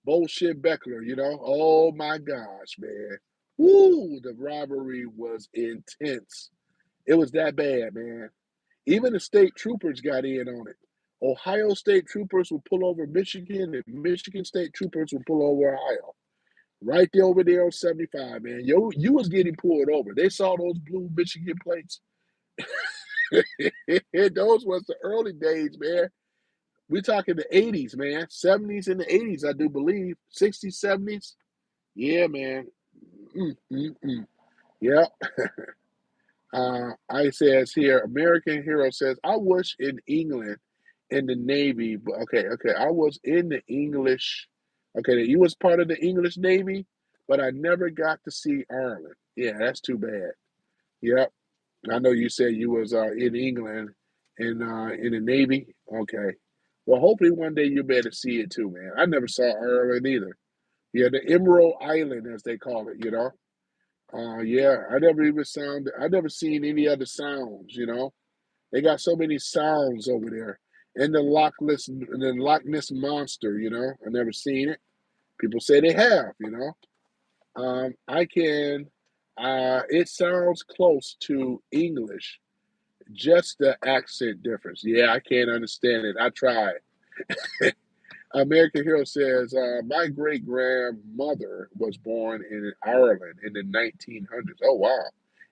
Schembechler. Oh my gosh, man. Woo, the rivalry was intense. It was that bad, man. Even the state troopers got in on it. Ohio State troopers would pull over Michigan, and Michigan State troopers would pull over Ohio. Right there over there on 75, man. You was getting pulled over. They saw those blue Michigan plates. Those was the early days, man. We talking the 80s, man. 70s and the 80s, I do believe. 60s, 70s. Yeah, man. Mm. Yeah. I says here, American Hero says, I was in England in the Navy, but okay. I was in the English. Okay, you was part of the English Navy, but I never got to see Ireland. Yeah, that's too bad. Yep. I know you said you was in England in the Navy. Okay. Well, hopefully one day you'll be able to see it too, man. I never saw Ireland either. Yeah, the Emerald Island, as they call it. Yeah, I never seen any other sounds, you know. They got so many sounds over there. And the Loch Ness monster, you know. I never seen it. People say they have, you know. I can it sounds close to English, just the accent difference. Yeah, I can't understand it. I tried. American Hero says, my great grandmother was born in Ireland in the 1900s. Oh, wow.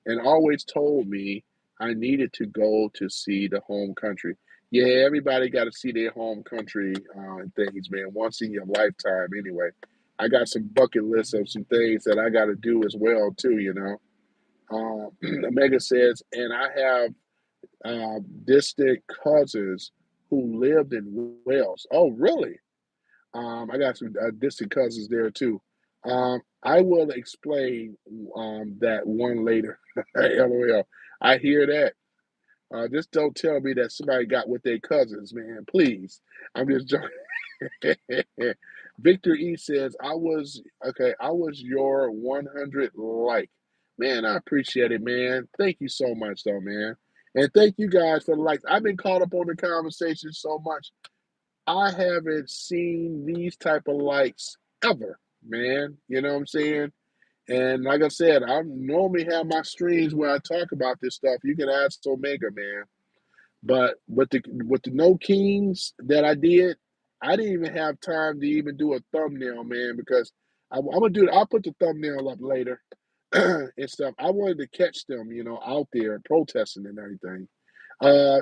And always told me I needed to go to see the home country. Yeah, everybody got to see their home country and things, man, once in your lifetime anyway. I got some bucket lists of some things that I got to do as well, too, you know. Omega says, and I have distant cousins who lived in Wales. Oh, really? I got some distant cousins there too. I will explain that one later. LOL. I hear that. Just don't tell me that somebody got with their cousins, man. Please. I'm just joking. Victor E says, I was okay, I was your 100 like. Man, I appreciate it, man. Thank you so much, though, man. And thank you guys for the likes. I've been caught up on the conversation so much. I haven't seen these type of likes ever, man. You know what I'm saying? And like I said, I normally have my streams where I talk about this stuff. You can ask Omega, man. But with the no kings that I did, I didn't even have time to even do a thumbnail, man, because I'm gonna do. I'll put the thumbnail up later and stuff. I wanted to catch them, you know, out there protesting and everything.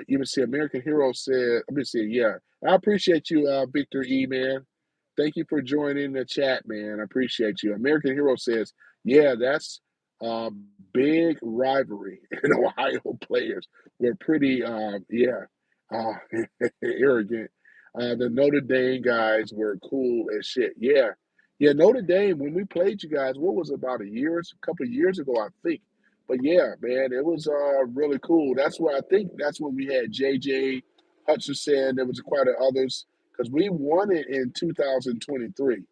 You can see American Hero said, let me see, yeah. I appreciate you, Victor E, man. Thank you for joining the chat, man. I appreciate you. American Hero says, yeah, that's a big rivalry. And Ohio players were pretty, uh, arrogant. The Notre Dame guys were cool as shit. Yeah. Yeah, Notre Dame, when we played you guys, what was it, about a couple of years ago, I think. But yeah, man, it was really cool. That's where I think that's when we had JJ Hutchinson. There was quite a others because we won it in 2023.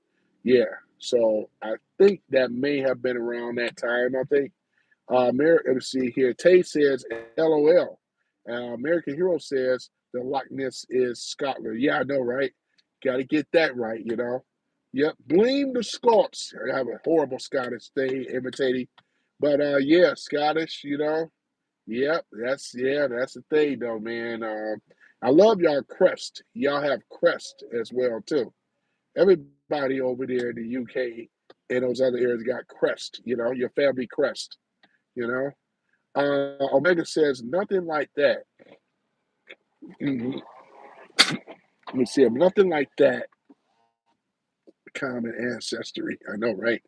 Yeah, so I think that may have been around that time. I think. Let's see here. Tay says, "LOL." American Hero says the Loch Ness is Scotland. Yeah, I know, right? Got to get that right, you know. Yep. Blame the Scots. I have a horrible Scottish thing imitating, but yeah, Scottish. You know. Yep. That's the thing, though, man. I love y'all crest. Y'all have crest as well too. Everybody over there in the UK and those other areas got crest. You know, your family crest. You know. Omega says nothing like that. Mhm. Let me see. Nothing like that. Common ancestry. I know, right?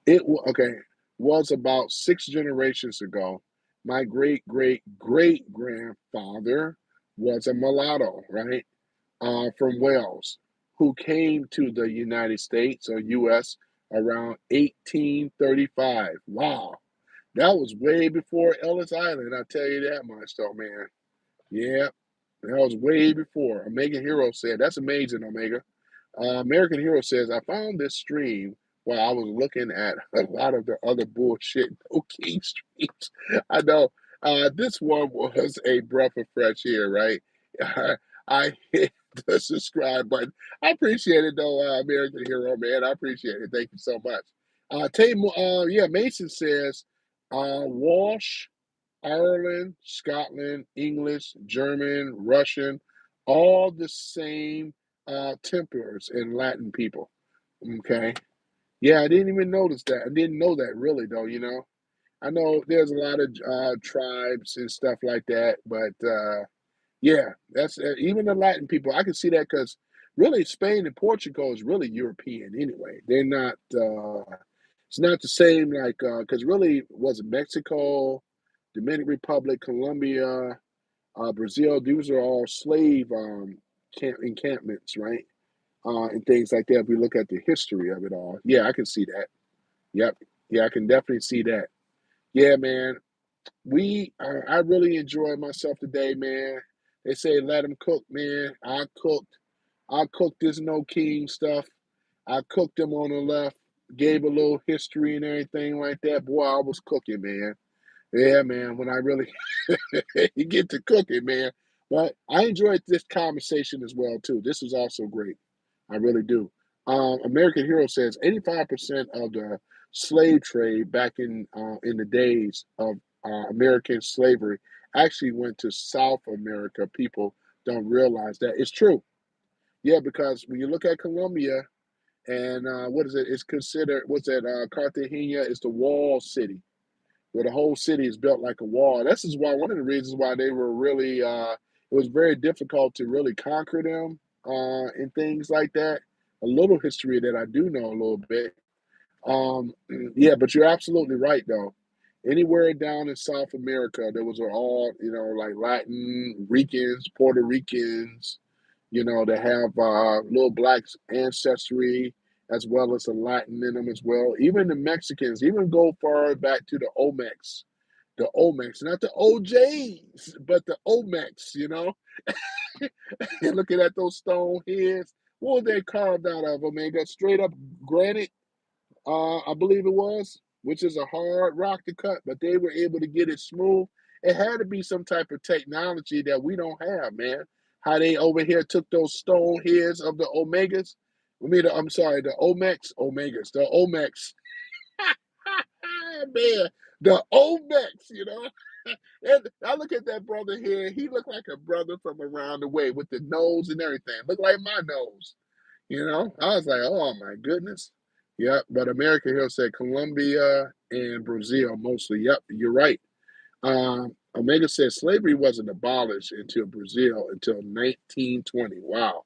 Okay. Was about 6 generations ago. My great great great grandfather was a mulatto, right? From Wales, who came to the United States or U.S. around 1835. Wow, that was way before Ellis Island. I tell you that much, though, man. Yeah, that was way before. Omega Hero said, that's amazing, Omega. American Hero says, I found this stream while I was looking at a lot of the other bullshit no king streams. I know this one was a breath of fresh air, right? I hit the subscribe button. I appreciate it, though, American Hero, man. I appreciate it. Thank you so much. Yeah, Mason says, Walsh, Ireland, Scotland, English, German, Russian, all the same Templars and Latin people. Okay. Yeah, I didn't even notice that. I didn't know that really, though, you know. I know there's a lot of tribes and stuff like that, but yeah, that's even the Latin people. I can see that because really Spain and Portugal is really European anyway. They're not, it's not the same like, because really, was it Mexico, Dominican Republic, Colombia, Brazil? These are all slave encampments, right? And things like that. If we look at the history of it all, yeah, I can see that. Yep, yeah, I can definitely see that. Yeah, man, I really enjoyed myself today, man. They say let them cook, man. I cooked this no king stuff. I cooked them on the left. gave a little history and everything like that. Boy, I was cooking, man. Yeah, man. When I really you get to cooking, man. But I enjoyed this conversation as well too. This was also great. I really do. American Hero says 85% of the slave trade back in the days of American slavery actually went to South America. People don't realize that it's true. Yeah, because when you look at Colombia and what is it? It's considered what's that? Cartagena is the wall city where the whole city is built like a wall. This is why one of the reasons why they were really it was very difficult to really conquer them and things like that. A little history that I do know a little bit. Um, yeah, but you're absolutely right though. Anywhere down in South America, there was all like Latin Ricans, Puerto Ricans, that have little black ancestry as well as a Latin in them as well. Even the Mexicans, even go far back to the Olmecs, not the OJs, but the Olmecs. And looking at those stone heads, what were they carved out of? I mean, got straight up granite, I believe it was, which is a hard rock to cut, but they were able to get it smooth. It had to be some type of technology that we don't have, man. How they over here took those stone heads of the Omegas. I'm sorry, the Omegas, the Olmecs. Man, the Olmecs. And I look at that brother here. He looked like a brother from around the way with the nose and everything. Look like my nose. I was like, oh my goodness. Yep. But America Hill said Colombia and Brazil mostly. Yep, you're right. Omega says slavery wasn't abolished until Brazil until 1920. Wow.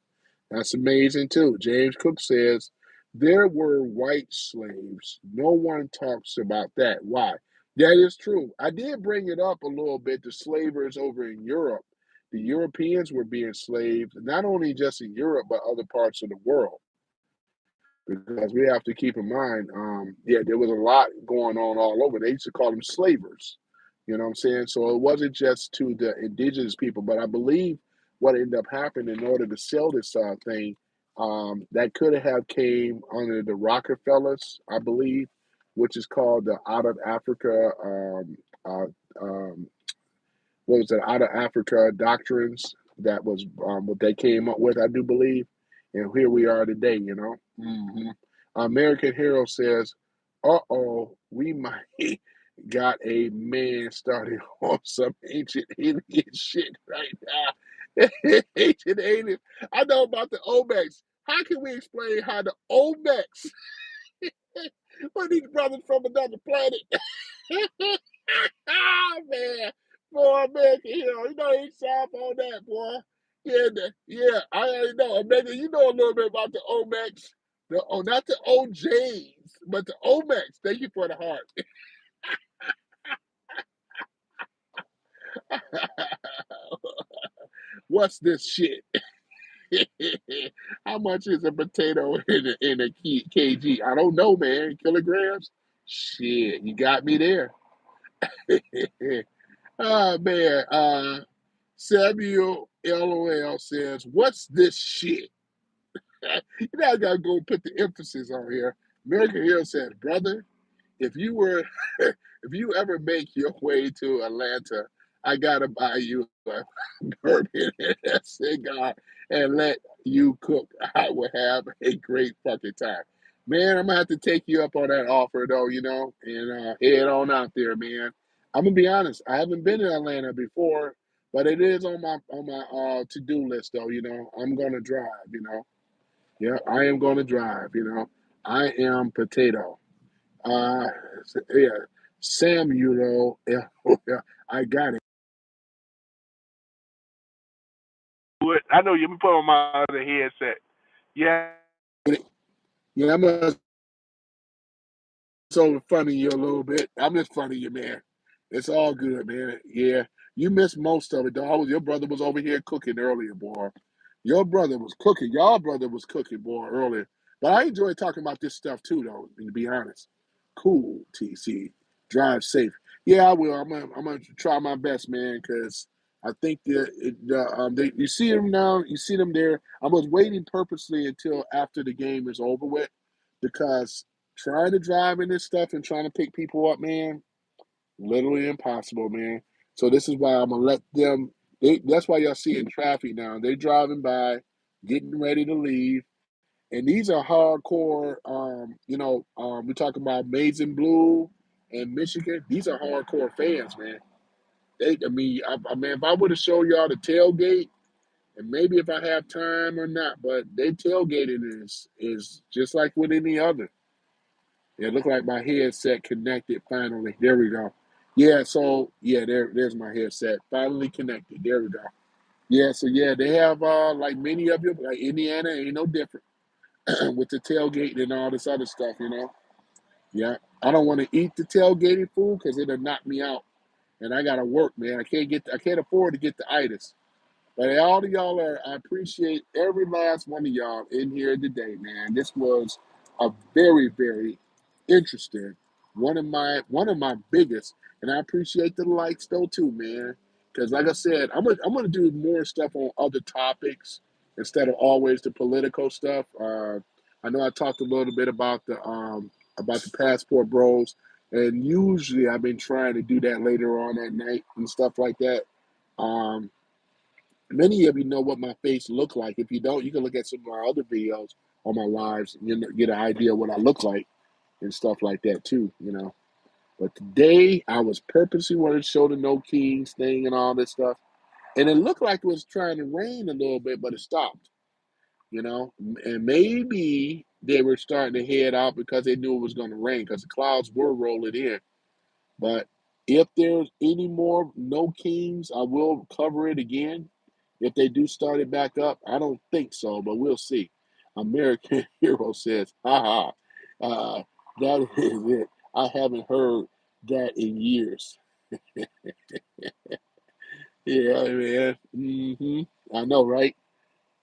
That's amazing too. James Cook says there were white slaves. No one talks about that. Why? That is true. I did bring it up a little bit. The slavers over in Europe, the Europeans were being slaved, not only just in Europe, but other parts of the world. Because we have to keep in mind, yeah, there was a lot going on all over. They used to call them slavers. You know what I'm saying? So it wasn't just to the indigenous people, but I believe what ended up happening in order to sell this thing, that could have came under the Rockefellers, I believe, which is called the Out of Africa uh, um, what was it, out of Africa doctrines. That was what they came up with, I do believe. And here we are today. American Hero says, uh-oh, we might got a man started on some ancient alien shit right now. Ancient alien. I know about the Olmecs. How can we explain how the Olmecs, what these brothers from another planet? Oh man, boy, American Hero, he's sharp on that, boy. Yeah, yeah, I already know. America, you know a little bit about the Omex, not the OJs, but the Omex. Thank you for the heart. What's this shit? How much is a potato in a kg? I don't know, man. Kilograms? Shit, you got me there. Oh man, Samuel LOL says, "What's this shit?" I gotta go put the emphasis on here. American Hero says, "Brother, if you were, if you ever make your way to Atlanta, I gotta buy you a bourbon and a cigar and let you cook. I would have a great fucking time." Man, I'm gonna have to take you up on that offer though, and head on out there, man. I'm gonna be honest, I haven't been to Atlanta before, but it is on my to-do list though, I'm gonna drive. Yeah, I am gonna drive. I am potato. Uh, yeah, Samuel. Yeah, I got it. I know you. Let me put on my other headset. Yeah. Yeah, I'm gonna so funny you a little bit. I'm just funny you, man. It's all good, man. Yeah, you missed most of it, though. Your brother was over here cooking earlier, boy. Your brother was cooking. Your brother was cooking, boy, earlier. But I enjoy talking about this stuff too, though. To be honest, cool. TC, drive safe. Yeah, I will. I'm gonna try my best, man, because I think you see them now. You see them there. I was waiting purposely until after the game is over with because trying to drive in this stuff and trying to pick people up, man, literally impossible, man. So this is why I'm gonna let them. That's why y'all see in traffic now. They driving by, getting ready to leave, and these are hardcore. We talk about Maize and Blue and Michigan. These are hardcore fans, man. I mean, if I would have showed y'all the tailgate, and maybe if I have time or not, but they tailgating is just like with any other. It looked like my headset connected finally. There we go. Yeah, so yeah, there's my headset. Finally connected. There we go. Yeah, so yeah, they have like many of you, like Indiana ain't no different with the tailgate and all this other stuff, you know. Yeah. I don't want to eat the tailgating food because it'll knock me out. And I gotta work, man. I can't afford to get the itis. But all of y'all I appreciate every last one of y'all in here today, man. This was a very, very interesting. One of my biggest, and I appreciate the likes though too, man. Because like I said, I'm gonna do more stuff on other topics instead of always the political stuff. I know I talked a little bit about the passport bros, and usually I've been trying to do that later on at night and stuff like that. Um, Many of you know what my face look like. If you don't, you can look at some of my other videos on my lives and get an idea of what I look like and stuff like that too, you know. But today I was purposely wanting to show the no kings thing and all this stuff. And it looked like it was trying to rain a little bit, but it stopped, you know. And maybe they were starting to head out because they knew it was going to rain because the clouds were rolling in. But if there's any more no kings, I will cover it again. If they do start it back up, I don't think so, but we'll see. American Hero says, haha, uh, that is it. I haven't heard that in years. Yeah, man. I know, right?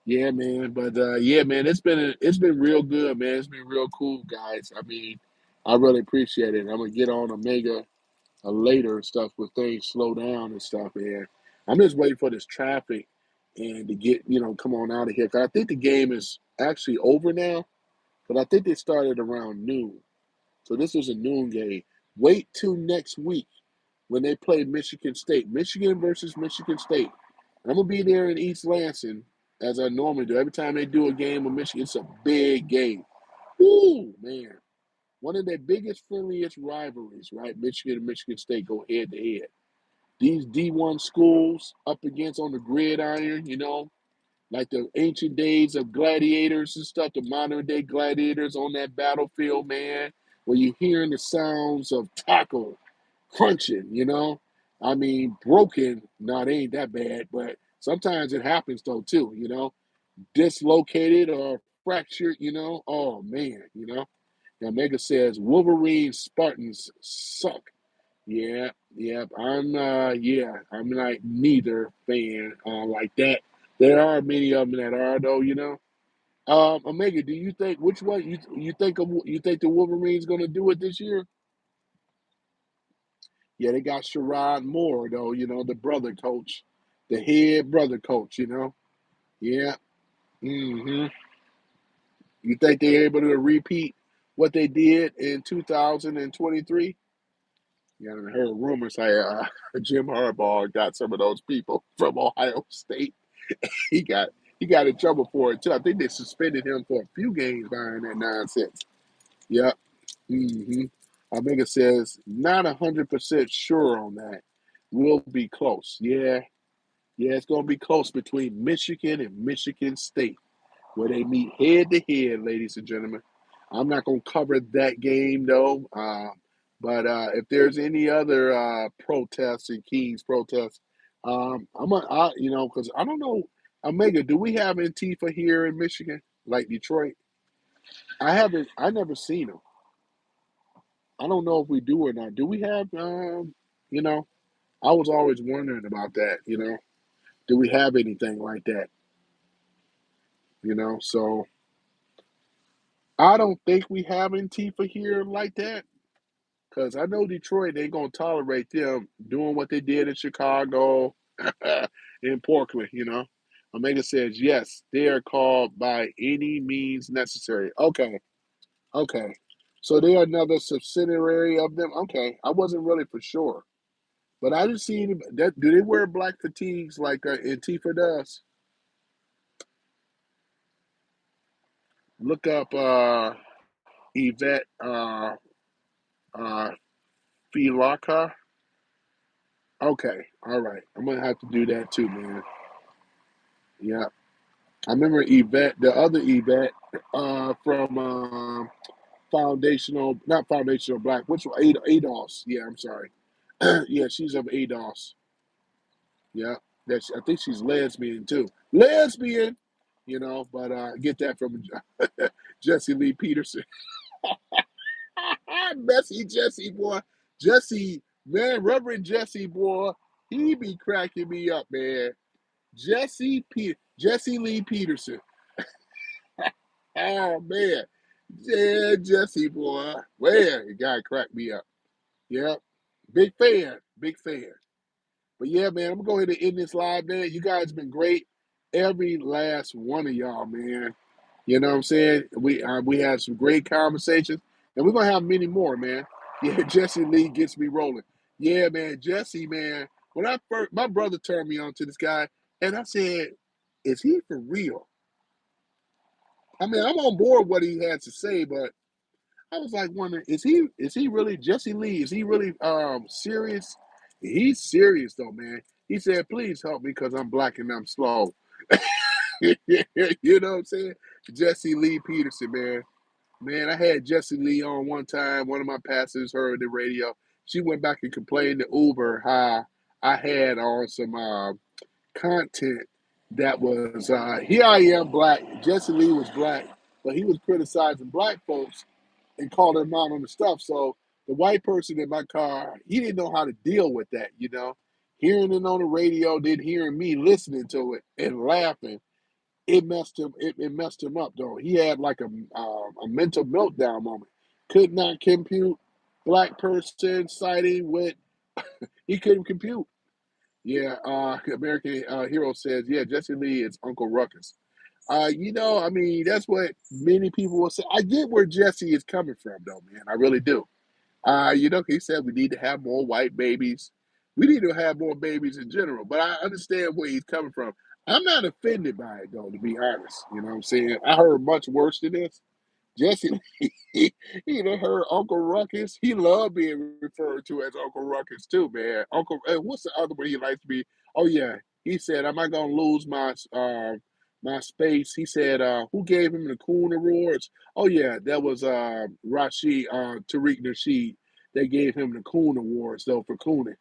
Yeah, man. But yeah, man, it's been real good, man. It's been real cool, guys. I mean, I really appreciate it. I'm gonna get on Omega later and stuff when things slow down and stuff. And I'm just waiting for this traffic and to get, come on out of here. 'Cause I think the game is actually over now, but I think they started around noon. So this was a noon game. Wait till next week when they play Michigan State. Michigan versus Michigan State. And I'm going to be there in East Lansing as I normally do. Every time they do a game with Michigan, it's a big game. Ooh, man. One of their biggest, friendliest rivalries, right? Michigan and Michigan State go head to head. These D1 schools up against on the gridiron, like the ancient days of gladiators and stuff, the modern day gladiators on that battlefield, man, where you're hearing the sounds of tackle crunching, I mean, broken, no, they ain't that bad, but sometimes it happens though, too, dislocated or fractured, oh man, Now, Mega says Wolverine Spartans suck. Yeah, yeah. I'm like neither fan like that. There are many of them that are though, Omega, do you think which one you think the Wolverine's gonna do it this year? Yeah, they got Sherrod Moore though, the brother coach, the head brother coach. Yeah. hmm You think they're able to repeat what they did in 2023? Yeah, I heard rumors say Jim Harbaugh got some of those people from Ohio State. He got he got in trouble for it too. I think they suspended him for a few games behind that nonsense. Yep. Omega says not 100% sure on that. Will be close. Yeah, yeah, it's gonna be close between Michigan and Michigan State, where they meet head to head, ladies and gentlemen. I'm not going to cover that game though. But if there's any other protests and Kings protests, because I don't know, Omega, do we have Antifa here in Michigan, like Detroit? I never seen them. I don't know if we do or not. Do we have, you know, I was always wondering about that, do we have anything like that, so I don't think we have Antifa here like that. Because I know Detroit ain't going to tolerate them doing what they did in Chicago, in Portland. Omega says, yes, they are called by any means necessary. Okay, okay. So they're another subsidiary of them. Okay, I wasn't really for sure, but I didn't see any. That, do they wear black fatigues like Antifa does? Look up Yvette uh, Filaka. Okay, all right. I'm gonna have to do that too, man. Yeah, I remember Yvette, the other Yvette from not Foundational Black. Which one? ADOS. Yeah, I'm sorry. Yeah, she's of ADOS. Yeah, I think she's lesbian too. Lesbian, but get that from Jesse Lee Peterson. Messy Jesse boy, Jesse man, Reverend Jesse boy, he be cracking me up, man. Jesse Lee Peterson. Oh man, yeah, Jesse boy, man, the guy cracked me up. Yeah, big fan, big fan. But yeah, man, I'm gonna go ahead and end this live, man. You guys been great, every last one of y'all, man. You know what I'm saying? We had some great conversations, and we're gonna have many more, man. Yeah, Jesse Lee gets me rolling. Yeah, man, Jesse, man. When I first, my brother turned me on to this guy, and I said, "Is he for real?" I mean, I'm on board with what he has to say, but I was like wondering, is he really Jesse Lee? Is he really serious? He's serious though, man. He said, "Please help me because I'm black and I'm slow." You know what I'm saying? Jesse Lee Peterson, man. Man, I had Jesse Lee on one time. One of my pastors heard the radio. She went back and complained to Uber how I had on some content that was here I am black. Jesse Lee was black, but he was criticizing black folks and calling them out on the stuff. So the white person in my car, he didn't know how to deal with that. Hearing it on the radio, then hearing me listening to it and laughing, it messed him. It messed him up though. He had like a mental meltdown moment. Could not compute black person siding with. He couldn't compute. Yeah, American Hero says, yeah, Jesse Lee is Uncle Ruckus. I mean, that's what many people will say. I get where Jesse is coming from, though, man. I really do. He said we need to have more white babies. We need to have more babies in general, but I understand where he's coming from. I'm not offended by it, though, to be honest. You know what I'm saying? I heard much worse than this. Jesse, he done heard Uncle Ruckus. He loved being referred to as Uncle Ruckus too, man. What's the other one he likes to be? Oh yeah, he said, "Am I gonna lose my space?" He said, "Who gave him the Coon Awards?" Oh yeah, that was Rashid Tariq Nasheed. They gave him the Coon Awards though for cooning.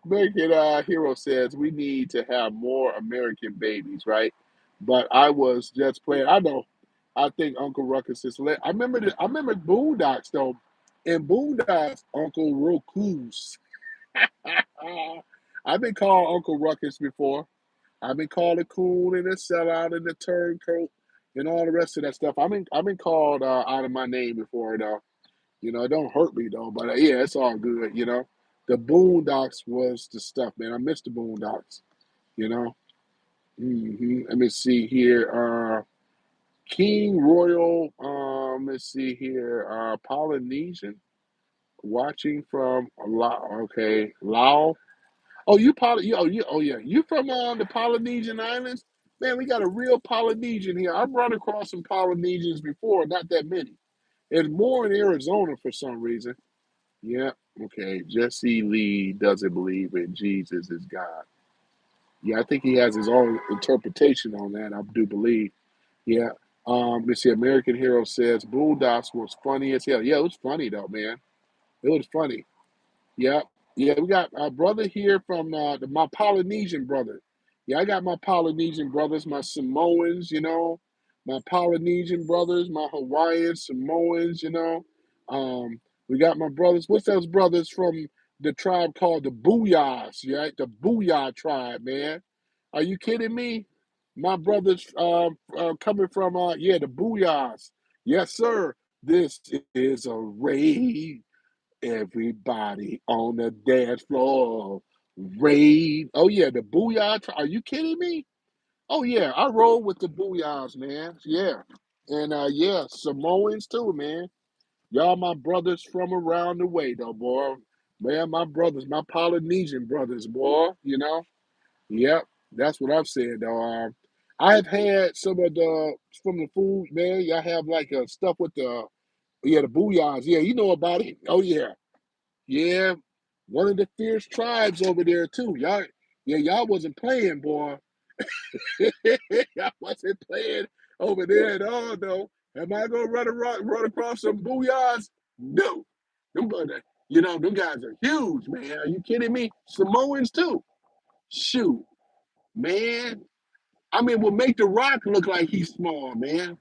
American Hero says we need to have more American babies, right? But I was just playing. I know. I think Uncle Ruckus is lit. I remember Boondocks though. In Boondocks, Uncle Roku's. I've been called Uncle Ruckus before. I've been called a coon and a sellout and a turncoat and all the rest of that stuff. I've been called out of my name before though. It don't hurt me though, but yeah, it's all good. The Boondocks was the stuff, man. I miss the Boondocks, you know. Let me see here. King Royal, let's see here. Polynesian, watching from okay, Laos. Oh, oh yeah, you from the Polynesian Islands? Man, we got a real Polynesian here. I've run across some Polynesians before, not that many. And more in Arizona for some reason. Yeah. Okay. Jesse Lee doesn't believe in Jesus is God. Yeah, I think he has his own interpretation on that. I do believe. Yeah. Let's see. American Hero says Boondocks was funny as hell. Yeah, it was funny though, man. It was funny. Yeah, yeah, we got a brother here from my Polynesian brother. Yeah, I got my Polynesian brothers, my Samoans, my Polynesian brothers, my Hawaiian Samoans, we got my brothers. What's those brothers from the tribe called the Booyahs, right? The Booyah tribe, man. Are you kidding me? My brothers coming from, the Booyahs. Yes, sir. This is a raid. Everybody on the dance floor, rave. Oh yeah, the booyah. Are you kidding me? Oh yeah, I roll with the booyahs, man. Yeah, And yeah, Samoans too, man. Y'all my brothers from around the way though, boy. Man, my brothers, my Polynesian brothers, boy, you know? Yep, that's what I'm saying though. I've had some of the from the food, man. Y'all have like stuff with the booyahs. Yeah, you know about it. Oh yeah. Yeah. One of the fierce tribes over there too. Y'all wasn't playing, boy. I wasn't playing over there at all, though. Am I gonna run across some booyahs? No. Them guys are huge, man. Are you kidding me? Samoans too. Shoot, man. I mean, will make the Rock look like he's small, man.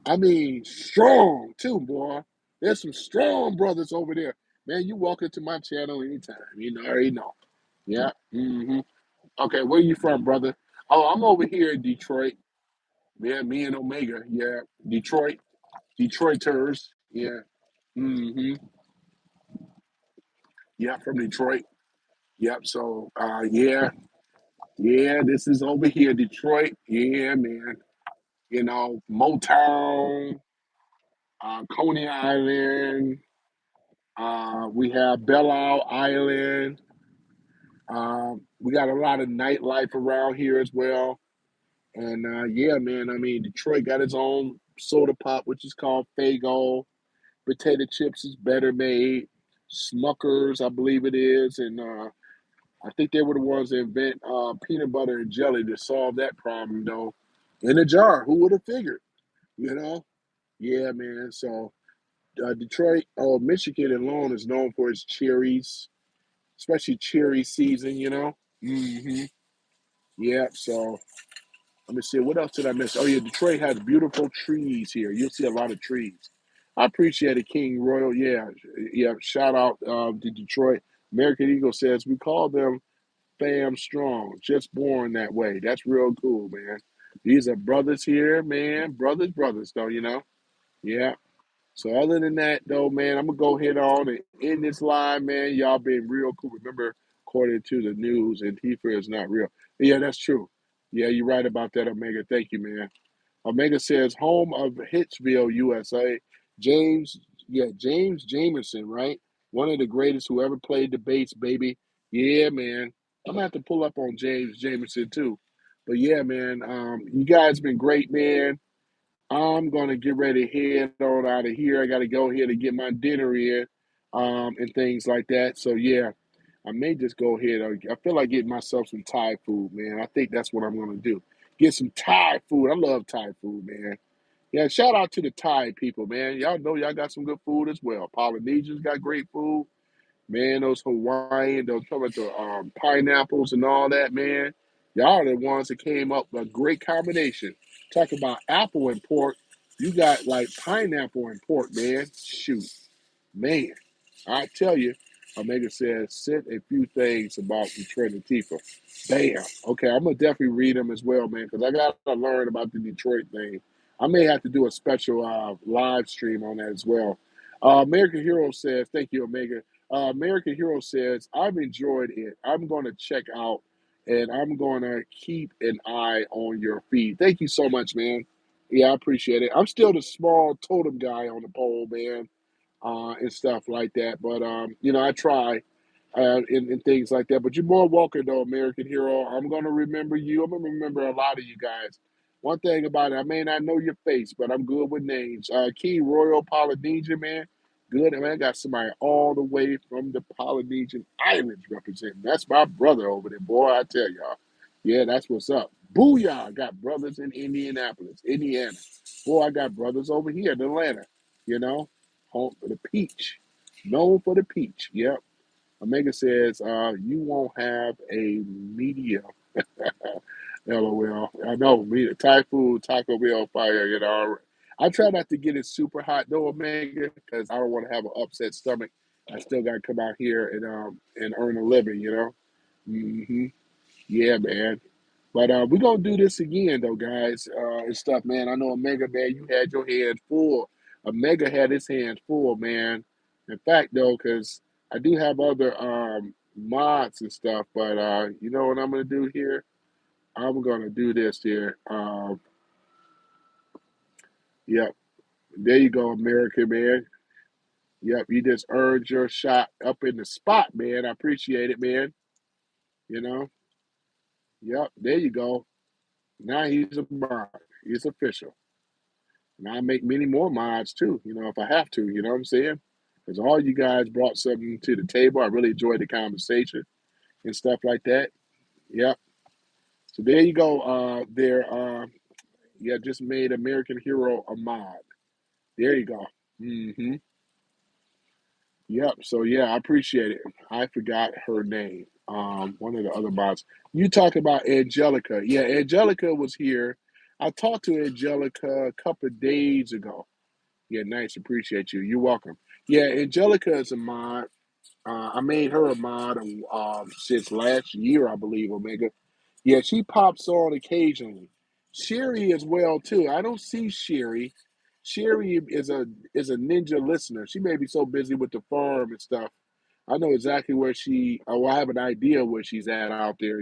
I mean, strong too, boy. There's some strong brothers over there, man. You walk into my channel anytime. You know, I already know. Yeah. Okay, where you from, brother? Oh, I'm over here in Detroit. Yeah, me and Omega. Yeah, Detroit, Detroiters. Yeah. hmm Yeah, from Detroit. Yep. So, yeah. This is over here, Detroit. Yeah, man. You know, Motown, Coney Island. We have Belle Isle Island. We got a lot of nightlife around here as well. And yeah, man. I mean, Detroit got its own soda pop, which is called Fago. Potato chips is better made. Smuckers, I believe it is, and I think they were the ones that invent peanut butter and jelly to solve that problem, though. In a jar, who would have figured? You know? Yeah, man. So Detroit, Michigan alone is known for its cherries, especially cherry season. Yeah. So let me see. What else did I miss? Oh yeah, Detroit has beautiful trees here. You'll see a lot of trees. I appreciate it, King Royal. Yeah, yeah. Shout out to Detroit. American Eagle says we call them fam strong, just born that way. That's real cool, man. These are brothers here, man. Brothers, though, Yeah. So other than that, though, man, I'm gonna go ahead on and end this line, man. Y'all been real cool. Remember, according to the news, Antifa is not real. Yeah, that's true. Yeah, you're right about that, Omega. Thank you, man. Omega says, home of Hitsville, USA. James, yeah, James Jamerson, right? One of the greatest who ever played the bass, baby. Yeah, man. I'm gonna have to pull up on James Jamerson too. But yeah, man, you guys been great, man. I'm gonna get ready to head on out of here. I gotta go ahead and get my dinner in, and things like that. So yeah, I may just go ahead. I feel like getting myself some Thai food, man. I think that's what I'm gonna do. Get some Thai food. I love Thai food, man. Yeah, shout out to the Thai people, man. Y'all know y'all got some good food as well. Polynesians got great food. Man, those Hawaiian, those talking about the pineapples and all that, man. Y'all are the ones that came up with a great combination. Talk about apple and pork. You got like pineapple and pork, man. Shoot. Man, I tell you, Omega says, said a few things about Detroit and Tifa. Bam. Okay, I'm gonna definitely read them as well, man, because I gotta learn about the Detroit thing. I may have to do a special live stream on that as well. American Hero says, thank you, Omega. American Hero says, I've enjoyed it. I'm gonna check out and I'm gonna keep an eye on your feed. Thank you so much, man. Yeah, I appreciate it. I'm still the small totem guy on the pole, man, and stuff like that. But I try and things like that. But you're more welcome, though, American Hero. I'm gonna remember you. I'm gonna remember a lot of you guys. One thing about it, I may not know your face, but I'm good with names. Key Royal Polynesia, man. Good, man. I got somebody all the way from the Polynesian Islands representing. That's my brother over there, boy. I tell y'all. Yeah, that's what's up. Booyah! I got brothers in Indianapolis, Indiana. Boy, I got brothers over here in Atlanta. You know, home for the peach. Known for the peach. Yep. Omega says, you won't have a media. LOL. I know, me, Thai food, Taco Bell fire. I try not to get it super hot though, Omega, because I don't want to have an upset stomach. I still got to come out here and earn a living. hmm Yeah, man. But we're gonna do this again though, guys, and stuff, man. I know Omega, man, you had your hands full. Omega had his hands full, man. In fact, though, because I do have other mods and stuff, but you know what I'm gonna do here? I'm gonna do this here. Yep. There you go, American man. Yep. You just earned your shot up in the spot, man. I appreciate it, man. You know. Yep. There you go. Now he's a mod. He's official. And I make many more mods too, if I have to, you know what I'm saying? Because all you guys brought something to the table. I really enjoyed the conversation and stuff like that. Yep. So there you go. Yeah, just made American Hero a mod. There you go. Yep. So yeah, I appreciate it. I forgot her name. One of the other mods. You talk about Angelica. Yeah, Angelica was here. I talked to Angelica a couple of days ago. Yeah, nice. Appreciate you. You're welcome. Yeah, Angelica is a mod. I made her a mod since last year, I believe, Omega. Yeah, she pops on occasionally. Sherry as well too. I don't see Sherry. Sherry is a ninja listener. She may be so busy with the farm and stuff. I know exactly where she. Oh, I have an idea where she's at out there.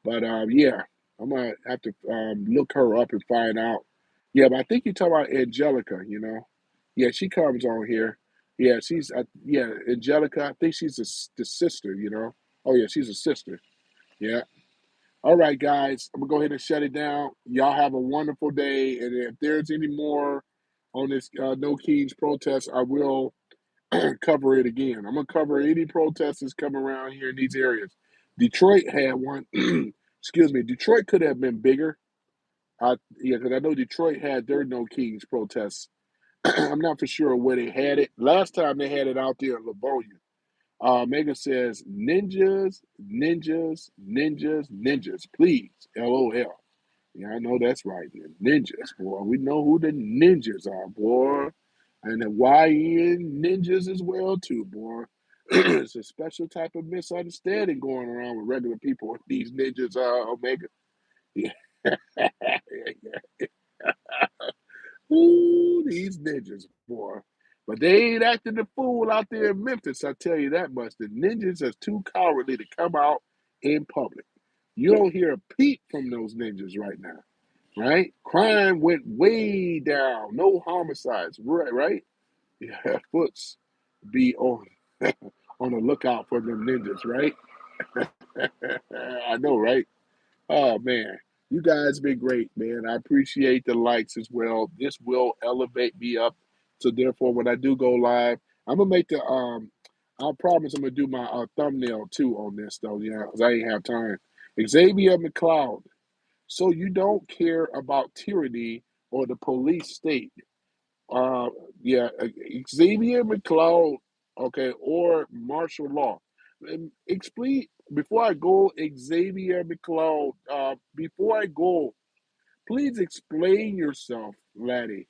But yeah, I'm gonna have to look her up and find out. Yeah, but I think you're talking about Angelica. Yeah, she comes on here. Yeah, yeah, Angelica. I think she's the sister. Oh yeah, she's a sister. Yeah. All right, guys, I'm gonna go ahead and shut it down. Y'all have a wonderful day, and if there's any more on this No Kings protest, I will cover it again. I'm gonna cover any protests that's come around here in these areas. Detroit had one. Excuse me. Detroit could have been bigger. Yeah, because I know Detroit had their No Kings protests. I'm not for sure where they had it. Last time they had it out there in Livonia. Megan says, ninjas, ninjas, ninjas, ninjas, please. LOL. Yeah, I know that's right. Ninjas, boy. We know who the ninjas are, boy. And the YN ninjas as well, too, boy. It's a special type of misunderstanding going around with regular people with these ninjas, Omega. Yeah. Ooh, these ninjas, boy. But they ain't acting the fool out there in Memphis, I tell you that much. The ninjas are too cowardly to come out in public. You don't hear a peep from those ninjas right now, right? Crime went way down. No homicides, right? Yeah, Foots be on on the lookout for them ninjas, right? I know, right? Oh man, you guys been great, man. I appreciate the likes as well. This will elevate me up. So therefore, when I do go live, I'm gonna make the I promise I'm gonna do my thumbnail too on this though, yeah, because I ain't have time. Xavier McLeod. So you don't care about tyranny or the police state? Uh, yeah, Xavier McLeod, okay, or martial law. Explain before I go, Xavier McLeod. Before I go, please explain yourself, laddie.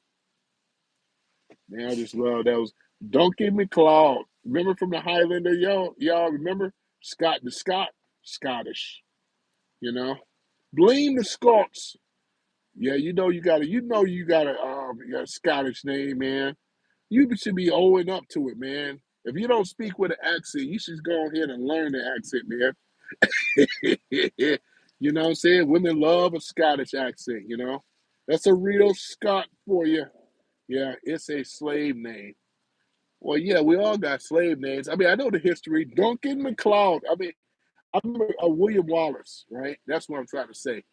Man, I just love that was Duncan McLeod. Remember from the Highlander, y'all remember Scottish. You know, blame the Scots. Yeah, you got a Scottish name, man. You should be owing up to it, man. If you don't speak with an accent, you should go ahead and learn the accent, man. You know what I'm saying? Women love a Scottish accent. That's a real Scot for you. Yeah, it's a slave name. Well, yeah, we all got slave names. I mean, I know the history. Duncan MacLeod. I mean, I remember William Wallace, right? That's what I'm trying to say.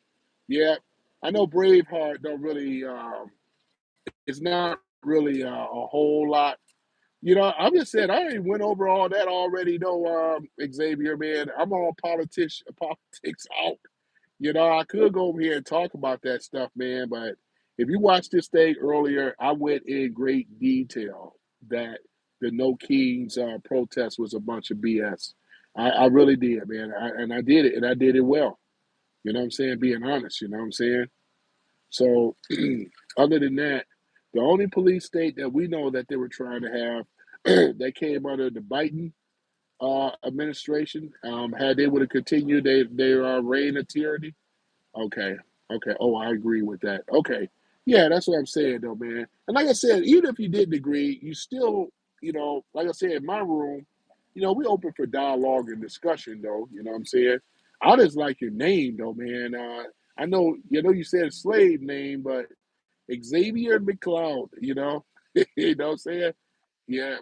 Yeah, I know Braveheart don't really, it's not really a whole lot. I'm just saying, I already went over all that already, though, Xavier, man. I'm all politics out. I could go over here and talk about that stuff, man, but if you watched this thing earlier, I went in great detail that the No Kings protest was a bunch of BS. I really did, man. And I did it, and I did it well. You know what I'm saying? Being honest, you know what I'm saying? So, other than that, the only police state that we know that they were trying to have that came under the Biden administration, had they would have continued their reign of tyranny. Okay, okay. Oh, I agree with that. Okay, yeah, that's what I'm saying, though, man. And like I said, even if you didn't agree, you still, like I said, in my room, we open for dialogue and discussion, though. You know what I'm saying? I just like your name, though, man. I know you said slave name, but Xavier McLeod, you know, you know what I'm saying? Yeah,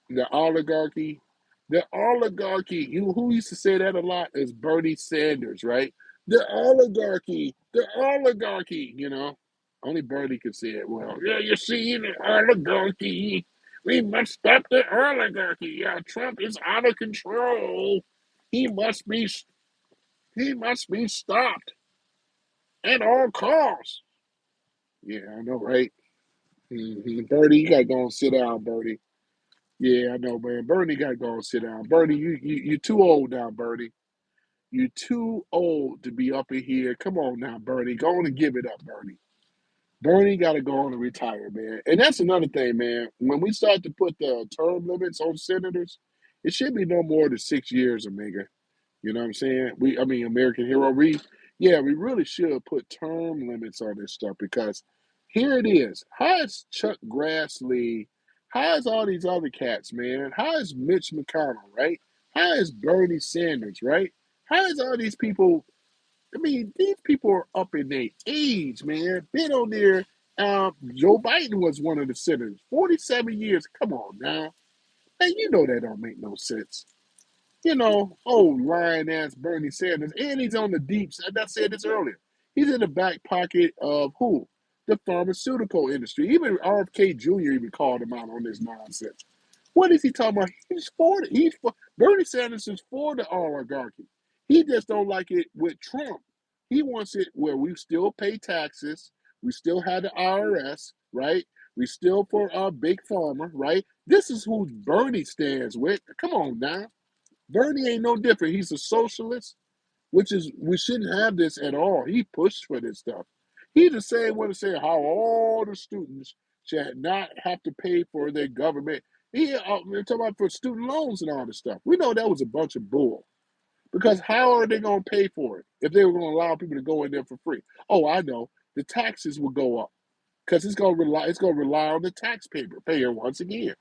the oligarchy. The oligarchy. You who used to say that a lot is Bernie Sanders, right? The oligarchy. The oligarchy. You know, only Bernie could say it well. Yeah, you see the oligarchy. We must stop the oligarchy. Yeah, Trump is out of control. He must be. He must be stopped at all costs. Yeah, I know, right? Bernie, you gotta go and sit down, Bernie. Yeah, I know, man. Bernie got to go and sit down. Bernie, you're too old now, Bernie. You're too old to be up in here. Come on now, Bernie. Go on and give it up, Bernie. Bernie got to go on and retire, man. And that's another thing, man. When we start to put the term limits on senators, it should be no more than 6 years, Omega. You know what I'm saying? I mean, American Hero. Yeah, we really should put term limits on this stuff because here it is. How is Chuck Grassley? How is all these other cats, man? How is Mitch McConnell, right? How is Bernie Sanders, right? How is all these people? I mean, these people are up in their age, man. Been on there. Joe Biden was one of the senators. 47 years. Come on now. And you know that don't make no sense. You know, old lying ass Bernie Sanders, and he's on the deep side. I said this earlier. He's in the back pocket of who? The pharmaceutical industry. Even RFK Jr. even called him out on this nonsense. What is he talking about? He's for it. Bernie Sanders is for the oligarchy. He just don't like it with Trump. He wants it where we still pay taxes, we still have the IRS, right? We still for our big pharma, right? This is who Bernie stands with. Come on now. Bernie ain't no different. He's a socialist, which is we shouldn't have this at all. He pushed for this stuff. He the same one to say how all the students should not have to pay for their government. We're talking about for student loans and all this stuff. We know that was a bunch of bull. Because how are they going to pay for it if they were going to allow people to go in there for free? Oh, I know. The taxes will go up because it's gonna rely on the taxpayer once again.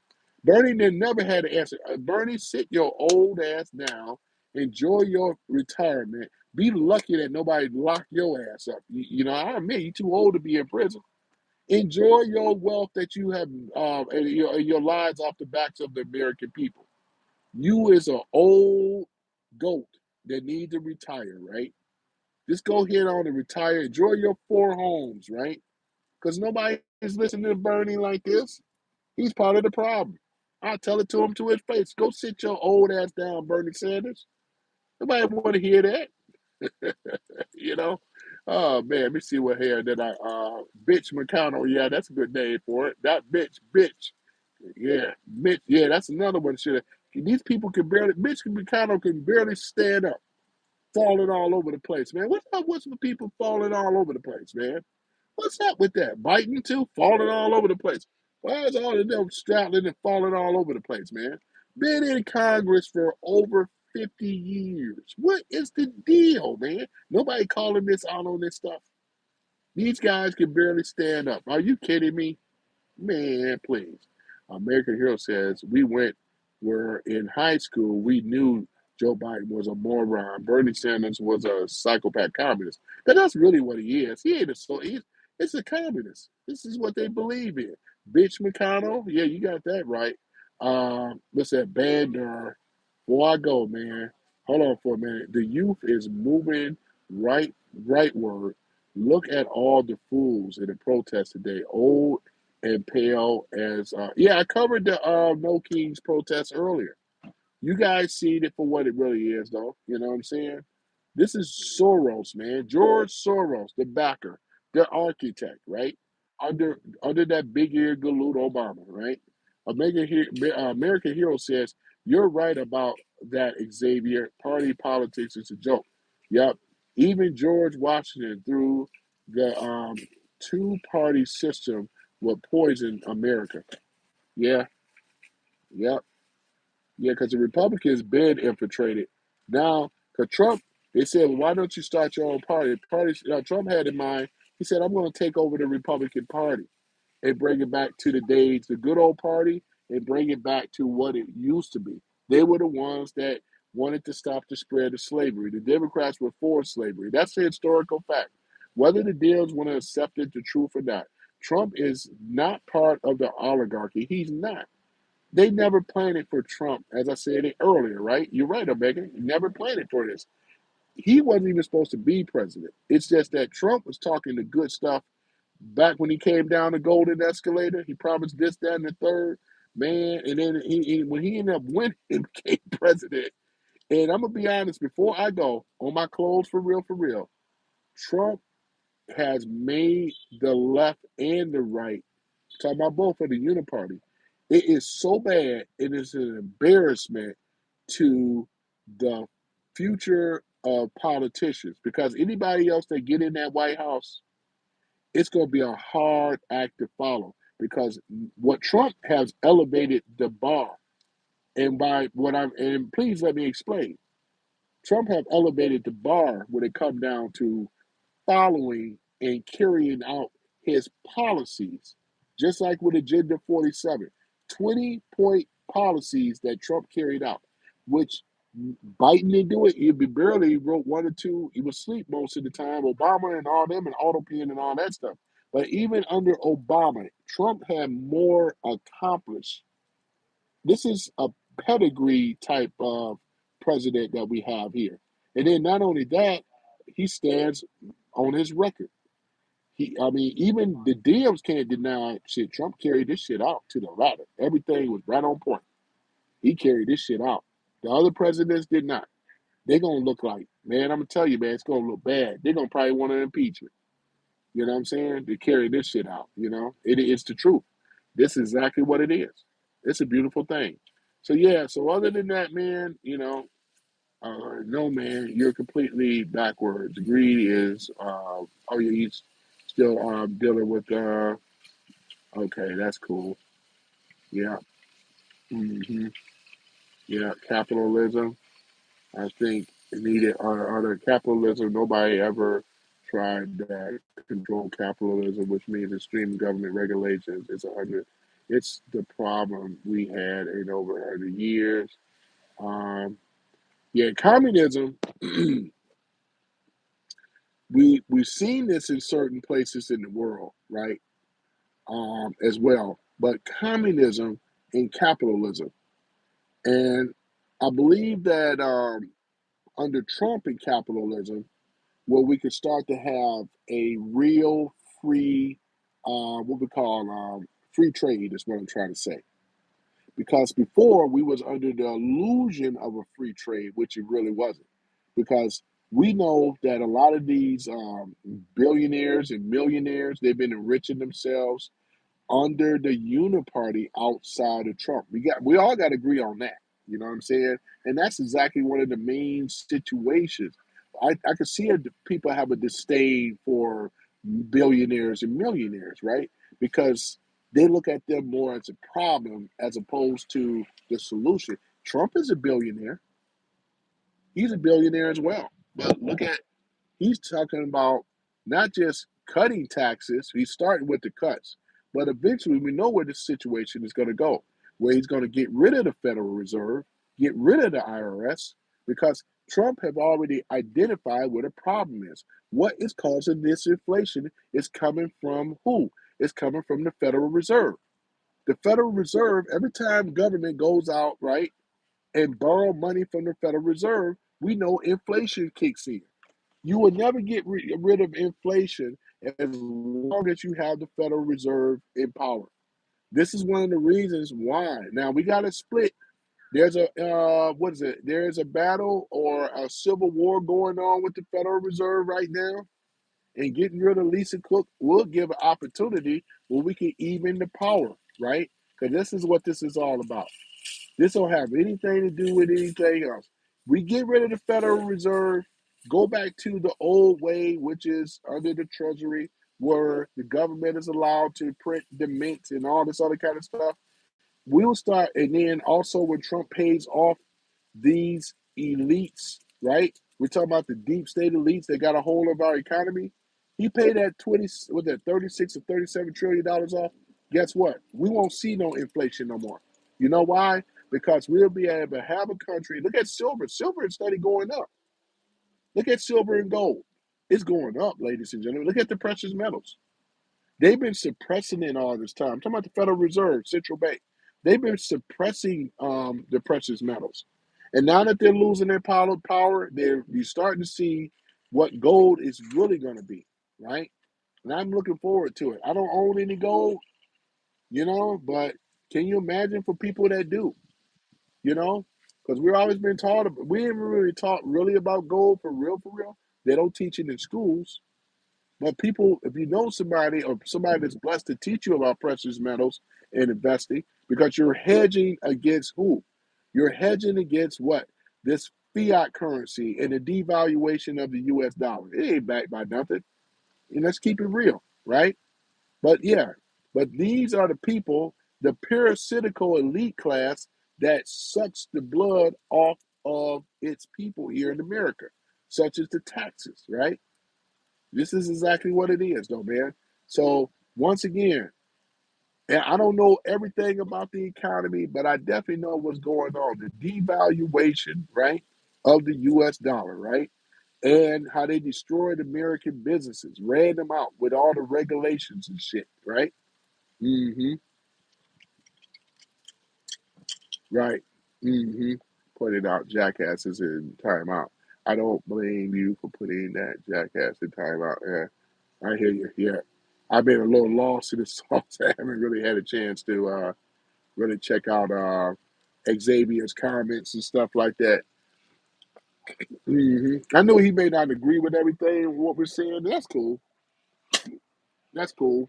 Bernie then never had to answer. Bernie, sit your old ass down, enjoy your retirement. Be lucky that nobody locked your ass up. You know, I admit you're too old to be in prison. Enjoy your wealth that you have and your lives off the backs of the American people. You is an old goat that need to retire, right? Just go ahead on and retire. Enjoy your 4 homes, right? Because nobody is listening to Bernie like this. He's part of the problem. I tell it to him to his face. Go sit your old ass down, Bernie Sanders. Nobody want to hear that, you know. Oh man, let me see what here that bitch McConnell. Yeah, that's a good name for it. That bitch. Yeah, bitch. Yeah, that's another one. Should these people can barely bitch McConnell can barely stand up, falling all over the place, man. What's up? What's with people falling all over the place, man? What's up with that? Biting too, falling all over the place. Why is all of them straddling and falling all over the place, man? Been in Congress for over 50 years. What is the deal, man? Nobody calling this out on this stuff. These guys can barely stand up. Are you kidding me? Man, please. American Hero says we went where in high school we knew Joe Biden was a moron. Bernie Sanders was a psychopath communist. But that's really what he is. He ain't a so he's it's a communist. This is what they believe in. Bitch McConnell, yeah, you got that right. What's that Bander? Before I go, man. Hold on for a minute. The youth is moving rightward. Look at all the fools in the protest today. Old and pale as yeah, I covered the No Kings protest earlier. You guys seen it for what it really is, though. You know what I'm saying? This is Soros, man. George Soros, the backer, the architect, right? Under that big ear galoot Obama, right? American Hero says, you're right about that, Xavier. Party politics is a joke. Yep. Even George Washington through the two-party system will poison America. Yeah, yep. Yeah, because the Republicans been infiltrated. Now, because Trump, they said, well, why don't you start your own party? Trump had in mind, he said, I'm going to take over the Republican Party and bring it back to the days, the good old party, and bring it back to what it used to be. They were the ones that wanted to stop the spread of slavery. The Democrats were for slavery. That's a historical fact. Whether the Dems want to accept it, the truth or not, Trump is not part of the oligarchy. He's not. They never planned it for Trump, as I said it earlier, right? You're right, Megan. Never planned it for this. He wasn't even supposed to be president. It's just that Trump was talking the good stuff back when he came down the golden escalator. He promised this, that, and the third, man. And then when he ended up winning and became president, and I'm gonna be honest, before I go on my clothes for real, Trump has made the left and the right, talking about both of the uniparty. It is so bad, it is an embarrassment to the future of politicians because anybody else that get in that White House, it's going to be a hard act to follow because what Trump has elevated the bar, and by what I'm, and please let me explain, Trump have elevated the bar when it come down to following and carrying out his policies, just like with Agenda 47, 20-point policies that Trump carried out, which Biden didn't do it. He barely wrote one or two. He was asleep most of the time. Obama and all them and autopilot and all that stuff. But even under Obama, Trump had more accomplished. This is a pedigree type of president that we have here. And then not only that, he stands on his record. I mean, even the Dems can't deny shit. Trump carried this shit out to the ladder. Everything was right on point. He carried this shit out. The other presidents did not. They're gonna look like, man, I'm gonna tell you, man, it's gonna look bad. They're gonna probably want to impeach me. You know what I'm saying? To carry this shit out, it's the truth. This is exactly what it is. It's a beautiful thing. So yeah, so other than that, man, no, man, you're completely backwards. Greed is, oh, yeah, he's still dealing with, okay, that's cool. Yeah, hmm yeah, capitalism. I think it needed under capitalism. Nobody ever tried that control capitalism, which means extreme government regulations. It's the problem we had in over 100 years. Um, yeah, communism. We've seen this in certain places in the world, right? As well, but communism and capitalism, and I believe that under Trump and capitalism, where we could start to have a real free, what we call free trade is what I'm trying to say. Because before we was under the illusion of a free trade, which it really wasn't. Because we know that a lot of these billionaires and millionaires, they've been enriching themselves under the uniparty outside of Trump. We all got to agree on that. You know what I'm saying? And that's exactly one of the main situations. I could see people have a disdain for billionaires and millionaires, right? Because they look at them more as a problem as opposed to the solution. Trump is a billionaire. He's a billionaire as well. But look at He's talking about not just cutting taxes, he's starting with the cuts, but eventually we know where this situation is going to go, where he's going to get rid of the Federal Reserve, get rid of the IRS, because Trump have already identified what the problem is. What is causing this inflation is coming from who? It's coming from the Federal Reserve. The Federal Reserve, every time government goes out, right, and borrow money from the Federal Reserve, we know inflation kicks in. You will never get rid of inflation as long as you have the Federal Reserve in power. This is one of the reasons why. Now we got to split. There's a what is it? There's a battle or a civil war going on with the Federal Reserve right now, and getting rid of Lisa Cook will give an opportunity where we can even the power, right? Because this is what this is all about. This don't have anything to do with anything else. We get rid of the Federal Reserve, go back to the old way, which is under the Treasury, where the government is allowed to print the mints and all this other kind of stuff. We'll start, and then also when Trump pays off these elites, right? We're talking about the deep state elites that got a hold of our economy. He paid that 36 or 37 trillion dollars off. Guess what? We won't see no inflation no more. You know why? Because we'll be able to have a country. Look at silver. Silver is steady going up. Look at silver and gold. It's going up, ladies and gentlemen. Look at the precious metals. They've been suppressing it all this time. I'm talking about the Federal Reserve, central bank. They've been suppressing the precious metals, and now that they're losing their power, you're starting to see what gold is really going to be, right? And I'm looking forward to it. I don't own any gold, but can you imagine for people that do, you know? Because we've always been taught, we haven't really taught really about gold for real, for real. They don't teach it in schools. But people, if you know somebody or somebody that's blessed to teach you about precious metals and investing, because you're hedging against who? You're hedging against what? This fiat currency and the devaluation of the US dollar. It ain't backed by nothing. And let's keep it real, right? But yeah, but these are the people, the parasitical elite class that sucks the blood off of its people here in America, such as the taxes, right? This is exactly what it is, though, man. So once again, and I don't know everything about the economy, but I definitely know what's going on. The devaluation, right, of the U.S. dollar, right, and how they destroyed American businesses, ran them out with all the regulations and shit, right? Mm-hmm. Right. Mm-hmm. Pointed out jackasses in timeout. I don't blame you for putting that jackass in timeout. Yeah, I hear you. Yeah, I've been a little lost in the sauce. I haven't really had a chance to really check out Xavier's comments and stuff like that. I know he may not agree with everything what we're saying. That's cool. That's cool.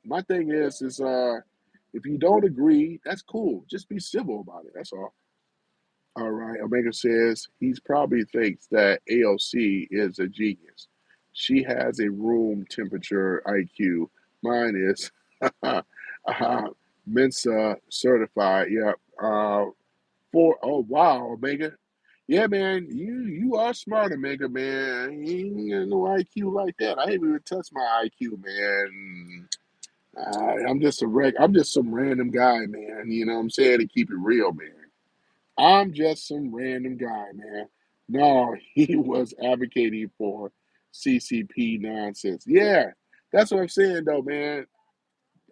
My thing is if you don't agree, that's cool. Just be civil about it. That's all. All right. Omega says he's probably thinks that AOC is a genius. She has a room temperature IQ. Mine is Mensa certified. Yep. Oh wow, Omega. Yeah, man, you are smart, Omega, man. You ain't got no IQ like that. I ain't even touched my IQ, man. I'm just some random guy, man. You know what I'm saying? To keep it real, man. I'm just some random guy, man. No, he was advocating for CCP nonsense. Yeah, that's what I'm saying, though, man.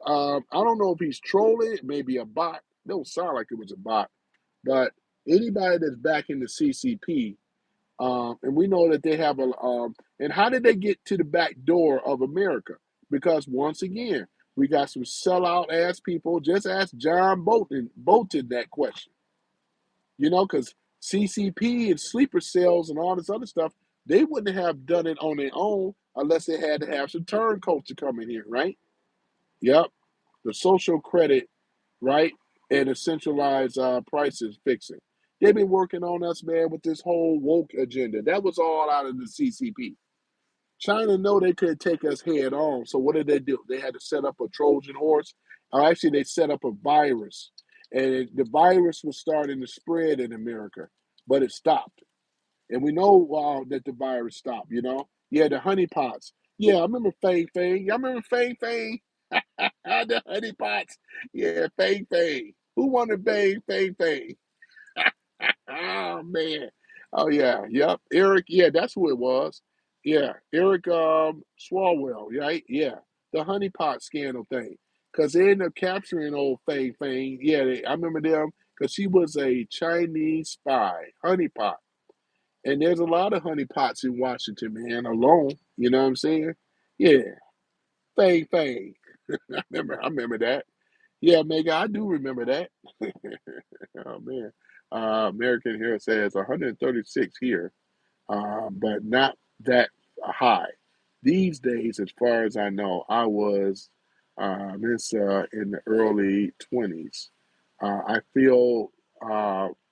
I don't know if he's trolling, maybe a bot. Don't sound like it was a bot, but anybody that's backing the CCP, and we know that they have and how did they get to the back door of America? Because once again, we got some sellout ass people. Just ask John Bolton that question. Because CCP and sleeper cells and all this other stuff, they wouldn't have done it on their own unless they had to have some turncoats to come in here, right? Yep. The social credit, right? And the centralized prices fixing. They've been working on us, man, with this whole woke agenda. That was all out of the CCP. China know they couldn't take us head on. So what did they do? They had to set up a Trojan horse. Or actually, they set up a virus. And the virus was starting to spread in America, but it stopped. And we know that the virus stopped. Yeah, the honeypots. Yeah, I remember Fang Fang. Y'all remember Fang Fang? The honeypots. Yeah, Fang Fang. Who wanted Fang Fang Fang? Oh man. Oh yeah. Yep. Eric. Yeah, that's who it was. Yeah, Eric Swalwell. Right. Yeah, the honeypot scandal thing. Cause they ended up capturing old Fei Fei. Yeah, I remember them because she was a Chinese spy. Honeypot. And there's a lot of honeypots in Washington, man. Alone. You know what I'm saying? Yeah. Fei Fei. I remember that. Yeah, Mega, I do remember that. Oh man. American here says 136 here, but not that high. These days, as far as I know, I was in the early 20s. I feel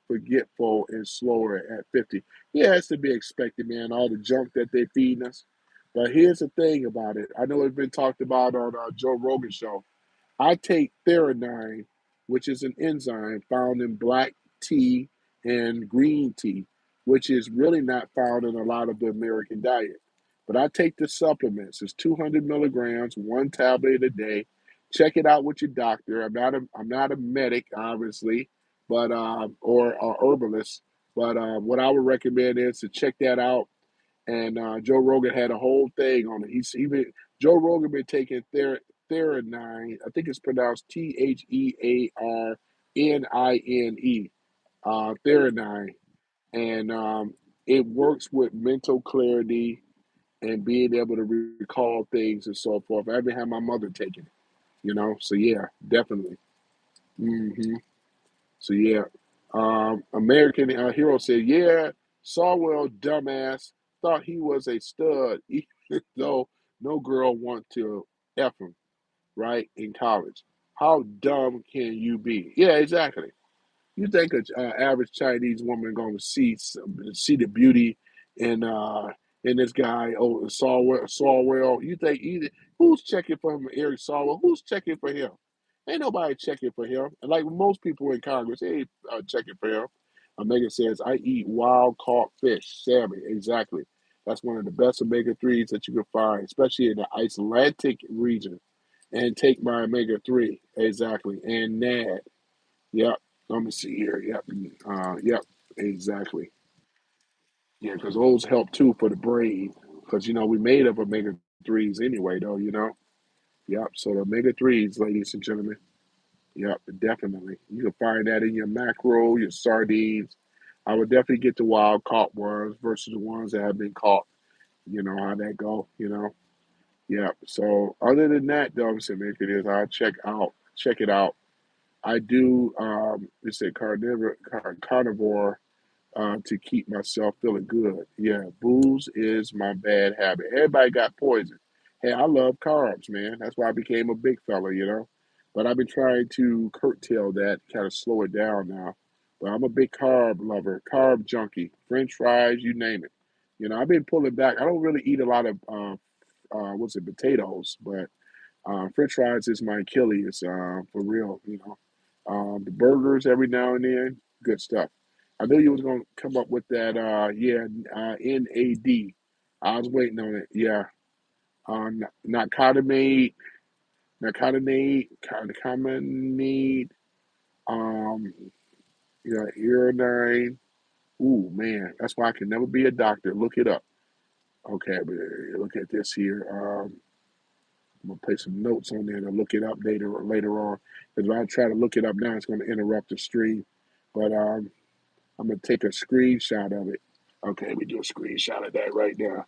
forgetful and slower at 50. Yeah, it's to be expected, man, all the junk that they feeding us. But here's the thing about it. I know it's been talked about on Joe Rogan show. I take theranosine, which is an enzyme found in black tea and green tea, which is really not found in a lot of the American diet. But I take the supplements. It's 200 milligrams, one tablet a day. Check it out with your doctor. I'm not a medic, obviously, but or herbalist. But what I would recommend is to check that out And Joe Rogan had a whole thing on it. Joe Rogan been taking Theranine. I think it's pronounced Thearnine, Theranine, and it works with mental clarity and being able to recall things and so forth. I even had my mother taking it, So yeah, definitely. hmm So yeah, American Hero said, "Yeah, Sawwell, dumbass, thought he was a stud, even though no girl want to f him, right, in college. How dumb can you be?" Yeah, exactly. You think an average Chinese woman going to see the beauty in in this guy, Sawwell? You think who's checking for him, Eric Sawwell? Who's checking for him? Ain't nobody checking for him. And like most people in Congress, they ain't checking for him. Omega says, "I eat wild caught fish, salmon." Exactly. That's one of the best omega threes that you can find, especially in the Icelandic region. And take my omega three exactly, and NAD. Yep. Let me see here. Yep. Yep. Exactly. Yeah, because those help too for the brain. Because we made of omega threes anyway, though. Yep. So the omega threes, ladies and gentlemen. Yep. Definitely. You can find that in your macro, your sardines. I would definitely get the wild caught ones versus the ones that have been caught. You know how that go. Yeah. So other than that, though, I'm saying if it is, I'll check it out. I do. It's a carnivore to keep myself feeling good. Yeah, booze is my bad habit. Everybody got poison. Hey, I love carbs, man. That's why I became a big fella. But I've been trying to curtail that, kind of slow it down now. But I'm a big carb lover, carb junkie, French fries, you name it. I've been pulling back. I don't really eat a lot of potatoes, but French fries is my Achilles, for real. The burgers every now and then, good stuff. I knew you was gonna come up with that. Yeah, NAD. I was waiting on it. Yeah, narcotinate, narcotinate. Um, yeah, iodine. Ooh, man, that's why I can never be a doctor. Look it up. Okay, but look at this here. I'm gonna place some notes on there to look it up later on. Because if I try to look it up now, it's gonna interrupt the stream. But I'm gonna take a screenshot of it. Okay, we do a screenshot of that right now.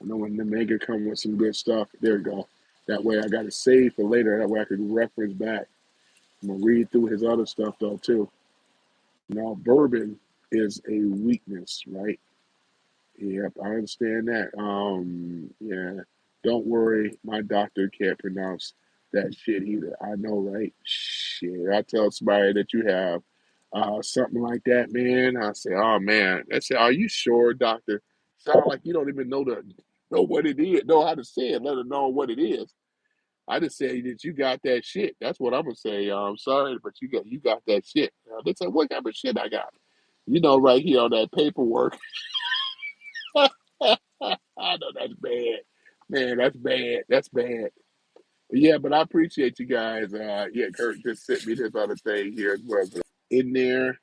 I know when the mega come with some good stuff. There we go. That way I got it saved for later. That way I can reference back. I'm gonna read through his other stuff though too. Bourbon is a weakness, right? Yep, I understand that. Yeah, don't worry, my doctor can't pronounce that shit either. I know, right? Shit, I tell somebody that you have something like that, man. I say, oh man, I say, are you sure, doctor? Sound like you don't even know what it is, know how to say it, let her know what it is. I just say that you got that shit. That's what I'm gonna say. I'm sorry, but you got that shit. They say, what kind of shit I got? Right here on that paperwork. I know that's bad. Man, that's bad. That's bad. Yeah, but I appreciate you guys. Yeah, Kurt just sent me this other thing here as well. In there.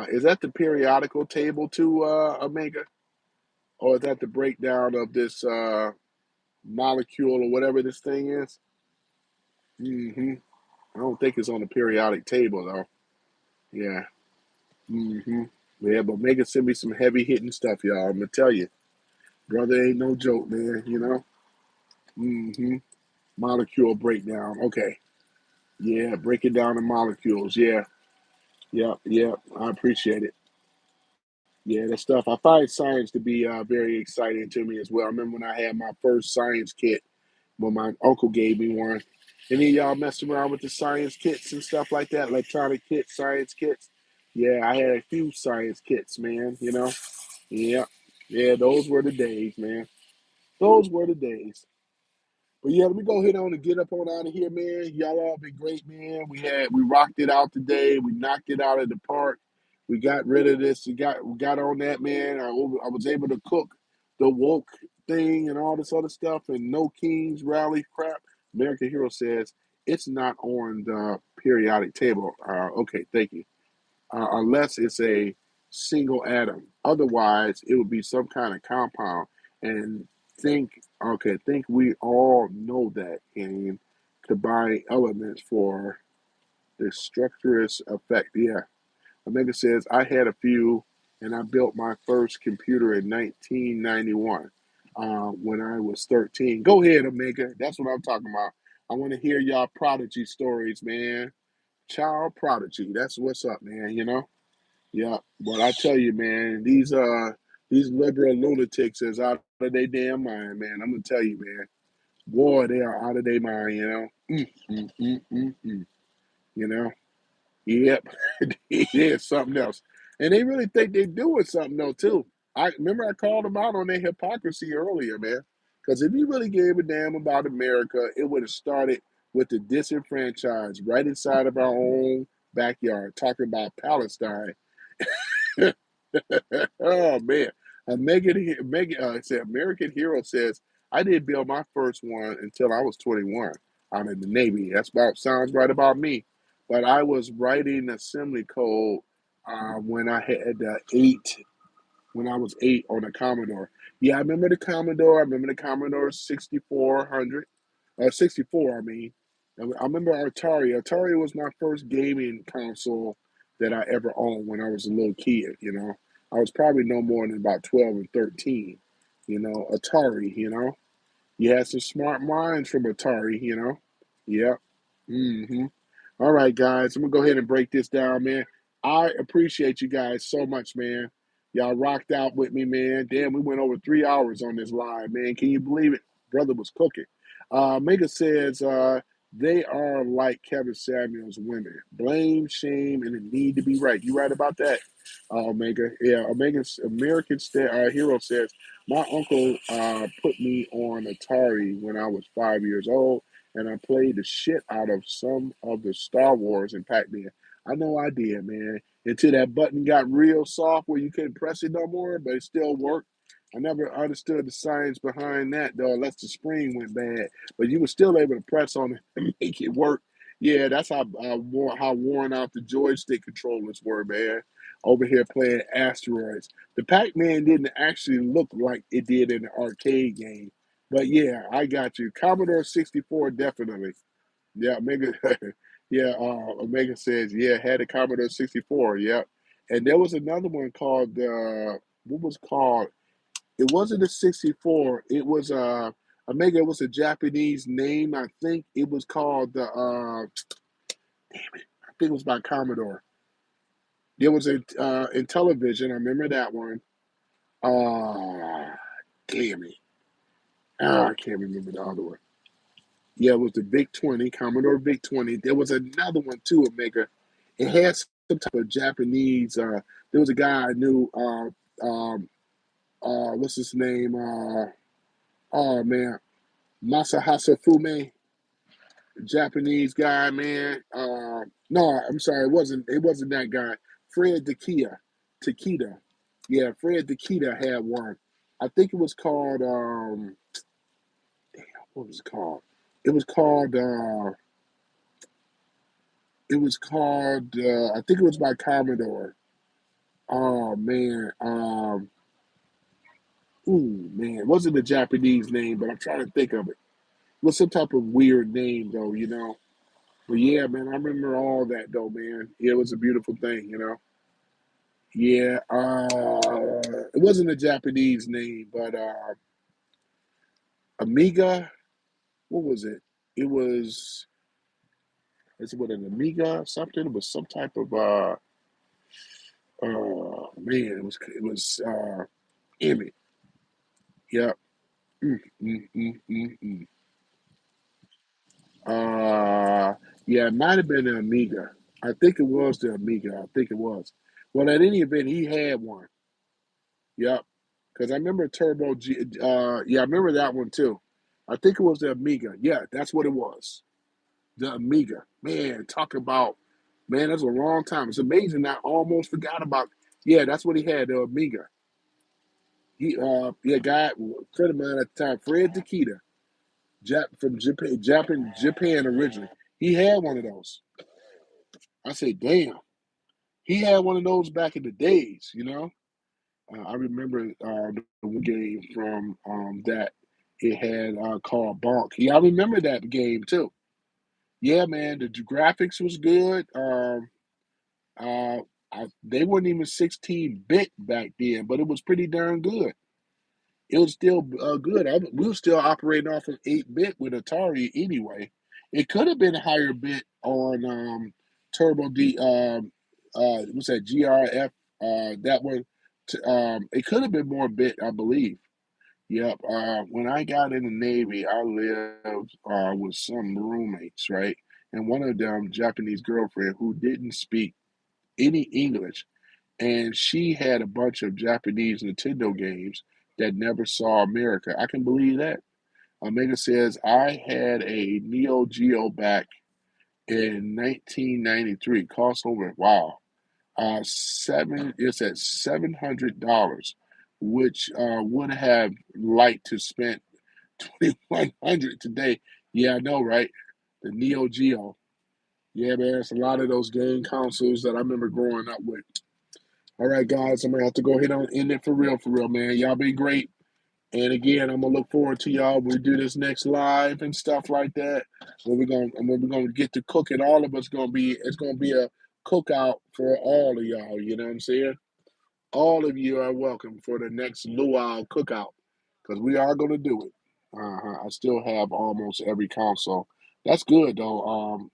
Is that the periodical table too, Omega? Or is that the breakdown of this molecule or whatever this thing is? hmm I don't think it's on the periodic table though. Yeah. hmm Yeah, but Omega sent me some heavy hitting stuff, y'all. I'm gonna tell you. Brother ain't no joke, man. hmm Molecule breakdown. Okay. Yeah, breaking down the molecules. Yeah. Yeah. Yeah. I appreciate it. Yeah, that stuff. I find science to be very exciting to me as well. I remember when I had my first science kit when my uncle gave me one. Any of y'all messed around with the science kits and stuff like that? Electronic kits, science kits? Yeah, I had a few science kits, man. Yeah. Yeah, those were the days, man. Those were the days. But yeah, let me go ahead on and get up on out of here, man. Y'all all been great, man. We rocked it out today. We knocked it out of the park. We got rid of this. We got on that, man. I was able to cook the woke thing and all this other stuff and no kings rally crap. American Hero says it's not on the periodic table. Okay, thank you. Unless it's a single atom. Otherwise, it would be some kind of compound. And think we all know that in combine elements for the structurist effect. Yeah. Omega says, I had a few, and I built my first computer in 1991 when I was 13. Go ahead, Omega. That's what I'm talking about. I want to hear y'all prodigy stories, man. Child prodigy. That's what's up, man, you know? Yeah. But I tell you, man, these liberal lunatics is out of their damn mind, man. I'm gonna tell you, man. Boy, they are out of their mind, you know. You know. Yep, it is something else, and they really think they're doing something though too. I remember I called them out on their hypocrisy earlier, man. Because if you really gave a damn about America, it would have started with the disenfranchised right inside of our own backyard, talking about Palestine. Oh man, Megan said American Hero says I didn't build my first one until I was 21 out in the Navy. That's about sounds right about me. But I was writing assembly code when I had when I was 8 on a Commodore. Yeah, I remember the Commodore. I remember the Commodore 6400, 64. I mean, I remember Atari. Atari was my first gaming console that I ever owned when I was a little kid. You know, I was probably no more than about 12 or 13. You know, Atari. You know, you had some smart minds from Atari. You know, yeah. Hmm. All right, guys, I'm gonna go ahead and break this down, man. I appreciate you guys so much, man. Y'all rocked out with me, man. Damn, we went over 3 hours on this live, man. Can you believe it? Brother was cooking. Mega says they are like Kevin Samuels women. Blame, shame, and the need to be right. You right about that, Omega. Yeah, Omega's Hero says, my uncle put me on Atari when I was 5 years old and I played the shit out of some of the Star Wars and Pac-Man. I know I did, man. Until that button got real soft where you couldn't press it no more, but it still worked. I never understood the science behind that, though, unless the spring went bad. But you were still able to press on it and make it work. Yeah, that's how worn out the joystick controllers were, man. Over here playing asteroids. The Pac-Man didn't actually look like it did in the arcade game. But yeah, I got you. Commodore 64, definitely. Yeah, Omega. Yeah, Omega says, yeah, had a Commodore 64. Yep. And there was another one called, what was called? It wasn't a 64. It was, Omega, it was a Japanese name. I think it was called I think it was by Commodore. There was in television. I remember that one. Uh, Damn it. I can't remember the other one. Yeah, it was the Vic 20, Commodore Vic 20. There was another one too, Omega. It had some type of Japanese. There was a guy I knew. What's his name? Oh man, Masahisa Fume, Japanese guy, man. No, I'm sorry, it wasn't. It wasn't that guy. Fred Takeda. Yeah, Fred Takeda had one. I think it was called. What was it called? It was called. It was called. I think it was by Commodore. Oh man. Ooh man. It wasn't a Japanese name, but I'm trying to think of it. It was some type of weird name though, you know. But yeah, man, I remember all that though, man. Yeah, it was a beautiful thing, you know. Yeah. It wasn't a Japanese name, but Amiga. What was it? It was. Is it what an Amiga or something? It was some type of man. It was Emmy. Yep. Mm, mm, mm, mm, mm. Yeah, it might have been the Amiga. I think it was the Amiga. I think it was. Well, at any event, he had one. Yep. Because I remember Turbo G. Yeah, I remember that one too. I think it was the Amiga. Yeah, that's what it was. The Amiga. Man, talk about, man, that's a long time. It's amazing. I almost forgot about. Yeah, that's what he had, the Amiga. Yeah, guy, friend of mine at the time, Fred Takeda, from Japan originally. He had one of those. I said, damn. He had one of those back in the days, you know. I remember the one game from that it had called Bonk. Yeah, I remember that game too. Yeah, man, the graphics was good. Uh, they weren't even 16-bit back then, but it was pretty darn good. It was still good. We were still operating off of 8-bit with Atari anyway. It could have been higher bit on Turbo D. What's that? GRF. That one. It could have been more bit, I believe. Yep. When I got in the Navy, I lived with some roommates, right? And one of them, Japanese girlfriend, who didn't speak any English, and she had a bunch of Japanese Nintendo games that never saw America. I can believe that. Omega says I had a Neo Geo back in 1993. Cost over it's at $700, which would have liked to spend 2,100 today. Yeah, I know, right? The Neo Geo. Yeah, man, it's a lot of those game consoles that I remember growing up with. All right, guys, I'm gonna have to go ahead and end it for real, man. Y'all been great. And again, I'm gonna look forward to y'all. We do this next live and stuff like that. When we're gonna get to cooking. All of us gonna be. It's gonna be a cookout for all of y'all. You know what I'm saying? All of you are welcome for the next luau cookout because we are gonna do it. I still have almost every console. That's good though.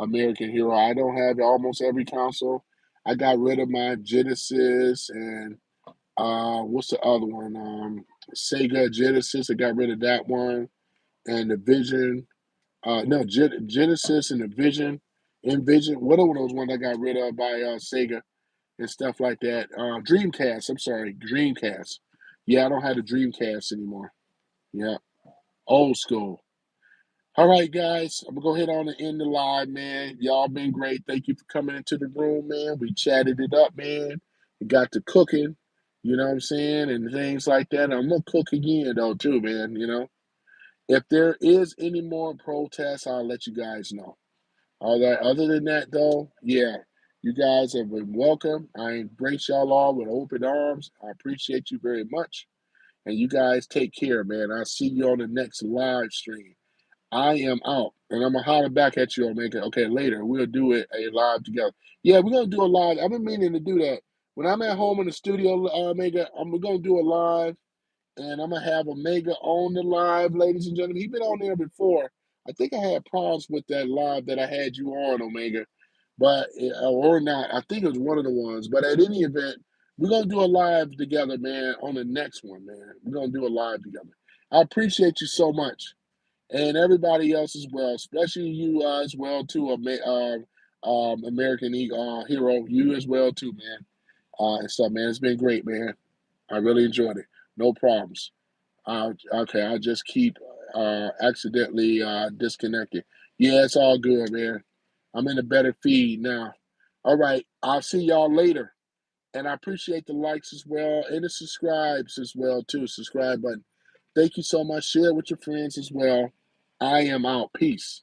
American Hero. I don't have almost every console. I got rid of my Genesis and what's the other one? Sega Genesis. I got rid of that one and the Vision. No, Genesis and the Vision. Envision. What are those ones I got rid of by Sega and stuff like that? Dreamcast. I'm sorry, Dreamcast. Yeah, I don't have the Dreamcast anymore. Yeah, old school. All right, guys, I'm gonna go ahead on and end the live, man. Y'all been great. Thank you for coming into the room, man. We chatted it up, man. We got to cooking, you know what I'm saying, and things like that. I'm gonna cook again though, too, man. You know, if there is any more protests, I'll let you guys know. All right. Other than that, though, yeah, you guys have been welcome. I embrace y'all all with open arms. I appreciate you very much, and you guys take care, man. I'll see you on the next live stream. I am out, and I'm gonna holler back at you, Omega. Okay, later we'll do it a live together. Yeah, we're gonna do a live. I've been meaning to do that. When I'm at home in the studio, Omega, we're gonna do a live, and I'm gonna have Omega on the live, ladies and gentlemen. He's been on there before. I think I had problems with that live that I had you on, Omega, but or not. I think it was one of the ones. But at any event, we're gonna do a live together, man. On the next one, man, we're gonna do a live together. I appreciate you so much and everybody else as well, especially you as well too, American Eagle Hero, you as well too, man. And stuff, man. It's been great, man. I really enjoyed it. No problems. Okay, I just keep accidentally disconnected. Yeah, it's all good, man. I'm in a better feed now. All right, I'll see y'all later. And I appreciate the likes as well and the subscribes as well too. Subscribe button. Thank you so much. Share with your friends as well. I am out. Peace.